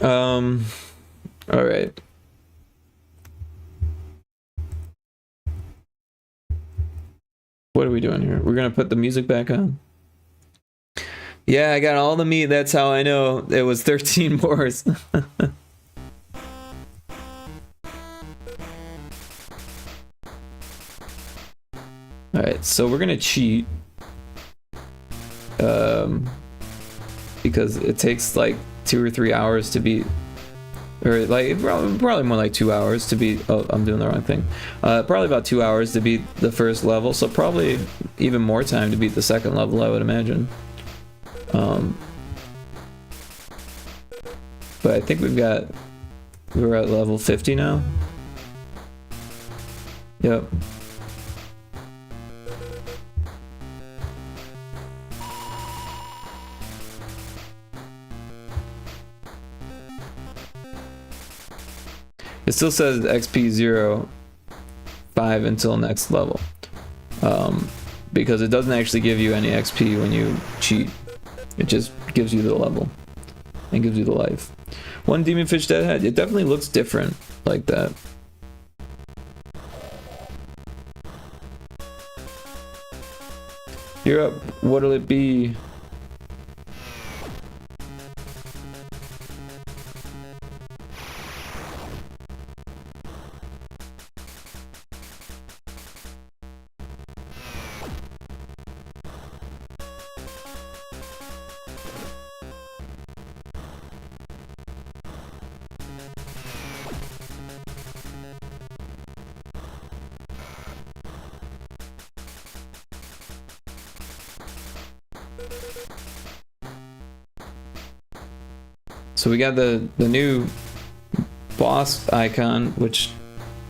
All right. What are we doing here? We're gonna put the music back on. Yeah, I got all the meat. That's how I know it was 13 boars. Alright, so we're gonna cheat. Because it takes like 2 or 3 hours to beat, or like probably more like 2 hours to beat. Oh, I'm doing the wrong thing. Probably about 2 hours to beat the first level, so probably even more time to beat the second level, I would imagine. But I think we're at level 50 now. Yep. It still says XP 0.5 until next level. Because it doesn't actually give you any XP when you cheat. It just gives you the level and gives you the life. 1 demonfish deadhead. It definitely looks different like that. You're up. What'll it be? So we got the new boss icon, which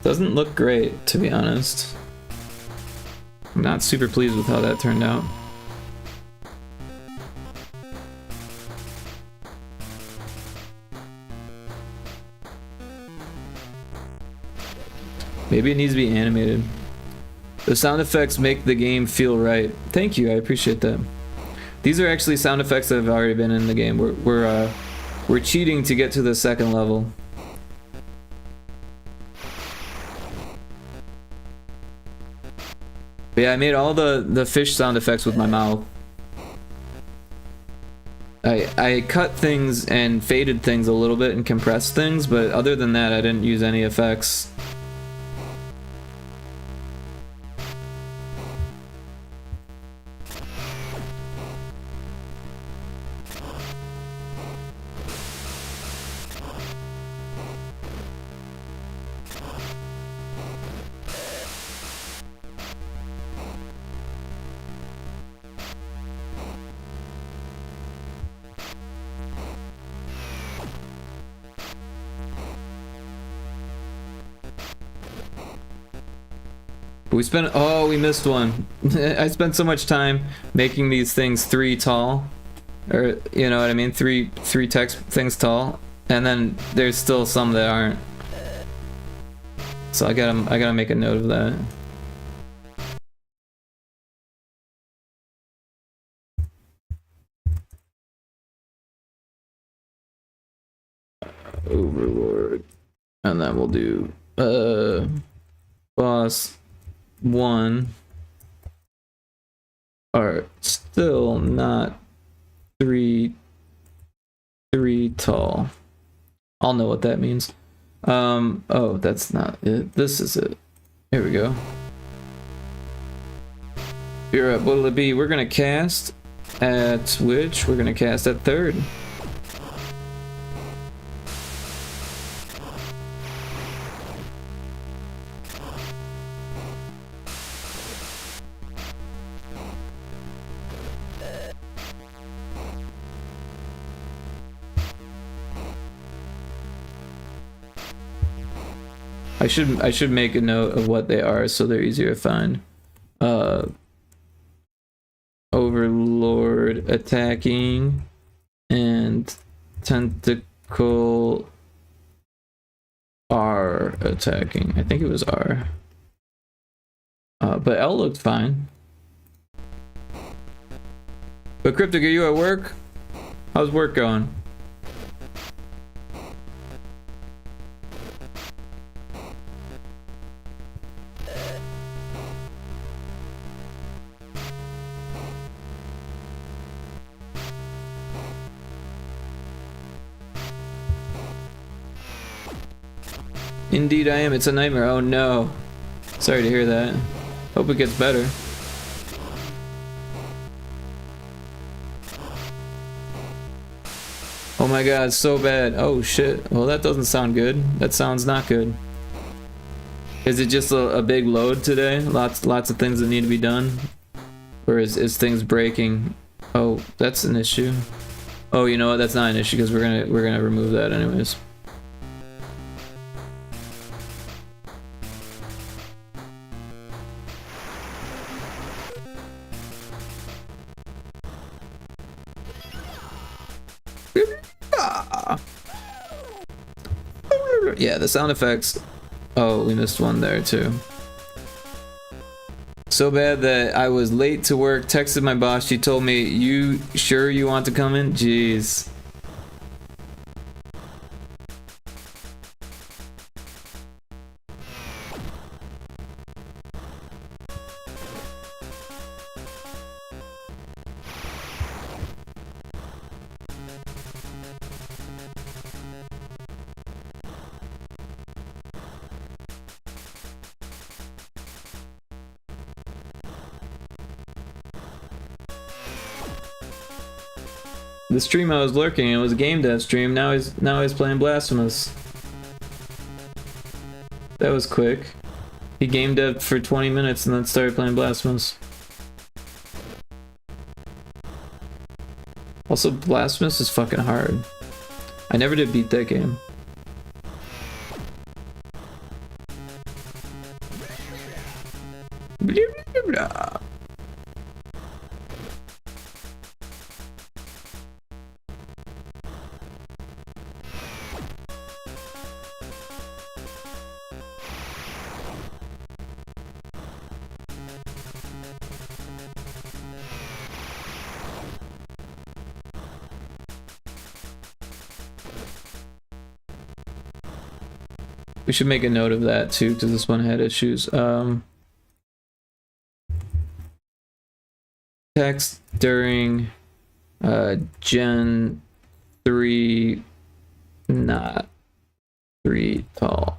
doesn't look great, to be honest. I'm not super pleased with how that turned out. Maybe it needs to be animated. The sound effects make the game feel right. Thank you, I appreciate that. These are actually sound effects that have already been in the game. We're cheating to get to the second level. But yeah, I made all the fish sound effects with my mouth. I cut things and faded things a little bit and compressed things, but other than that, I didn't use any effects. We missed one. I spent so much time making these things 3 tall, or you know what I mean, three text things tall, and then there's still some that aren't. So I gotta make a note of that. Overlord, and then we'll do boss 1 are still not 3 tall. I'll know what that means. Oh, that's not it. This is it. Here we go. You're up. What'll it be? We're gonna cast at which? We're gonna cast at 3rd. I should make a note of what they are so they're easier to find. Overlord attacking and Tentacle R attacking. I think it was R. But L looked fine. But Cryptic, are you at work? How's work going? Indeed I am. It's a nightmare. Oh no. Sorry to hear that. Hope it gets better. Oh my god, so bad. Oh shit. Well, that doesn't sound good. That sounds not good. Is it just a big load today? Lots of things that need to be done? Or is things breaking? Oh, that's an issue. Oh, you know what? That's not an issue because we're gonna remove that anyways. Yeah, the sound effects. Oh, we missed one there too. So bad that I was late to work, texted my boss, she told me, "You sure you want to come in?" Jeez. The stream I was lurking in was a game dev stream. Now he's playing Blasphemous. That was quick. He game deved for 20 minutes and then started playing Blasphemous. Also, Blasphemous is fucking hard. I never did beat that game. We should make a note of that too, because this one had issues. Text during Gen 3, not 3 tall.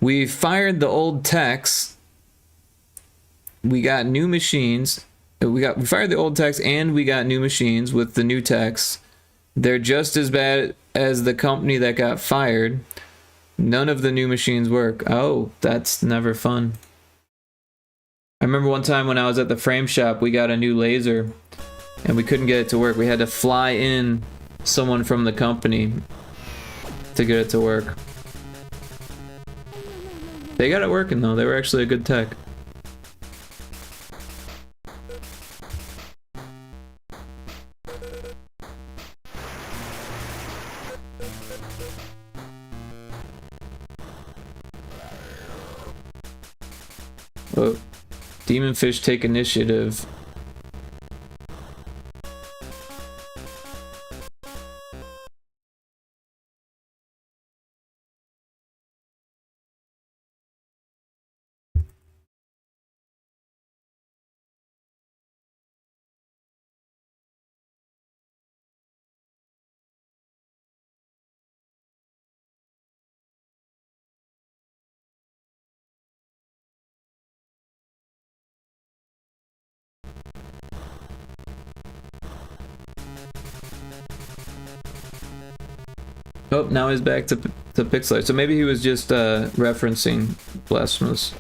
We fired the old techs. We got new machines. We fired the old techs and we got new machines with the new techs. They're just as bad as the company that got fired. None of the new machines work. Oh, that's never fun. I remember one time when I was at the frame shop, we got a new laser and we couldn't get it to work. We had to fly in someone from the company to get it to work. They got it working though. They were actually a good tech. Oh, Demonfish take initiative. Oh, now he's back to Pixel. So maybe he was just referencing Blasphemous.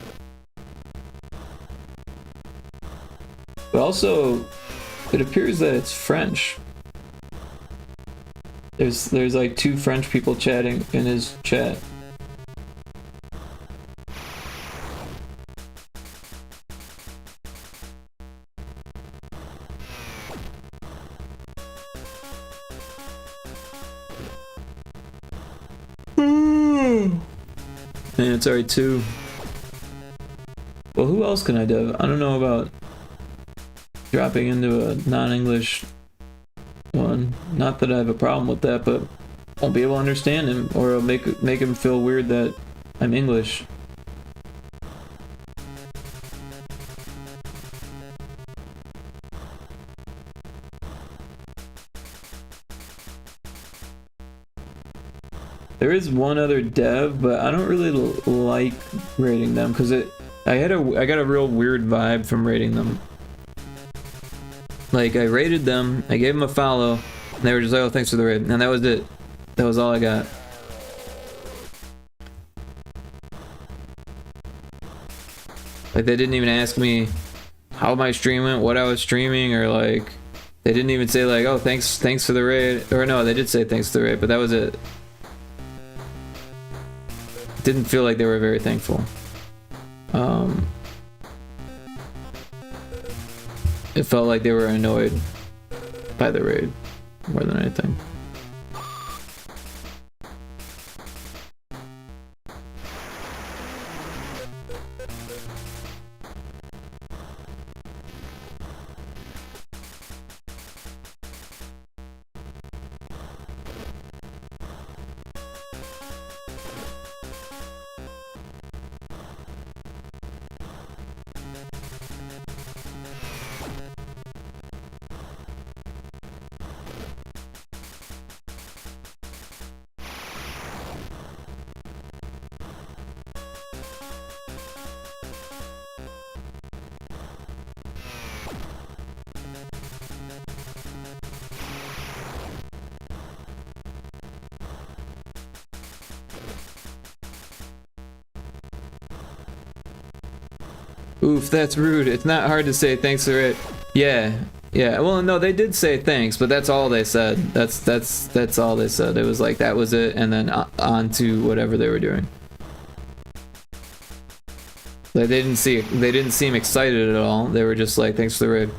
But also, it appears that it's French. There's like 2 French people chatting in his chat. Man, it's already 2. Well, who else can I dev? I don't know about dropping into a non-English one. Not that I have a problem with that, but won't be able to understand him, or it'll make him feel weird that I'm English. There is one other dev, but I don't really like rating them because I got a real weird vibe from rating them. Like I rated them, I gave them a follow, and they were just like, "Oh, thanks for the raid," and that was it. That was all I got. Like they didn't even ask me how my stream went, what I was streaming, or like they didn't even say like, "Oh, thanks for the raid," or no, they did say thanks for the raid, but that was it. Didn't feel like they were very thankful. It felt like they were annoyed by the raid more than anything. Oof, that's rude. It's not hard to say thanks for it. Yeah, yeah. Well, no, they did say thanks, but that's all they said. That's all they said. It was like that was it, and then on to whatever they were doing. Like they didn't seem excited at all. They were just like, thanks for the raid.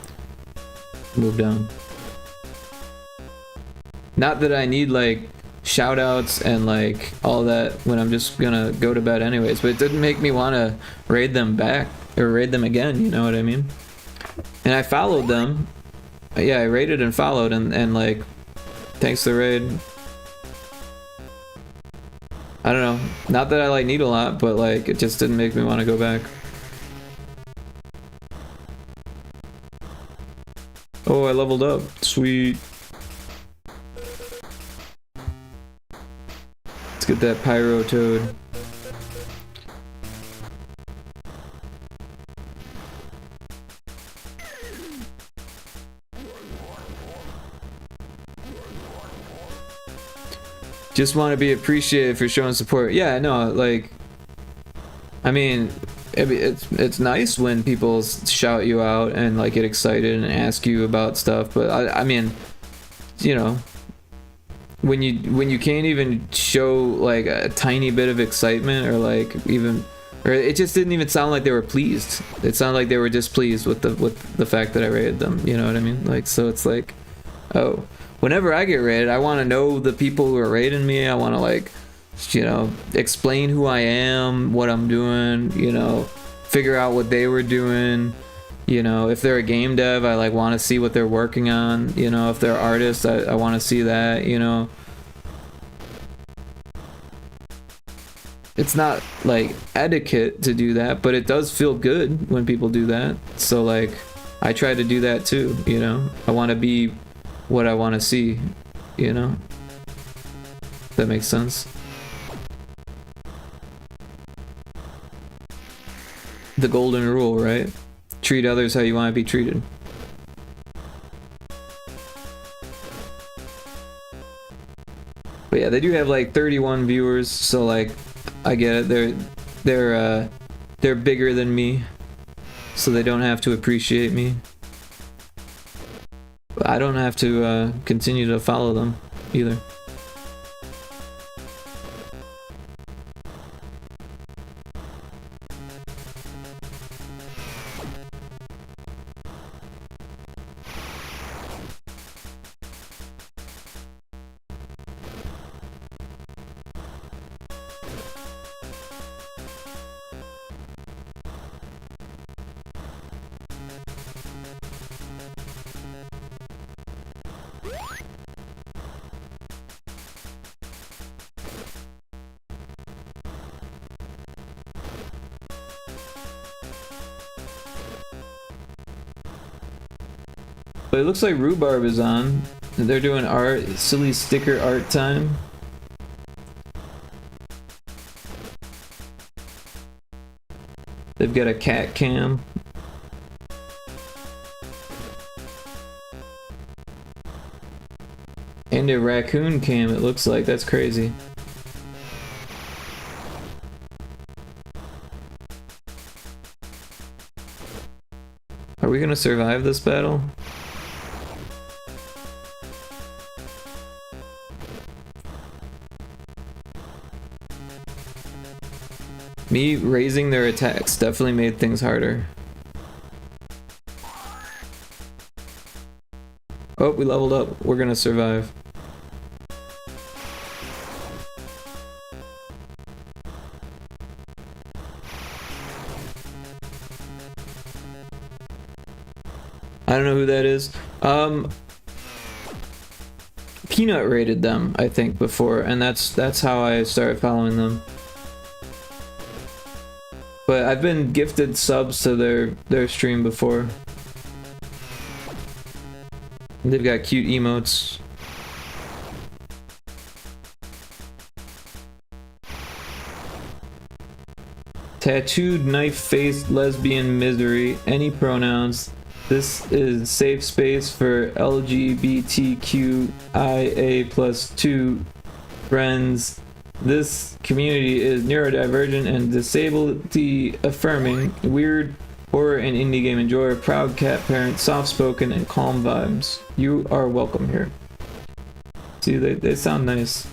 Move down. Not that I need like shout outs and like all that when I'm just gonna go to bed anyways, but it didn't make me want to raid them back or raid them again, you know what I mean? And I followed them. Yeah, I raided and followed and like thanks for the raid. I don't know. Not that I like need a lot, but like it just didn't make me want to go back. Oh, I leveled up. Sweet. Let's get that Pyrotoad. Just want to be appreciated for showing support. Yeah, no, like, I mean, it's nice when people shout you out and like get excited and ask you about stuff, but I mean, you know, when you can't even show like a tiny bit of excitement or like even, or it just didn't even sound like they were pleased. It sounded like they were displeased with the fact that I rated them. You know what I mean? Like, so it's like, oh. Whenever I get rated, I want to know the people who are rating me. I want to like, you know, explain who I am, what I'm doing, you know, figure out what they were doing. You know, if they're a game dev, I like want to see what they're working on. You know, if they're artists, I want to see that, you know. It's not like etiquette to do that, but it does feel good when people do that. So like, I try to do that too, you know. I want to be what I want to see, you know? That makes sense. The golden rule, right? Treat others how you want to be treated. But yeah, they do have like 31 viewers, so like I get it. They're bigger than me, so they don't have to appreciate me. I don't have to continue to follow them either. But it looks like Rhubarb is on. They're doing art, silly sticker art time. They've got a cat cam. And a raccoon cam, it looks like. That's crazy. Are we gonna survive this battle? Me raising their attacks definitely made things harder. Oh, we leveled up. We're gonna survive. I don't know who that is. Peanut rated them, I think, before, and that's how I started following them. But I've been gifted subs to their stream before. They've got cute emotes. Tattooed, knife-faced, lesbian misery, any pronouns. This is safe space for LGBTQIA+2 friends. This community is neurodivergent and disability affirming, weird, horror and indie game enjoyer, proud cat parent, soft-spoken, and calm vibes. You are welcome here. See, they sound nice.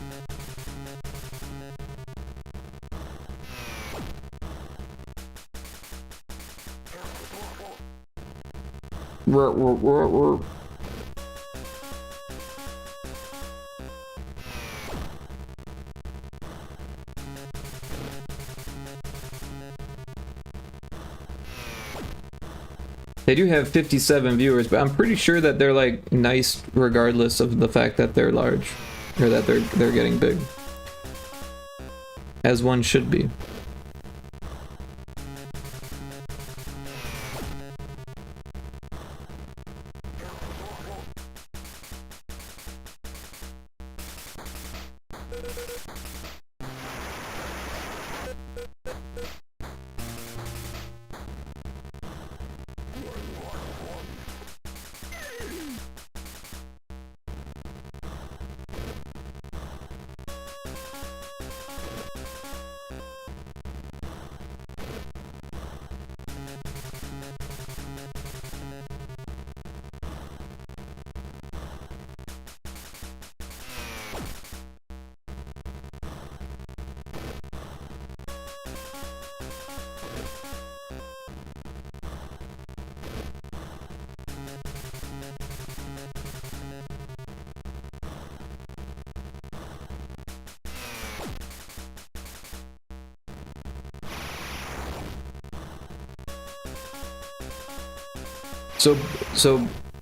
They do have 57 viewers, but I'm pretty sure that they're like nice regardless of the fact that they're large or that they're getting big. As one should be.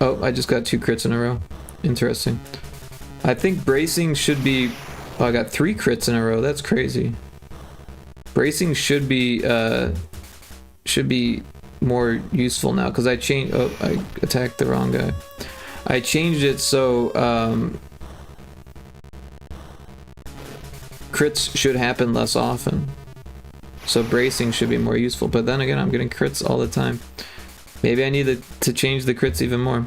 Oh, I just got 2 crits in a row. Interesting. I think bracing should be... Oh, I got 3 crits in a row. That's crazy. Bracing should be more useful now, because I changed... Oh, I attacked the wrong guy. I changed it so crits should happen less often. So bracing should be more useful, but then again, I'm getting crits all the time. Maybe I need to change the crits even more.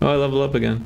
Oh, I level up again.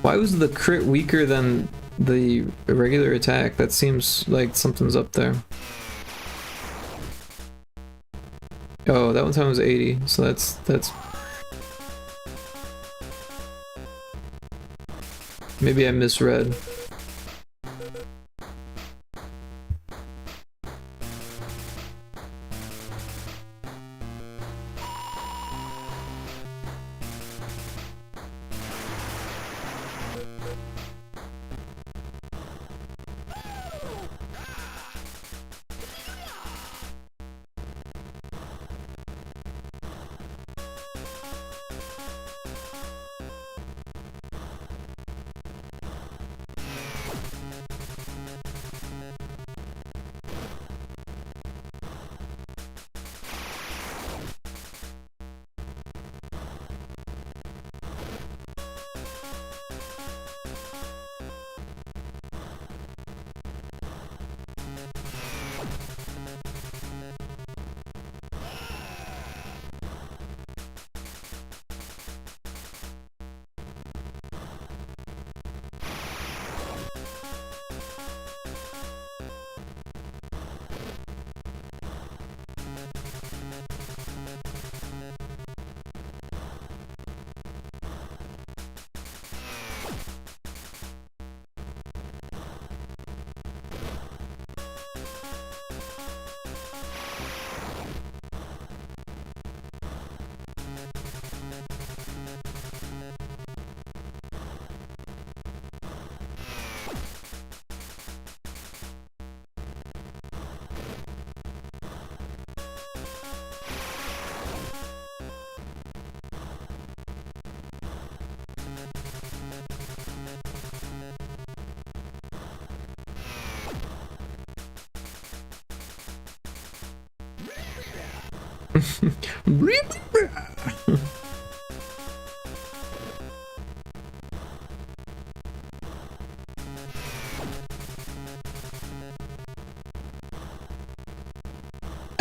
Why was the crit weaker than the regular attack? That seems like something's up there. Oh, that one time was 80, so that's maybe I misread.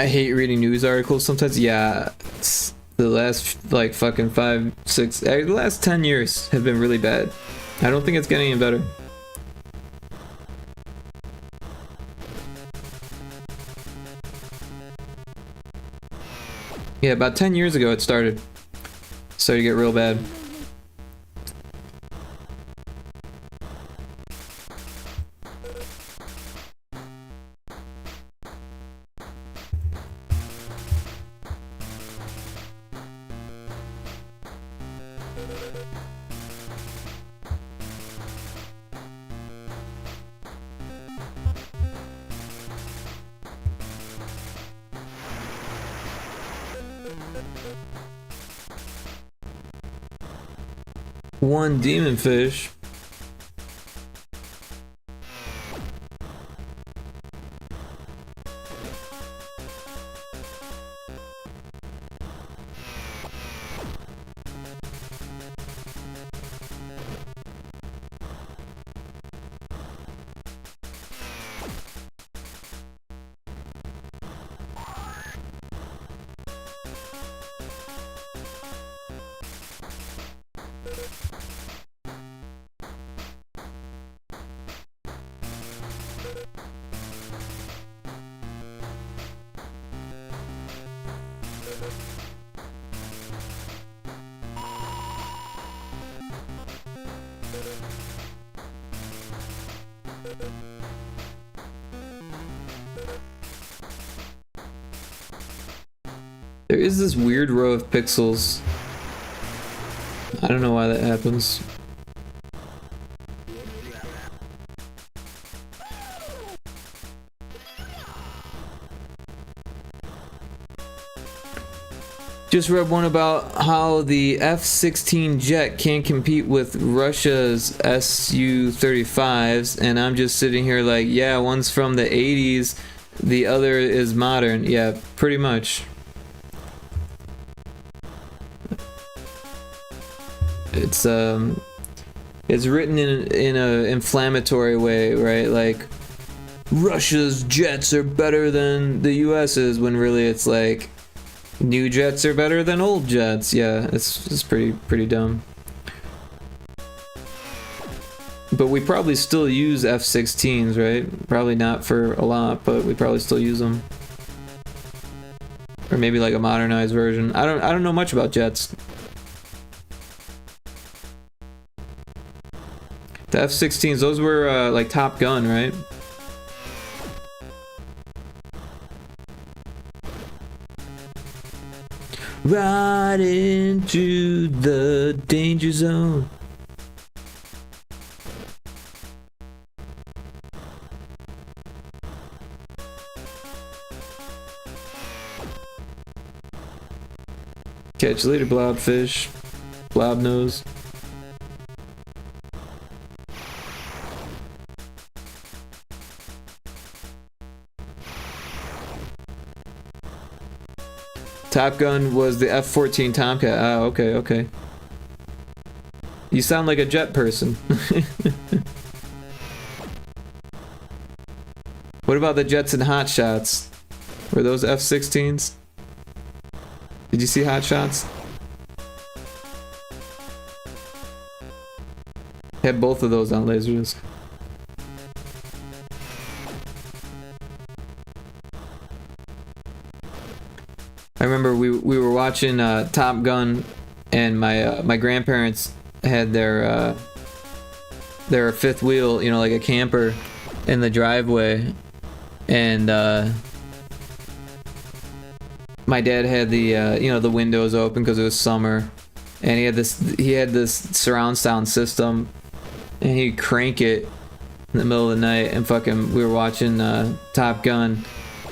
I hate reading news articles sometimes. Yeah, it's the last like fucking 5, 6, the last 10 years have been really bad. I don't think it's getting any better. Yeah, about 10 years ago it started to get real bad. One demon fish. There is this weird row of pixels. I don't know why that happens. Just read one about how the F-16 jet can't compete with Russia's Su-35s, and I'm just sitting here like, yeah, one's from the 80s, the other is modern. Yeah, pretty much. It's written in a inflammatory way, right? Like, Russia's jets are better than the US's, when really it's like, new jets are better than old jets. Yeah, it's pretty dumb. But we probably still use F-16s, right? Probably not for a lot, but we probably still use them. Or maybe like a modernized version. I don't know much about jets. The F-16s, those were like Top Gun, right? Right into the danger zone. Catch you later, blobfish. Blob nose. Top Gun was the F-14 Tomcat. Ah, okay, okay. You sound like a jet person. What about the jets and Hot Shots? Were those F-16s? Did you see Hot Shots? Had both of those on Laserdisc. I remember we were watching Top Gun, and my grandparents had their fifth wheel, you know, like a camper, in the driveway, and my dad had the you know, the windows open because it was summer, and he had this surround sound system, and he'd crank it in the middle of the night, and fucking we were watching Top Gun.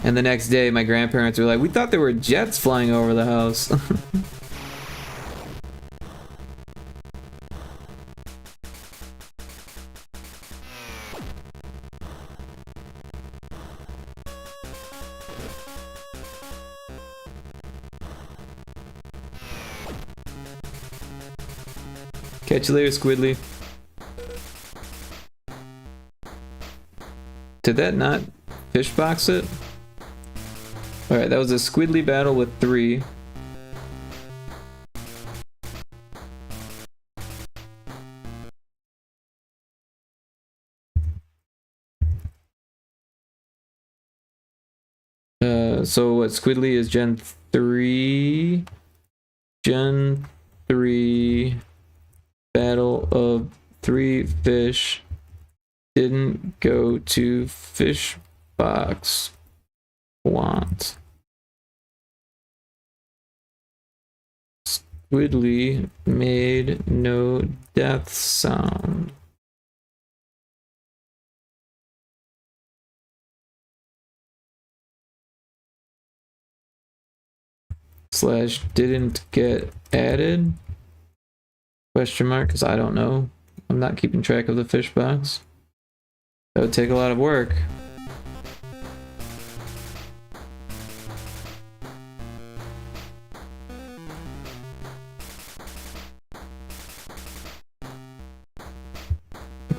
And the next day, my grandparents were like, we thought there were jets flying over the house. Catch you later, Squidly. Did that not fish box it? Alright, that was a Squidly battle with 3. So what, Squidly is Gen 3? Gen 3 battle of 3 fish didn't go to fish box. Want. Squidly made no death sound. Slash didn't get added? Question mark, because I don't know. I'm not keeping track of the fish box. That would take a lot of work.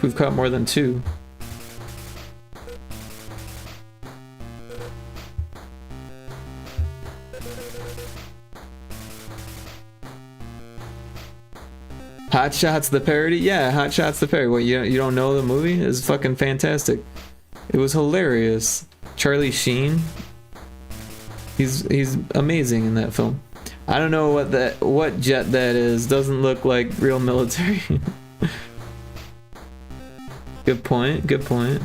We've caught more than 2. Hot Shots the parody? Yeah, Hot Shots the parody. What, you don't know the movie? It's fucking fantastic. It was hilarious. Charlie Sheen. He's amazing in that film. I don't know what jet that is. Doesn't look like real military. Good point, good point.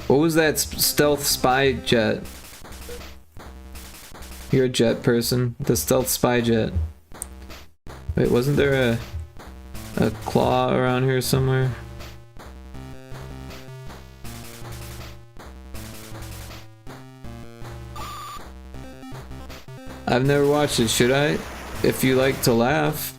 What was that stealth spy jet? You're a jet person. The stealth spy jet. Wait, wasn't there a claw around here somewhere? I've never watched it. Should I? If you like to laugh,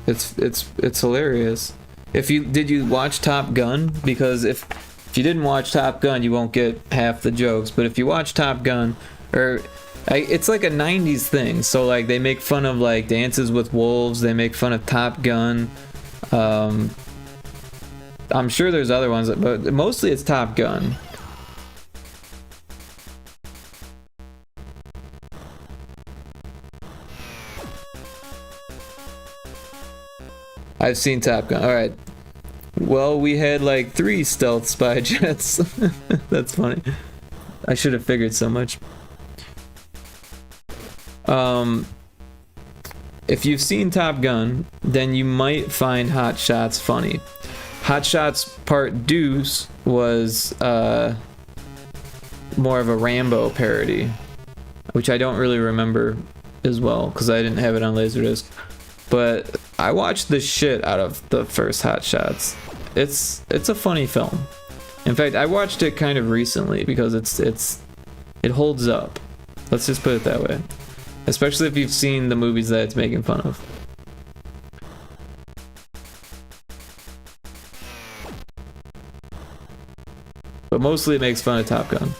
it's hilarious. Did you watch Top Gun? Because if you didn't watch Top Gun, you won't get half the jokes. But if you watch Top Gun, or It's like a 90s thing. So like they make fun of like Dances with Wolves. They make fun of Top Gun. I'm sure there's other ones, but mostly it's Top Gun. I've seen Top Gun. All right. Well, we had like 3 stealth spy jets. That's funny. I should have figured so much. If you've seen Top Gun, then you might find Hot Shots funny. Hot Shots Part Deuce was more of a Rambo parody, which I don't really remember as well because I didn't have it on Laserdisc. But I watched the shit out of the first Hot Shots. It's a funny film. In fact, I watched it kind of recently because it holds up. Let's just put it that way. Especially if you've seen the movies that it's making fun of. But mostly it makes fun of Top Gun.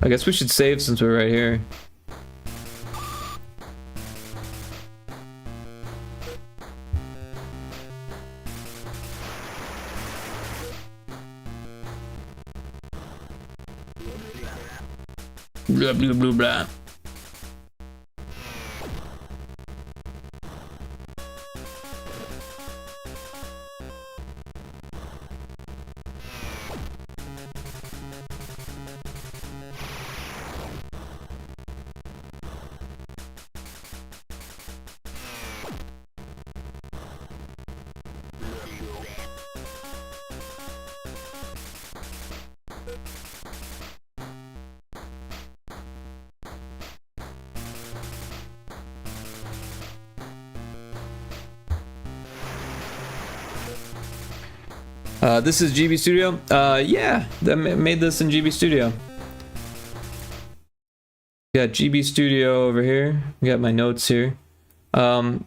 I guess we should save since we're right here. Blah blah blah blah. This is GB Studio. Yeah, that made this in GB Studio. Got GB Studio over here. We got my notes here. So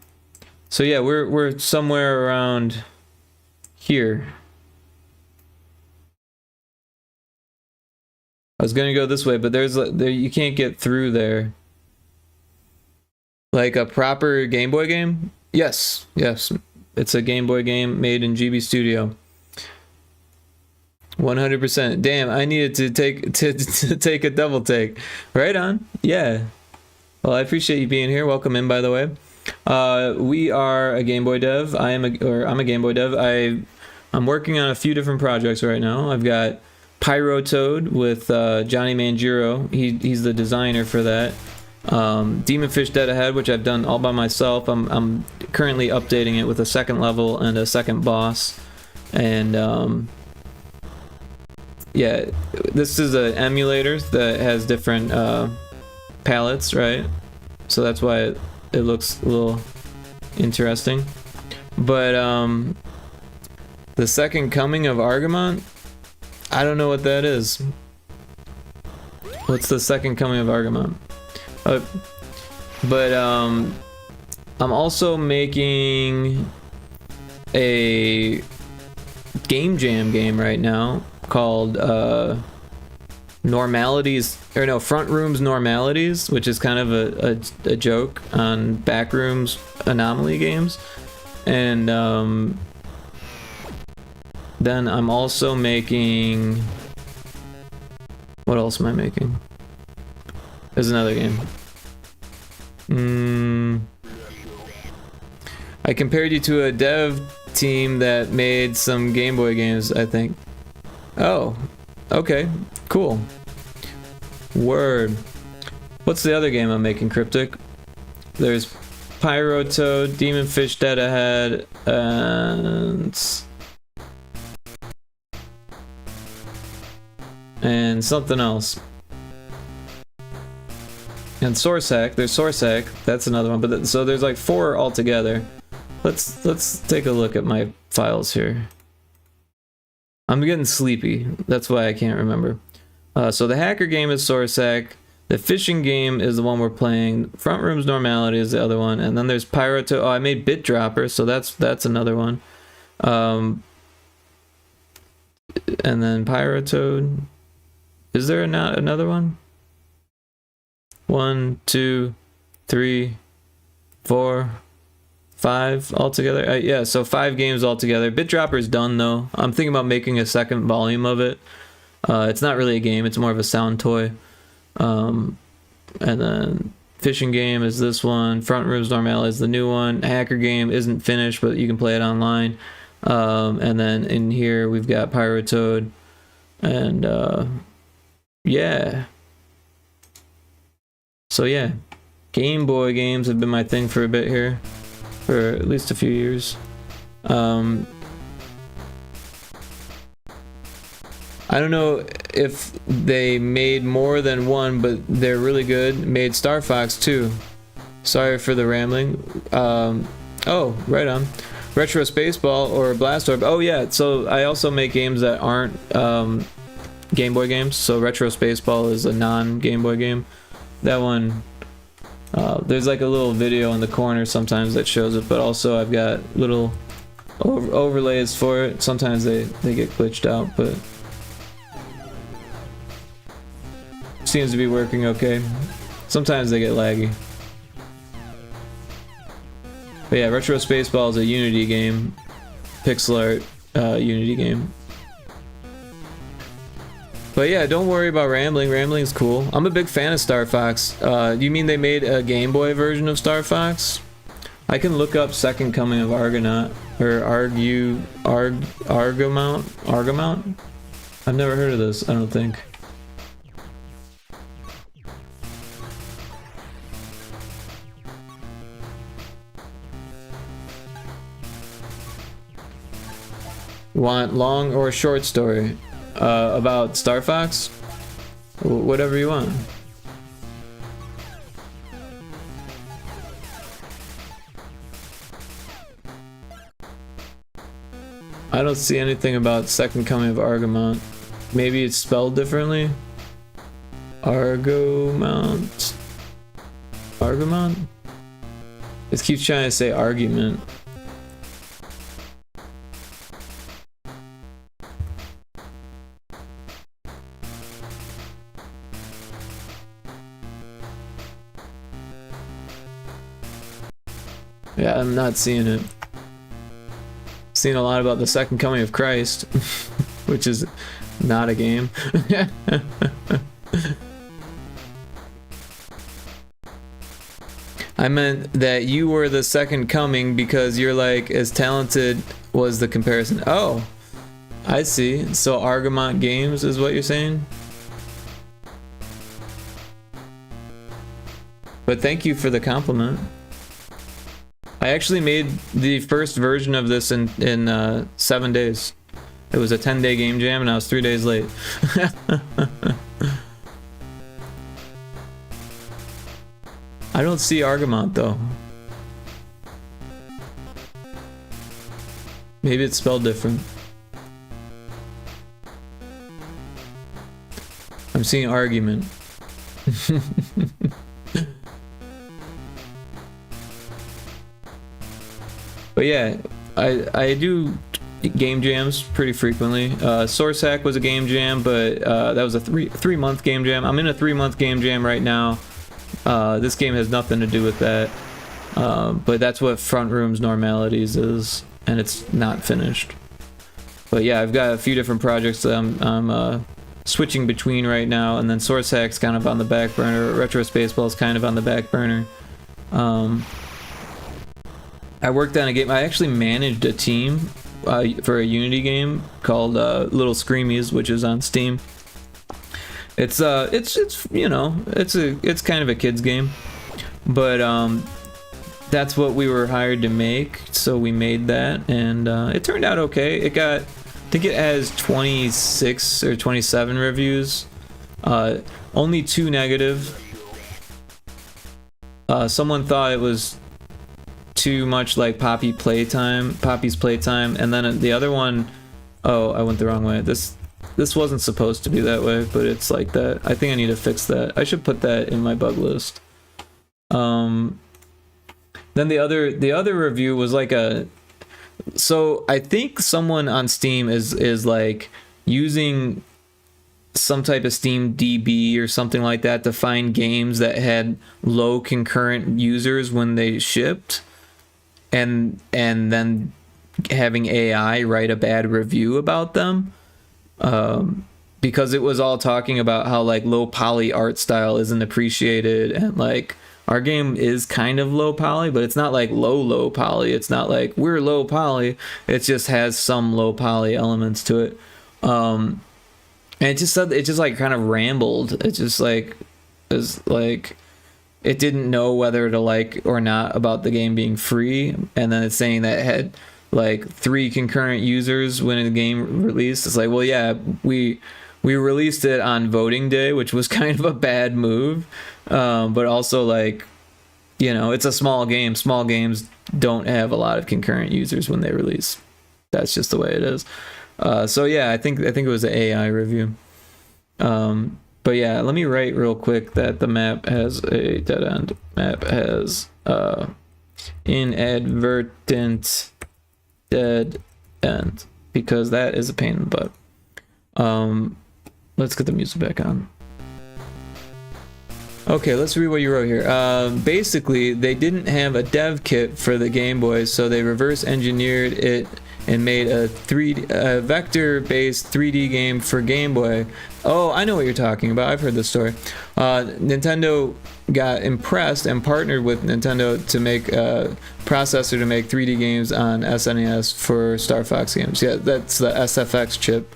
yeah, we're somewhere around here. I was gonna go this way, but there you can't get through there. Like a proper Game Boy game? Yes, yes. It's a Game Boy game made in GB Studio. 100%. Damn, I needed to take a double take. Right on. Yeah. Well, I appreciate you being here. Welcome in, by the way. We are a Game Boy dev. I'm a Game Boy dev. I'm working on a few different projects right now. I've got Pyrotoad with Johnny Manjiro. He's the designer for that. Demon Fish Dead Ahead, which I've done all by myself. I'm currently updating it with a second level and a second boss. And yeah, this is an emulator that has different palettes, right? So that's why it looks a little interesting. But the Second Coming of Argamont, I don't know what that is. What's the Second Coming of Argamont? But I'm also making a game jam game right now called Normalities, or no, Frontrooms Normalities, which is kind of a joke on Backrooms Anomaly games. And then I'm also making, what else am I making? There's another game. I compared you to a dev team that made some Game Boy games, I think. Oh, okay, cool. Word. What's the other game I'm making, Cryptic? There's Pyrotoad, Demon Fish Dead Ahead, and something else. And Source Hack, there's Source Hack, that's another one, but so there's like 4 altogether. Let's take a look at my files here. I'm getting sleepy, that's why I can't remember. So the hacker game is Source Hack, the fishing game is the one we're playing, Frontrooms Normality is the other one, and then there's Pyrotoad. Oh, I made Bit Dropper, so that's another one. And then Pyrotoad. Is there not another one? 1, 2, 3, 4, 5 altogether. Yeah, so 5 games altogether. BitDropper's done though. I'm thinking about making a second volume of it. It's not really a game, it's more of a sound toy. And then Fishing Game is this one. Frontrooms Normalities is the new one. Hacker Game isn't finished, but you can play it online. And then in here we've got Pyrotoad. And yeah. So yeah, Game Boy games have been my thing for a bit here. For at least a few years. I don't know if they made more than one, but they're really good. Made Star Fox 2. Sorry for the rambling. Oh, right on. Retro Spaceball or Blast Orb. Oh yeah, so I also make games that aren't Game Boy games. So Retro Spaceball is a non-Game Boy game. That one, there's like a little video in the corner sometimes that shows it, but also I've got little overlays for it. Sometimes they get glitched out, but seems to be working okay. Sometimes they get laggy. But yeah, Retro Spaceball is a Unity game. Pixel art Unity game. But yeah, don't worry about rambling. Rambling's cool. I'm a big fan of Star Fox. You mean they made a Game Boy version of Star Fox? I can look up Second Coming of Argonaut or Argamount. I've never heard of this, I don't think. Want long or short story about Star Fox? Whatever you want. I don't see anything about Second Coming of Argamount. Maybe it's spelled differently. Argamount. Argamount? It keeps trying to say argument. Yeah, I'm not seeing it. Seen a lot about the Second Coming of Christ, which is not a game. I meant that you were the second coming because you're like as talented was the comparison. Oh, I see. So Argamont Games is what you're saying? But thank you for the compliment. I actually made the first version of this in 7 days. It was a 10-day game jam and I was 3 days late. I don't see Argamont though. Maybe it's spelled different. I'm seeing argument. But yeah, I do game jams pretty frequently. Source Hack was a game jam, but that was a three-month game jam. I'm in a 3-month game jam right now. This game has nothing to do with that, but that's what Frontrooms Normalities is, and it's not finished. But yeah, I've got a few different projects that I'm switching between right now, and then Source Hack's kind of on the back burner. Retro Spaceball's kind of on the back burner. I worked on a game. I actually managed a team for a Unity game called Little Screamies, which is on Steam. It's you know, it's kind of a kids game, but that's what we were hired to make, so we made that, and it turned out okay. It got, I think it has 26 or 27 reviews, only 2 negative. Someone thought it was too much like Poppy's Playtime, and then the other one, oh, I went the wrong way. This wasn't supposed to be that way, but it's like that. I think I need to fix that. I should put that in my bug list. Then the other review was like So I think someone on Steam is like using some type of Steam DB or something like that to find games that had low concurrent users when they shipped, and then having AI write a bad review about them, because it was all talking about how like low poly art style isn't appreciated, and like our game is kind of low poly, but it's not like low poly. It's not like we're low poly. It just has some low poly elements to it. And it just like kind of rambled. It just like is like it didn't know whether to like or not about the game being free, and then it's saying that it had like 3 concurrent users when the game released. It's like, well, yeah, we released it on voting day, which was kind of a bad move, but also like, you know, it's a small game. Small games don't have a lot of concurrent users when they release. That's just the way it is. So yeah, I think it was an AI review. But yeah, let me write real quick that the map has a dead end. Map has inadvertent dead end, because that is a pain in the butt. Let's get the music back on. Okay, let's read what you wrote here. Basically, they didn't have a dev kit for the Game Boy, so they reverse engineered it and made a vector-based 3D game for Game Boy. Oh, I know what you're talking about. I've heard this story. Nintendo got impressed and partnered with Nintendo to make a processor to make 3D games on SNES for Star Fox games. Yeah, that's the SFX chip.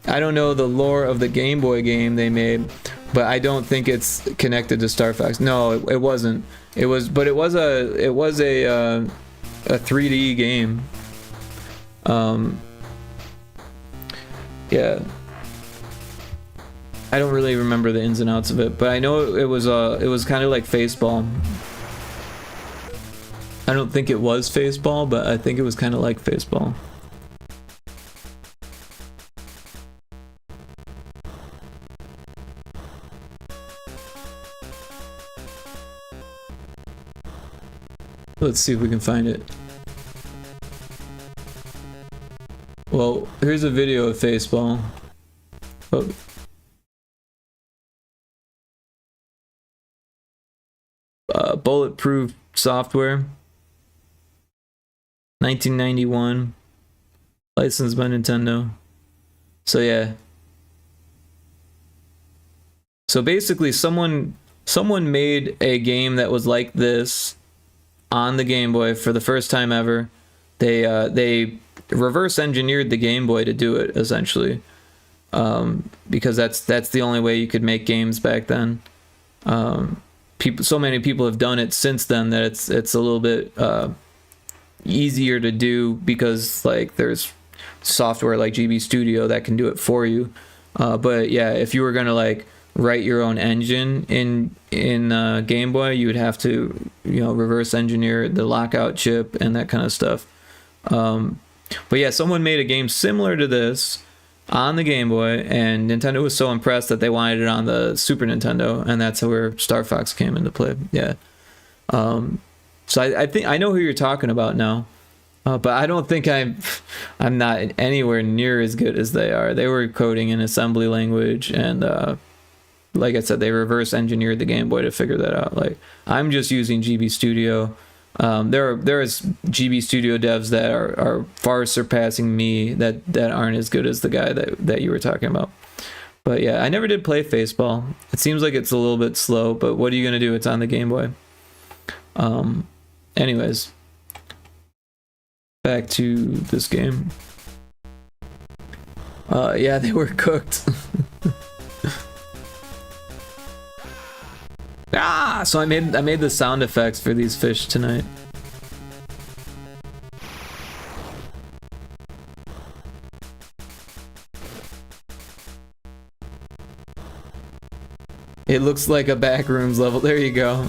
I don't know the lore of the Game Boy game they made, but I don't think it's connected to Star Fox. No, it wasn't. It was a 3D game. Yeah. I don't really remember the ins and outs of it, but I know it was kind of like Faceball. I don't think it was Faceball, but I think it was kind of like Faceball. Let's see if we can find it. Well, here's a video of Faceball. Oh. Bulletproof software. 1991. Licensed by Nintendo. So yeah. So basically someone made a game that was like this on the Game Boy for the first time ever. They reverse engineered the Game Boy to do it, essentially, because that's the only way you could make games back then. So many people have done it since then that it's a little bit easier to do, because like there's software like GB Studio that can do it for you. But yeah, if you were gonna like write your own engine in Game Boy, you would have to, you know, reverse engineer the lockout chip and that kind of stuff. But yeah, someone made a game similar to this on the Game Boy, and Nintendo was so impressed that they wanted it on the Super Nintendo, and that's where Star Fox came into play. Yeah. So I think I know who you're talking about now, but I don't think I'm not anywhere near as good as they are. They were coding in assembly language, and like I said, they reverse engineered the Game Boy to figure that out. Like, I'm just using GB Studio. There is GB Studio devs that are far surpassing me that aren't as good as the guy that you were talking about. But yeah, I never did play Faceball. It seems like it's a little bit slow, but what are you gonna do? It's on the Game Boy. Anyways, back to this game. Yeah, they were cooked. So I made the sound effects for these fish tonight. It looks like a Backrooms level. There you go.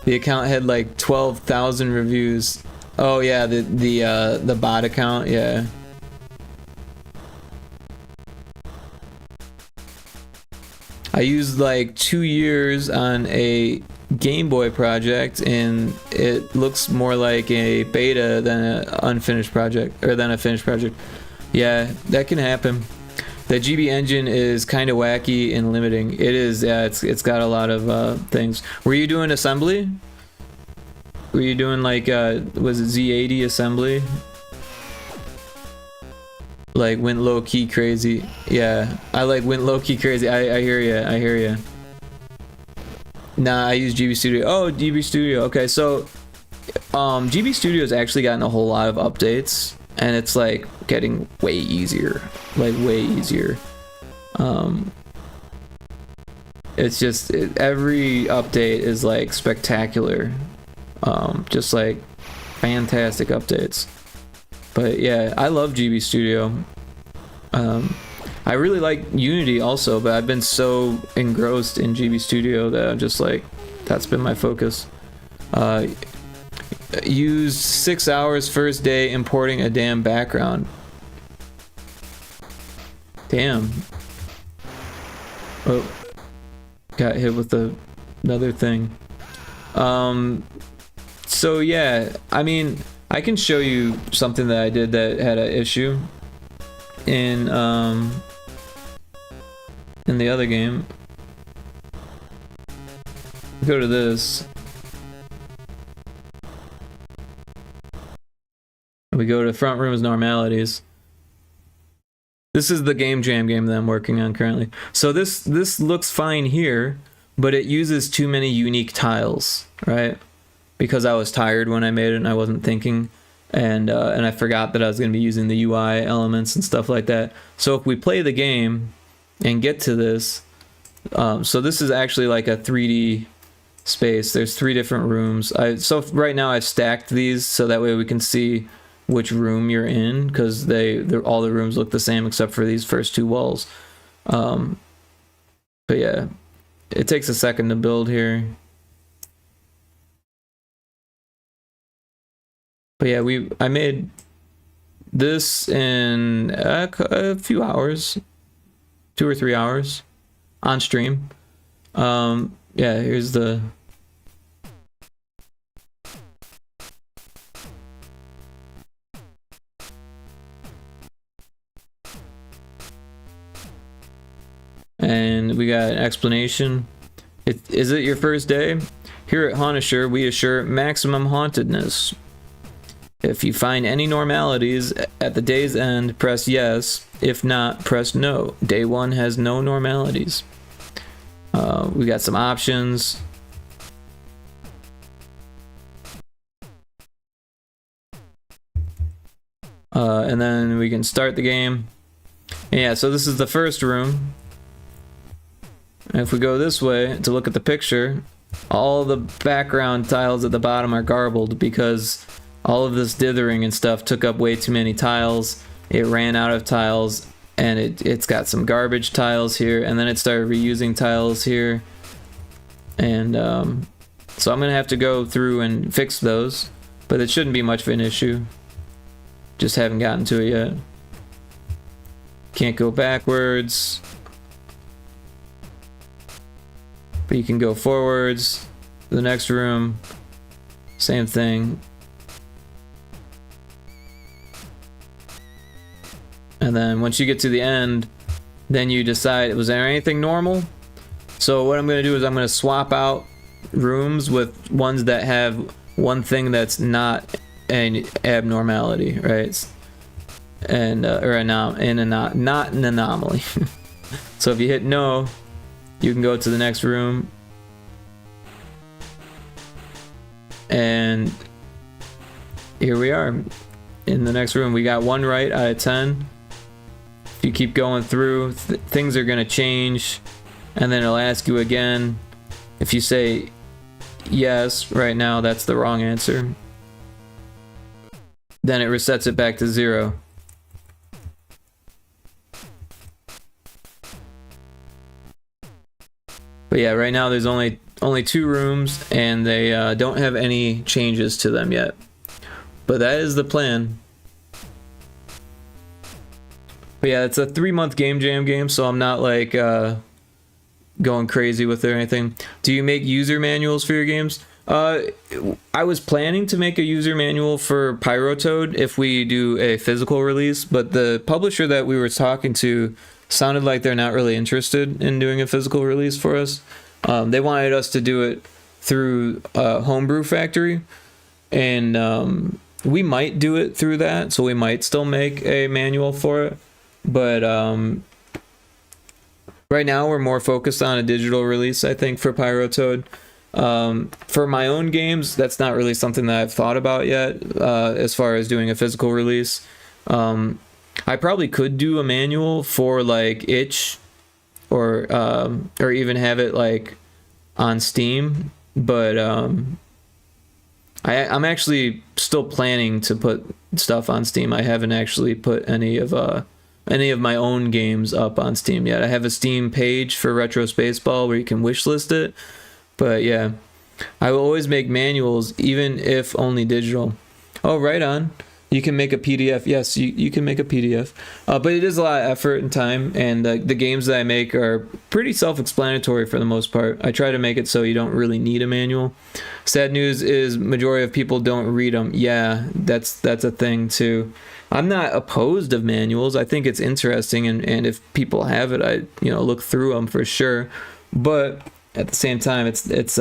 The account had like 12,000 reviews. Oh yeah, the bot account, yeah. I used like 2 years on a Game Boy project, and it looks more like a beta than an unfinished project, or than a finished project. Yeah, that can happen. The GB engine is kind of wacky and limiting. It is, yeah, it's got a lot of things. Were you doing assembly? Were you doing like, was it Z80 assembly? Like went low key crazy. Yeah, I like went low key crazy. I hear ya. I hear ya. Nah, I use GB Studio. Oh, GB Studio. Okay, so GB Studio's actually gotten a whole lot of updates, and it's like getting way easier. Like way easier. It's just every update is like spectacular. Just like fantastic updates. But yeah, I love GB Studio. I really like Unity also, but I've been so engrossed in GB Studio that I'm just like, that's been my focus. Used 6 hours first day importing a damn background. Damn. Oh, got hit with another thing. So yeah, I mean, I can show you something that I did that had an issue in the other game. Go to this. We go to Frontrooms Normalities. This is the game jam game that I'm working on currently. So this looks fine here, but it uses too many unique tiles, right? Because I was tired when I made it and I wasn't thinking, and I forgot that I was going to be using the UI elements and stuff like that. So if we play the game and get to this, so this is actually like a 3D space. There's 3 different rooms. So right now I've stacked these so that way we can see which room you're in, because all the rooms look the same except for these first 2 walls. But yeah, it takes a second to build here. But yeah, I made this in a few hours, 2 or 3 hours on stream. Yeah, here's the. And we got an explanation. Is it your first day? Here at Haunt Assure, we assure maximum hauntedness. If you find any normalities at the day's end, press yes. If not, press no. Day 1 has no normalities. We got some options. And then we can start the game. And yeah, so this is the first room. And if we go this way to look at the picture, all the background tiles at the bottom are garbled because all of this dithering and stuff took up way too many tiles. It ran out of tiles, and it's got some garbage tiles here, and then it started reusing tiles here. And so I'm gonna have to go through and fix those, but it shouldn't be much of an issue. Just haven't gotten to it yet. Can't go backwards, but you can go forwards. The next room, same thing. And then once you get to the end, then you decide, was there anything normal? So what I'm going to do is I'm going to swap out rooms with ones that have one thing that's not an abnormality, right? And not an anomaly. So if you hit no, you can go to the next room. And here we are. In the next room, we got 1 right out of 10. If you keep going through, things are going to change, and then it'll ask you again. If you say yes right now, that's the wrong answer. Then it resets it back to 0. But yeah, right now there's only 2 rooms, and they don't have any changes to them yet. But that is the plan. But yeah, it's a 3-month game jam game, so I'm not like going crazy with it or anything. Do you make user manuals for your games? I was planning to make a user manual for Pyrotoad if we do a physical release, but the publisher that we were talking to sounded like they're not really interested in doing a physical release for us. They wanted us to do it through Homebrew Factory, and we might do it through that, so we might still make a manual for it, but right now we're more focused on a digital release, I think, for Pyrotoad. For my own games, that's not really something that I've thought about yet, as far as doing a physical release. I probably could do a manual for like itch, or even have it like on Steam, but I'm actually still planning to put stuff on Steam. I haven't actually put any of my own games up on Steam yet. I have a Steam page for Retro Spaceball where you can wishlist it, but yeah, I will always make manuals, even if only digital. Oh, right on. You can make a PDF. Yes, you can make a PDF. But it is a lot of effort and time, and the games that I make are pretty self-explanatory for the most part. I try to make it so you don't really need a manual. Sad news is majority of people don't read them. Yeah, that's a thing too. I'm not opposed of manuals. I think it's interesting, and if people have it, I look through them for sure. But at the same time, it's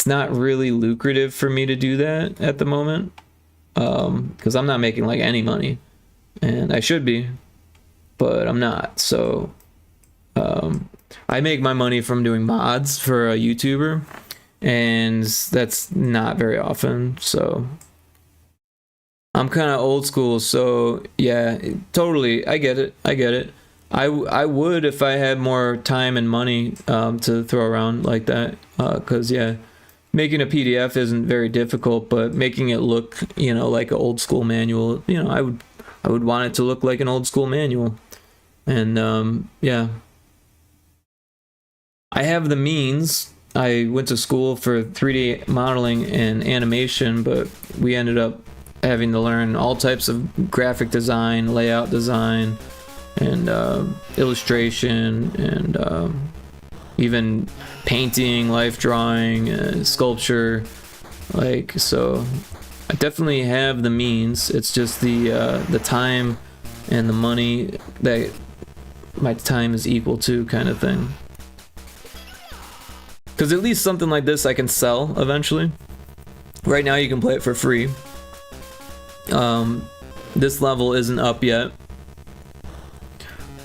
not really lucrative for me to do that at the moment. Because I'm not making like any money, and I should be, but I'm not. So I make my money from doing mods for a YouTuber, and that's not very often. So I'm kind of old school. So yeah, totally, I get it. I would if I had more time and money to throw around like that, because yeah, making a PDF isn't very difficult, but making it look, like an old school manual, I would want it to look like an old school manual. And yeah, I have the means. I went to school for 3D modeling and animation, but we ended up having to learn all types of graphic design, layout design, and illustration, and even painting, life drawing, sculpture. So I definitely have the means. It's just the time and the money that my time is equal to, kind of thing. Because at least something like this I can sell eventually. Right now you can play it for free. This level isn't up yet,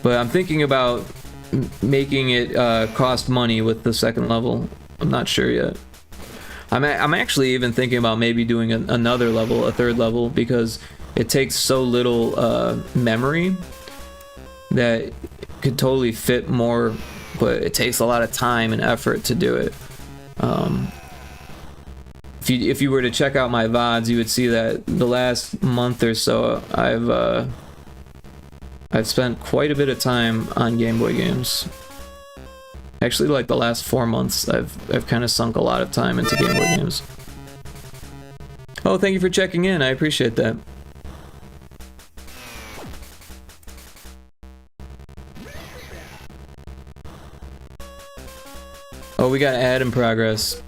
but I'm thinking about making it cost money with the second level. I'm not sure yet. I'm actually even thinking about maybe doing another level, a third level, because it takes so little memory that could totally fit more, but it takes a lot of time and effort to do it. If you were to check out my VODs, you would see that the last month or so I've spent quite a bit of time on Game Boy games. Actually, like the last 4 months, I've kind of sunk a lot of time into Game Boy games. Oh, thank you for checking in. I appreciate that. Oh, we got ad in progress.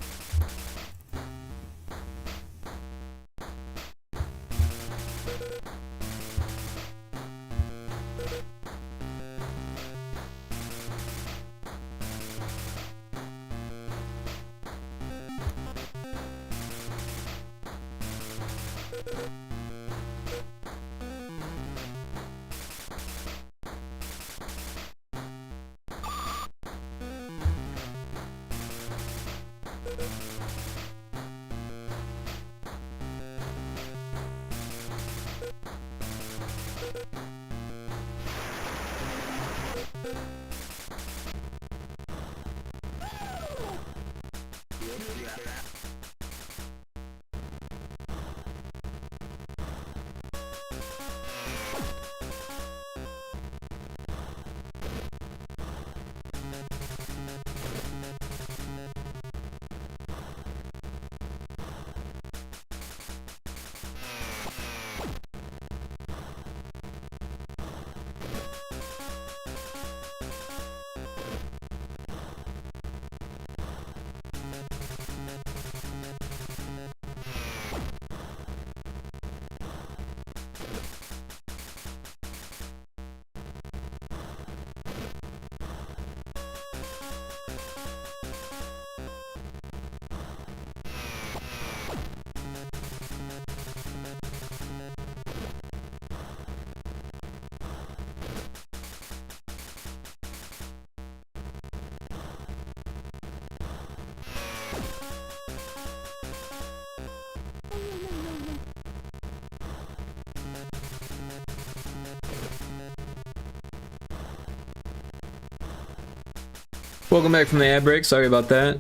Welcome back from the ad break. Sorry about that.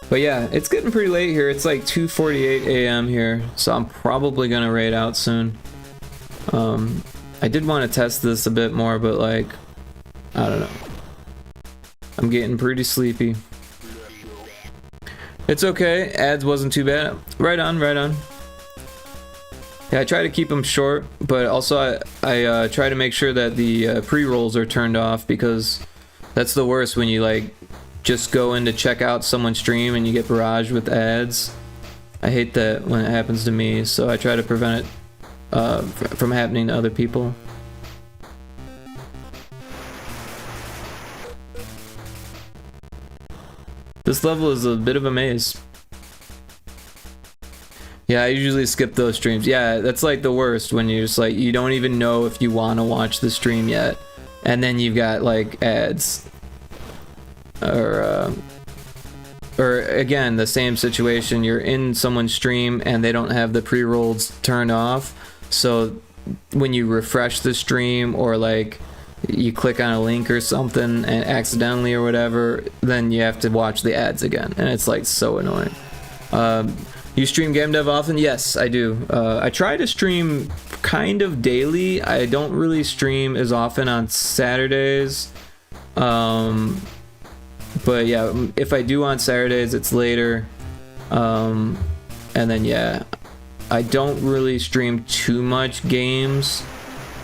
But yeah, it's getting pretty late here. It's like 2:48 a.m. here, so I'm probably gonna raid out soon. I did want to test this a bit more, but like, I don't know. I'm getting pretty sleepy. It's okay. Ads wasn't too bad. Right on, right on. Yeah, I try to keep them short, but also I try to make sure that the pre-rolls are turned off, because that's the worst when you like just go in to check out someone's stream and you get barraged with ads. I hate that when it happens to me, so I try to prevent it from happening to other people. This level is a bit of a maze. Yeah, I usually skip those streams. Yeah, that's like the worst, when you're just like, you don't even know if you want to watch the stream yet, and then you've got like ads. Or again, the same situation, you're in someone's stream and they don't have the pre-rolls turned off, so when you refresh the stream, or like you click on a link or something and accidentally or whatever, then you have to watch the ads again, and it's like so annoying. You stream game dev often? Yes, I do. I try to stream kind of daily. I don't really stream as often on Saturdays. But yeah, if I do on Saturdays, it's later. And then yeah, I don't really stream too much games.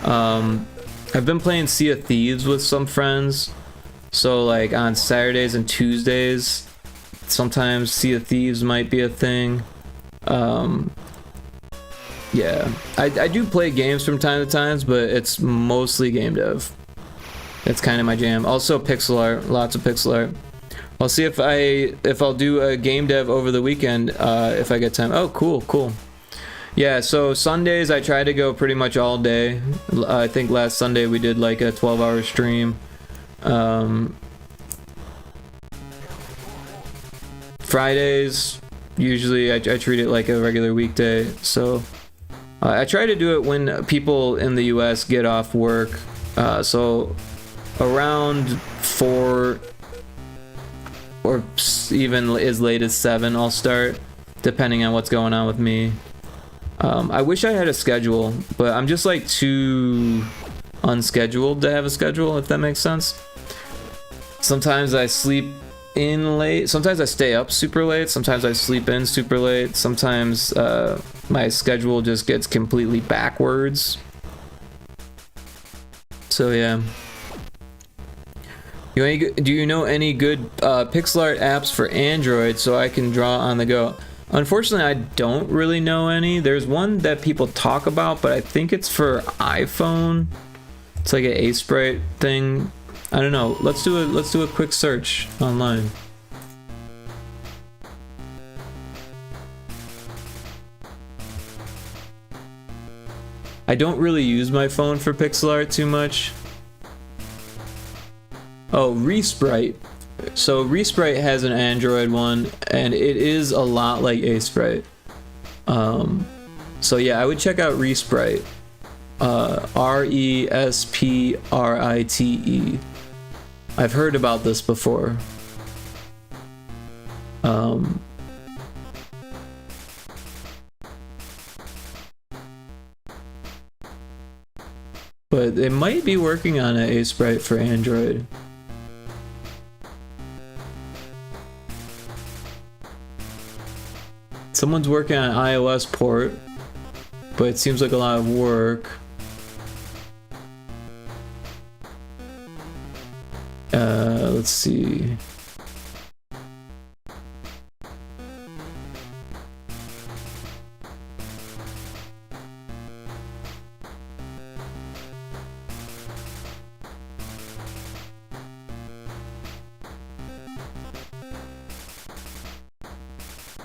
I've been playing Sea of Thieves with some friends, so like on Saturdays and Tuesdays, sometimes Sea of Thieves might be a thing. Yeah, I do play games from time to time, but it's mostly game dev. That's kind of my jam. Also pixel art, lots of pixel art. I'll see if I'll do a game dev over the weekend if I get time. Oh, cool. Yeah, so Sundays I try to go pretty much all day. I think last Sunday we did like a 12-hour stream. Fridays, usually I treat it like a regular weekday. So I try to do it when people in the US get off work. So around 4 or even as late as 7 I'll start, depending on what's going on with me. I wish I had a schedule, but I'm just like too unscheduled to have a schedule, if that makes sense. Sometimes I sleep in late, sometimes I stay up super late, sometimes I sleep in super late, sometimes my schedule just gets completely backwards. So yeah. Do you know any good pixel art apps for Android so I can draw on the go? Unfortunately, I don't really know any. There's one that people talk about, but I think it's for iPhone. It's like an A-Sprite thing. I don't know. Let's do a quick search online. I don't really use my phone for pixel art too much. Oh, Resprite. So Resprite has an Android one, and it is a lot like A-Sprite. So yeah, I would check out Resprite. Resprite. I've heard about this before. But they might be working on an A-Sprite for Android. Someone's working on an iOS port, but it seems like a lot of work. Let's see.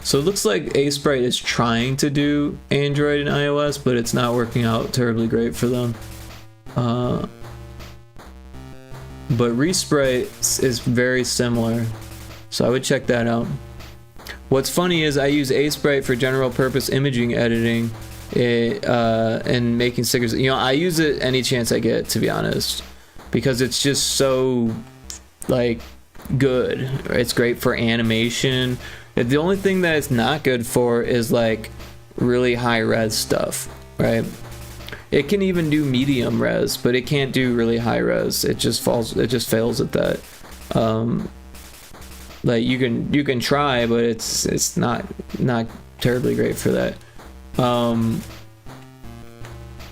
So it looks like A-Sprite is trying to do Android and iOS, but it's not working out terribly great for them. But Resprite is very similar, so I would check that out. What's funny is I use A-Sprite for general purpose imaging editing and making stickers. You know, I use it any chance I get, to be honest. because it's just so like good. It's great for animation. The only thing that it's not good for is like really high res stuff, right? It can even do medium res, but it can't do really high res. It just fails at that. Like you can try, but it's not terribly great for that.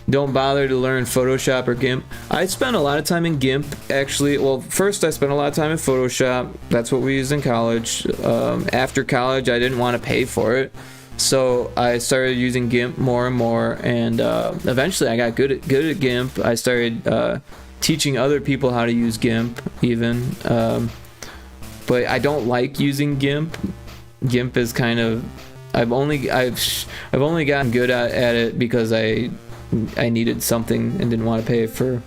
Don't bother to learn Photoshop or GIMP. I spent a lot of time in GIMP, actually. Well, first I spent a lot of time in Photoshop. That's what we used in college. After college, I didn't want to pay for it, so I started using GIMP more and more. And eventually, I got good at GIMP. I started teaching other people how to use GIMP, even. But I don't like using GIMP. GIMP is kind of I've only gotten good at it because I needed something and didn't want to pay for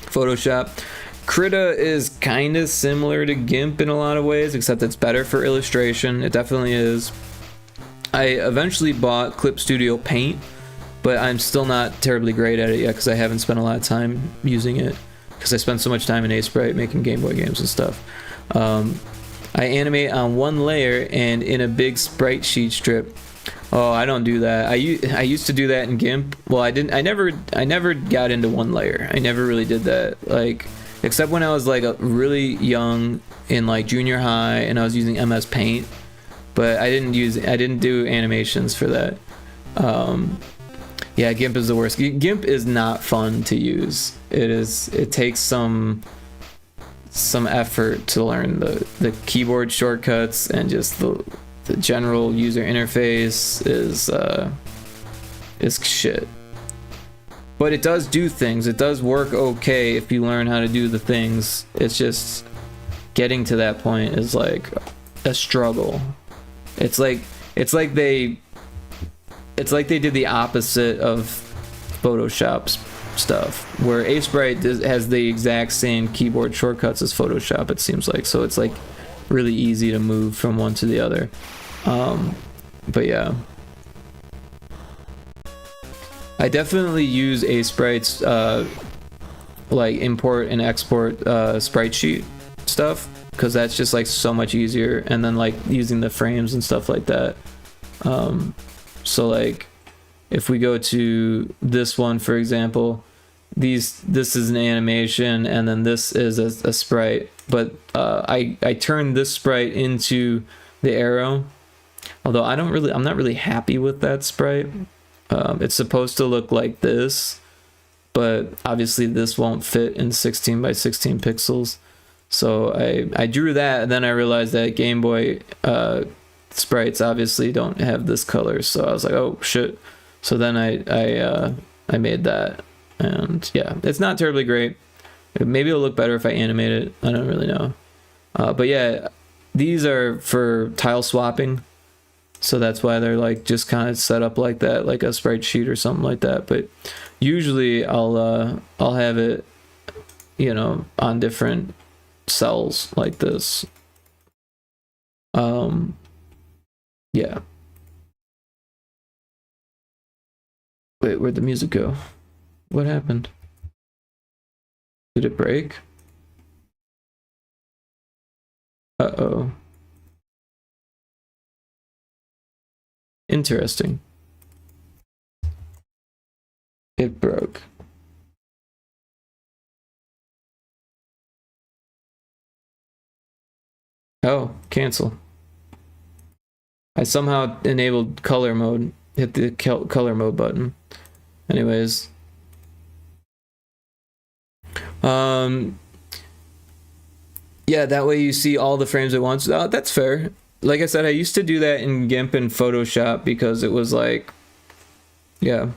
Photoshop. Krita is kind of similar to GIMP in a lot of ways, except it's better for illustration. It definitely is. I eventually bought Clip Studio Paint, but I'm still not terribly great at it yet because I haven't spent a lot of time using it because I spent so much time in A-Sprite making Game Boy games and stuff. I animate on one layer and in a big sprite sheet strip. Oh, I don't do that. I used to do that in GIMP. Well, I never got into one layer. I never really did that. Like, except when I was like really young in like junior high and I was using MS Paint, but I didn't do animations for that. Yeah, GIMP is the worst. GIMP is not fun to use. It takes some effort to learn the keyboard shortcuts, and just the general user interface is shit. But it does do things. It does work okay if you learn how to do the things. It's just getting to that point is like a struggle. It's like they did the opposite of Photoshop's stuff, where A-Sprite has the exact same keyboard shortcuts as Photoshop, it seems like, so it's like really easy to move from one to the other. But yeah, I definitely use A-Sprite's like import and export sprite sheet stuff, because that's just like so much easier, and then like using the frames and stuff like that. So like if we go to this one, for example, this is an animation, and then this is a sprite, but I turned this sprite into the arrow, although I'm not really happy with that sprite. It's supposed to look like this, but obviously this won't fit in 16 by 16 pixels. So I drew that, and then I realized that Game Boy sprites obviously don't have this color, so I was like, oh shit. So then I made that, and yeah, it's not terribly great. Maybe it'll look better if I animate it. I don't really know. But yeah, these are for tile swapping, so that's why they're like just kind of set up like that, like a sprite sheet or something like that. But usually I'll have it, you know, on different cells like this. Yeah. Wait, where'd the music go? What happened? Did it break? Uh-oh. Interesting. It broke. Oh, cancel. I somehow enabled color mode. Hit the color mode button. Anyways. Yeah, that way you see all the frames at once. Oh, that's fair. Like I said, I used to do that in GIMP and Photoshop because it was like, yeah.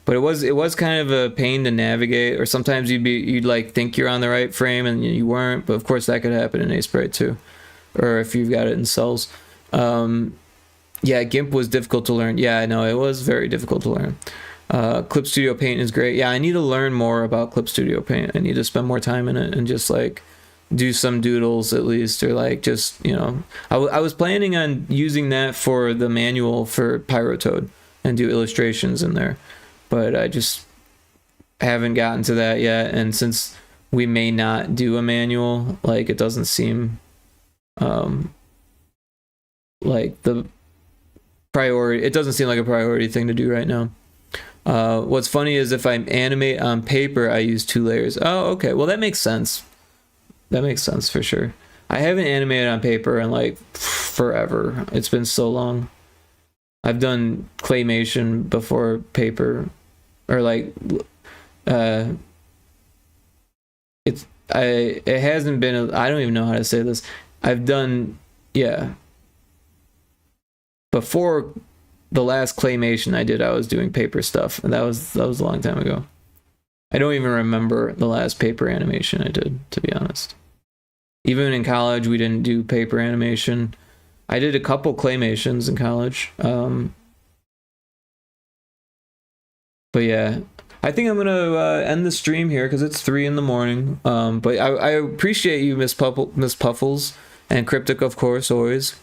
But it was kind of a pain to navigate, or sometimes you'd like think you're on the right frame and you weren't. But of course that could happen in A-Sprite too, or if you've got it in cells. Yeah, GIMP was difficult to learn. Yeah, I know, it was very difficult to learn. Clip Studio Paint is great. Yeah, I need to learn more about Clip Studio Paint. I need to spend more time in it and just like do some doodles at least, or like just, you know, I was planning on using that for the manual for Pyrotoad and do illustrations in there, but I just haven't gotten to that yet. And since we may not do a manual. Like, it doesn't seem like the priority. It doesn't seem like a priority thing to do right now. What's funny is if I animate on paper, I use 2 layers. Oh, okay. Well, that makes sense. That makes sense for sure. I haven't animated on paper in like forever. It's been so long. I've done claymation before paper, or like it hasn't been, I don't even know how to say this. I've done, yeah. Before the last claymation I did, I was doing paper stuff, and that was a long time ago. I don't even remember the last paper animation I did, to be honest. Even in college, we didn't do paper animation. I did a couple claymations in college. But yeah, I think I'm gonna end the stream here because it's 3 in the morning. But I appreciate you, Miss Puffles, and Cryptic, of course, always.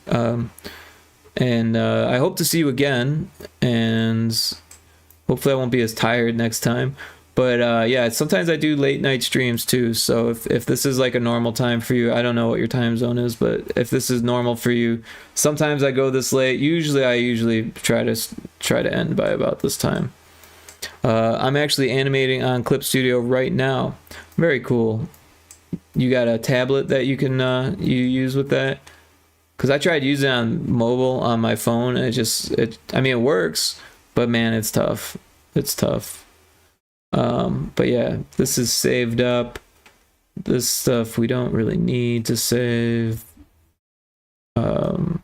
And I hope to see you again, and hopefully I won't be as tired next time. But yeah, sometimes I do late night streams too, so if this is like a normal time for you, I don't know what your time zone is, but if this is normal for you, sometimes I go this late. I usually try to end by about this time. I'm actually animating on Clip Studio right now. Very cool. You got a tablet that you can you use with that? Because I tried using it on mobile on my phone, and I mean, it works, but man, it's tough. It's tough. But yeah, this is saved up. This stuff we don't really need to save. I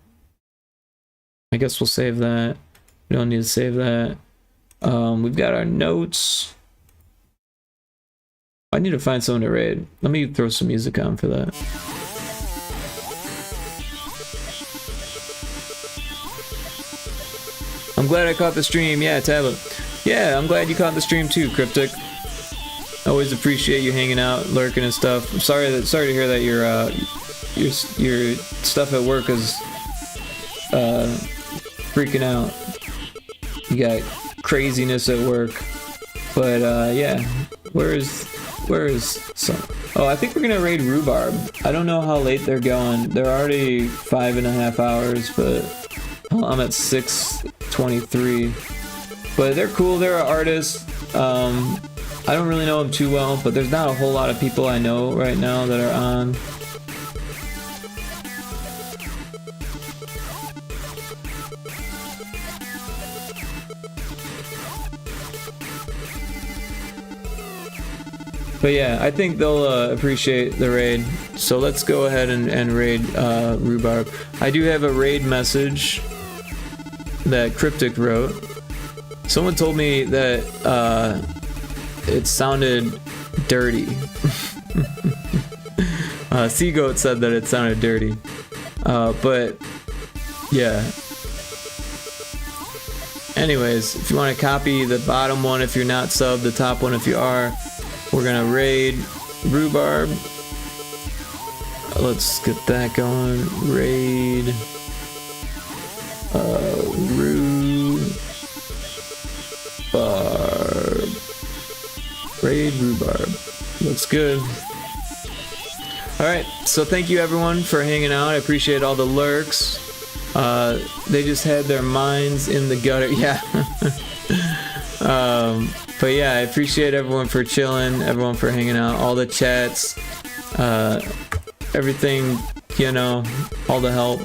guess we'll save that. We don't need to save that. We've got our notes. I need to find someone to raid. Let me throw some music on for that. I'm glad I caught the stream. Yeah, Tablet. Yeah, I'm glad you caught the stream too, Cryptic. Always appreciate you hanging out, lurking and stuff. I'm sorry to hear that your stuff at work is freaking out. You got craziness at work. But yeah, where is some? Oh, I think we're gonna raid Rhubarb. I don't know how late they're going. They're already 5.5 hours, but I'm at 6:23. But they're cool. They're an artist. I don't really know them too well, but there's not a whole lot of people I know right now that are on. But yeah, I think they'll appreciate the raid. So let's go ahead and raid Rhubarb. I do have a raid message that Cryptic wrote. Someone told me that it sounded dirty. Seagoat said that it sounded dirty. But yeah. Anyways, if you want to copy the bottom one if you're not subbed, the top one if you are, we're gonna raid Rhubarb. Let's get that going. Raid Rhubarb. Raid Rhubarb. Looks good. Alright, so thank you everyone for hanging out. I appreciate all the lurks. They just had their minds in the gutter. Yeah. But yeah, I appreciate everyone for chilling, everyone for hanging out, all the chats, everything, you know, all the help,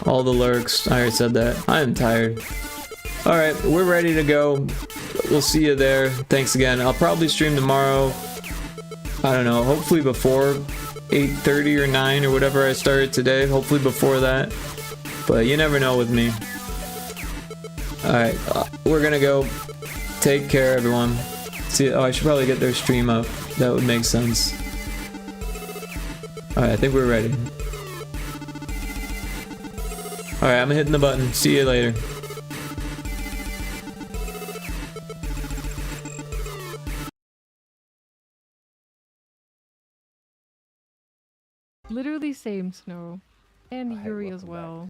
all the lurks. I already said that. I am tired. Alright, we're ready to go. We'll see you there. Thanks again. I'll probably stream tomorrow. I don't know, hopefully before 8:30 or 9 or whatever I started today. Hopefully before that. But you never know with me. Alright, we're gonna go. Take care, everyone. See, oh, I should probably get their stream up. That would make sense. Alright, I think we're ready. Alright, I'm hitting the button. See you later. Literally same, Snow. And Yuri as well.